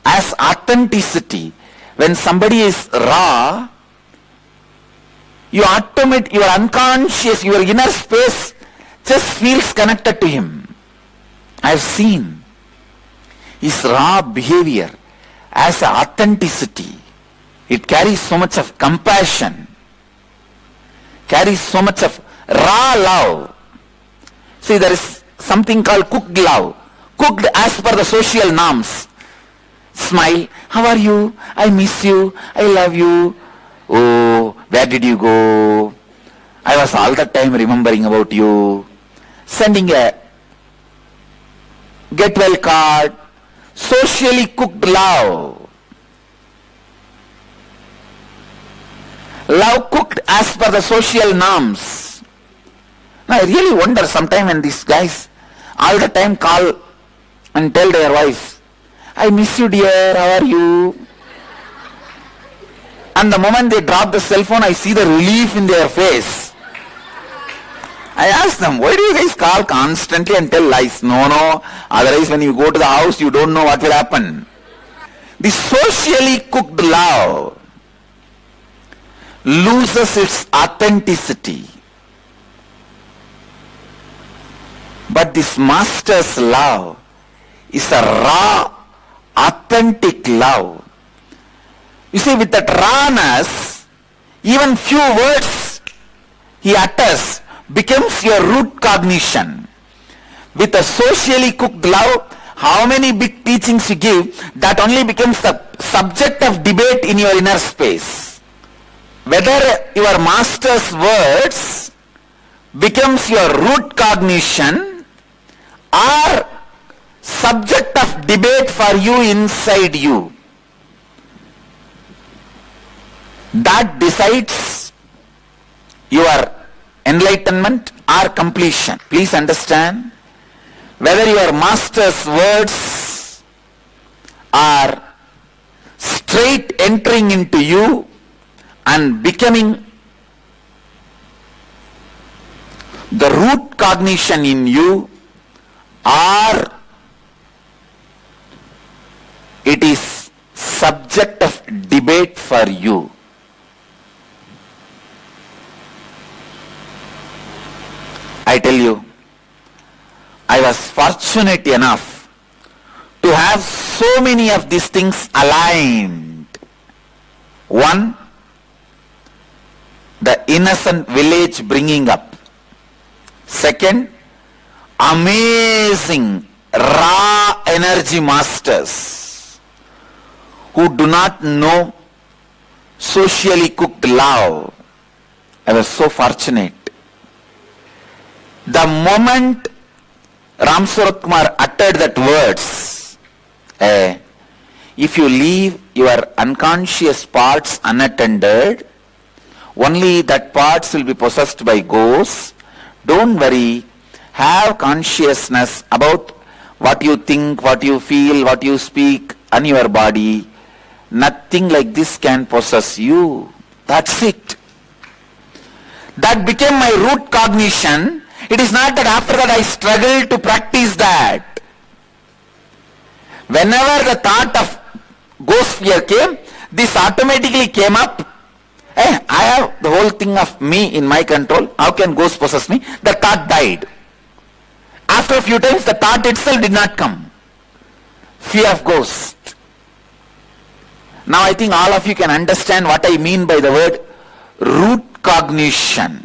as authenticity. When somebody is raw, your unconscious, your inner space just feels connected to him. I have seen his raw behavior as authenticity. It carries so much of compassion, carries so much of raw love. See, there is something called cooked love. Cooked as per the social norms. Smile, how are you? I miss you. I love you. Oh, where did you go? I was all the time remembering about you. Sending a get well card. Socially cooked love. Love cooked as per the social norms. Now I really wonder sometimes when these guys all the time call and tell their wives, I miss you dear, how are you? And the moment they drop the cell phone, I see the relief in their face. I ask them, why do you guys call constantly and tell lies? No, otherwise when you go to the house, you don't know what will happen. The socially cooked love loses its authenticity. But this master's love is a raw, authentic love. You see, with that rawness, even few words he utters becomes your root cognition. With a socially cooked love, how many big teachings you give, that only becomes the subject of debate in your inner space. Whether your master's words becomes your root cognition or subject of debate for you inside you. That decides your enlightenment or completion. Please understand, whether your master's words are straight entering into you and becoming the root cognition in you, or it is subject of debate for you. I tell you, I was fortunate enough to have so many of these things aligned. One, the innocent village bringing up. Second, amazing raw energy masters who do not know socially cooked love. I was so fortunate. The moment Ram Surat Kumar uttered that words, if you leave your unconscious parts unattended, only that parts will be possessed by ghosts. Don't worry, have consciousness about what you think, what you feel, what you speak on your body. Nothing like this can possess you. That's it. That became my root cognition. It is not that after that I struggled to practice that. Whenever the thought of ghost fear came, this automatically came up. I have the whole thing of me in my control. How can ghost possess me? The thought died. After a few times, the thought itself did not come. Fear of ghost. Now I think all of you can understand what I mean by the word root cognition.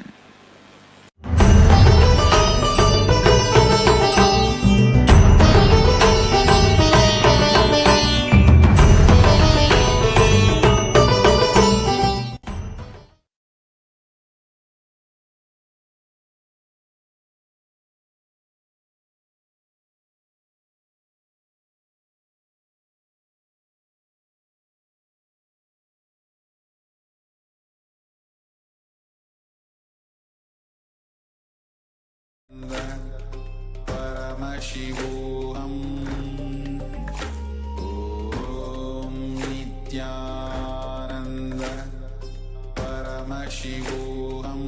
Paramashivoham Om Nityananda Paramashivoham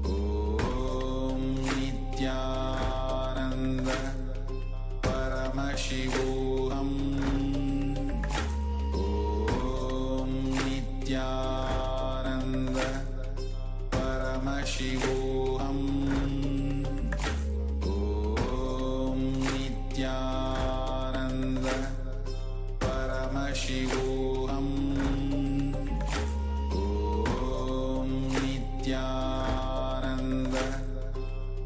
Om Nityananda Paramashivoham Om Nityananda Paramashivoham Paramashivoham Om Nityananda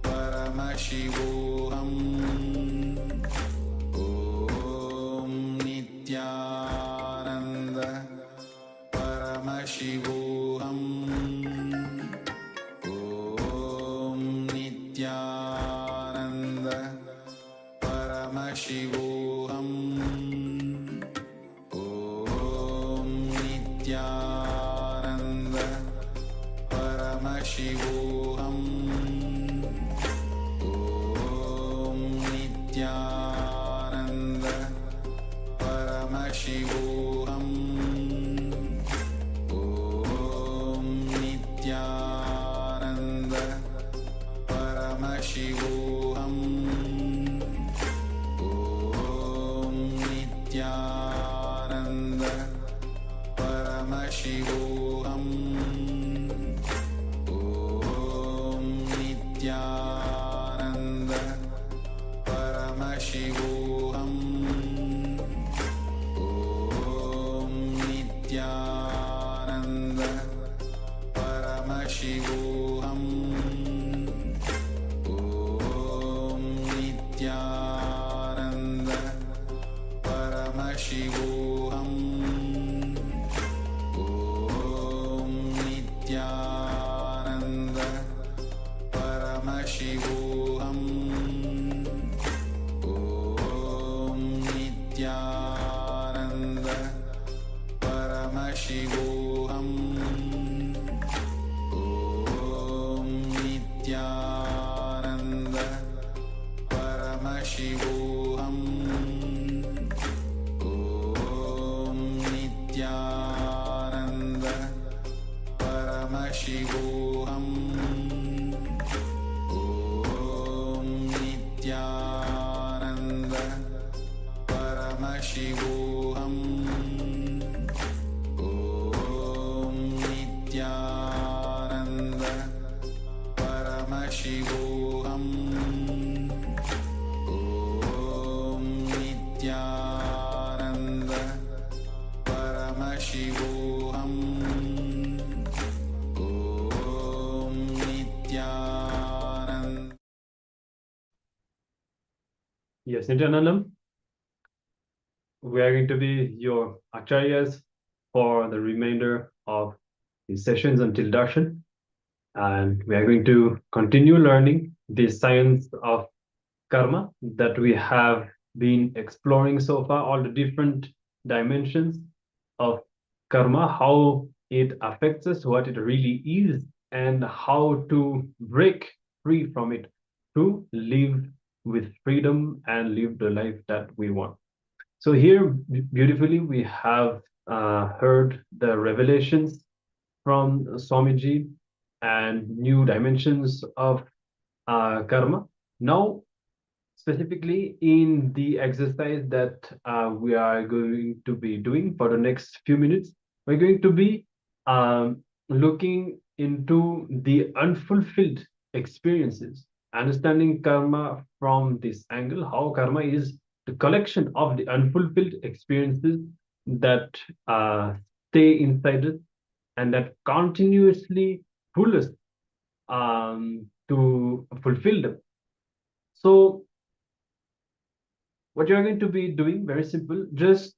Paramashivoham Om Nityananda Paramashivoham Om Nityananda Paramashivoham Om Nityananda Nityananda Paramashivoham Om Nityananda Paramashivoham Om Nityananda Paramashivoham Om Nityananda Paramashivoham Om Nityananda Paramashivoham Om Nityananda Paramashivoham Om Nityananda Paramashivoham Om Nityananda Paramashivoham Om Nityananda Paramashivoham Om Nityananda Paramashivoham Om Nityananda Paramashivoham Om Nityananda. Yes, Nityanandam, we are going to be your acharyas for the remainder of the sessions until darshan, and we are going to continue learning the science of karma that we have been exploring so far, all the different dimensions of karma, how it affects us, what it really is, and how to break free from it to live with freedom and live the life that we want. So here, beautifully, we have heard the revelations from Swamiji and new dimensions of karma. Now, specifically in the exercise that we are going to be doing for the next few minutes, we're going to be looking into the unfulfilled experiences, understanding karma from this angle, how karma is the collection of the unfulfilled experiences that stay inside us and that continuously pull us to fulfill them. So what you're going to be doing, very simple, just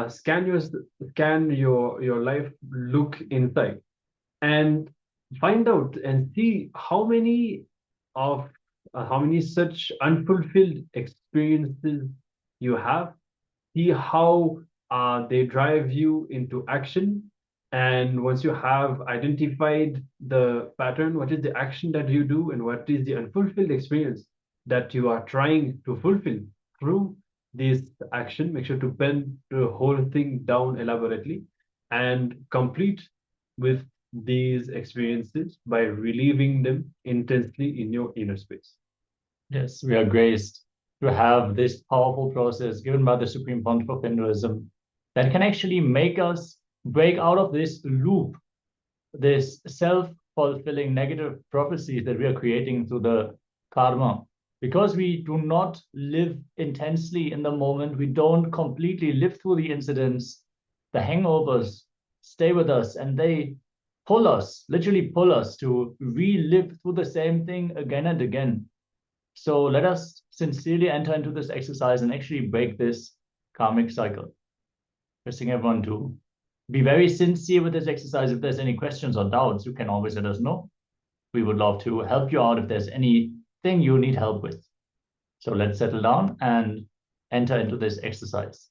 scan your life, look inside, and find out and see how many such unfulfilled experiences you have. See how they drive you into action. And once you have identified the pattern, what is the action that you do and what is the unfulfilled experience that you are trying to fulfill through this action, make sure to pen the whole thing down elaborately and complete with these experiences by relieving them intensely in your inner space. Yes, we are graced to have this powerful process given by the Supreme Pontiff of Hinduism that can actually make us break out of this loop, this self-fulfilling negative prophecies that we are creating through the karma. Because we do not live intensely in the moment, we don't completely live through the incidents, the hangovers stay with us and they pull us, literally pull us to relive through the same thing again and again. So let us sincerely enter into this exercise and actually break this karmic cycle. Requesting everyone to be very sincere with this exercise. If there's any questions or doubts, you can always let us know. We would love to help you out if there's anything you need help with. So let's settle down and enter into this exercise.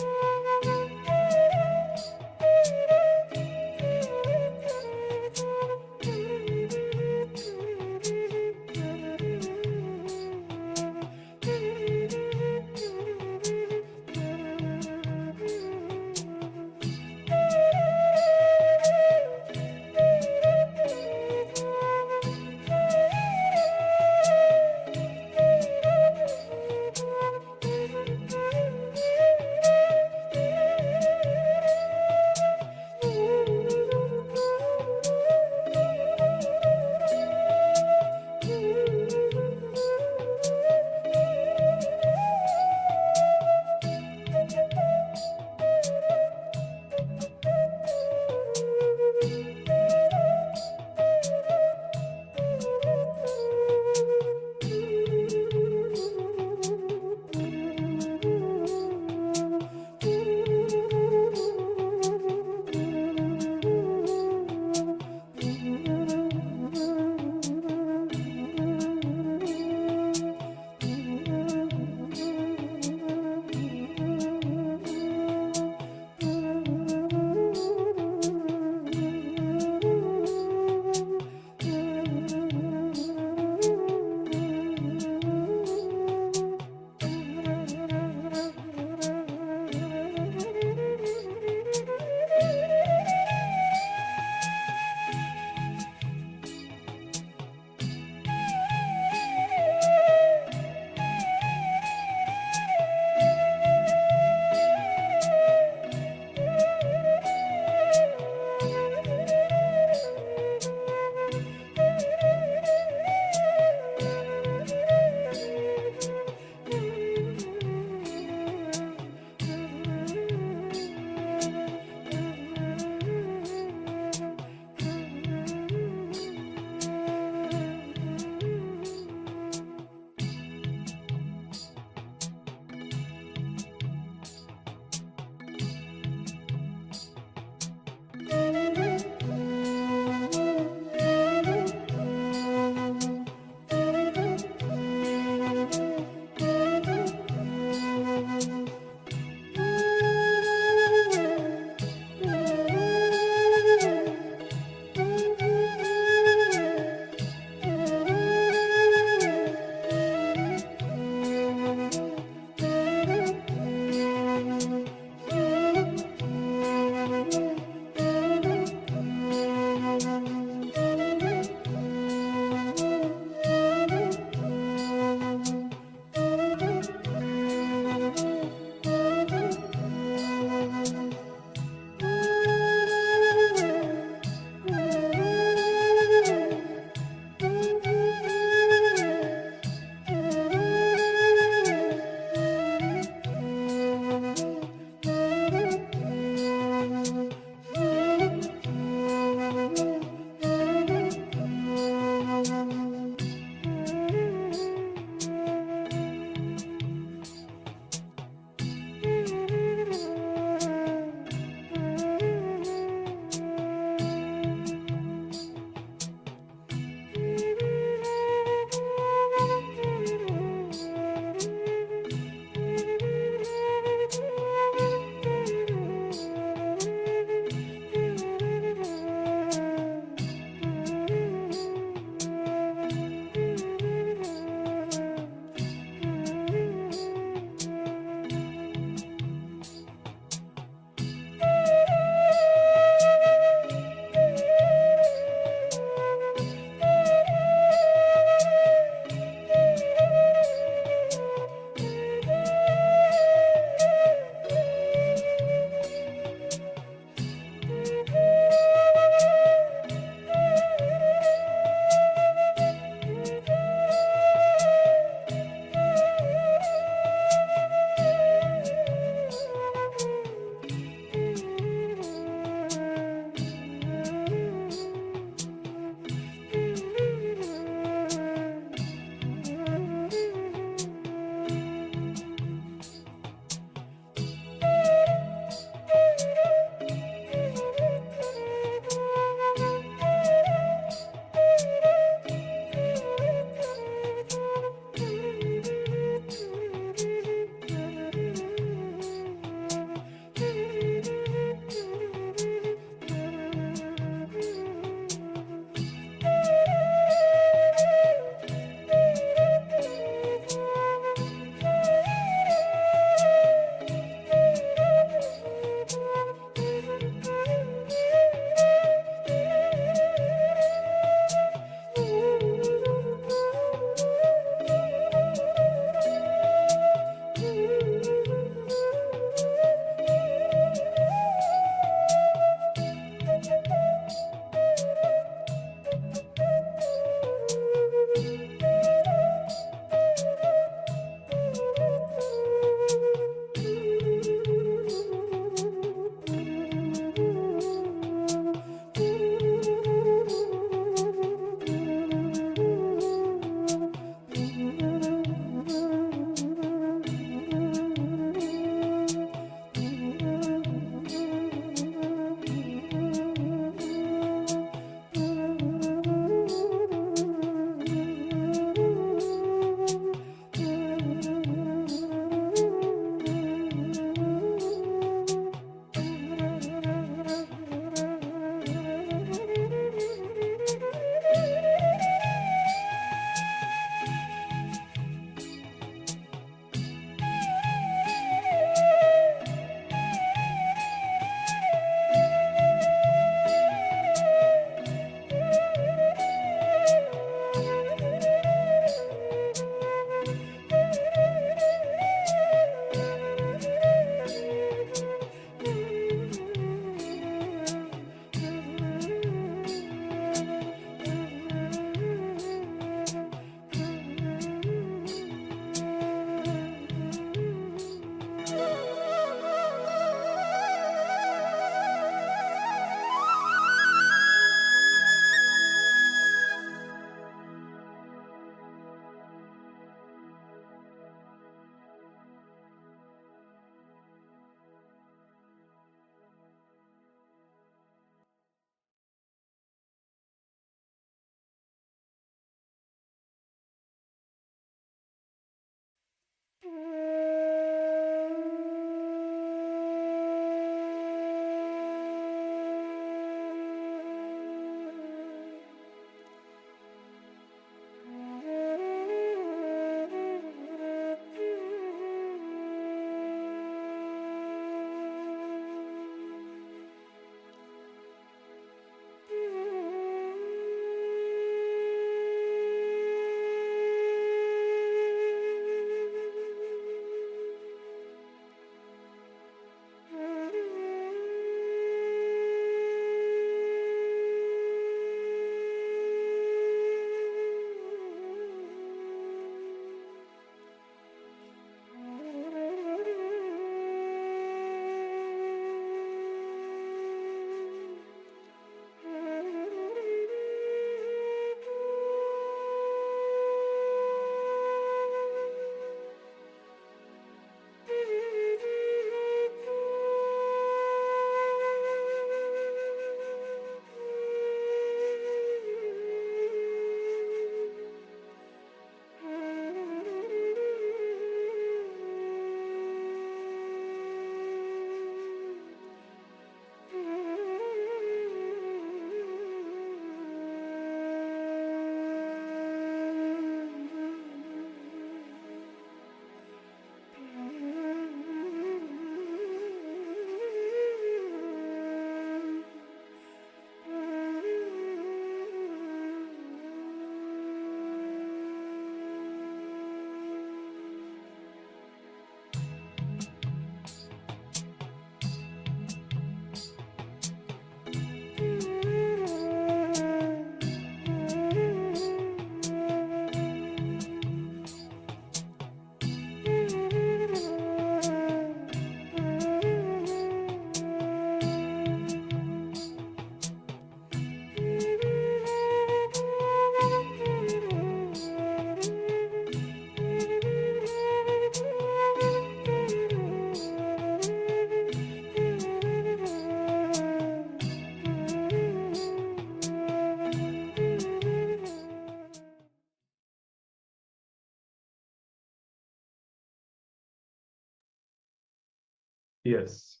Yes.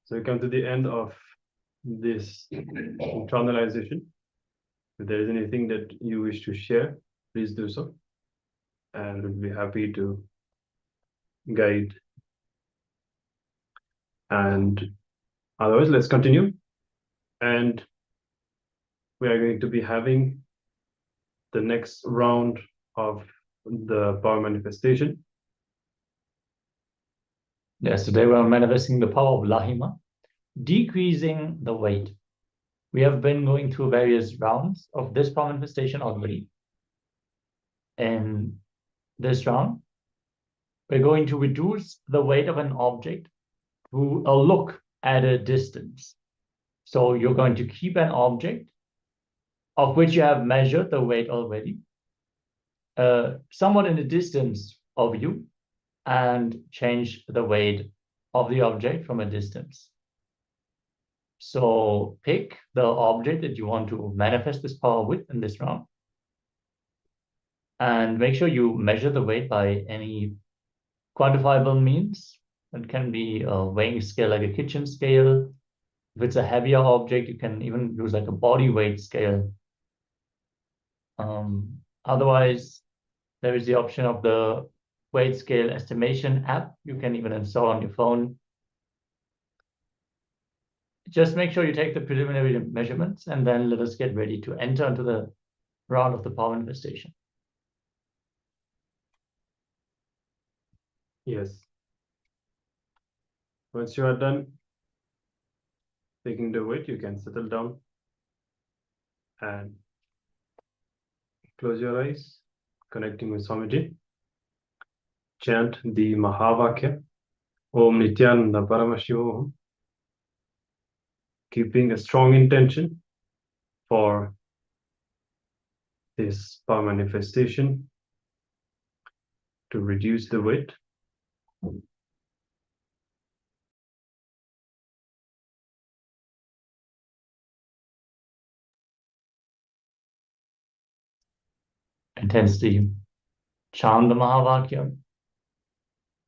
So we come to the end of this internalization. If there is anything that you wish to share, please do so. And we'll be happy to guide. And otherwise, let's continue. And we are going to be having the next round of the power manifestation. Yes, today we are manifesting the power of Lahima, decreasing the weight. We have been going through various rounds of this power manifestation already. In this round, we're going to reduce the weight of an object through a look at a distance. So you're going to keep an object of which you have measured the weight already, somewhat in the distance of you, and change the weight of the object from a distance. So pick the object that you want to manifest this power with in this round, and make sure you measure the weight by any quantifiable means. It can be a weighing scale like a kitchen scale. If it's a heavier object, you can even use like a body weight scale. Otherwise, there is the option of the weight scale estimation app you can even install on your phone. Just make sure you take the preliminary measurements, and then let us get ready to enter into the round of the power manifestation. Yes. Once you are done taking the weight, you can settle down and close your eyes, connecting with Swamiji. Chant the Mahavakya, Om Nityananda Paramashivoham, keeping a strong intention for this power manifestation to reduce the weight. Intensely chant the Mahavakya,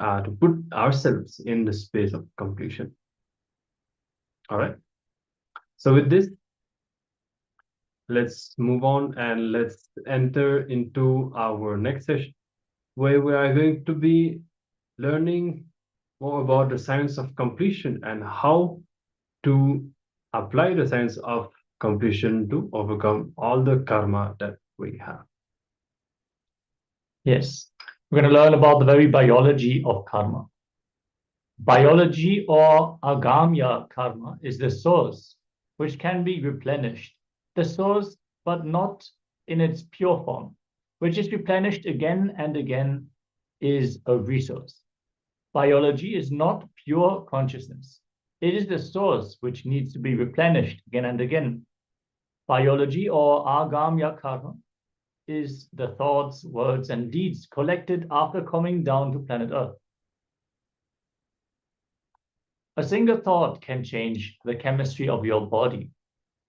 to put ourselves in the space of completion. All right. So with this, let's move on and let's enter into our next session, where we are going to be learning more about the science of completion and how to apply the science of completion to overcome all the karma that we have. Yes, we're going to learn about the very biology of karma. Biology or agamya karma is the source which can be replenished. The source, but not in its pure form, which is replenished again and again, is a resource. Biology is not pure consciousness. It is the source which needs to be replenished again and again. Biology or agamya karma is the thoughts, words, and deeds collected after coming down to planet Earth. A single thought can change the chemistry of your body.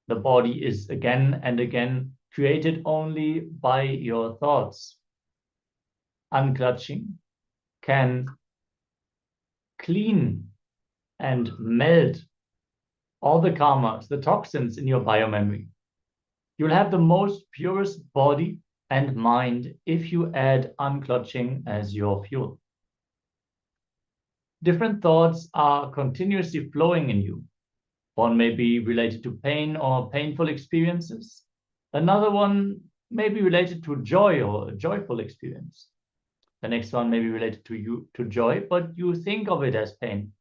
The body is again and again created only by your thoughts. Unclutching can clean and melt all the karmas, the toxins in your biomemory. You'll have the most purest body and mind if you add unclutching as your fuel. Different thoughts are continuously flowing in you. One may be related to pain or painful experiences. Another one may be related to joy or a joyful experience. The next one may be related to joy, but you think of it as pain.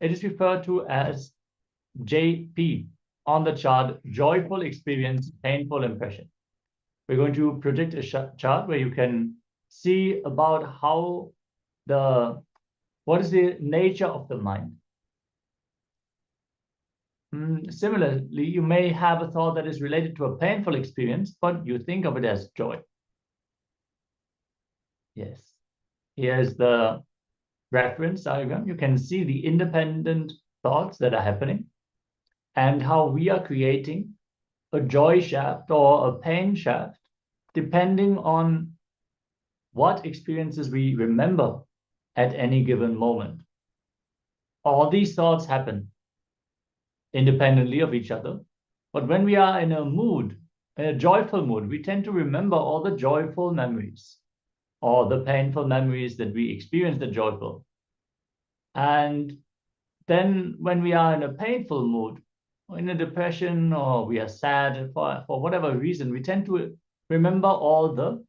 It is referred to as JP on the chart, joyful experience, painful impression. We're going to project a chart where you can see about how what is the nature of the mind. Similarly, you may have a thought that is related to a painful experience, but you think of it as joy. Yes. Here's the reference diagram. You can see the independent thoughts that are happening and how we are creating a joy shaft or a pain shaft, depending on what experiences we remember at any given moment. All these thoughts happen independently of each other. But when we are in a mood, in a joyful mood, we tend to remember all the joyful memories or the painful memories that we experienced at joyful. And then when we are in a painful mood, or in a depression, or we are sad for whatever reason, we tend to remember all the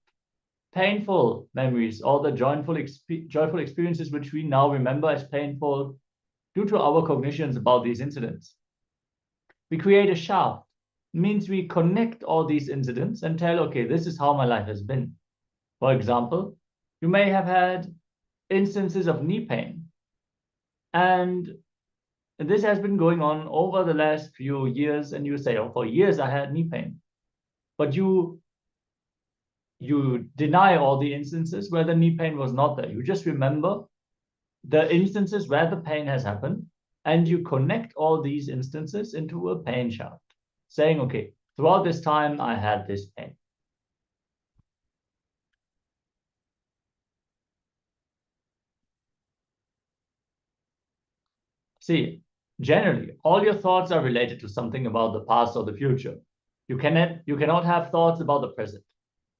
painful memories, all the joyful experiences which we now remember as painful due to our cognitions about these incidents. We create a shaft. It means we connect all these incidents and tell, okay, this is how my life has been. For example, you may have had instances of knee pain, and this has been going on over the last few years, and you say, oh, for years I had knee pain. But you deny all the instances where the knee pain was not there. You just remember the instances where the pain has happened, and you connect all these instances into a pain shaft, saying, okay, throughout this time I had this pain. See, generally, all your thoughts are related to something about the past or the future. You cannot have thoughts about the present.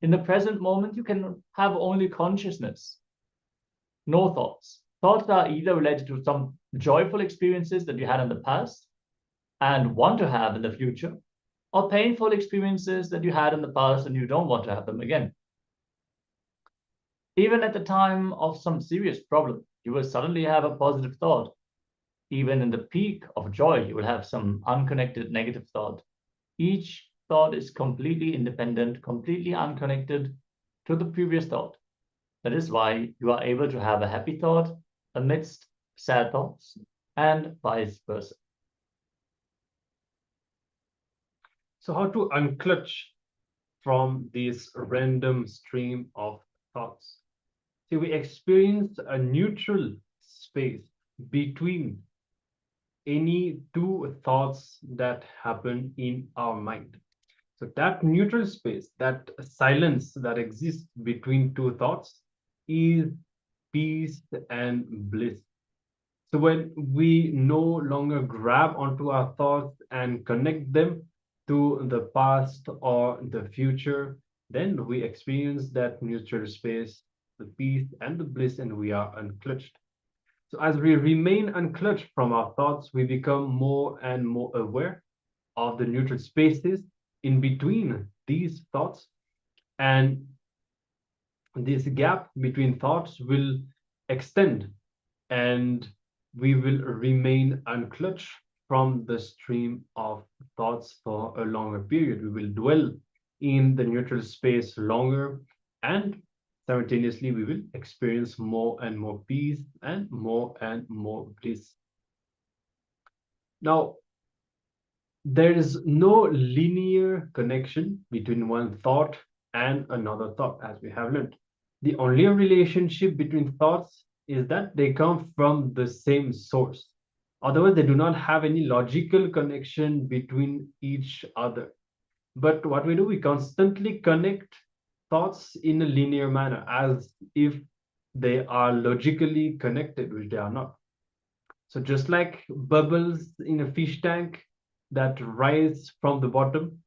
In the present moment, you can have only consciousness, no thoughts. Thoughts are either related to some joyful experiences that you had in the past and want to have in the future, or painful experiences that you had in the past and you don't want to have them again. Even at the time of some serious problem, you will suddenly have a positive thought. Even in the peak of joy, you will have some unconnected negative thought. Each thought is completely independent, completely unconnected to the previous thought. That is why you are able to have a happy thought amidst sad thoughts and vice versa. So how to unclutch from this random stream of thoughts? See, we experience a neutral space between any two thoughts that happen in our mind. So that neutral space, that silence that exists between two thoughts is peace and bliss. So when we no longer grab onto our thoughts and connect them to the past or the future, then we experience that neutral space, the peace and the bliss, and we are unclutched. So as we remain unclutched from our thoughts, we become more and more aware of the neutral spaces in between these thoughts, and this gap between thoughts will extend, and we will remain unclutched from the stream of thoughts for a longer period. We will dwell in the neutral space longer, and simultaneously we will experience more and more peace and more bliss. Now, there is no linear connection between one thought and another thought, as we have learned. The only relationship between thoughts is that they come from the same source. Otherwise, they do not have any logical connection between each other. But what we do, we constantly connect thoughts in a linear manner, as if they are logically connected, which they are not. So just like bubbles in a fish tank that rise from the bottom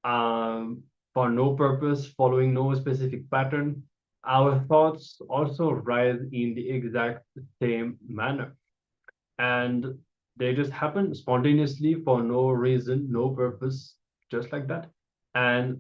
for no purpose, following no specific pattern, our thoughts also rise in the exact same manner. And they just happen spontaneously for no reason, no purpose, just like that. And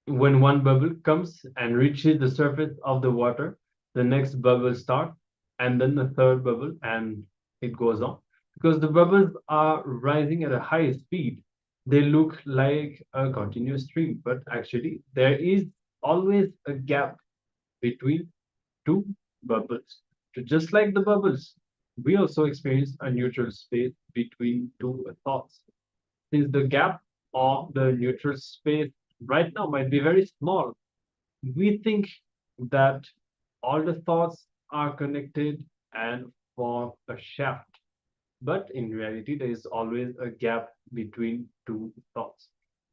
when one bubble comes and reaches the surface of the water, the next bubble starts, and then the third bubble, and it goes on. Because the bubbles are rising at a high speed, they look like a continuous stream, but actually there is always a gap between two bubbles. So just like the bubbles, we also experience a neutral space between two thoughts. Since the gap of the neutral space right now might be very small, we think that all the thoughts are connected and form a shaft. But in reality, there is always a gap between two thoughts.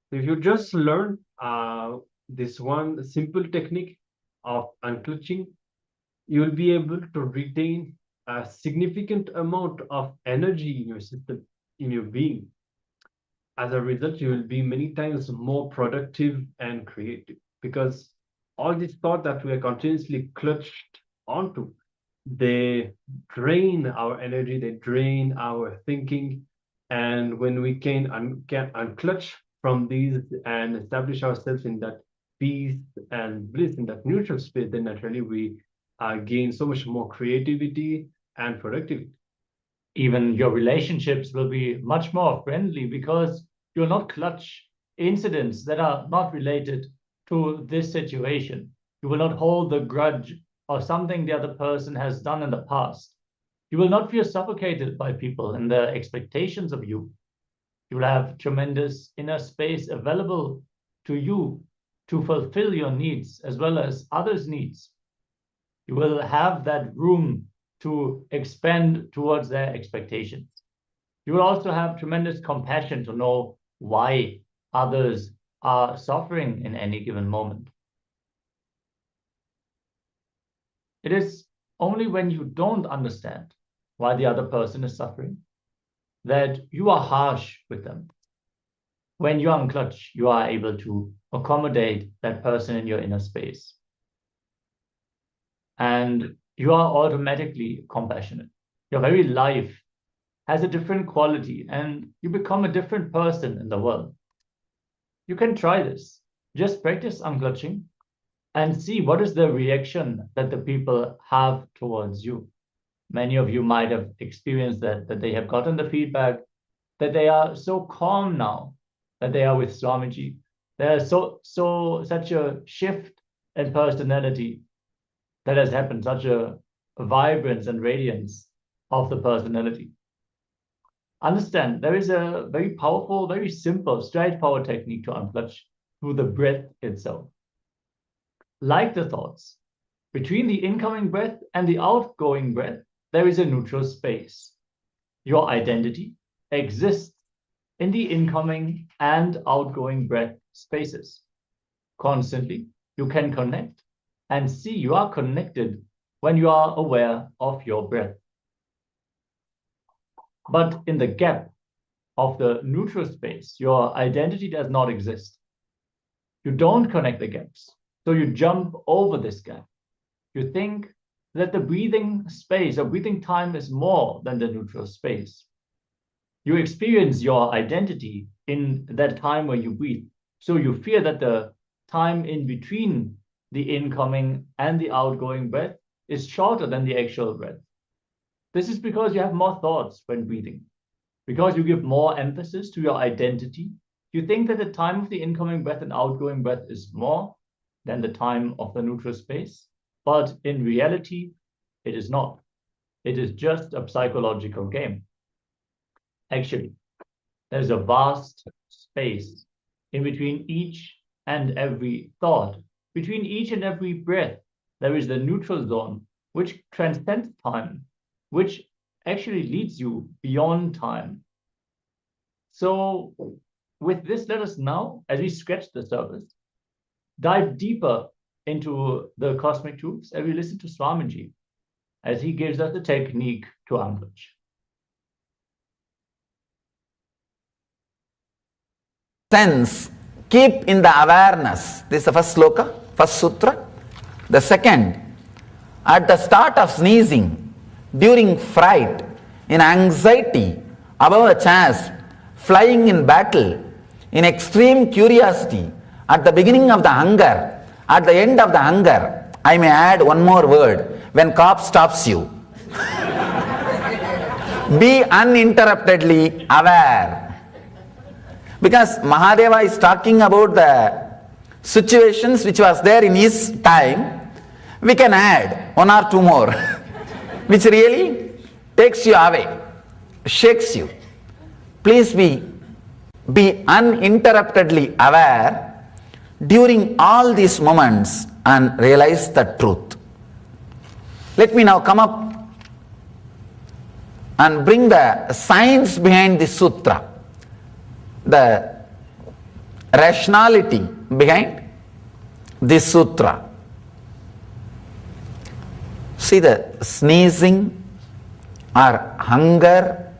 So if you just learn this one simple technique of unclutching, you will be able to retain a significant amount of energy in your system, in your being. As a result, you will be many times more productive and creative, because all these thoughts that we are continuously clutched onto, they drain our energy, they drain our thinking. And when we can unclutch from these and establish ourselves in that peace and bliss, in that neutral space, then naturally we gain so much more creativity and productivity. Even your relationships will be much more friendly because you'll not clutch incidents that are not related to this situation. You will not hold the grudge or something the other person has done in the past. You will not feel suffocated by people and their expectations of you. You will have tremendous inner space available to you to fulfill your needs as well as others' needs. You will have that room to expand towards their expectations. You will also have tremendous compassion to know why others are suffering in any given moment. It is only when you don't understand why the other person is suffering that you are harsh with them. When you unclutch, you are able to accommodate that person in your inner space. And you are automatically compassionate. Your very life has a different quality and you become a different person in the world. You can try this. Just practice unclutching and see what is the reaction that the people have towards you. Many of you might have experienced that they have gotten the feedback that they are so calm now that they are with Swamiji. There is such a shift in personality that has happened, such a vibrance and radiance of the personality. Understand, there is a very powerful, very simple, straightforward technique to unclutch through the breath itself. Like the thoughts, between the incoming breath and the outgoing breath, there is a neutral space. Your identity exists in the incoming and outgoing breath spaces. Constantly, you can connect and see you are connected when you are aware of your breath. But in the gap of the neutral space, your identity does not exist. You don't connect the gaps. So you jump over this gap. You think that the breathing space or breathing time is more than the neutral space. You experience your identity in that time where you breathe. So you fear that the time in between the incoming and the outgoing breath is shorter than the actual breath. This is because you have more thoughts when breathing. Because you give more emphasis to your identity, you think that the time of the incoming breath and outgoing breath is more than the time of the neutral space. But in reality, it is not. It is just a psychological game. Actually, there's a vast space in between each and every thought. Between each and every breath, there is the neutral zone, which transcends time, which actually leads you beyond time. So with this, let us now, as we scratch the surface, dive deeper into the cosmic truths and we listen to Swamiji as he gives us the technique to unbridge. Sense, keep in the awareness. This is the first sloka, first sutra. The second, at the start of sneezing, during fright, in anxiety, above a chasm, flying in battle, in extreme curiosity, at the beginning of the hunger, at the end of the hunger, I may add one more word, when cop stops you. Be uninterruptedly aware. Because Mahadeva is talking about the situations which was there in his time, we can add one or two more, which really takes you away, shakes you. Please be uninterruptedly aware during all these moments and realize the truth. Let me now come up and bring the science behind this sutra, the rationality behind this sutra. See, the sneezing or hunger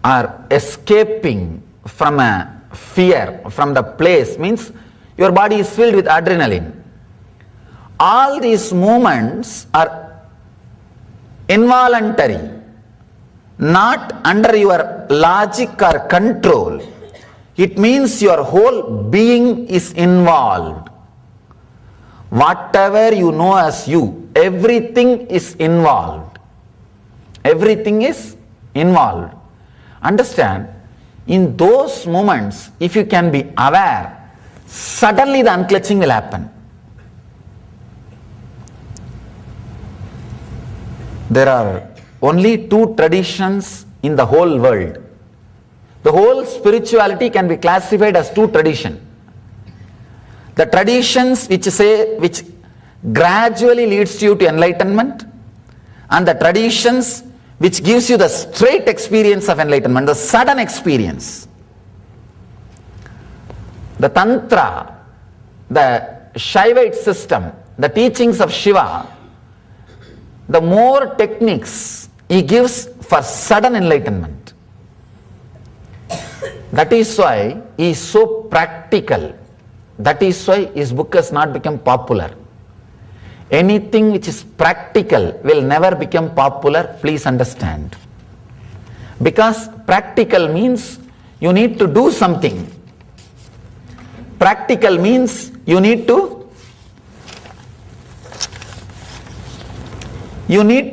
or escaping from a fear, from the place, means your body is filled with adrenaline. All these movements are involuntary, not under your logic or control. It means your whole being is involved. Whatever you know as you, everything is involved. Everything is involved. Understand, in those moments, if you can be aware, suddenly the unclutching will happen. There are only two traditions in the whole world. The whole spirituality can be classified as two traditions. The traditions which gradually leads you to enlightenment, and the traditions which gives you the straight experience of enlightenment, the sudden experience. The Tantra, the Shaivite system, the teachings of Shiva, the more techniques he gives for sudden enlightenment. That is why he is so practical. That is why his book has not become popular. Anything which is practical will never become popular, please understand. Because practical means you need to do something. Practical means you need to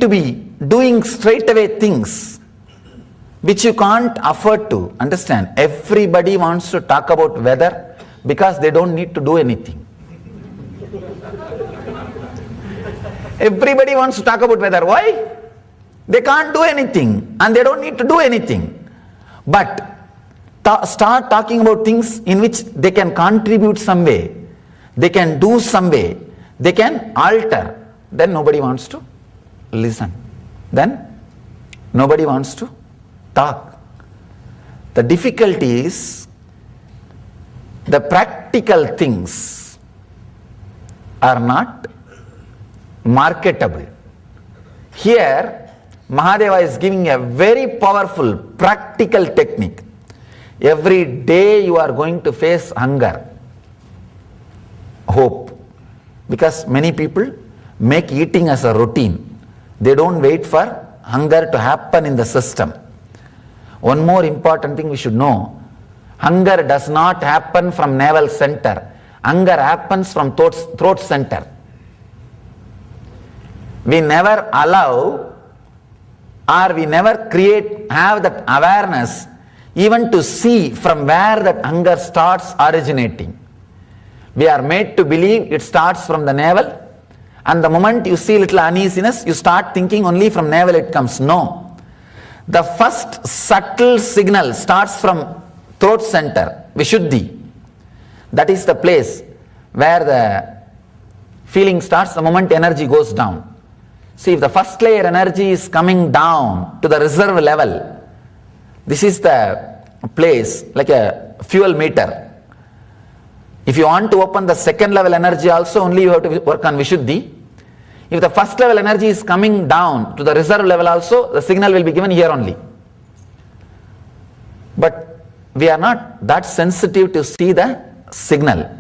be doing straight away things which you can't afford to. Understand? Everybody wants to talk about weather because they don't need to do anything. Everybody wants to talk about weather. Why? They can't do anything and they don't need to do anything. But start talking about things in which they can contribute some way, they can do some way, they can alter. Then nobody wants to listen. Then nobody wants to talk. The difficulty is the practical things are not marketable. Here, Mahadeva is giving a very powerful, practical technique. Every day you are going to face hunger, hope. Because many people make eating as a routine. They don't wait for hunger to happen in the system. One more important thing we should know. Hunger does not happen from navel center. Hunger happens from throat center. We never allow or we never have that awareness even to see from where that hunger starts originating. We are made to believe it starts from the navel, and the moment you see little uneasiness, you start thinking only from navel it comes. No. The first subtle signal starts from throat center, Vishuddhi. That is the place where the feeling starts the moment energy goes down. See, if the first layer energy is coming down to the reserve level, this is the place like a fuel meter. If you want to open the second level energy also, only you have to work on Vishuddhi. If the first level energy is coming down to the reserve level also, the signal will be given here only. But we are not that sensitive to see the signal.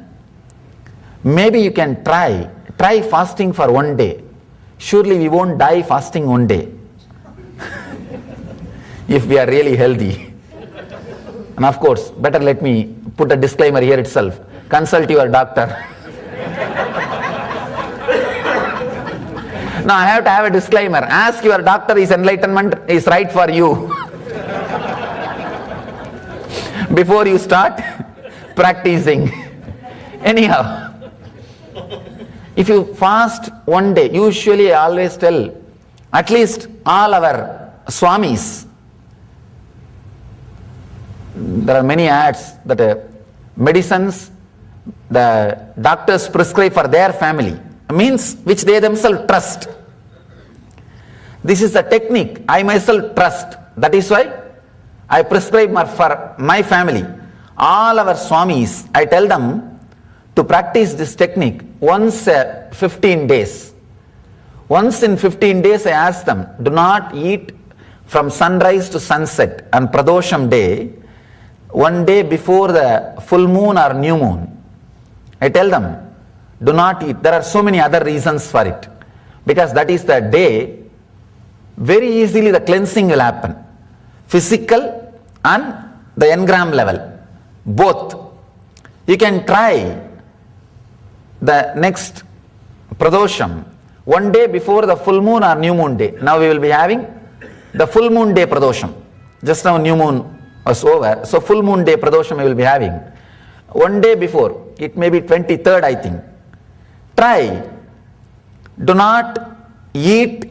Maybe you can try fasting for one day. Surely we won't die fasting one day. If we are really healthy. And of course, better let me put a disclaimer here itself. Consult your doctor. Now I have to have a disclaimer. Ask your doctor if enlightenment is right for you before you start practicing. Anyhow, if you fast one day, usually I always tell, at least all our swamis, there are many ads that medicines the doctors prescribe for their family, means which they themselves trust. This is the technique I myself trust. That is why I prescribe for my family. All our swamis, I tell them to practice this technique once 15 days. Once in 15 days I ask them, do not eat from sunrise to sunset on Pradosham day, one day before the full moon or new moon. I tell them, do not eat. There are so many other reasons for it. Because that is the day, very easily the cleansing will happen. Physical and the engram level. Both. You can try the next Pradosham, one day before the full moon or new moon day. Now we will be having the full moon day Pradosham. Just now new moon was over. So full moon day Pradosham we will be having. One day before. It may be 23rd, I think. Try. Do not eat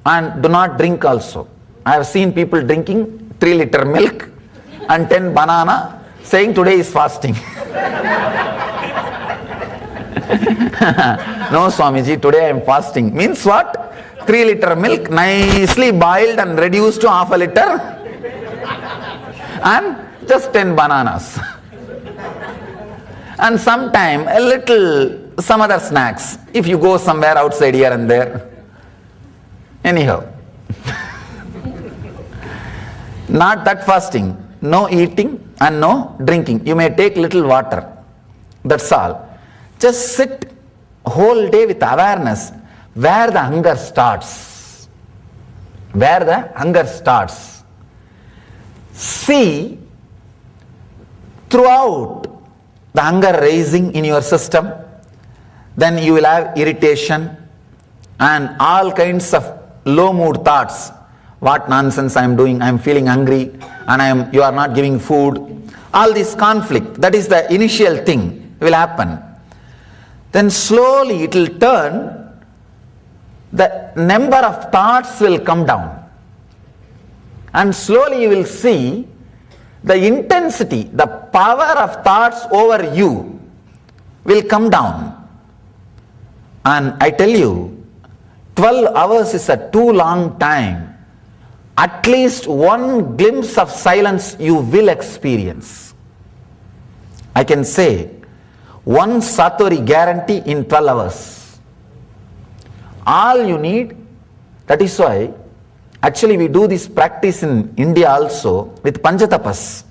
and do not drink also. I have seen people drinking 3 liter milk and 10 banana saying today is fasting. No Swamiji, today I am fasting. Means what? 3 liter milk nicely boiled and reduced to half a liter and just 10 bananas. And sometime some other snacks, if you go somewhere outside here and there. Anyhow, not that fasting, no eating and no drinking. You may take little water, that's all. Just sit whole day with awareness where the hunger starts. Where the hunger starts. See throughout the hunger rising in your system, then you will have irritation and all kinds of low mood thoughts. What nonsense I am doing, I am feeling hungry and you are not giving food. All this conflict, that is the initial thing will happen. Then slowly it will turn, the number of thoughts will come down. And slowly you will see the intensity, the power of thoughts over you will come down. And I tell you, 12 hours is a too long time. At least one glimpse of silence you will experience. I can say, one Satori guarantee in 12 hours. All you need, That is why actually we do this practice in India also with Panchatapas.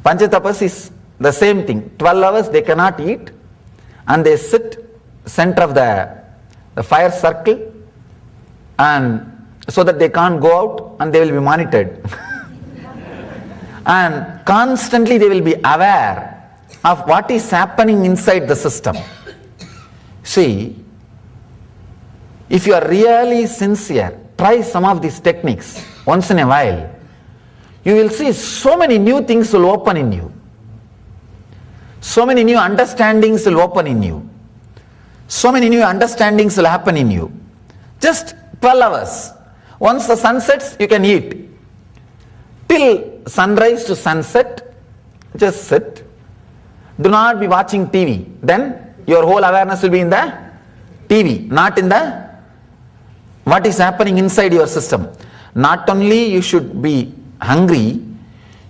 Panchatapas is the same thing. 12 hours they cannot eat and they sit center of the fire circle, and so that they can't go out and they will be monitored. And constantly they will be aware of what is happening inside the system. See, if you are really sincere, try some of these techniques once in a while. You will see so many new things will open in you. So many new understandings will open in you. So many new understandings will happen in you. Just 12 hours. Once the sun sets, you can eat. Till sunrise to sunset, just sit. Do not be watching TV. Then your whole awareness will be in the TV, not in the what is happening inside your system. Not only you should be hungry,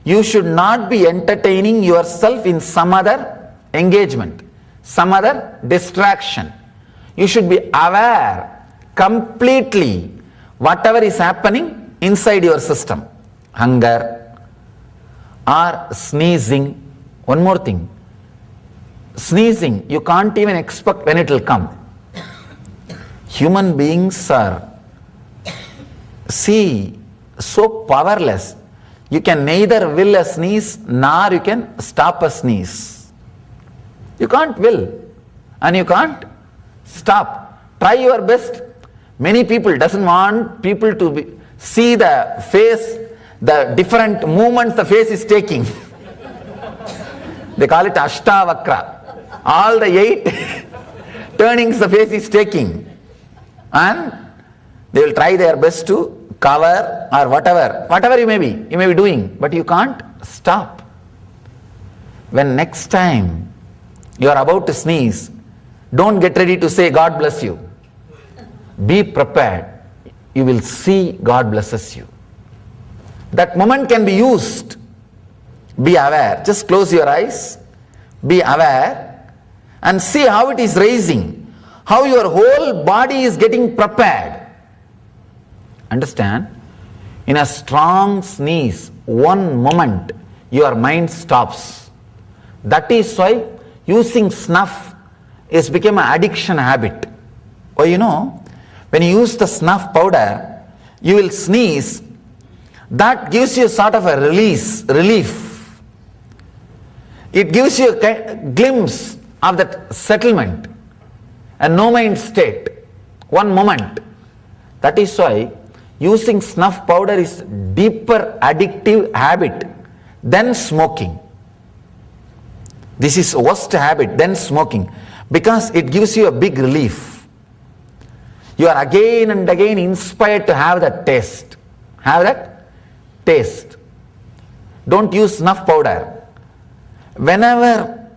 you should not be entertaining yourself in some other engagement, some other distraction. You should be aware completely whatever is happening inside your system. Hunger or sneezing. One more thing. Sneezing, you can't even expect when it will come. Human beings are, see, so powerless. You can neither will a sneeze nor you can stop a sneeze. You can't will and you can't stop. Try your best. Many people doesn't want people to see the face, the different movements the face is taking. They call it Ashtavakra. All the 8 turnings the face is taking. And they will try their best to cover or whatever you may be doing, but you can't stop. When next time you are about to sneeze, don't get ready to say God bless you. Be prepared. You will see God blesses you. That moment can be used. Be aware. Just close your eyes. Be aware and see how it is raising. How your whole body is getting prepared. Understand? In a strong sneeze, one moment your mind stops. That is why using snuff is become an addiction habit. Or you know, when you use the snuff powder, you will sneeze. That gives you sort of a relief. It gives you a glimpse of that settlement, a no mind state, one moment. That is why using snuff powder is deeper addictive habit than smoking. This is worst habit than smoking because it gives you a big relief. You are again and again inspired to have that taste. Have that taste. Don't use snuff powder. Whenever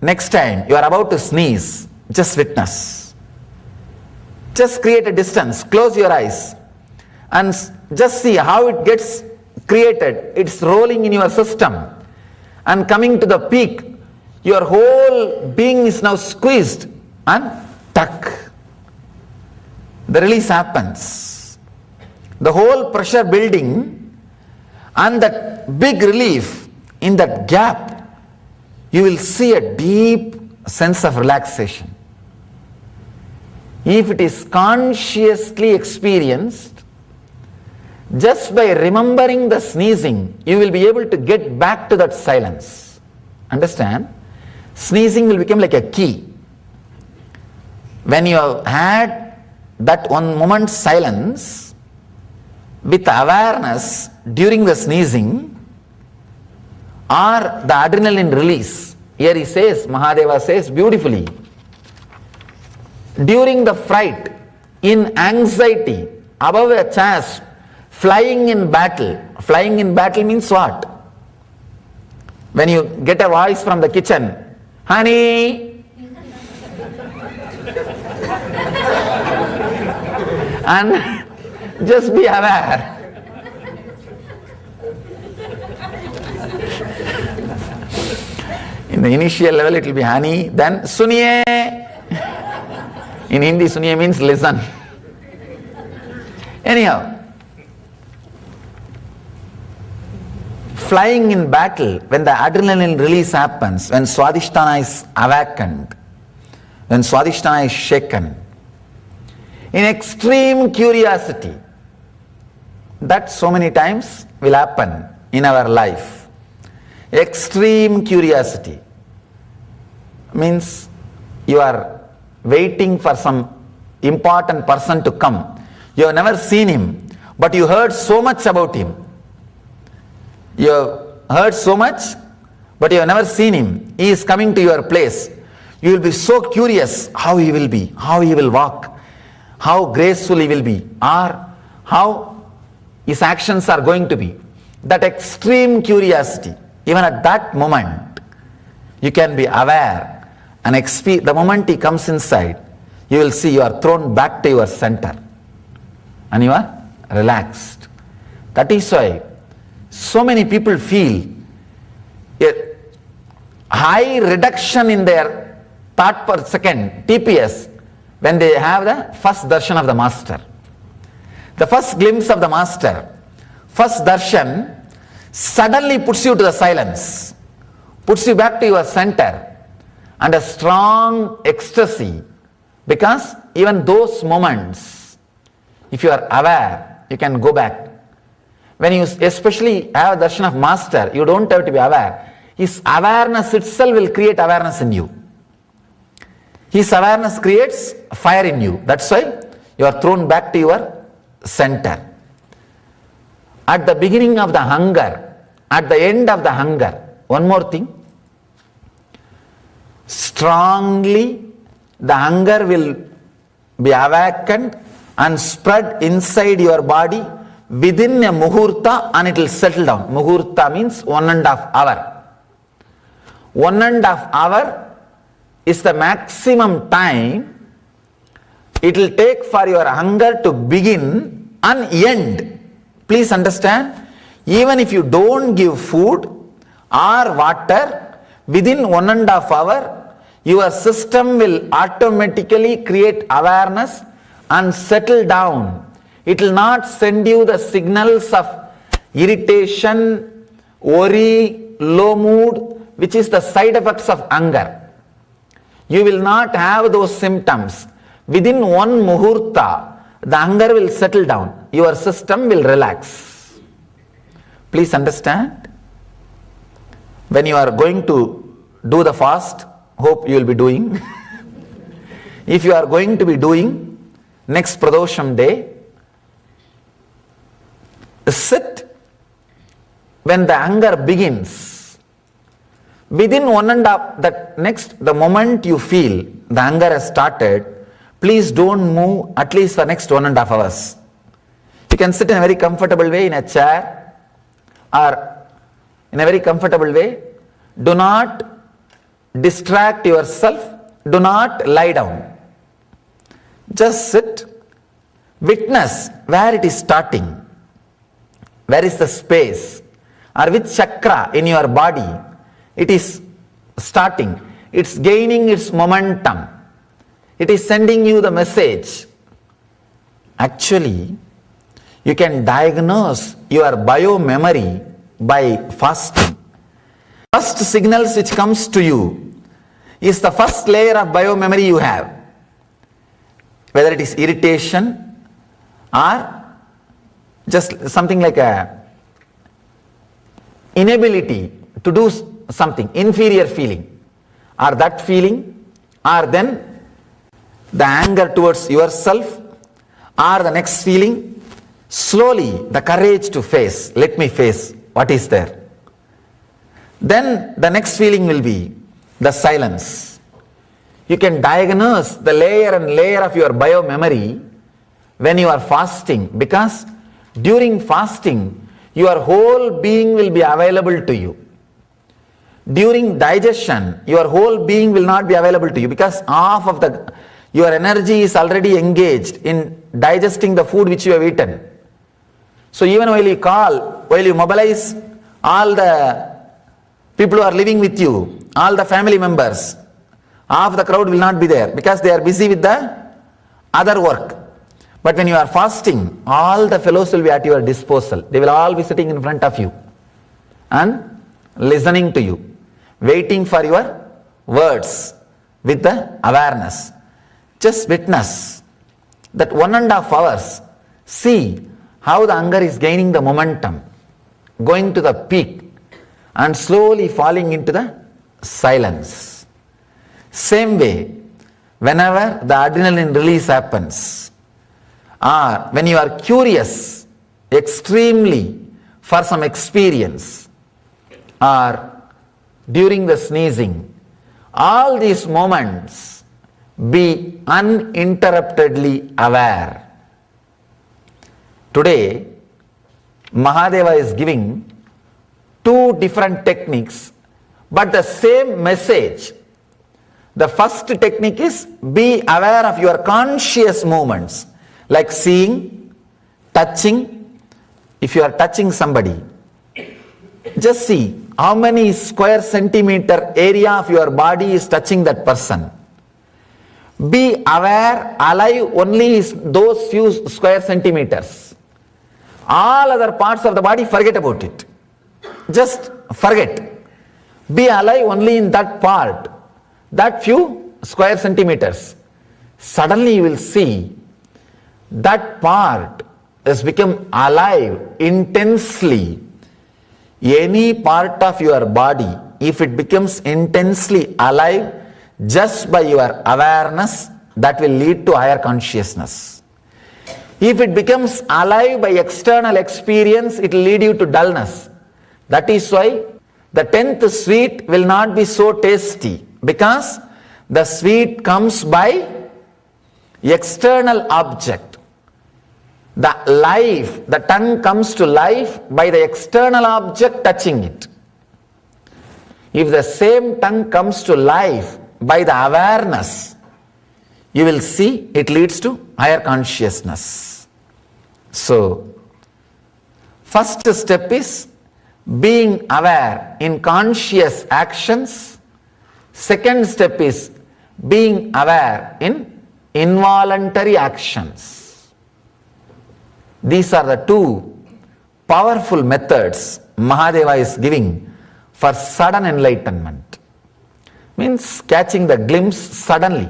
next time you are about to sneeze, just witness. Just create a distance. Close your eyes and just see how it gets created. It's rolling in your system and coming to the peak. Your whole being is now squeezed and tuck. The release happens. The whole pressure building and that big relief in that gap, you will see a deep sense of relaxation. If it is consciously experienced, just by remembering the sneezing, you will be able to get back to that silence. Understand? Sneezing will become like a key. When you have had that one moment's silence with awareness during the sneezing or the adrenaline release, here he says, Mahadeva says beautifully, during the fright, in anxiety, above a chasm, flying in battle. Flying in battle means what? When you get a voice from the kitchen, honey, and just be aware. In the initial level it will be honey, then suniye. In Hindi, suniye means listen. Anyhow, flying in battle, when the adrenaline release happens, when Swadhisthana is awakened, when Swadhisthana is shaken, in extreme curiosity, that so many times will happen in our life. Extreme curiosity means you are waiting for some important person to come. You have never seen him, but you heard so much about him. You have heard so much, but you have never seen him. He is coming to your place. You will be so curious how he will be, how he will walk, how graceful he will be, or how his actions are going to be. That extreme curiosity, even at that moment, you can be aware and the moment he comes inside, you will see you are thrown back to your center and you are relaxed. That is why so many people feel a high reduction in their thought per second, TPS, when they have the first darshan of the master. The first glimpse of the master, first darshan, suddenly puts you to the silence, puts you back to your center, and a strong ecstasy, because even those moments, if you are aware, you can go back. When you especially have a darshan of master, you don't have to be aware. His awareness itself will create awareness in you. His awareness creates fire in you. That's why you are thrown back to your center. At the beginning of the hunger, at the end of the hunger, one more thing, strongly the hunger will be awakened and spread inside your body within a muhurta, and it will settle down. Muhurta means 1.5 hour. 1.5 hour is the maximum time it will take for your hunger to begin and end. Please understand, even if you don't give food or water, within 1.5 hour, your system will automatically create awareness and settle down. It will not send you the signals of irritation, worry, low mood, which is the side effects of anger. You will not have those symptoms. Within one muhurta, the anger will settle down. Your system will relax. Please understand. When you are going to do the fast, hope you will be doing. If you are going to be doing next Pradosham day, sit when the anger begins. Within 1.5, the moment you feel the anger has started, please don't move at least for next 1.5 hours. You can sit in a very comfortable way in a chair or in a very comfortable way. Do not distract yourself. Do not lie down. Just sit. Witness where it is starting. Where is the space or which chakra in your body it is starting. It's gaining its momentum. It is sending you the message. Actually, you can diagnose your bio-memory by fasting. First signals which comes to you is the first layer of bio-memory you have. Whether it is irritation or just something like a inability to do something, inferior feeling, or that feeling, or then the anger towards yourself, or the next feeling, slowly the courage to face, let me face what is there. Then the next feeling will be the silence. You can diagnose the layer and layer of your bio-memory when you are fasting, because during fasting, your whole being will be available to you. During digestion, your whole being will not be available to you, because half of your energy is already engaged in digesting the food which you have eaten. So even while you mobilize all the people who are living with you, all the family members, half the crowd will not be there because they are busy with the other work. But when you are fasting, all the fellows will be at your disposal. They will all be sitting in front of you and listening to you, waiting for your words with the awareness. Just witness that 1.5 hours. See how the hunger is gaining the momentum, going to the peak and slowly falling into the silence. Same way, whenever the adrenaline release happens, or when you are curious extremely for some experience, or during the sneezing, all these moments be uninterruptedly aware. Today, Mahadeva is giving 2 different techniques, but the same message. The first technique is be aware of your conscious movements, like seeing, touching. If you are touching somebody, just see how many square centimeter area of your body is touching that person. Be aware, alive only is those few square centimeters. All other parts of the body, forget about it. Just forget. Be alive only in that part, that few square centimeters. Suddenly you will see that part has become alive intensely. Any part of your body, if it becomes intensely alive just by your awareness, that will lead to higher consciousness. If it becomes alive by external experience, it will lead you to dullness. That is why the 10th sweet will not be so tasty, because the sweet comes by external object. The life, the tongue comes to life by the external object touching it. If the same tongue comes to life by the awareness, you will see it leads to higher consciousness. So, first step is being aware in conscious actions. Second step is being aware in involuntary actions. These are the 2 powerful methods Mahadeva is giving for sudden enlightenment. Means catching the glimpse suddenly,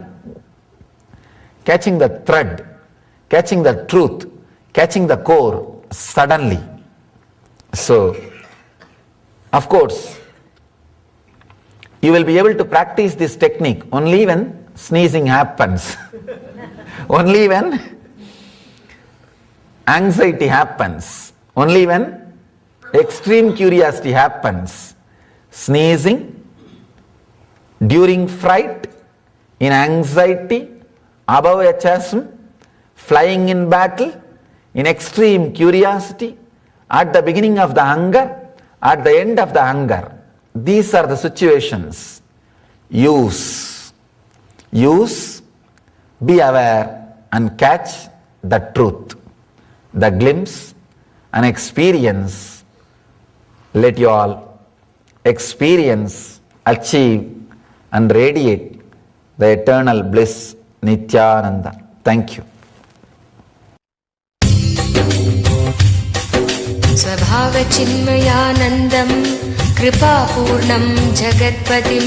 catching the thread, catching the truth, catching the core suddenly. So, of course, you will be able to practice this technique only when sneezing happens, only when anxiety happens, only when extreme curiosity happens. Sneezing, during fright, in anxiety, above a chasm, flying in battle, in extreme curiosity, at the beginning of the hunger, at the end of the hunger. These are the situations. Use, be aware and catch the truth, the glimpse and experience. Let you all experience, achieve and radiate the eternal bliss, Nityananda. Thank you. स्वभावचिन्मयानन्दं कृपापूर्णं जगत्पतिं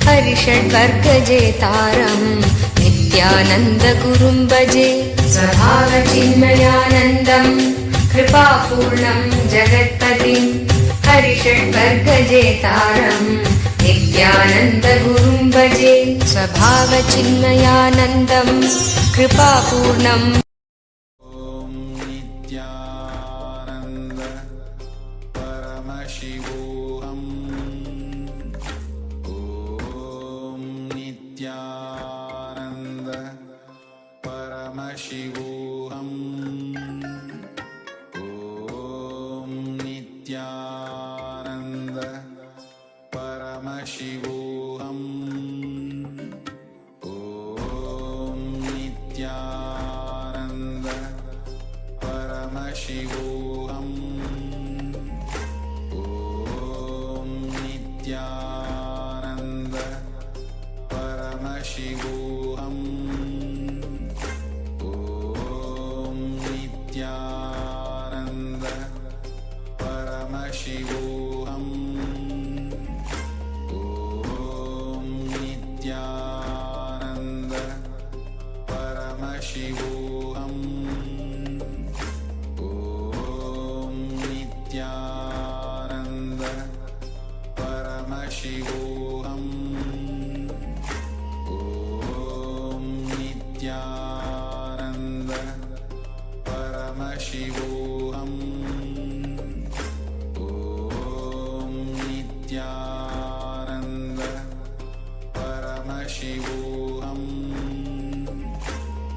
हरिषड्वर्गजेतारं नित्यानन्दगुरुं भजे। स्वभावचिन्मयानन्दं कृपापूर्णं जगत्पतिं हरिषड्वर्गजेतारं नित्यानन्दगुरुं भजे। स्वभावचिन्मयानन्दं कृपापूर्णं Paramashivoham. Om Nityananda Paramashivoham. Om Nityananda Paramashivoham. Om Nityananda Paramashivoham. Nityananda Paramashivoham. Om Paramashivoham Om Nityananda Paramashivoham Om Nityananda Paramashivoham Om Nityananda Paramashivoham Om Nityananda Paramashivoham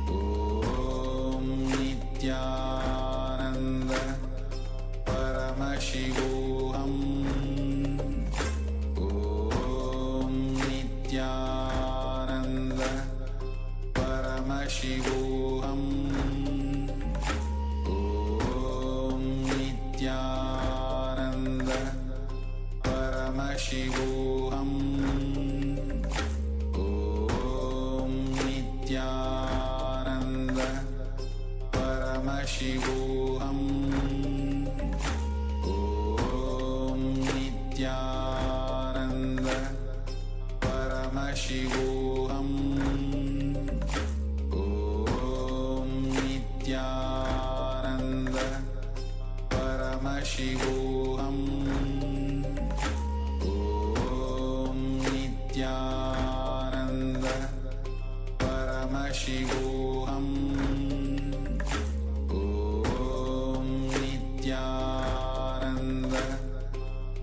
Om Nityananda Paramashivoham Om Nityananda Paramashivoham Om Nityananda Paramashivoham Om Nityananda Paramashivoham Om Nityananda Paramashivoham Om Nityananda Paramashivoham Om Nityananda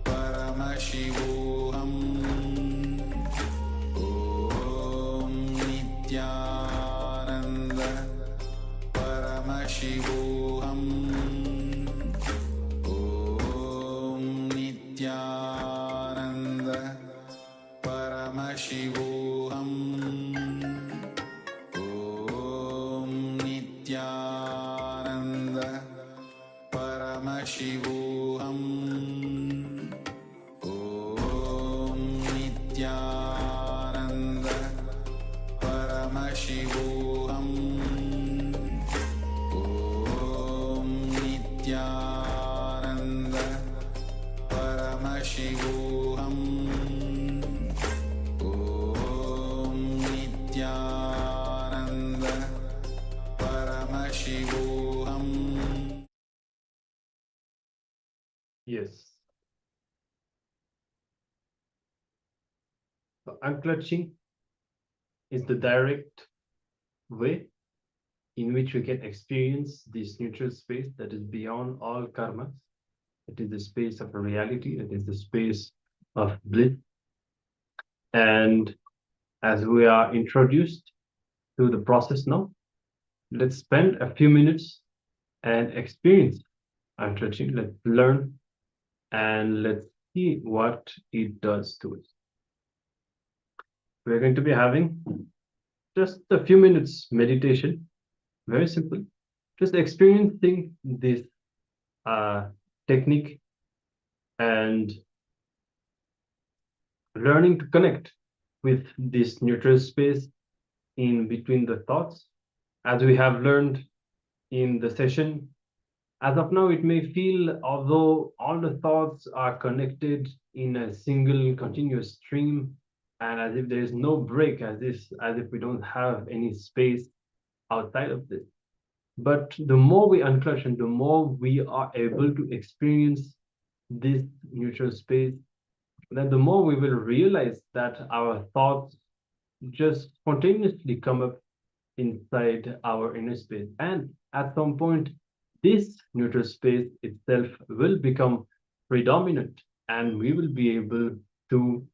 Paramashivoham Om Nityananda Paramashivoham Om Nityananda Paramashivoham Om Nityananda Paramashivoham Om Nityananda Paramashivoham Om Nityananda Paramashivoham Om Nityananda Paramashivoham Om Nityananda Paramashivoham. Yes. So unclutching is the direct way in which we can experience this neutral space that is beyond all karmas. It is the space of a reality. It is the space of bliss. And as we are introduced to the process now, let's spend a few minutes and experience unclutching. Let's learn and let's see what it does to us. We're going to be having just a few minutes meditation. Very simple. Just experiencing this technique and learning to connect with this neutral space in between the thoughts. As we have learned in the session, as of now, it may feel, although all the thoughts are connected in a single continuous stream, and as if there is no break, as if we don't have any space outside of this. But the more we unclutch and the more we are able to experience this neutral space, then the more we will realize that our thoughts just spontaneously come up inside our inner space. And at some point, this neutral space itself will become predominant, and we will be able to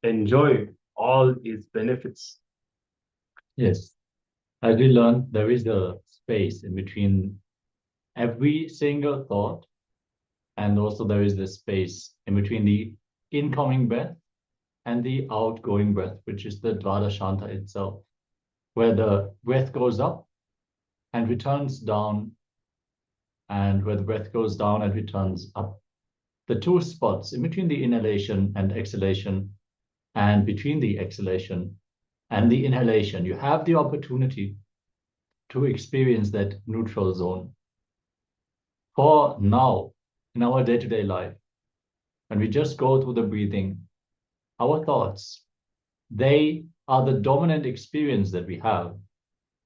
enjoy all its benefits. Yes. As we learned, there is a space in between every single thought, and also there is the space in between the incoming breath and the outgoing breath, which is the Dvadashanta itself, where the breath goes up and returns down, and where the breath goes down and returns up. The two spots in between the inhalation and exhalation, and between the exhalation and the inhalation, you have the opportunity to experience that neutral zone. For now, in our day-to-day life, when we just go through the breathing, our thoughts, they are the dominant experience that we have.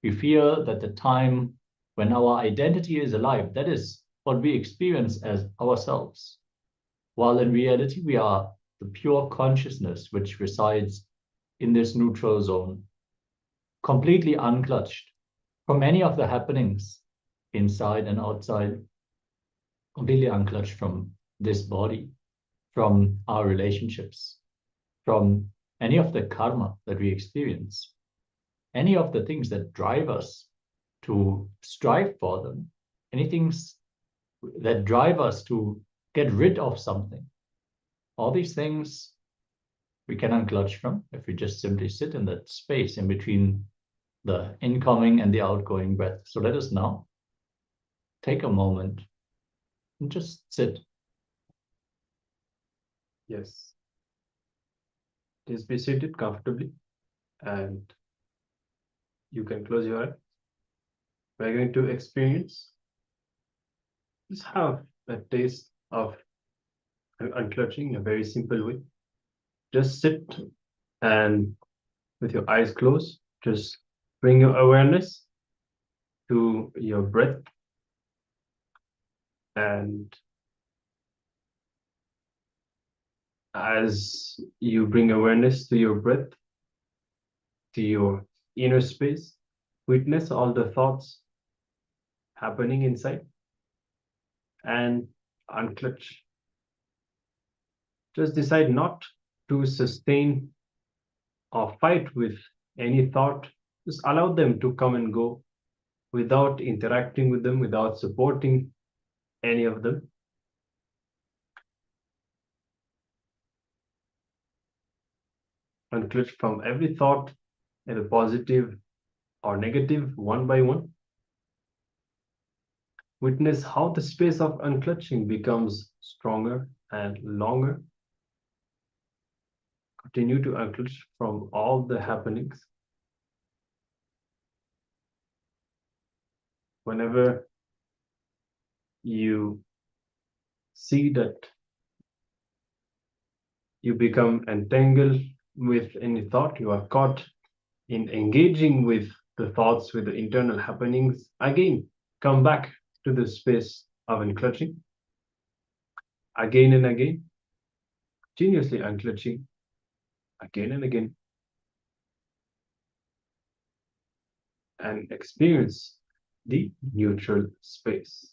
We fear that the time when our identity is alive, that is what we experience as ourselves, while in reality we are the pure consciousness which resides in this neutral zone, completely unclutched from any of the happenings inside and outside, completely unclutched from this body, from our relationships, from any of the karma that we experience, any of the things that drive us to strive for them, any things that drive us to get rid of something. All these things we can unclutch from if we just simply sit in that space in between the incoming and the outgoing breath. So let us now take a moment and just sit. Yes. Please be seated comfortably and you can close your eyes. We're going to experience, just have a taste of unclutching in a very simple way. Just sit and with your eyes closed, just bring your awareness to your breath and as you bring awareness to your breath, to your inner space, witness all the thoughts happening inside and unclutch. Just decide not to sustain or fight with any thought. Just allow them to come and go without interacting with them, without supporting any of them. Unclutch from every thought, either positive or negative, one by one. Witness how the space of unclutching becomes stronger and longer. Continue to unclutch from all the happenings. Whenever you see that you become entangled with any thought, you are caught in engaging with the thoughts, with the internal happenings, again, come back to the space of unclutching. Again and again, continuously unclutching, again and again. And experience the neutral space.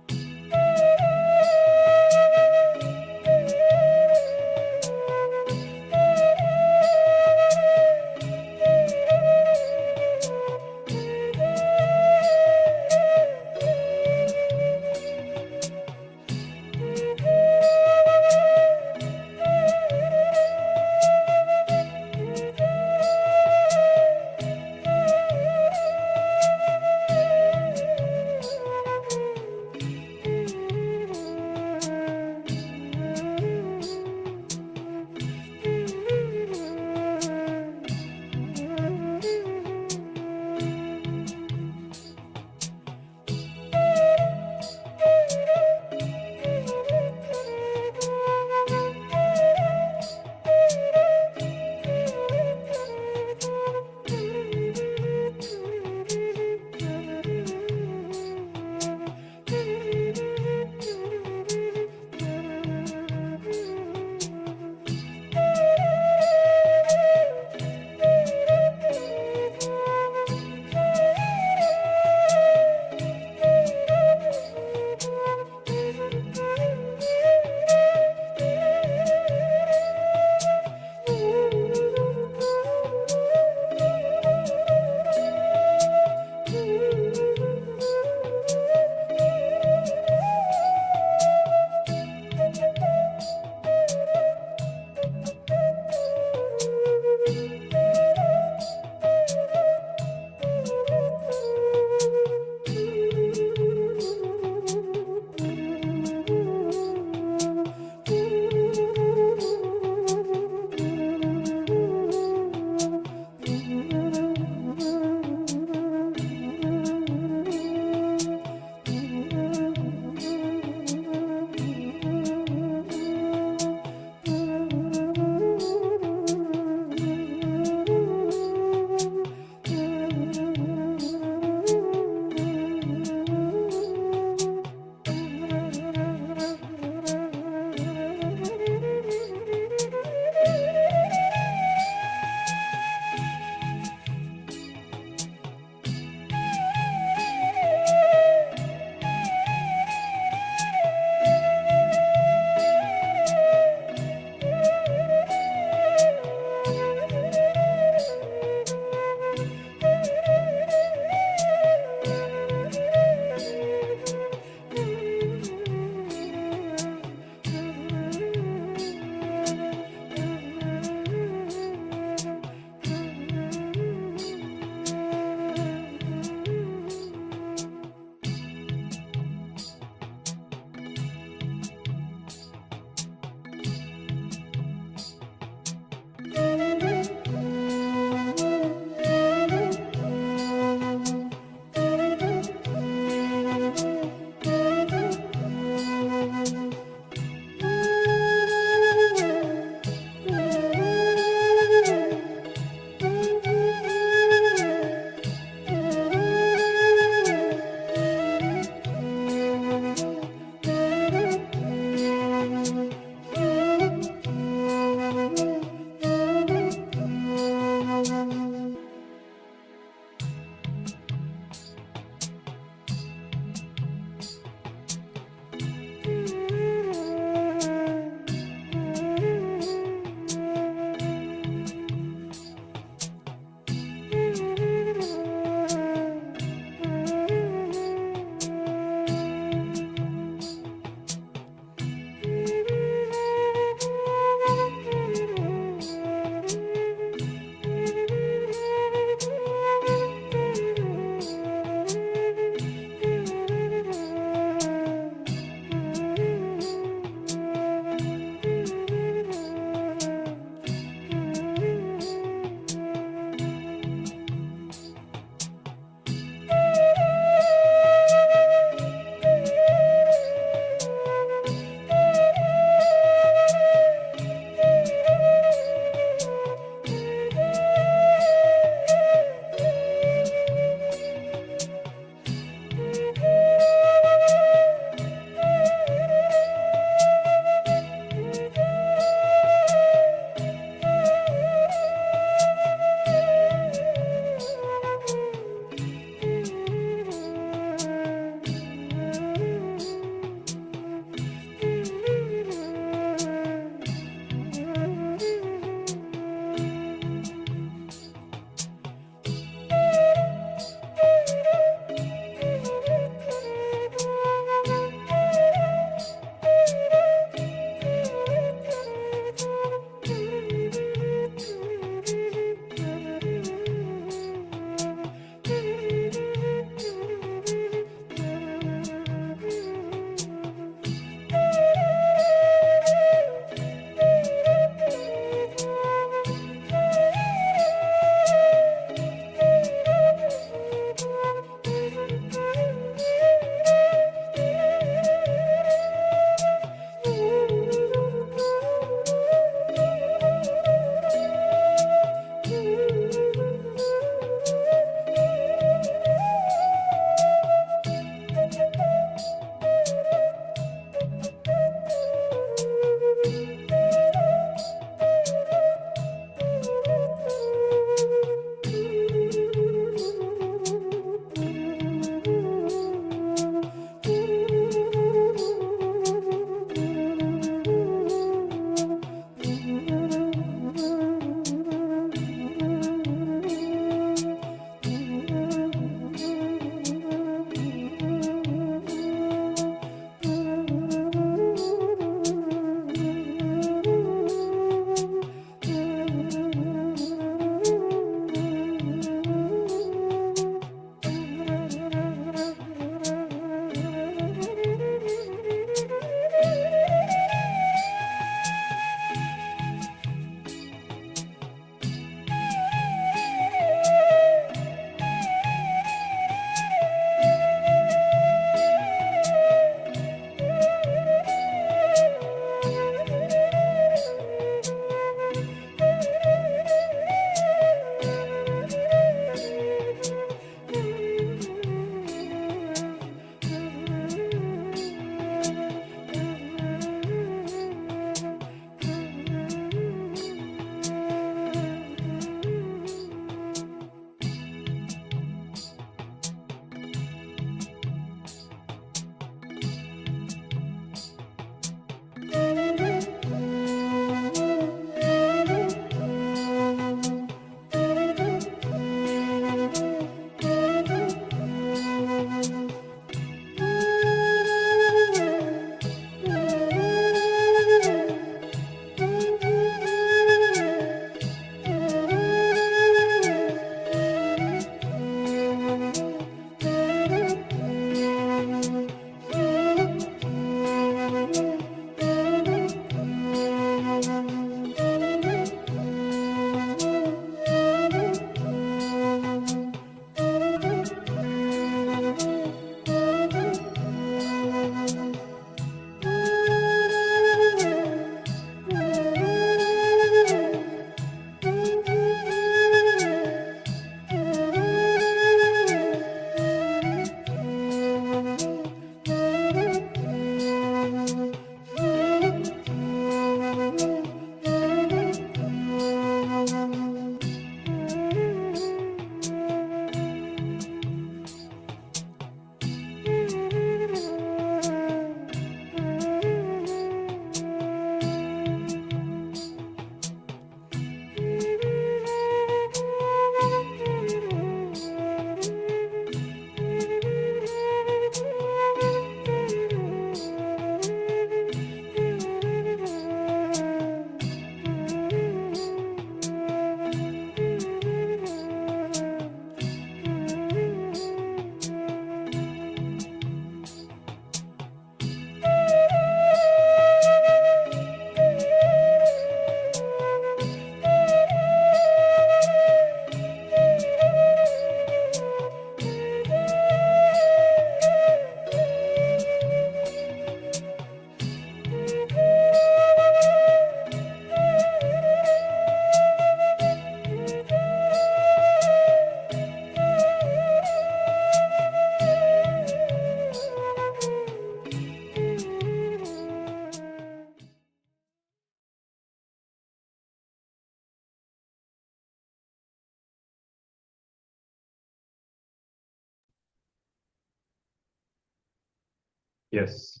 Yes.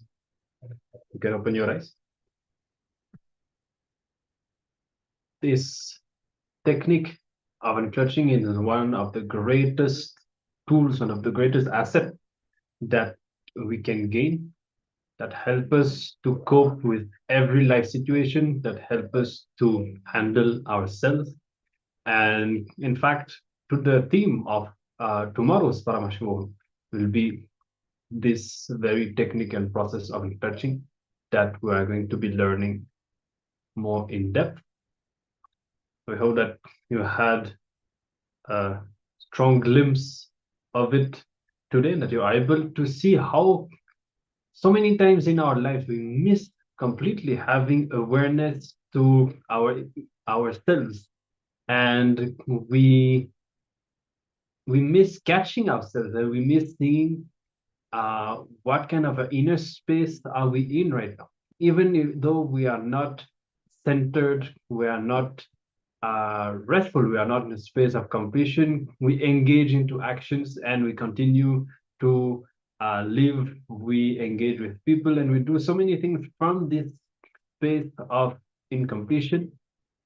You can open your eyes. This technique of unclutching is one of the greatest tools, one of the greatest assets that we can gain, that help us to cope with every life situation, that help us to handle ourselves. And in fact, to the theme of tomorrow's Paramashivoham will be this very technique and process of touching that we are going to be learning more in depth. We hope that you had a strong glimpse of it today, that you're able to see how so many times in our lives we miss completely having awareness to ourselves, and we miss catching ourselves, and we miss seeing what kind of an inner space are we in right now. Even though we are not centered, we are not restful, we are not in a space of completion, we engage into actions and we continue to live, we engage with people, and we do so many things from this space of incompletion,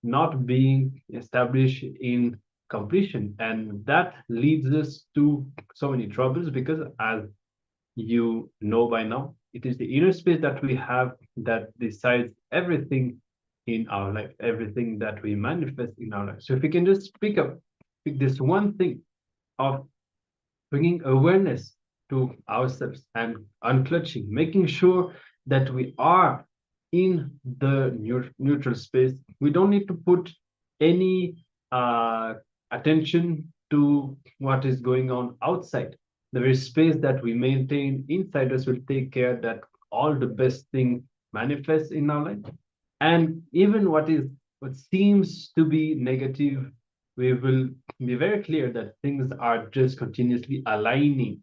not being established in completion. And that leads us to so many troubles, because as you know by now, it is the inner space that we have that decides everything in our life, everything that we manifest in our life. So if we can just pick this one thing of bringing awareness to ourselves and unclutching, making sure that we are in the neutral space. We don't need to put any attention to what is going on outside. The very space that we maintain inside us will take care that all the best thing manifests in our life. And even what seems to be negative, we will be very clear that things are just continuously aligning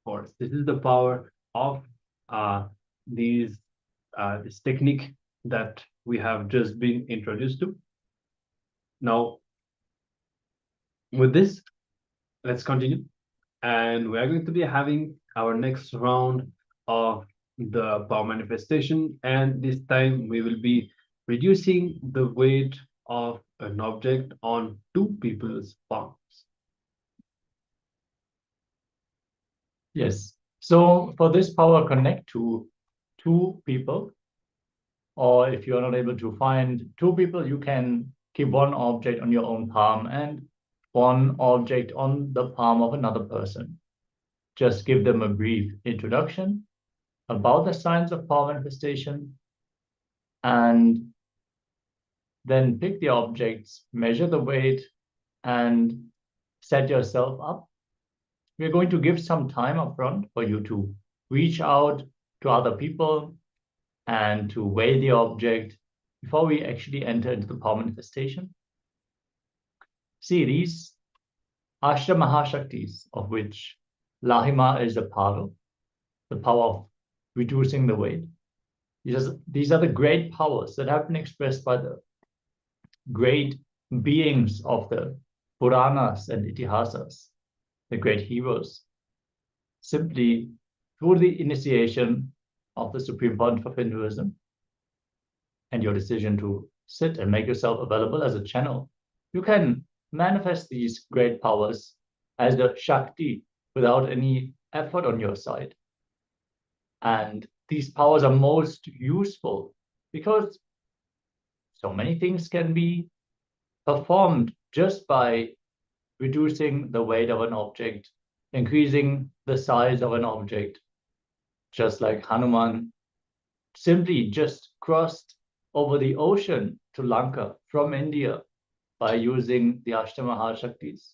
for us. This is the power of this technique that we have just been introduced to. Now, with this, let's continue. And we are going to be having our next round of the power manifestation. And this time we will be reducing the weight of an object on two people's palms. Yes. So for this power, connect to two people. Or if you're not able to find two people, you can keep one object on your own palm and one object on the palm of another person. Just give them a brief introduction about the science of power manifestation, and then pick the objects, measure the weight, and set yourself up. We're going to give some time upfront for you to reach out to other people and to weigh the object before we actually enter into the power manifestation. See, these Ashtamahashaktis, of which Lahima is a part of, the power of reducing the weight. These are the great powers that have been expressed by the great beings of the Puranas and Itihasas, the great heroes, simply through the initiation of the Supreme Font of Hinduism and your decision to sit and make yourself available as a channel, you can manifest these great powers as the Shakti without any effort on your side. And these powers are most useful because so many things can be performed just by reducing the weight of an object, increasing the size of an object, just like Hanuman simply just crossed over the ocean to Lanka from India by using the Ashtamahashaktis.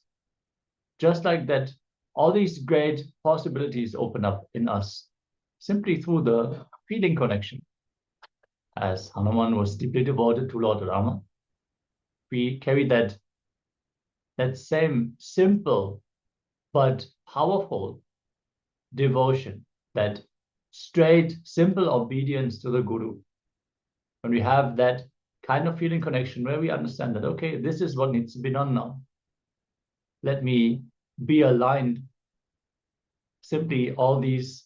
Just like that, all these great possibilities open up in us simply through the feeling connection. As Hanuman was deeply devoted to Lord Rama, we carry that same simple but powerful devotion, that straight, simple obedience to the Guru. When we have that kind of feeling connection where we understand that, okay, this is what needs to be done now. Let me be aligned. Simply all these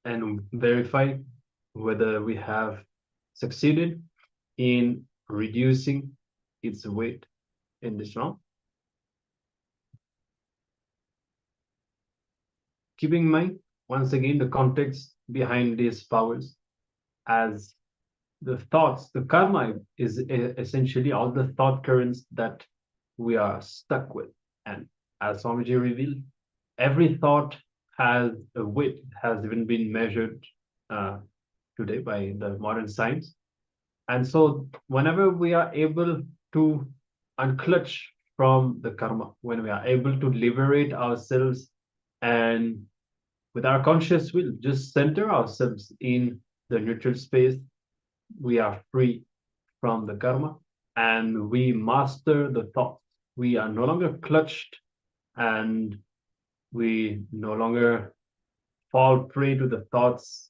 and verify whether we have succeeded in reducing its weight in this round. Keeping in mind, once again, the context behind these powers, as the thoughts, the karma is essentially all the thought currents that we are stuck with. And as Swamiji revealed, every thought has a weight, has even been measured today by the modern science. And so whenever we are able to unclutch from the karma, when we are able to liberate ourselves and with our conscious will, just center ourselves in the neutral space, we are free from the karma and we master the thoughts. We are no longer clutched and we no longer fall prey to the thoughts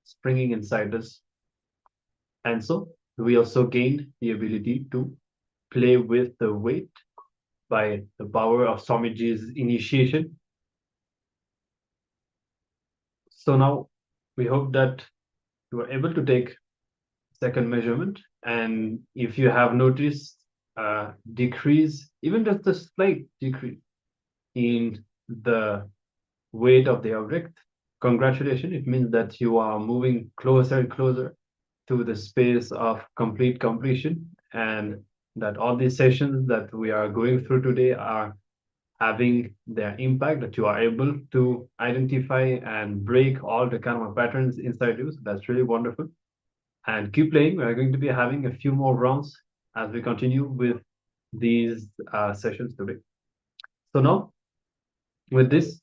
springing inside us. And so we also gained the ability to play with the weight by the power of Swamiji's initiation. So now we hope that you are able to take second measurement, and if you have noticed a decrease, even just a slight decrease in the weight of the object, congratulations, it means that you are moving closer and closer to the space of complete completion, and that all these sessions that we are going through today are having their impact, that you are able to identify and break all the karma patterns inside you. So that's really wonderful. And keep playing. We're going to be having a few more rounds as we continue with these sessions today. So now, with this,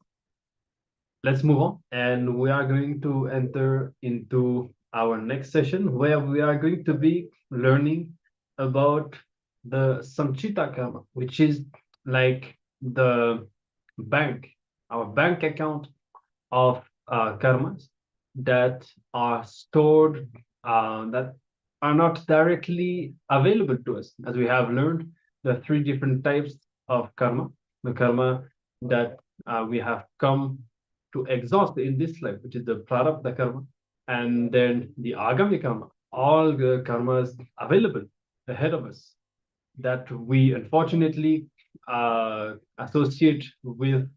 let's move on, and we are going to enter into our next session where we are going to be learning about the Sanchita karma, which is like the bank, our bank account of karmas that are stored, that are not directly available to us. As we have learned, the three different types of karma, the karma that we have come to exhaust in this life, which is the prarabdha karma, and then the agami karma, all the karmas available ahead of us that we unfortunately associate with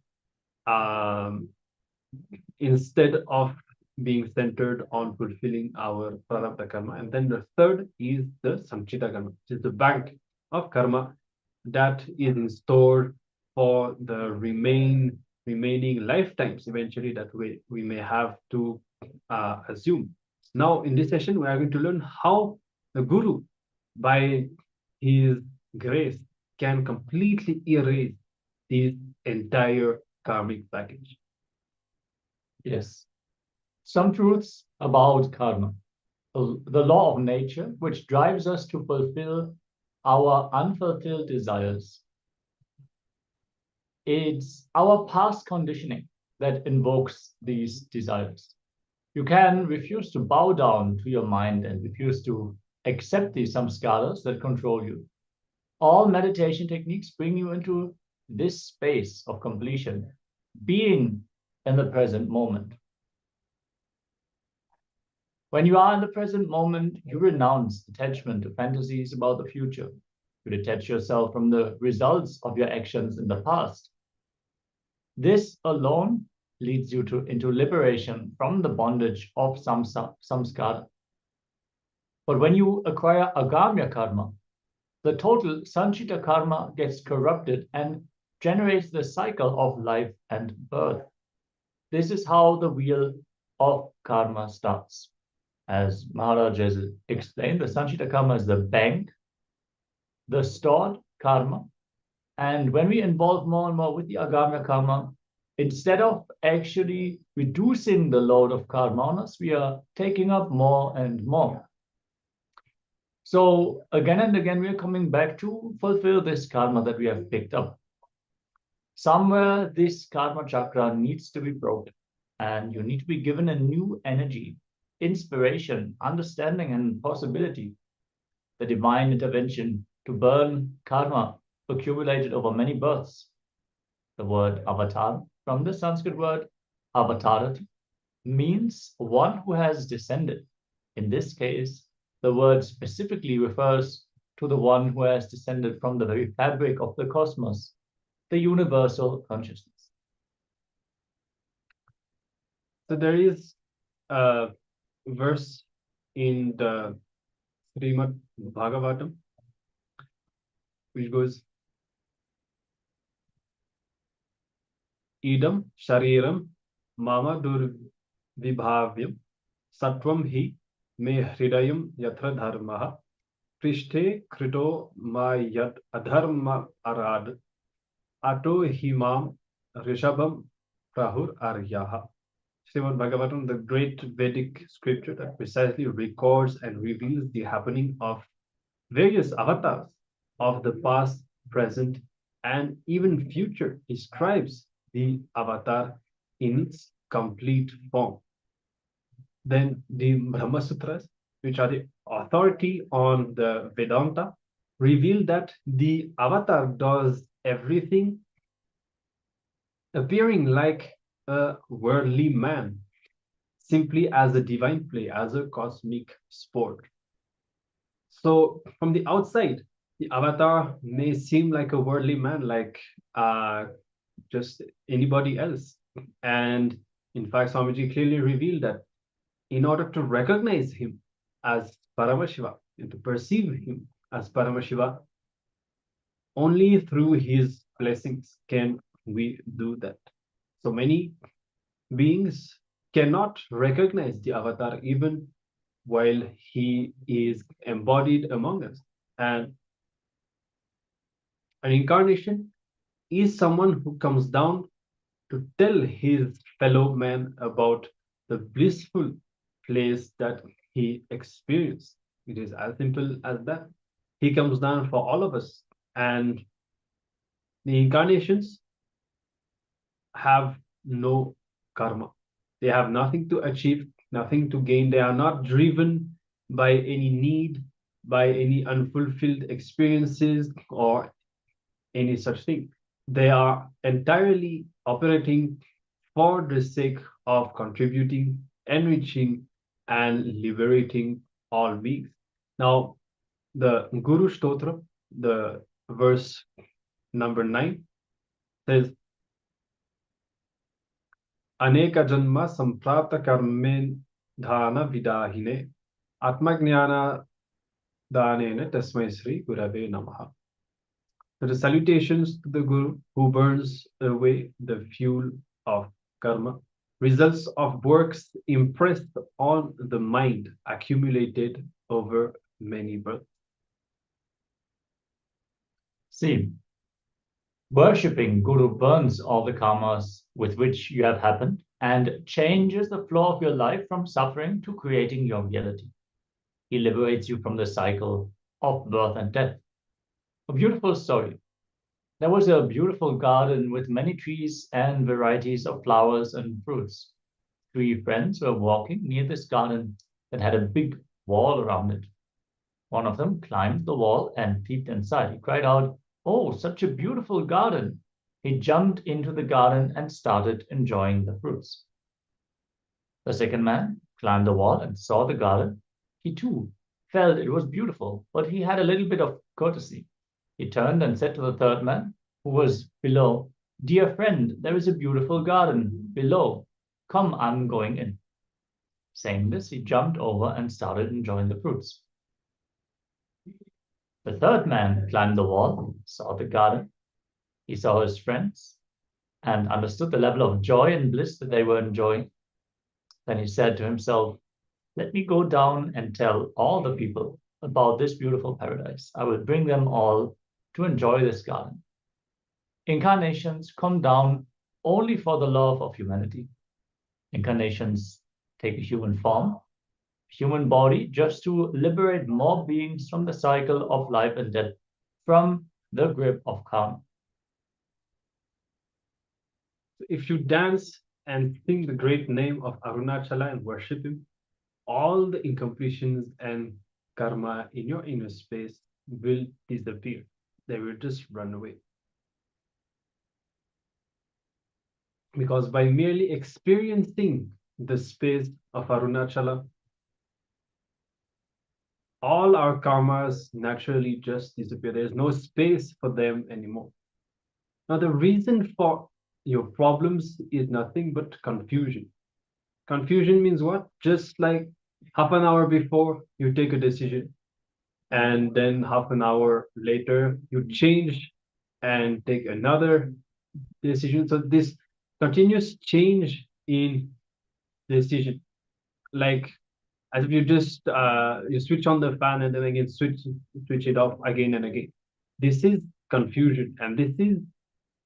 instead of being centered on fulfilling our prarabdha karma. And then the third is the sanchita karma, which is the bank of karma that is in store for the remaining lifetimes eventually that we may have to assume. Now, in this session, we are going to learn how the Guru, by his grace, can completely erase this entire karmic package. Yes. Some truths about karma. The law of nature, which drives us to fulfill our unfulfilled desires. It's our past conditioning that invokes these desires. You can refuse to bow down to your mind and refuse to accept these samskaras that control you. All meditation techniques bring you into this space of completion, being in the present moment. When you are in the present moment, you renounce attachment to fantasies about the future. You detach yourself from the results of your actions in the past. This alone leads you into liberation from the bondage of samskara. But when you acquire agamya karma, the total sanchita karma gets corrupted and generates the cycle of life and birth. This is how the wheel of karma starts. As Maharaj has explained, the sanchita karma is the bank, the stored karma. And when we involve more and more with the agamya karma, instead of actually reducing the load of karma on us, we are taking up more and more. So again and again, we are coming back to fulfill this karma that we have picked up. Somewhere this karma chakra needs to be broken, and you need to be given a new energy, inspiration, understanding, and possibility, the divine intervention to burn karma accumulated over many births. The word avatar, from the Sanskrit word avatarat, means one who has descended. In this case, the word specifically refers to the one who has descended from the very fabric of the cosmos, the universal consciousness. So there is a verse in the Srimad Bhagavatam which goes, Idam Shariram Mama Durvibhavyam Satvam Hi Me Hridayam Yatra Dharmaha Prishte Krito Ma Yad Adharma Arad Ato Himam Rishabham Prahur Aryaha. Srimad Bhagavatam, the great Vedic scripture that precisely records and reveals the happening of various avatars of the past, present, and even future, describes the avatar in its complete form. Then the Brahma Sutras, which are the authority on the Vedanta, reveal that the avatar does everything appearing like a worldly man, simply as a divine play, as a cosmic sport. So from the outside, the avatar may seem like a worldly man, like just anybody else. And in fact, Swamiji clearly revealed that in order to recognize him as Paramashiva and to perceive him as Paramashiva, only through his blessings can we do that. So many beings cannot recognize the avatar even while he is embodied among us. And an incarnation is someone who comes down to tell his fellow man about the blissful place that he experienced. It is as simple as that. He comes down for all of us. And the incarnations have no karma. They have nothing to achieve, nothing to gain. They are not driven by any need, by any unfulfilled experiences or any such thing. They are entirely operating for the sake of contributing, enriching, and liberating all beings. Now, the Guru Stotra, the verse number 9, says, Aneka janma samprapta karmen dhana vidahine atmajnana danena tasmai sri gurave namaha. So the salutations to the Guru who burns away the fuel of karma, results of works impressed on the mind, accumulated over many births. See, worshipping Guru burns all the karmas with which you have happened and changes the flow of your life from suffering to creating your reality. He liberates you from the cycle of birth and death. A beautiful story. There was a beautiful garden with many trees and varieties of flowers and fruits. 3 friends were walking near this garden that had a big wall around it. One of them climbed the wall and peeped inside. He cried out, "Oh, such a beautiful garden!" He jumped into the garden and started enjoying the fruits. The second man climbed the wall and saw the garden. He too felt it was beautiful, but he had a little bit of courtesy. He turned and said to the third man, who was below, "Dear friend, there is a beautiful garden below. Come, I'm going in." Saying this, he jumped over and started enjoying the fruits. The third man climbed the wall, saw the garden. He saw his friends and understood the level of joy and bliss that they were enjoying. Then he said to himself, "Let me go down and tell all the people about this beautiful paradise. I will bring them all to enjoy this garden." Incarnations come down only for the love of humanity. Incarnations take a human form, human body, just to liberate more beings from the cycle of life and death, from the grip of karma. If you dance and sing the great name of Arunachala and worship him, all the incompletions and karma in your inner space will disappear. They will just run away. Because by merely experiencing the space of Arunachala, all our karmas naturally just disappear. There's no space for them anymore. Now, the reason for your problems is nothing but confusion. Confusion means what? Just like half an hour before you take a decision, and then half an hour later you change and take another decision. So this continuous change in decision, like as if you just you switch on the fan and then again switch it off again and again. This is confusion, and this is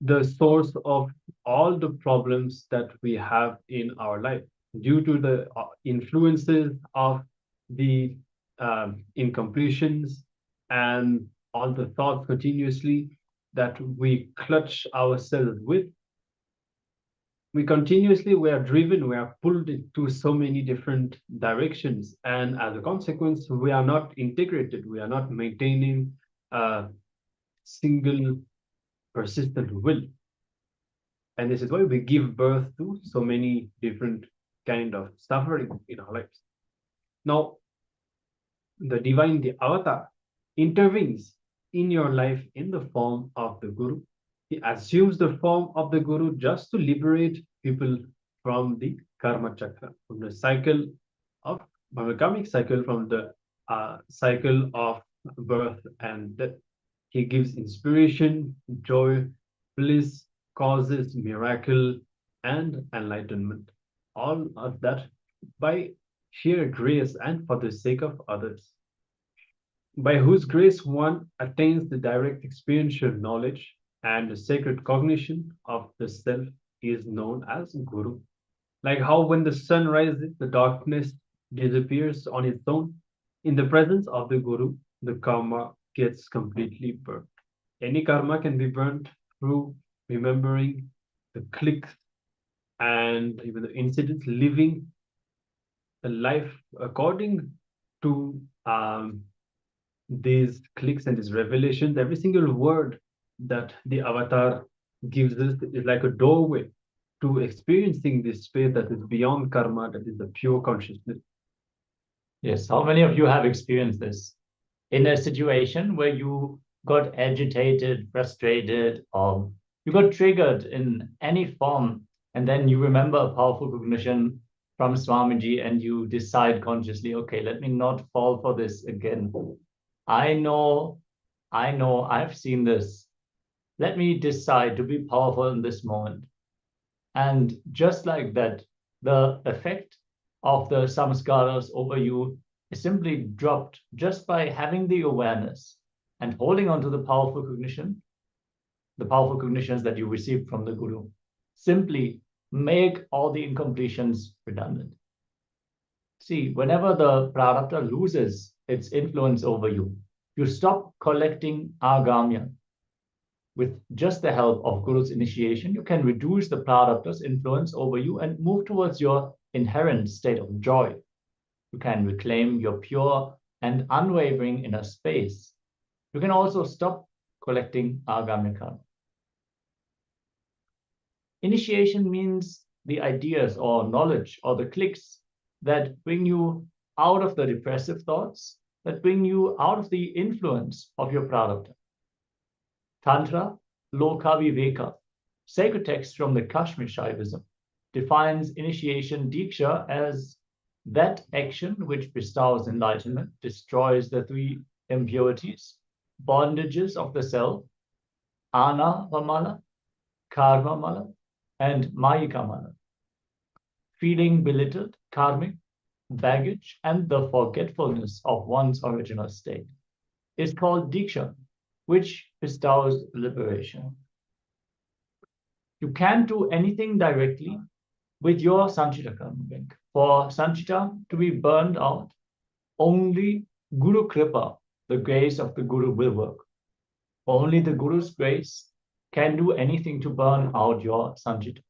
the source of all the problems that we have in our life due to the influences of the incompletions and all the thoughts continuously that we clutch ourselves with. We continuously, we are driven, we are pulled into so many different directions, and as a consequence we are not integrated, we are not maintaining a single persistent will. And this is why we give birth to so many different kind of suffering in our lives. Now, the divine, the avatar, intervenes in your life in the form of the guru. He assumes the form of the guru just to liberate people from the karma chakra, from the cycle of, from the karmic cycle, from the cycle of birth and death. He gives inspiration, joy, bliss, causes miracle and enlightenment. All of that by sheer grace and for the sake of others. By whose grace one attains the direct experiential knowledge and the sacred cognition of the self is known as Guru. Like how when the sun rises, the darkness disappears on its own. In the presence of the Guru, the karma gets completely burnt. Any karma can be burnt through remembering the clicks and even the incidents, living the life according to these clicks and these revelations. Every single word that the avatar gives us is like a doorway to experiencing this space that is beyond karma, that is the pure consciousness. Yes, how many of you have experienced this? In a situation where you got agitated, frustrated, or you got triggered in any form, and then you remember a powerful cognition from Swamiji and you decide consciously, okay, let me not fall for this again. I know, I've seen this. Let me decide to be powerful in this moment. And just like that, the effect of the samskaras over you is simply dropped just by having the awareness and holding on to the powerful cognition, the powerful cognitions that you received from the Guru. Simply make all the incompletions redundant. See, whenever the prarabdha loses its influence over you, you stop collecting agamya. With just the help of Guru's initiation, you can reduce the prarabdha's influence over you and move towards your inherent state of joy. You can reclaim your pure and unwavering inner space. You can also stop collecting agamya karma. Initiation means the ideas or knowledge or the clicks that bring you out of the depressive thoughts, that bring you out of the influence of your prarabdha. Tantra, Loka Viveka, sacred text from the Kashmir Shaivism, defines initiation diksha as that action which bestows enlightenment, destroys the three impurities, bondages of the self, anavamala, karmamala, and mayikamala. Feeling belittled, karmic, baggage, and the forgetfulness of one's original state is called diksha, which bestows liberation. You can't do anything directly with your Sanchita karma bank. For Sanchita to be burned out, only Guru Kripa, the grace of the Guru, will work. Only the Guru's grace can do anything to burn out your Sanchita.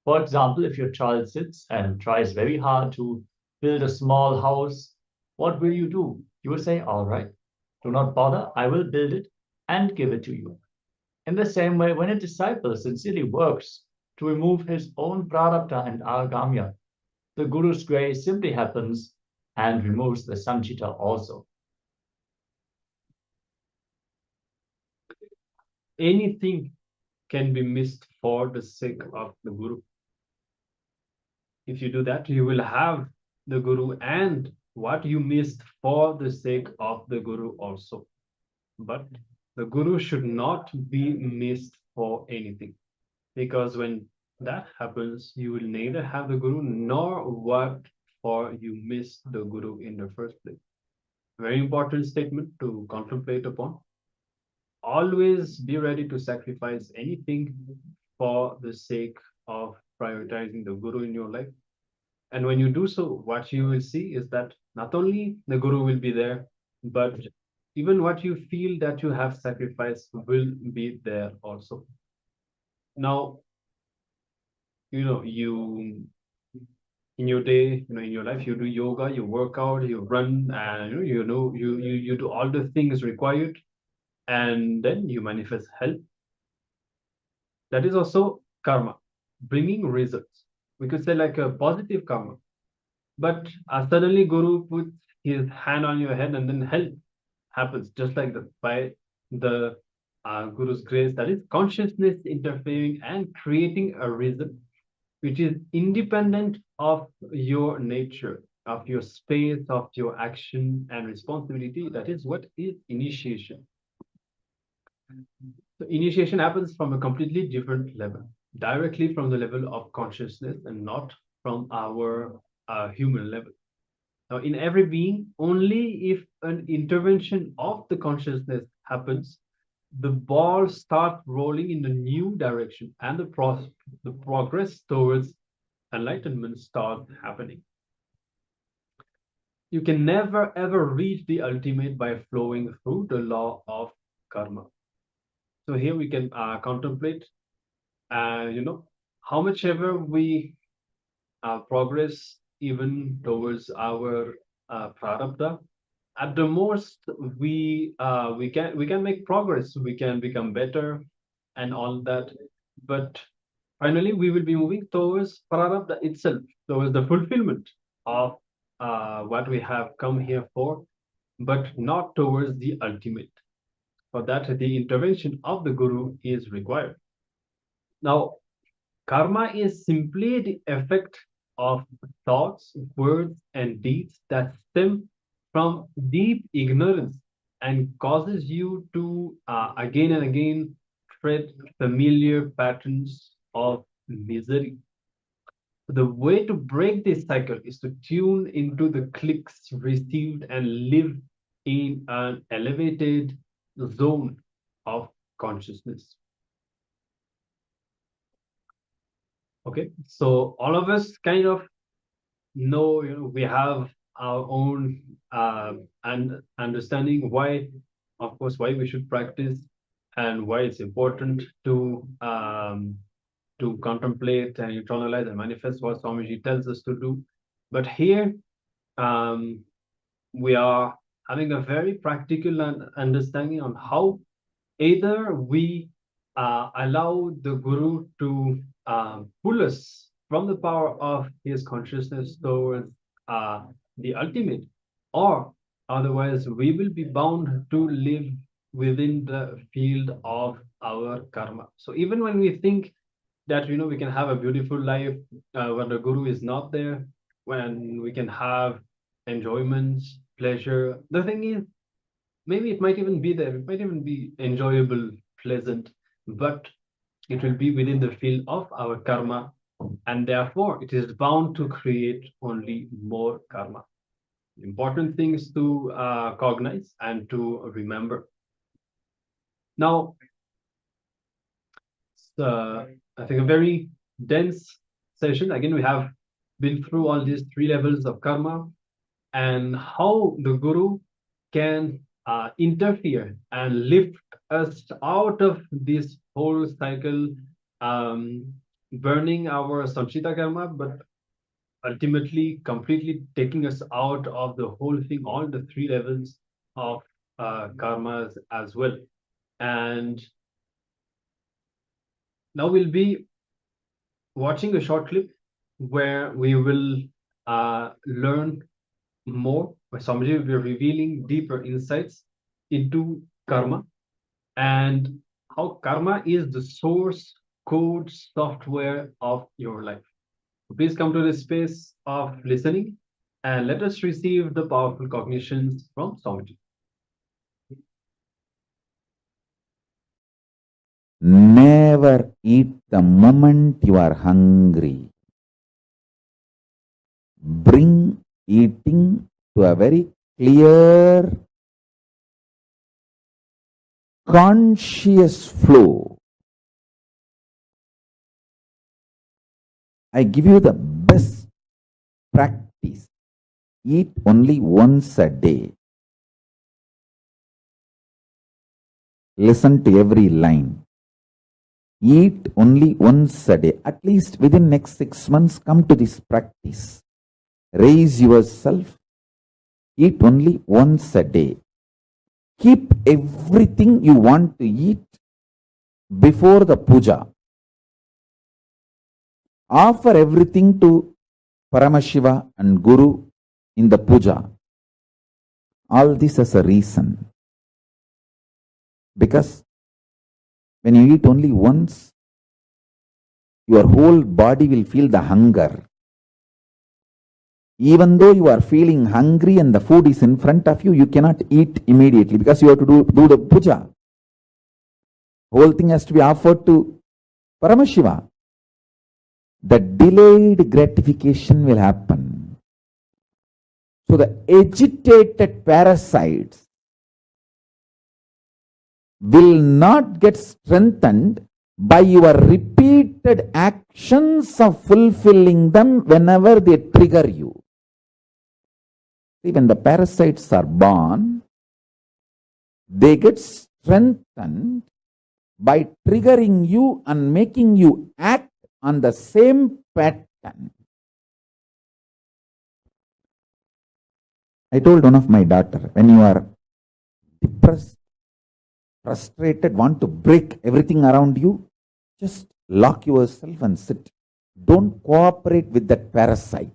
For example, if your child sits and tries very hard to build a small house, what will you do? You will say, all right, do not bother, I will build it and give it to you. In the same way, when a disciple sincerely works to remove his own prarabdha and agamya, the Guru's grace simply happens and removes the sanchita also. Anything can be missed for the sake of the Guru. If you do that, you will have the Guru and what you missed for the sake of the Guru also. But the Guru should not be missed for anything. Because when that happens, you will neither have the Guru nor what for you missed the Guru in the first place. Very important statement to contemplate upon. Always be ready to sacrifice anything for the sake of prioritizing the Guru in your life. And when you do so, what you will see is that not only the Guru will be there, but even what you feel that you have sacrificed will be there also. Now, you in your day, in your life, you do yoga, you work out, you run, and you do all the things required, and then you manifest health. That is also karma, bringing results. We could say like a positive karma. But suddenly Guru puts his hand on your head and then health happens just like that by the Guru's grace. That is consciousness interfering and creating a reason which is independent of your nature, of your space, of your action and responsibility. That is what is initiation. So initiation happens from a completely different level, directly from the level of consciousness and not from our human level. Now, in every being, only if an intervention of the consciousness happens, the ball starts rolling in a new direction and the progress towards enlightenment starts happening. You can never ever reach the ultimate by flowing through the law of karma. So here we can contemplate, how much ever we progress even towards our prarabdha, at the most we can make progress, we can become better and all that, but finally we will be moving towards prarabdha itself, towards the fulfillment of what we have come here for, but not towards the ultimate. For that, the intervention of the Guru is required. Now, karma is simply the effect of thoughts, words, and deeds that stem from deep ignorance and causes you to again and again tread familiar patterns of misery. The way to break this cycle is to tune into the clicks received and live in an elevated zone of consciousness. Okay, so all of us kind of know, we have our own and understanding why, of course, why we should practice and why it's important to contemplate and internalize and manifest what Swamiji tells us to do. But here, we are having a very practical understanding on how either we allow the Guru to pull us from the power of his consciousness towards the ultimate, or otherwise we will be bound to live within the field of our karma. So even when we think that we can have a beautiful life when the Guru is not there, when we can have enjoyments, pleasure, the thing is, maybe it might even be there, it might even be enjoyable, pleasant, but it will be within the field of our karma, and therefore it is bound to create only more karma. Important things to cognize and to remember. Now, I think a very dense session. Again, we have been through all these 3 levels of karma and how the Guru can interfere and lift us out of this whole cycle, burning our sanchita karma, but ultimately completely taking us out of the whole thing, all the 3 levels of karmas as well. And now we'll be watching a short clip where we will learn more. Swamiji, we're revealing deeper insights into karma and how karma is the source code software of your life. Please come to this space of listening and let us receive the powerful cognitions from Swamiji. Never eat the moment you are hungry. Bring eating to a very clear, conscious flow. I give you the best practice. Eat only once a day. Listen to every line. Eat only once a day. At least within next 6 months, come to this practice. Raise yourself. Eat only once a day. Keep everything you want to eat before the puja. Offer everything to Paramashiva and Guru in the puja. All this as a reason. Because when you eat only once, your whole body will feel the hunger. Even though you are feeling hungry and the food is in front of you, you cannot eat immediately because you have to do the puja. Whole thing has to be offered to Paramashiva. The delayed gratification will happen. So the agitated parasites will not get strengthened by your repeated actions of fulfilling them whenever they trigger you. See, when the parasites are born, they get strengthened by triggering you and making you act on the same pattern. I told one of my daughter, when you are depressed, frustrated, want to break everything around you, just lock yourself and sit. Don't cooperate with that parasite.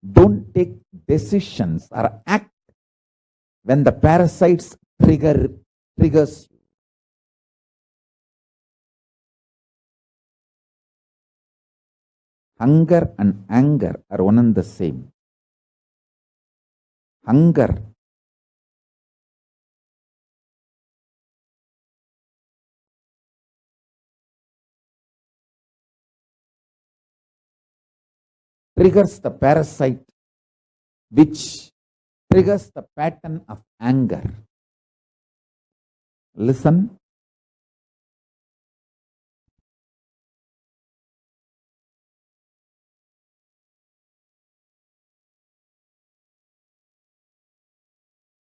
Don't take decisions or act when the parasites triggers you. Hunger and anger are one and the same. Hunger triggers the parasite, which triggers the pattern of anger. Listen.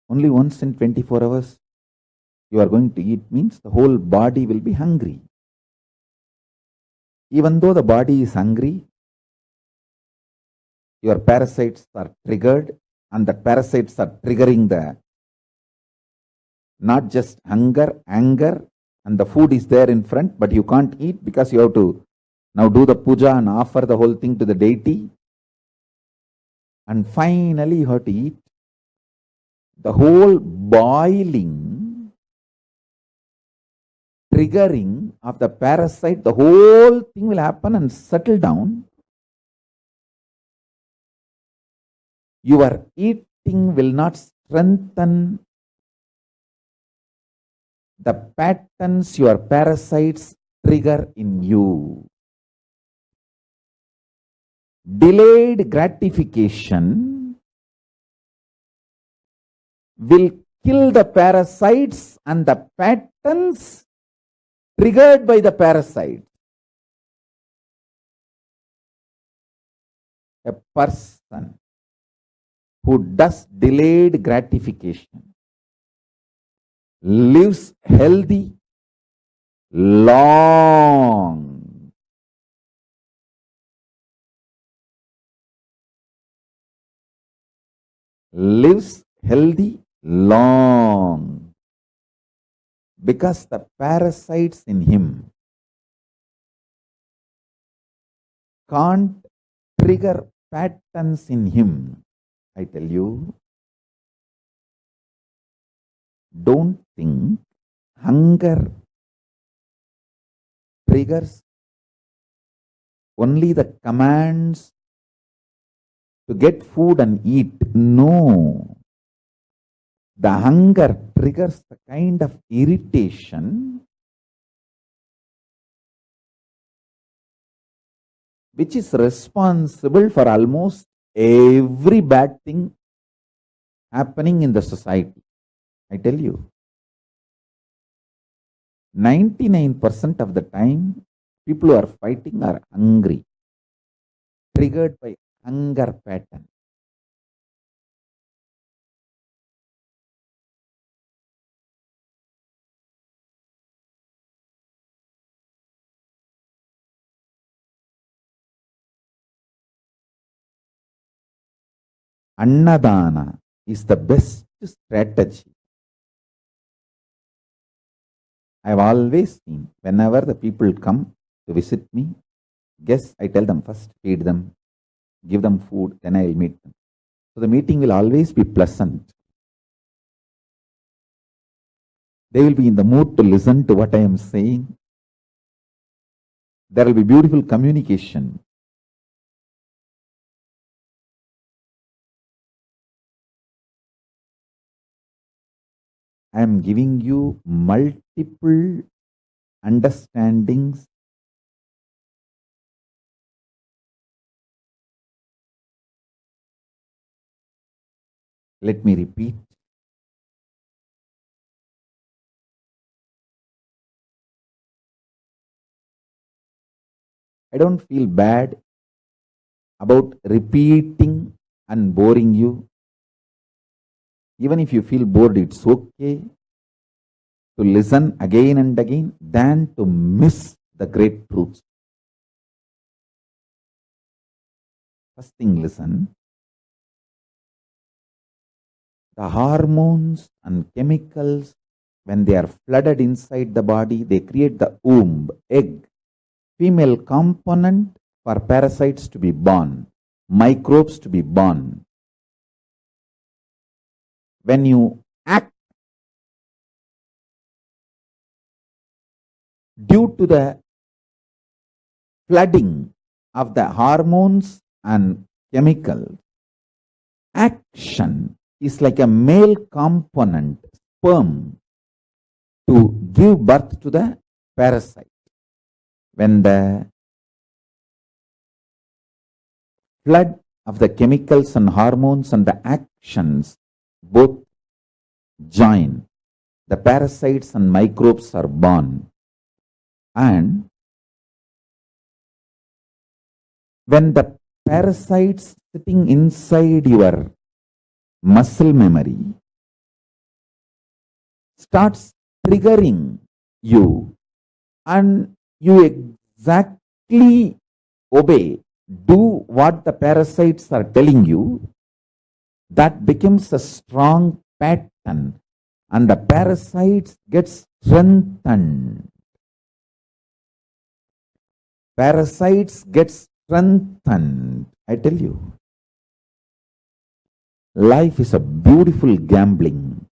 Only once in 24 hours you are going to eat means the whole body will be hungry. Even though the body is hungry, your parasites are triggered, and the parasites are triggering the not just hunger, anger, and the food is there in front, but you can't eat because you have to now do the puja and offer the whole thing to the deity. And finally you have to eat. The whole boiling, triggering of the parasite, the whole thing will happen and settle down. Your eating will not strengthen the patterns your parasites trigger in you. Delayed gratification will kill the parasites and the patterns triggered by the parasite. A person who does delayed gratification lives healthy, long. Lives healthy, long. Because the parasites in him can't trigger patterns in him. I tell you, don't think hunger triggers only the commands to get food and eat. No. The hunger triggers the kind of irritation which is responsible for almost every bad thing happening in the society. I tell you, 99% of the time, people who are fighting are hungry, triggered by hunger pattern. Annadana is the best strategy. I have always seen, whenever the people come to visit me, guess I tell them first, feed them, give them food, then I will meet them. So the meeting will always be pleasant. They will be in the mood to listen to what I am saying. There will be beautiful communication. I am giving you multiple understandings. Let me repeat. I don't feel bad about repeating and boring you. Even if you feel bored, it's okay to listen again and again than to miss the great truths. First thing, listen. The hormones and chemicals, when they are flooded inside the body, they create the womb, egg, female component for parasites to be born, microbes to be born. When you act due to the flooding of the hormones and chemicals, action is like a male component, sperm, to give birth to the parasite. When the flood of the chemicals and hormones and the actions both join, the parasites and microbes are born. And when the parasites sitting inside your muscle memory starts triggering you, and you exactly obey, do what the parasites are telling you, that becomes a strong pattern and the parasites get strengthened. Parasites get strengthened. I tell you, life is a beautiful gambling.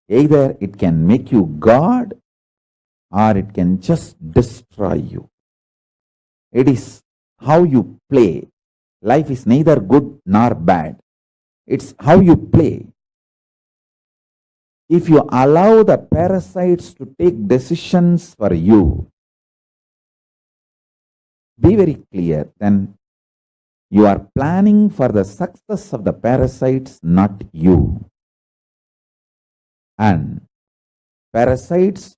Either it can make you God or it can just destroy you. It is how you play. Life is neither good nor bad. It's how you play. If you allow the parasites to take decisions for you, be very clear, then you are planning for the success of the parasites, not you. And parasites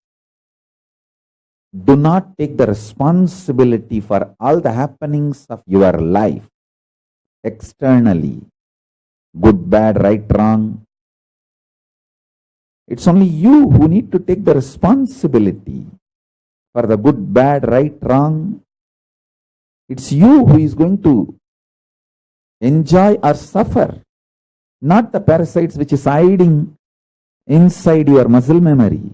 do not take the responsibility for all the happenings of your life externally, good, bad, right, wrong. It's only you who need to take the responsibility for the good, bad, right, wrong. It's you who is going to enjoy or suffer, not the parasites which is hiding inside your muscle memory.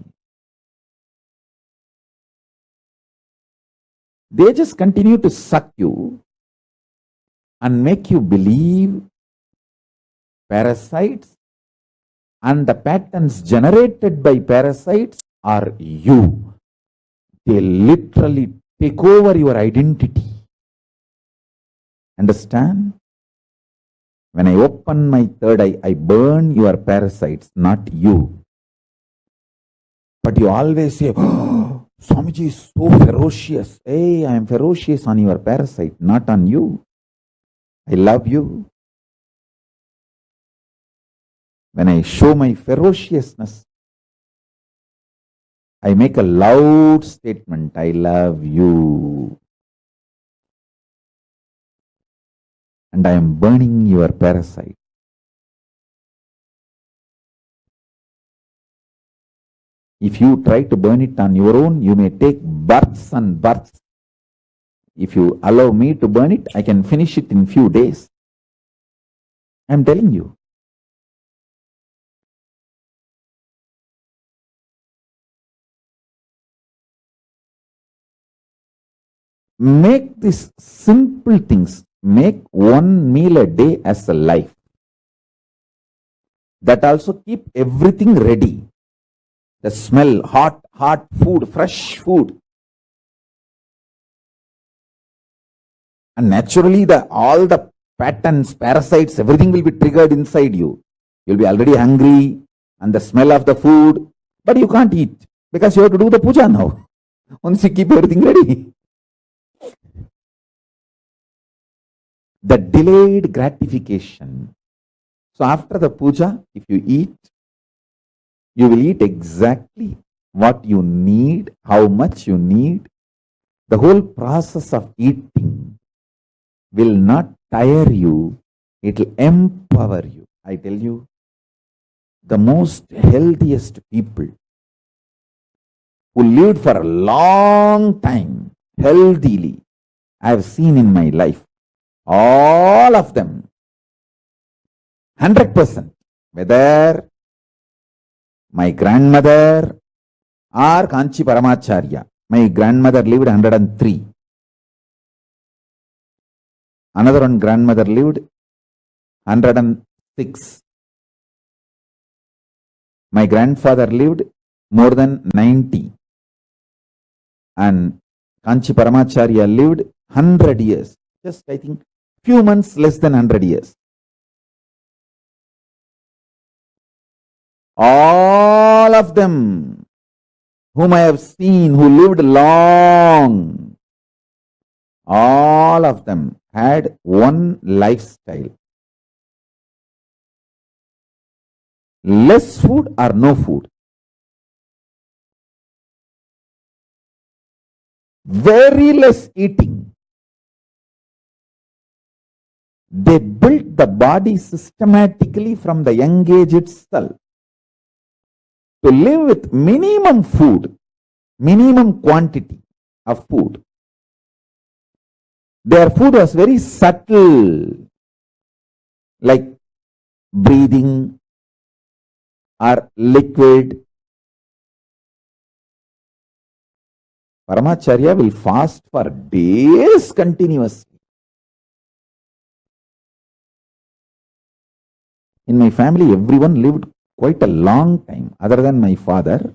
They just continue to suck you. and make you believe parasites and the patterns generated by parasites are you. They literally take over your identity. Understand? When I open my third eye, I burn your parasites, not you. But you always say, oh, Swamiji is so ferocious. Hey, I am ferocious on your parasite, not on you. I love you. When I show my ferociousness, I make a loud statement, I love you. And I am burning your parasite. If you try to burn it on your own, you may take births and births. If you allow me to burn it, I can finish it in few days. I am telling you. Make these simple things. Make one meal a day as a life. That also keep everything ready. The smell, hot food, fresh food. And naturally, all the patterns, parasites, everything will be triggered inside you. You'll be already hungry and the smell of the food, but you can't eat because you have to do the puja now. Once you keep everything ready. The delayed gratification. So after the puja, if you eat, you will eat exactly what you need, how much you need. The whole process of eating will not tire you, it will empower you. I tell you, the most healthiest people who lived for a long time, healthily, I have seen in my life, all of them, 100%, whether my grandmother or Kanchi Paramacharya. My grandmother lived 103. Another one grandmother lived 106. My grandfather lived more than 90. And Kanchi Paramacharya lived 100 years. Just, I think, few months less than 100 years. All of them whom I have seen who lived long, all of them had one lifestyle. Less food or no food. Very less eating. They built the body systematically from the young age itself to live with minimum food, minimum quantity of food. Their food was very subtle, like breathing or liquid. Paramacharya will fast for days continuously. In my family, everyone lived quite a long time. Other than my father,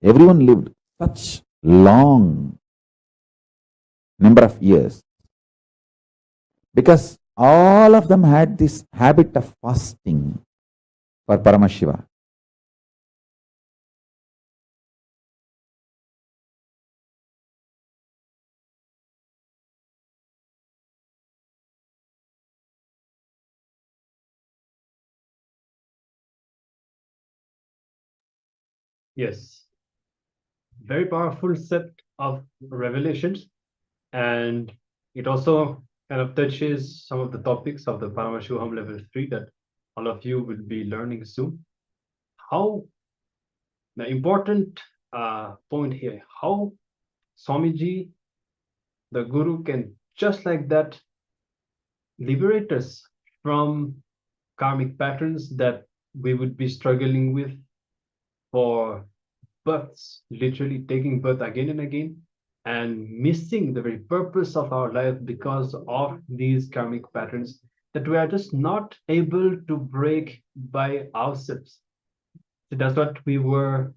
everyone lived such long number of years. Because all of them had this habit of fasting for Paramashiva. Yes, very powerful set of revelations, and it also kind of touches some of the topics of the Paramashivoham Level 3 that all of you will be learning soon. How the important point here, how Swamiji, the Guru, can just like that liberate us from karmic patterns that we would be struggling with for births, literally taking birth again and again, and missing the very purpose of our life because of these karmic patterns that we are just not able to break by ourselves. So that's what we were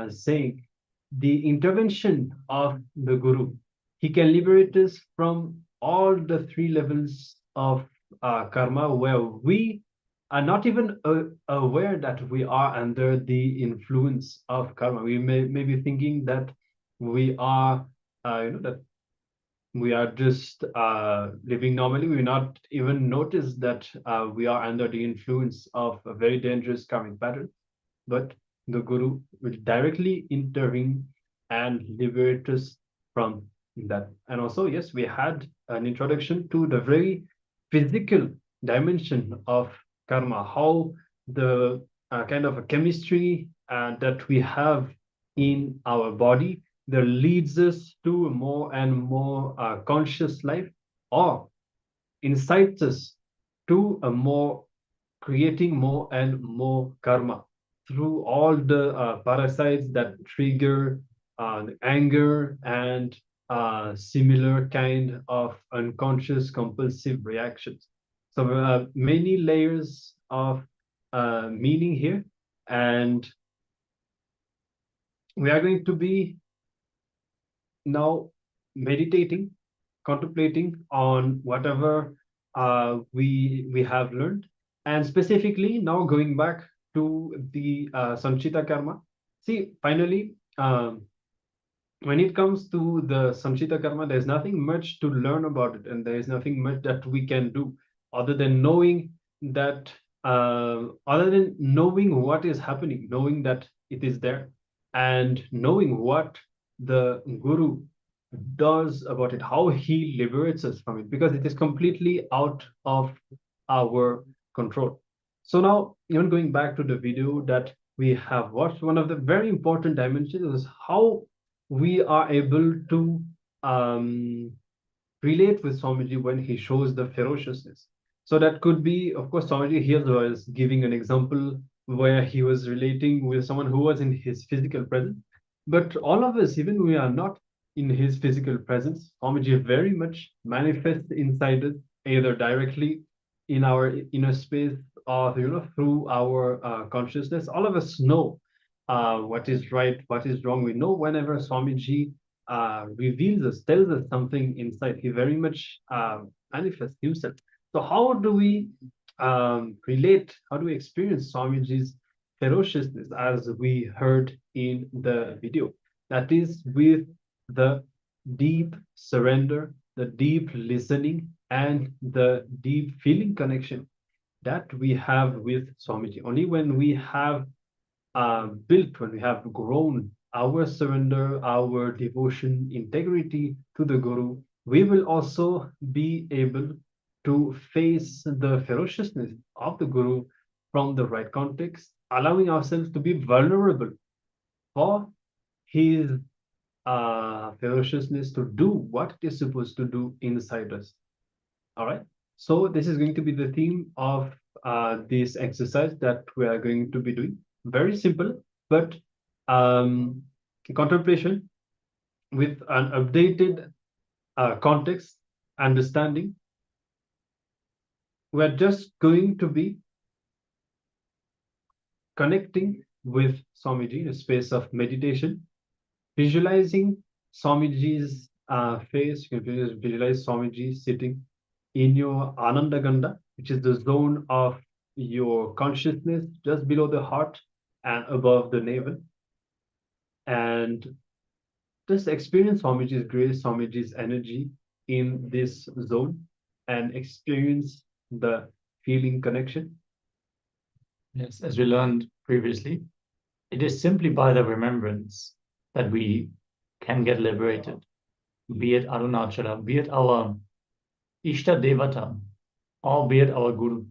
saying. The intervention of the Guru, he can liberate us from all the three levels of karma where we are not even aware that we are under the influence of karma. We may be thinking that we are, that we are just living normally. We not even notice that we are under the influence of a very dangerous karmic pattern. But the Guru will directly intervene and liberate us from that. And also, yes, we had an introduction to the very physical dimension of karma, how the kind of a chemistry that we have in our body that leads us to a more and more conscious life, or incites us to a more creating more and more karma through all the parasites that trigger anger and similar kind of unconscious compulsive reactions. So many layers of meaning here, and we are going to be now meditating, contemplating on whatever we have learned, and specifically now going back to the Sanchita karma. See, finally, when it comes to the Sanchita karma, there's nothing much to learn about it, and there is nothing much that we can do other than knowing that, other than knowing what is happening, knowing that it is there, and knowing what the Guru does about it, how he liberates us from it, because it is completely out of our control. So now, even going back to the video that we have watched, one of the very important dimensions is how we are able to relate with Swamiji when he shows the ferociousness. So that could be, of course, Swamiji here was giving an example where he was relating with someone who was in his physical presence. But all of us, even we are not in his physical presence, Swamiji very much manifests inside us, either directly in our inner space or through our consciousness. All of us know what is right, what is wrong. We know whenever Swamiji reveals us, tells us something inside, he very much manifests himself. So how do we relate, how do we experience Swamiji's ferociousness, as we heard in the video? That is with the deep surrender, the deep listening, and the deep feeling connection that we have with Swamiji. Only when we have built, when we have grown our surrender, our devotion, integrity to the Guru, we will also be able to face the ferociousness of the Guru from the right context, allowing ourselves to be vulnerable for his ferociousness to do what it is supposed to do inside us. All right. So this is going to be the theme of this exercise that we are going to be doing. Very simple, but contemplation with an updated context, understanding. We're just going to be connecting with Swamiji in a space of meditation, visualizing Swamiji's face. You can visualize Swamiji sitting in your Ananda Ganda, which is the zone of your consciousness just below the heart and above the navel. And just experience Swamiji's grace, Swamiji's energy in this zone, and experience the feeling connection. Yes, as we learned previously, it is simply by the remembrance that we can get liberated, be it Arunachala, be it our Ishta Devata, or be it our Guru.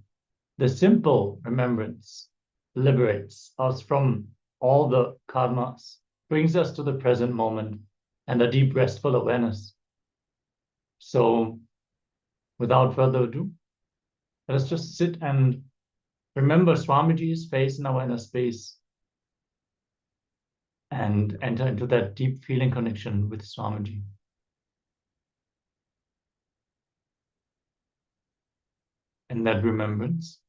The simple remembrance liberates us from all the karmas, brings us to the present moment and a deep restful awareness. So without further ado, let us just sit and remember Swamiji's face in our inner space and enter into that deep feeling connection with Swamiji. In that remembrance,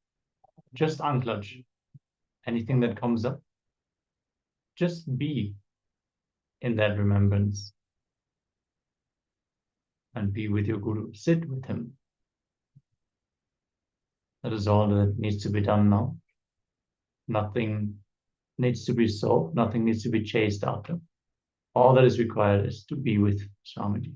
just unclutch anything that comes up. Just be in that remembrance and be with your Guru. Sit with him. That is all that needs to be done now. Nothing needs to be solved. Nothing needs to be chased after. All that is required is to be with Swamiji.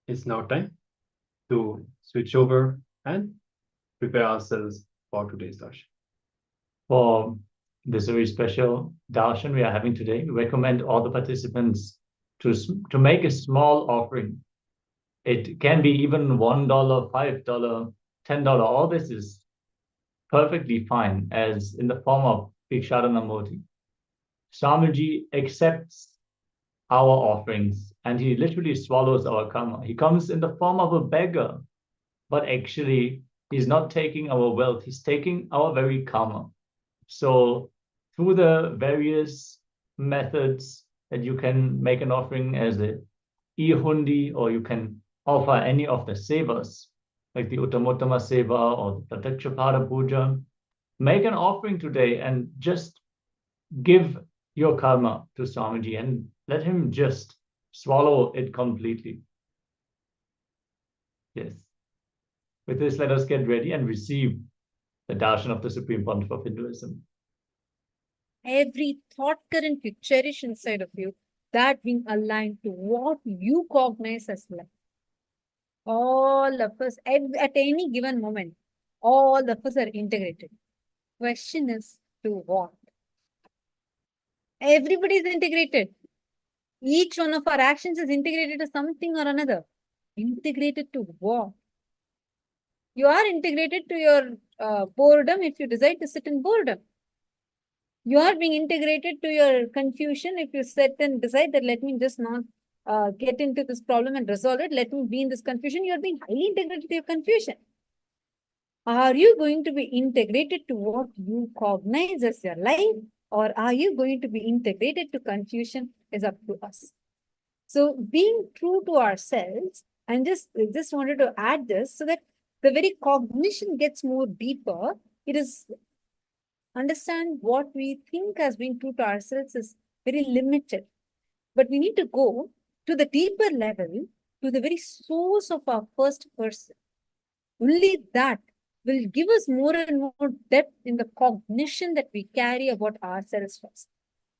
It's now time to switch over and prepare ourselves for today's darshan. For this very special darshan we are having today, we recommend all the participants to make a small offering. It can be even $1, $5, $10. All this is perfectly fine as in the form of Bhiksharanamoti. Swamiji accepts our offerings and he literally swallows our karma. He comes in the form of a beggar, but actually he's not taking our wealth, he's taking our very karma. So through the various methods that you can make an offering as a e-hundi, or you can offer any of the sevas, like the Uttamottama Seva or the Pratyakshapada Puja, make an offering today and just give your karma to Swamiji and let him just swallow it completely. Yes. With this, let us get ready and receive the darshan of the Supreme Pontiff of Hinduism. Every thought current you cherish inside of you, that being aligned to what you cognize as life. All of us, at any given moment, all of us are integrated. Question is, to what? Everybody is integrated. Each one of our actions is integrated to something or another. Integrated to what? You are integrated to your boredom if you decide to sit in boredom. You are being integrated to your confusion if you sit and decide that let me just not get into this problem and resolve it. Let me be in this confusion. You are being highly integrated to your confusion. Are you going to be integrated to what you cognize as your life, or are you going to be integrated to confusion? Is up to us. So being true to ourselves, and just wanted to add this so that the very cognition gets more deeper. It is understand what we think as being true to ourselves is very limited. But we need to go to the deeper level, to the very source of our first person. Only that will give us more and more depth in the cognition that we carry about ourselves first.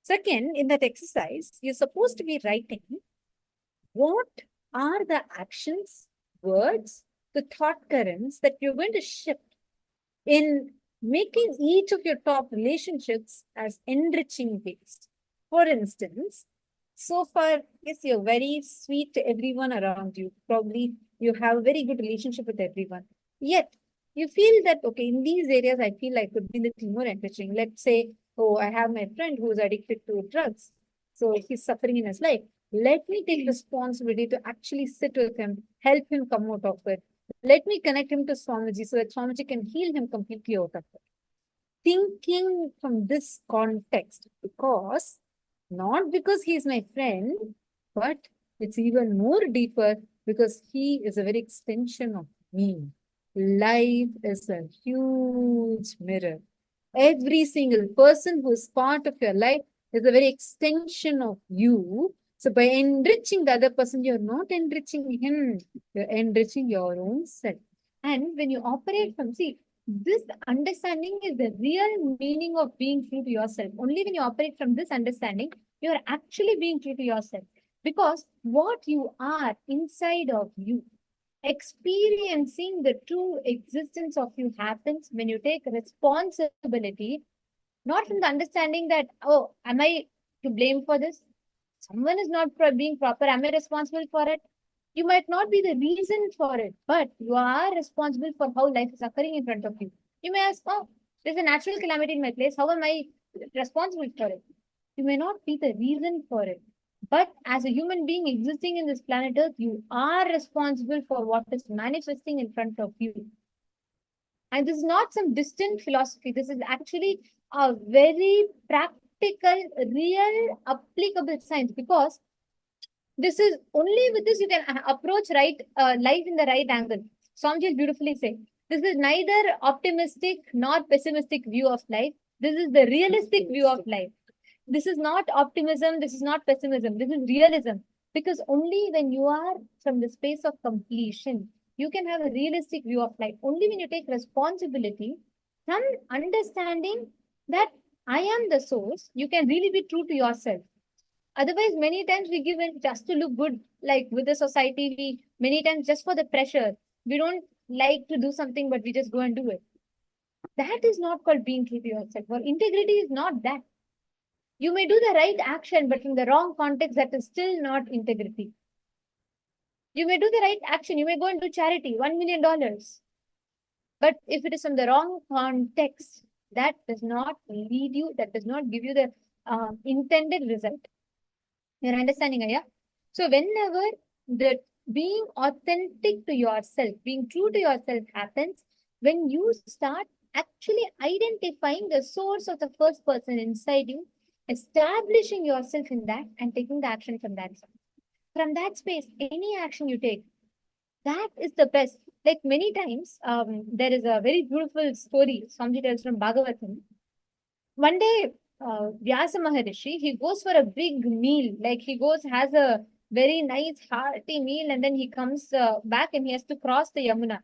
Second, in that exercise, you're supposed to be writing what are the actions, words, the thought currents that you're going to shift in making each of your top relationships as enriching based. For instance, so far, yes, you're very sweet to everyone around you. Probably you have a very good relationship with everyone. Yet, you feel that, okay, in these areas, I feel I could be a little more enriching. Let's say, oh, I have my friend who's addicted to drugs. So he's suffering in his life. Let me take responsibility to actually sit with him, help him come out of it. Let me connect him to Swamiji so that Swamiji can heal him completely out of it. Thinking from this context, not because he's my friend, but it's even more deeper because he is a very extension of me. Life is a huge mirror. Every single person who is part of your life is a very extension of you. So by enriching the other person, you're not enriching him, you're enriching your own self. And when you operate from, this understanding is the real meaning of being true to yourself. Only when you operate from this understanding, you're actually being true to yourself. Because what you are inside of you, experiencing the true existence of you happens when you take responsibility, not from the understanding that, oh, am I to blame for this? Someone is not being proper. Am I responsible for it? You might not be the reason for it, but you are responsible for how life is occurring in front of you. You may ask, oh, there's a natural calamity in my place. How am I responsible for it? You may not be the reason for it. But as a human being existing in this planet Earth, you are responsible for what is manifesting in front of you. And this is not some distant philosophy. This is actually a very practical, real, applicable science, because this is only with this you can approach life in the right angle. Swamiji will beautifully say, this is neither optimistic nor pessimistic view of life. This is the realistic view of life. This is not optimism. This is not pessimism. This is realism. Because only when you are from the space of completion, you can have a realistic view of life. Only when you take responsibility from understanding that I am the source, you can really be true to yourself. Otherwise, many times we give in just to look good, like with the society, many times just for the pressure. We don't like to do something, but we just go and do it. That is not called being true to yourself. Or integrity is not that. You may do the right action, but in the wrong context, that is still not integrity. You may do the right action. You may go and do charity, $1 million. But if it is from the wrong context, that does not lead you, that does not give you the intended result. You're understanding, Aya? So whenever the being authentic to yourself, being true to yourself happens, when you start actually identifying the source of the first person inside you, establishing yourself in that and taking the action from that. From that space, any action you take, that is the best. Like many times, there is a very beautiful story Swamiji tells from Bhagavatam. One day, Vyasa Maharishi, he goes for a big meal. Like he goes, has a very nice hearty meal, and then he comes back and he has to cross the Yamuna.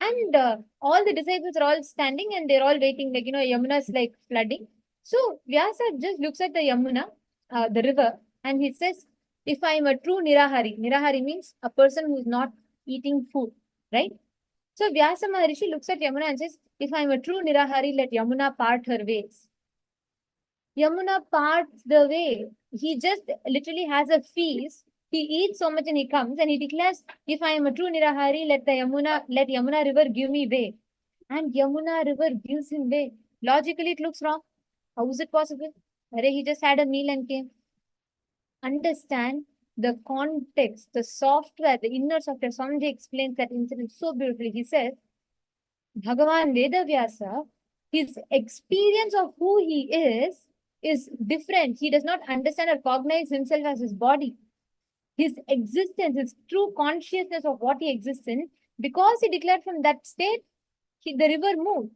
And all the disciples are all standing and they're all waiting. Like, Yamuna is like flooding. So Vyasa just looks at the Yamuna, the river, and he says, if I am a true Nirahari, Nirahari means a person who is not eating food, right? So Vyasa Maharishi looks at Yamuna and says, if I am a true Nirahari, let Yamuna part her ways. Yamuna parts the way. He just literally has a feast. He eats so much and he comes and he declares, if I am a true Nirahari, let Yamuna river give me way. And Yamuna river gives him way. Logically, it looks wrong. How is it possible? He just had a meal and came. Understand the context, the software, the inner software. Swamiji explains that incident so beautifully. He says, Bhagavan Vedavyasa, his experience of who he is different. He does not understand or cognize himself as his body. His existence, his true consciousness of what he exists in, because he declared from that state, the river moved.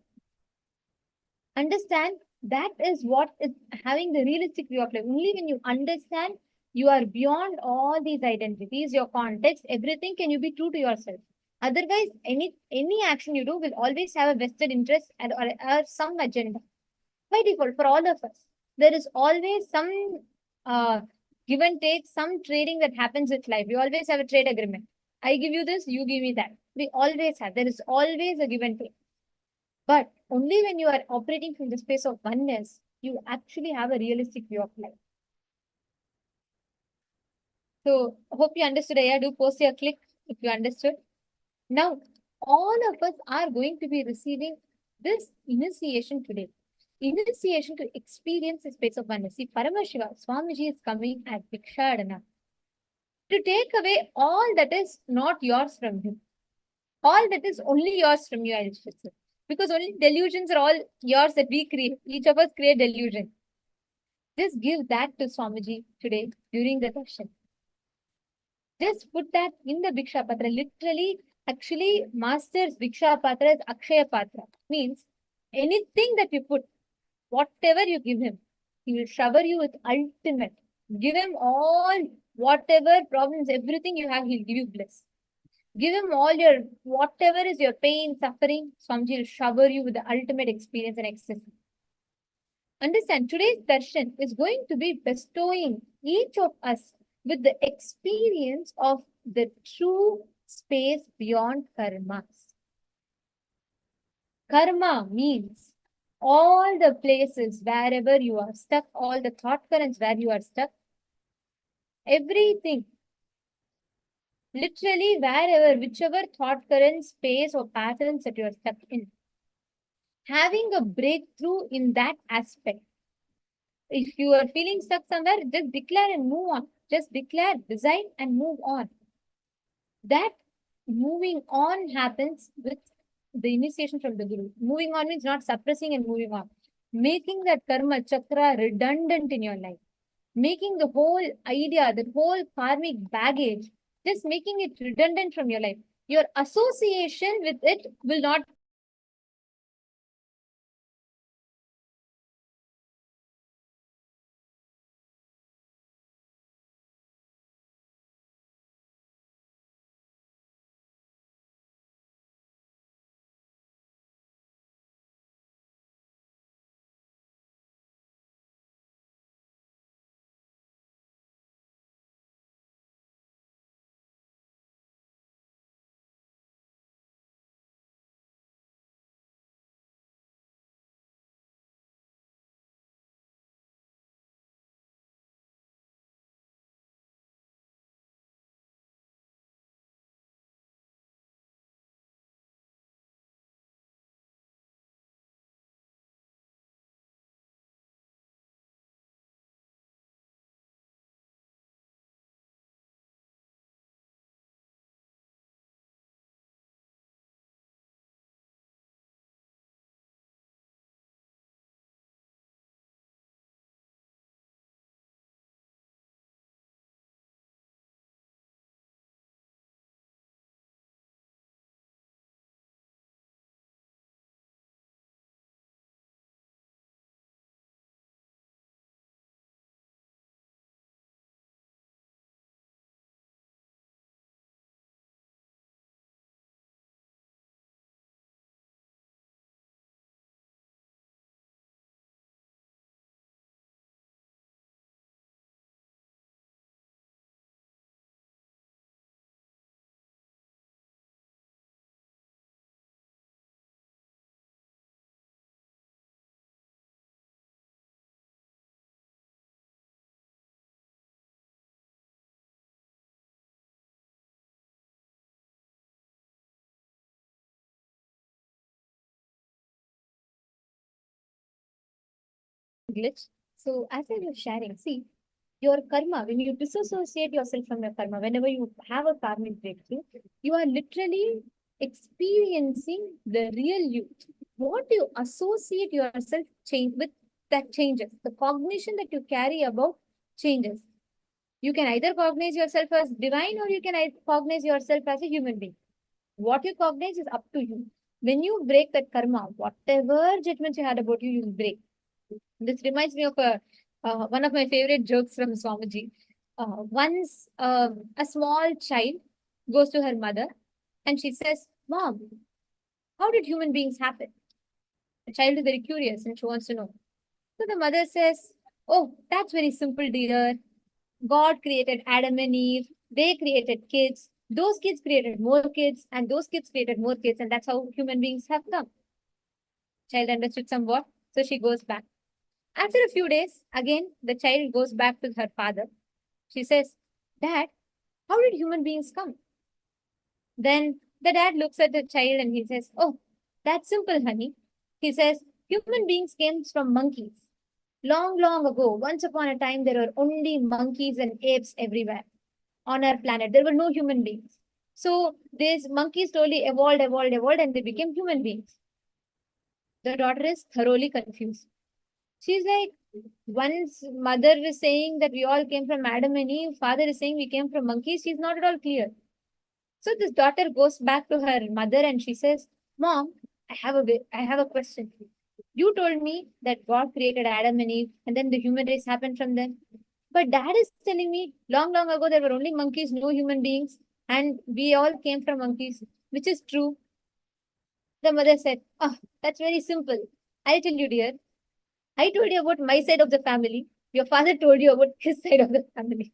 Understand, that is what is having the realistic view of life. Only when you understand you are beyond all these identities, your context, everything, can you be true to yourself. Otherwise, any action you do will always have a vested interest or some agenda. By default, for all of us, there is always some give and take, some trading that happens with life. We always have a trade agreement. I give you this, you give me that. We always have. There is always a give and take. But only when you are operating from the space of oneness, you actually have a realistic view of life. So, hope you understood. Aya, do post your click if you understood. Now, all of us are going to be receiving this initiation today. Initiation to experience the space of oneness. See, Paramashiva, Swamiji is coming at Bhikshadana to take away all that is not yours from him. All that is only yours from you, I should say. Because only delusions are all yours that we create. Each of us create delusion. Just give that to Swamiji today during the darshan. Just put that in the Bhiksha Patra. Literally, actually, Master's Bhiksha Patra is Akshaya Patra. Means anything that you put, whatever you give him, he will shower you with ultimate. Give him all, whatever problems, everything you have, he'll give you bliss. Give him all your, whatever is your pain, suffering, Swamiji will shower you with the ultimate experience and ecstasy. Understand, today's darshan is going to be bestowing each of us with the experience of the true space beyond karmas. Karma means all the places wherever you are stuck, all the thought currents where you are stuck, everything. Literally, wherever, whichever thought current, space, or patterns that you are stuck in. Having a breakthrough in that aspect. If you are feeling stuck somewhere, just declare and move on. Just declare, decide, and move on. That moving on happens with the initiation from the Guru. Moving on means not suppressing and moving on. Making that karma chakra redundant in your life. Making the whole idea, the whole karmic baggage, just making it redundant from your life. Your association with it will not glitch. So as I was sharing, see, your karma, when you disassociate yourself from your karma, whenever you have a karmic breakthrough, you are literally experiencing the real you. What you associate yourself change with, that changes. The cognition that you carry about changes. You can either cognize yourself as divine or you can cognize yourself as a human being. What you cognize is up to you. When you break that karma, whatever judgments you had about you, you will break. This reminds me of one of my favorite jokes from Swamiji. Once a small child goes to her mother and she says, "Mom, how did human beings happen?" The child is very curious and she wants to know. So the mother says, "Oh, that's very simple, dear. God created Adam and Eve. They created kids. Those kids created more kids, and those kids created more kids, and that's how human beings have come." Child understood somewhat, so she goes back. After a few days, again, the child goes back to her father. She says, "Dad, how did human beings come?" Then the dad looks at the child and he says, "Oh, that's simple, honey." He says, "Human beings came from monkeys. Long, long ago, once upon a time, there were only monkeys and apes everywhere on our planet. There were no human beings. So these monkeys slowly evolved, and they became human beings." The daughter is thoroughly confused. She's like, once mother is saying that we all came from Adam and Eve, father is saying we came from monkeys. She's not at all clear. So this daughter goes back to her mother and she says, "Mom, I have a question. You told me that God created Adam and Eve and then the human race happened from them. But dad is telling me long, long ago there were only monkeys, no human beings, and we all came from monkeys, which is true." The mother said, "Oh, that's very simple. I'll tell you, dear. I told you about my side of the family. Your father told you about his side of the family."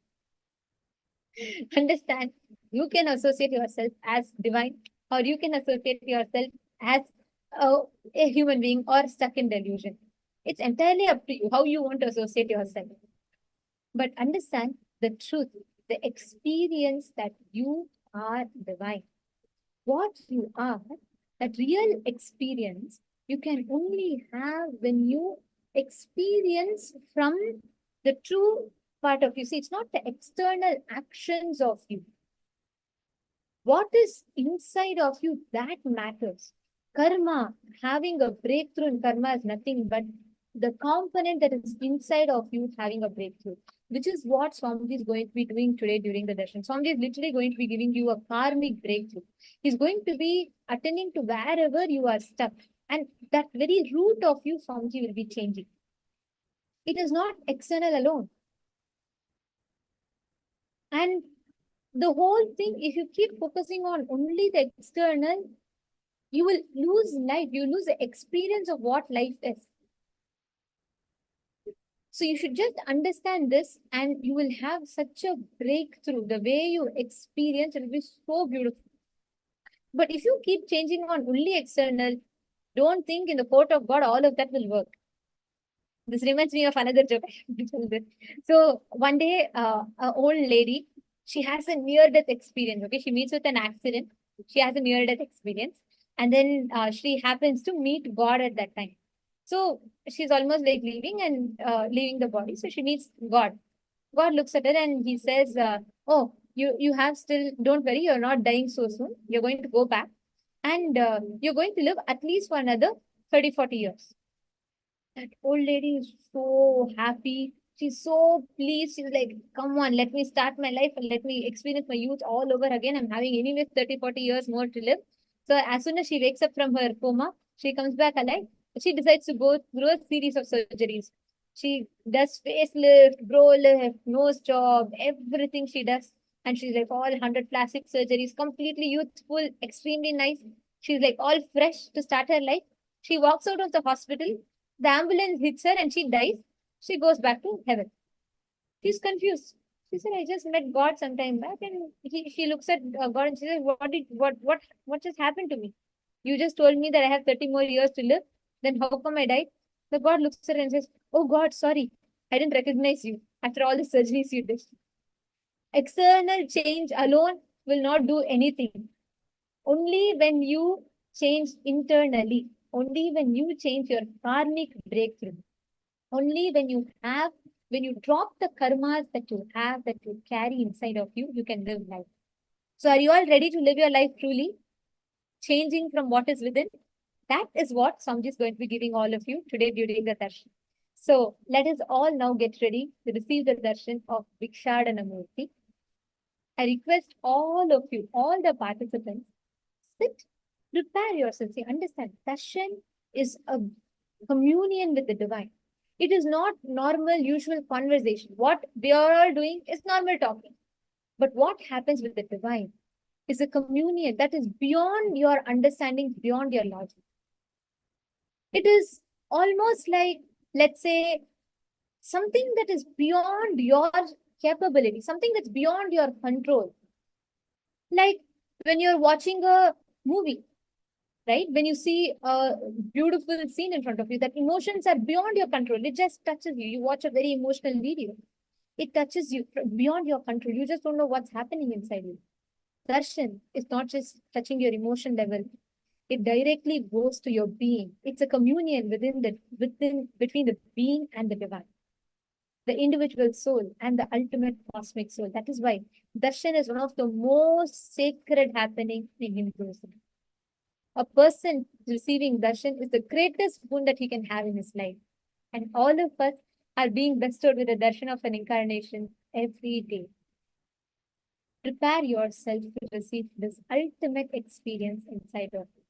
Understand? You can associate yourself as divine, or you can associate yourself as a human being or stuck in delusion. It's entirely up to you how you want to associate yourself. But understand the truth, the experience that you are divine. What you are, that real experience, you can only have when you experience from the true part of you. See, it's not the external actions of you. What is inside of you, that matters. Karma, having a breakthrough in karma is nothing but the component that is inside of you having a breakthrough, which is what Swamiji is going to be doing today during the darshan. Swamiji is literally going to be giving you a karmic breakthrough. He's going to be attending to wherever you are stuck. And that very root of you, Swamiji will be changing. It is not external alone. And the whole thing, if you keep focusing on only the external, you will lose life. You lose the experience of what life is. So you should just understand this and you will have such a breakthrough. The way you experience it will be so beautiful. But if you keep changing on only external, don't think in the court of God all of that will work. This reminds me of another joke. So one day, an old lady, she has a near-death experience. Okay, she meets with an accident. She has a near-death experience, and then she happens to meet God at that time. So she's almost like leaving and leaving the body. So she meets God. God looks at her and he says, "Oh, you have still. Don't worry, you're not dying so soon. You're going to go back, and you're going to live at least for another 30, 40 years." That old lady is so happy. She's so pleased. She's like, "Come on, let me start my life and let me experience my youth all over again. I'm having anyway 30, 40 years more to live." So as soon as she wakes up from her coma, she comes back alive. She decides to go through a series of surgeries. She does facelift, brow lift, nose job, everything she does. And she's like all 100 plastic surgeries, completely youthful, extremely nice. She's like all fresh to start her life. She walks out of the hospital. The ambulance hits her and she dies. She goes back to heaven. She's confused. She said, "I just met God some time back," and she looks at God and she says, what just happened to me? You just told me that I have 30 more years to live. Then how come I died?" The God looks at her and says, "Oh God, sorry. I didn't recognize you after all the surgeries you did." External change alone will not do anything. Only when you change internally, only when you change your karmic breakthrough, Only when you drop the karmas that you have, that you carry inside of you, you can live life. So are you all ready to live your life truly? Changing from what is within? That is what Swamiji is going to be giving all of you today during the darshan. So let us all now get ready to receive the darshan of Bhikshadhanamurti. I request all of you, all the participants, sit, prepare yourselves. See, understand, darshan is a communion with the divine. It is not normal, usual conversation. What we are all doing is normal talking. But what happens with the divine is a communion that is beyond your understanding, beyond your logic. It is almost like, let's say, something that is beyond your capability, something that's beyond your control. Like when you're watching a movie, right? When you see a beautiful scene in front of you, that emotions are beyond your control. It just touches you. You watch a very emotional video. It touches you beyond your control. You just don't know what's happening inside you. Darshan is not just touching your emotion level. It directly goes to your being. It's a communion between the being and the divine, the individual soul and the ultimate cosmic soul. That is why darshan is one of the most sacred happening in Hinduism. A person receiving darshan is the greatest boon that he can have in his life. And all of us are being bestowed with the darshan of an incarnation every day. Prepare yourself to receive this ultimate experience inside of you.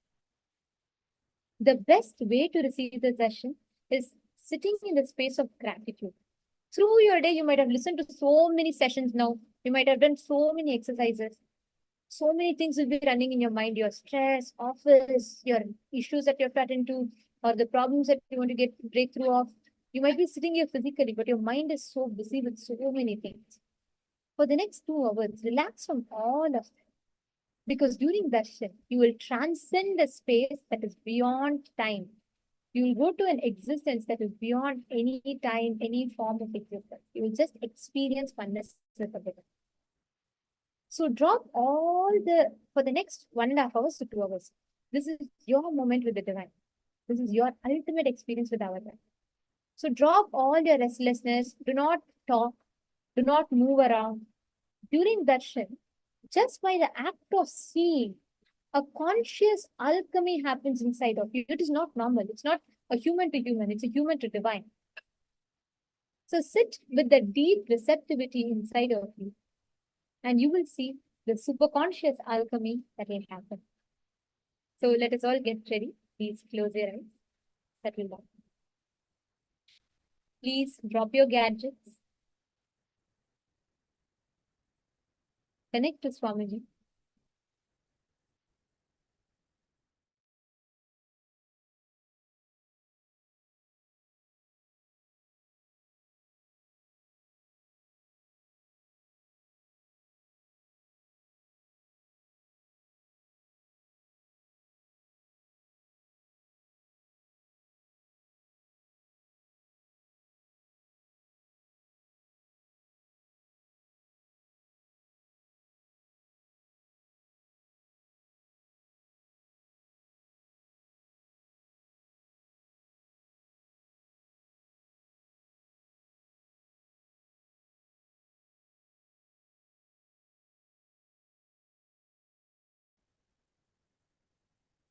The best way to receive the darshan is sitting in the space of gratitude. Through your day, you might have listened to so many sessions now. You might have done so many exercises. So many things will be running in your mind, your stress, office, your issues that you're threatened to, or the problems that you want to get breakthrough of. You might be sitting here physically, but your mind is so busy with so many things. For the next 2 hours, relax from all of them. Because during darshan, you will transcend a space that is beyond time. You will go to an existence that is beyond any time, any form of existence. You will just experience oneness with the divine. So drop for the next 1.5 hours to 2 hours. This is your moment with the divine. This is your ultimate experience with our divine. So drop all your restlessness. Do not talk. Do not move around. During darshan, just by the act of seeing, a conscious alchemy happens inside of you. It is not normal. It's not a human to human. It's a human to divine. So sit with the deep receptivity inside of you, and you will see the superconscious alchemy that will happen. So let us all get ready. Please close your eyes. Settle down. Please drop your gadgets. Connect to Swamiji.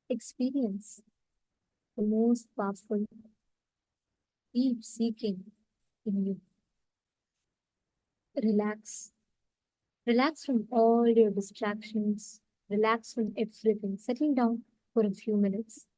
Experience the most powerful deep seeking in you. Relax. Relax from all your distractions. Relax from everything. Settle down for a few minutes.